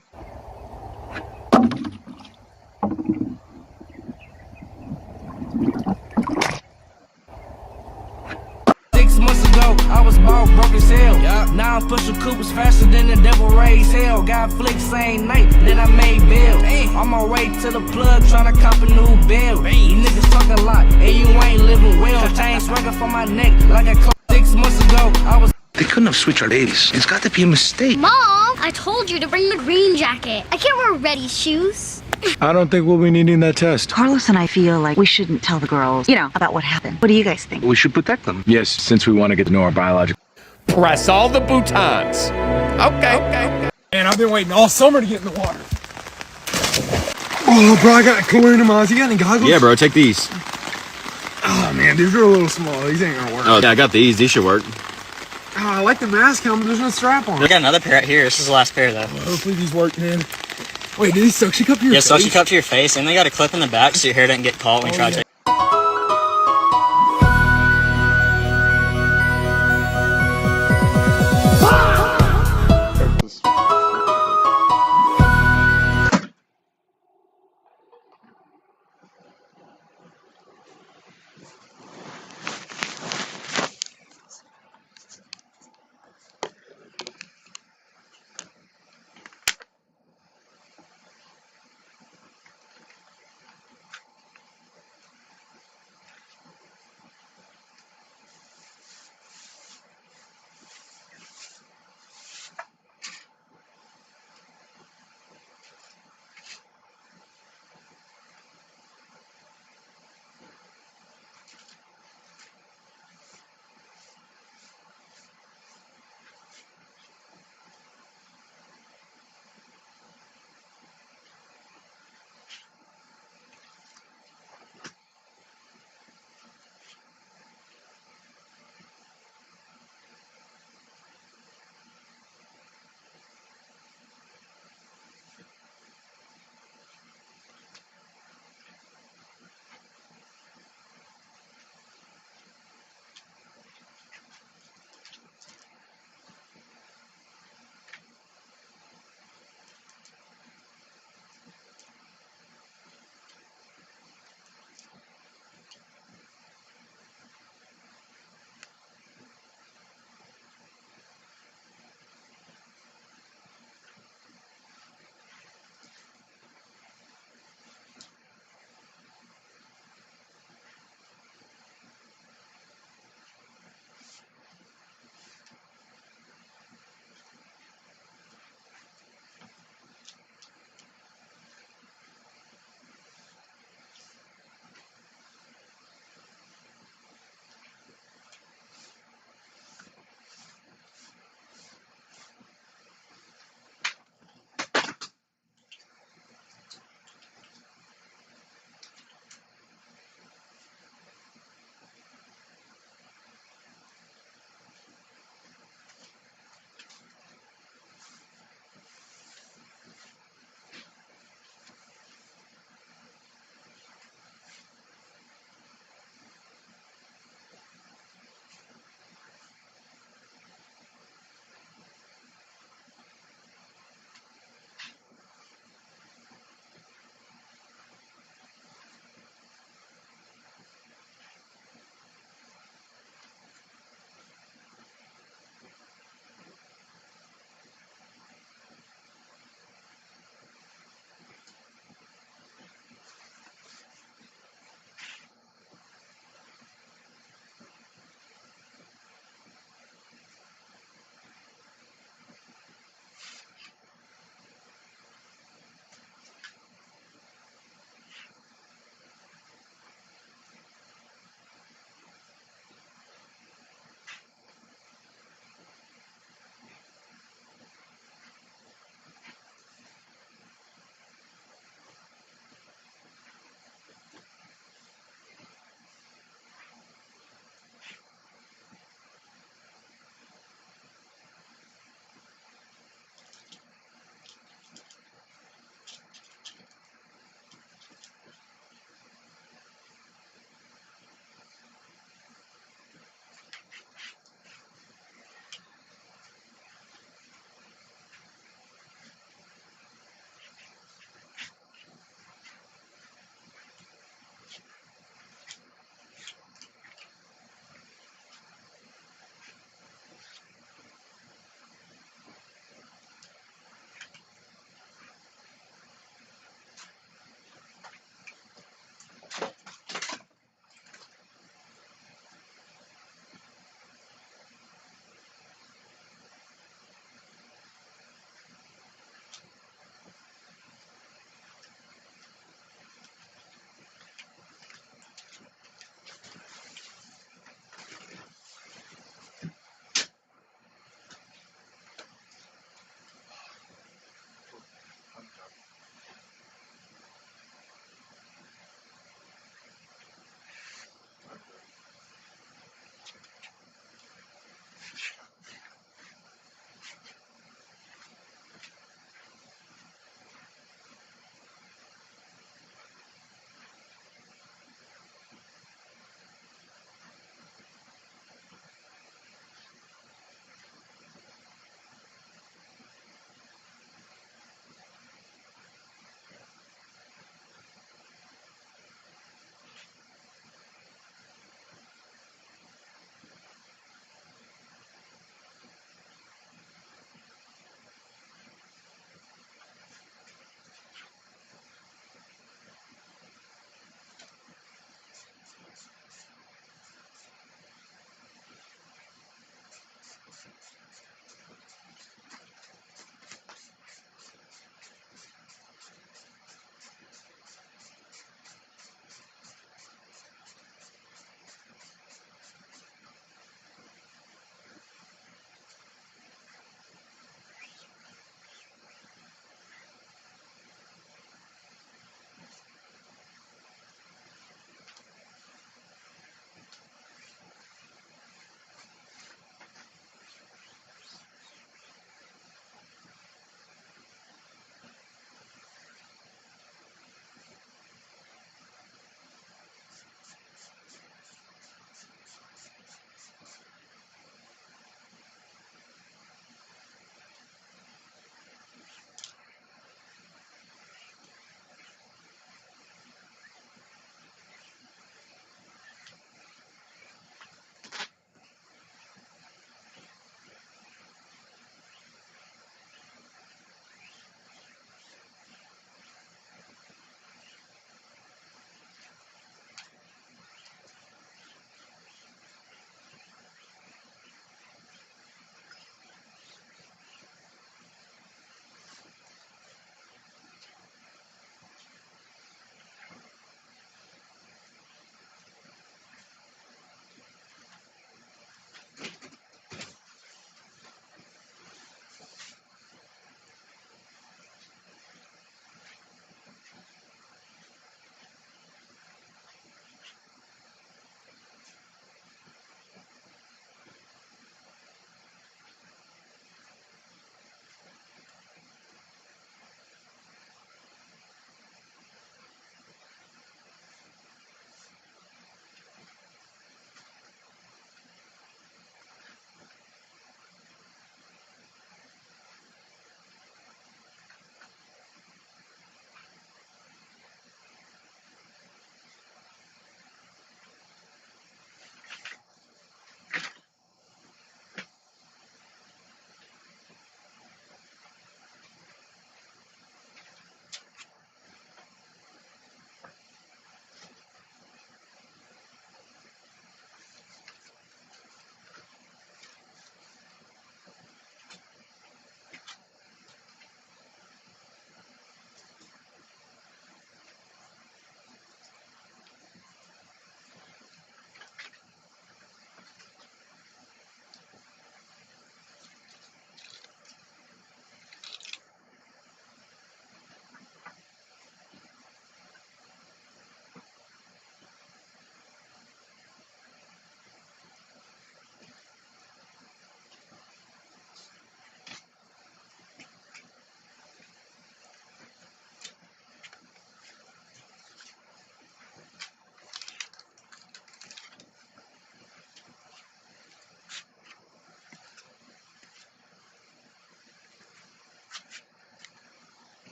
I was ball broke as hell. Now I'm pushing Coopers faster than the devil raised hell. Got flick same night, then I made bail. On my way to the plug, tryna cop a new bill. You niggas talk a lot, and you ain't living well. Chain swinging from my neck like a clock. 6 months ago, I was.
They couldn't have switched our ladies. It's got to be a mistake.
Mom, I told you to bring the green jacket. I can't wear Reddy's shoes.
I don't think we'll be needing that test.
Carlos and I feel like we shouldn't tell the girls, about what happened. What do you guys think?
We should protect them. Yes, since we want to get to know our biological.
Press all the boutons. Okay.
Man, I've been waiting all summer to get in the water.
Oh, bro, I got a cooler in the mouth. You got any goggles?
Yeah, bro, take these.
Oh, man, these are a little small. These ain't gonna work.
Oh, yeah, I got these. These should work.
Oh, I like the mask helmet. There's no strap on.
We got another pair right here. This is the last pair, though.
Well, hopefully these work, man. Wait, do these suction cup to your face?
Yeah, suction cup to your face, and they got a clip in the back so your hair doesn't get caught when you try to take.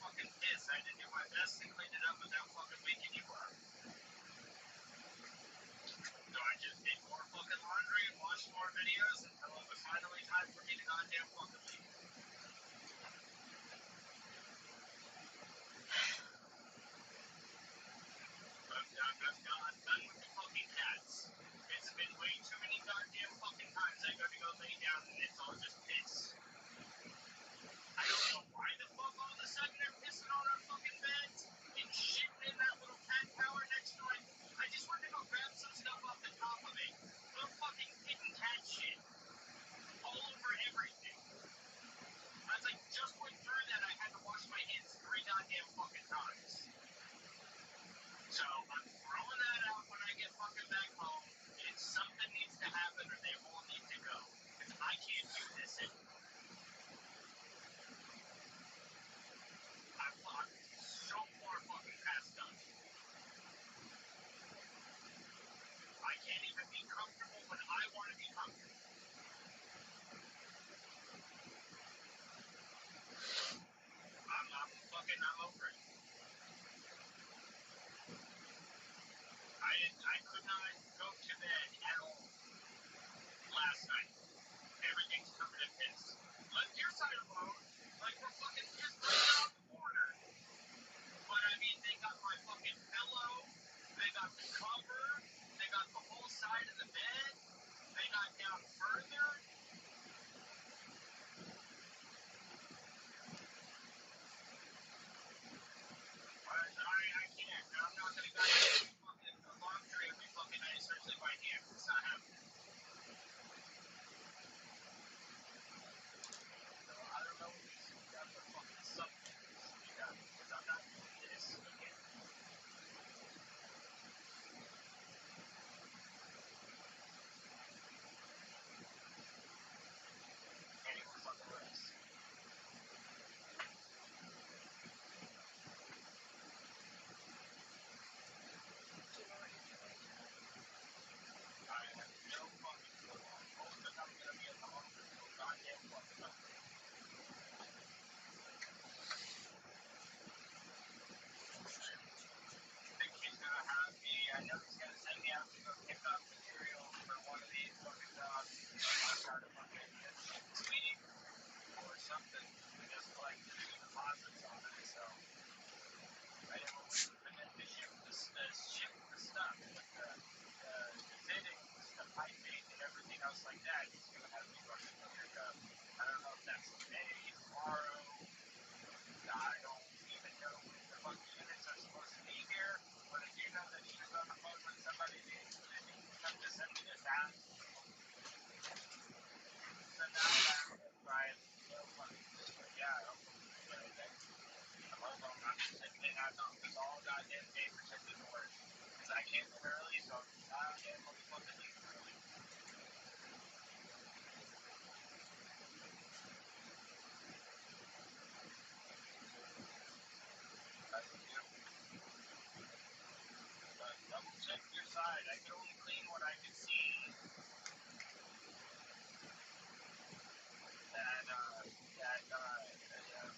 fucking piss. I had to do my best to clean it up without fucking making you up. So I just did more fucking laundry and watched more videos until it was finally time for me to goddamn fucking leave. I'm done with the fucking cats. It's been way too many goddamn fucking times I go to go lay down and it's all just piss. I don't know why the fuck all of a sudden they're pissing on our fucking beds and shitting in that little cat tower next to it. I just wanted to go grab some stuff off the top of it. Little fucking kitten cat shit. All over everything. I was like, just went through that, I had to wash my hands 3 goddamn fucking times. So I'm throwing that out when I get fucking back home. And something needs to happen or they all need to go. Because I can't do this anymore. I'm so far fucking past done. I can't even be comfortable when I want to be comfortable. I'm over it. I could not go to bed at all last night. Everything's covered in piss. Let your side alone. Like we're fucking just right around the corner. But I mean, they got my fucking pillow. They got the cover. They got the whole side of the bed. They got down further. I can't. I'm not gonna go to fucking laundry every fucking night, especially by hand. It's not happening. So I don't know what these guys are fucking supplements you got because I'm not doing this again. Can't even fucking rest. I have no fucking clue. I'm hoping I'm gonna be at the office till goddamn fucking up. I think he's gonna have me. I know he's gonna send me out to go pick up material for one of these fucking jobs. I've got to fucking get some sleep or something. Just like the deposits on it. So I didn't want to commit to ship the stuff with the fittings, the piping, and everything else like that. He's gonna have me fucking go pick up. I don't know if that's today, tomorrow. I don't even know when the fucking units are supposed to be here, but I do know that he was on the phone with somebody that needs to come to send me this out. So now I'm trying to fucking just go, yeah, I'm not just sitting in that office all goddamn day pretending to work. Because I came in early, so I'm goddamn motherfucking leave early. That's what you do. But double check your side. I can only clean what I can see.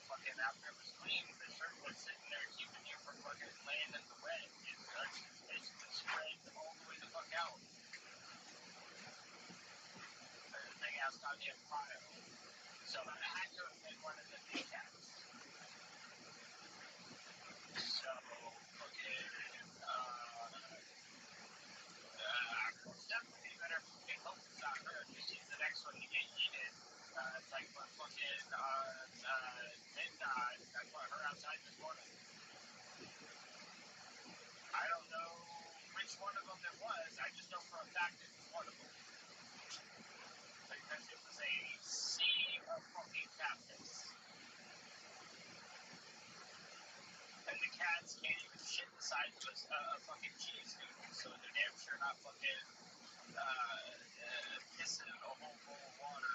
Fucking after it was clean, the shirt was sitting there keeping you from fucking laying in the wet. It's basically sprayed all the way the fuck out. There's a big ass goddamn pile. So I had to have been one of the kneecaps. So fucking most definitely better fucking hope it's not her because she's the next one to get yeeted. It's like when fucking Linda, I put her outside this morning. I don't know which one of them it was. I just know for a fact it was one of them. Because it was a sea of fucking catfish. And the cats can't even shit the size of a fucking cheese noodle, so they're damn sure not fucking pissing a whole bowl of water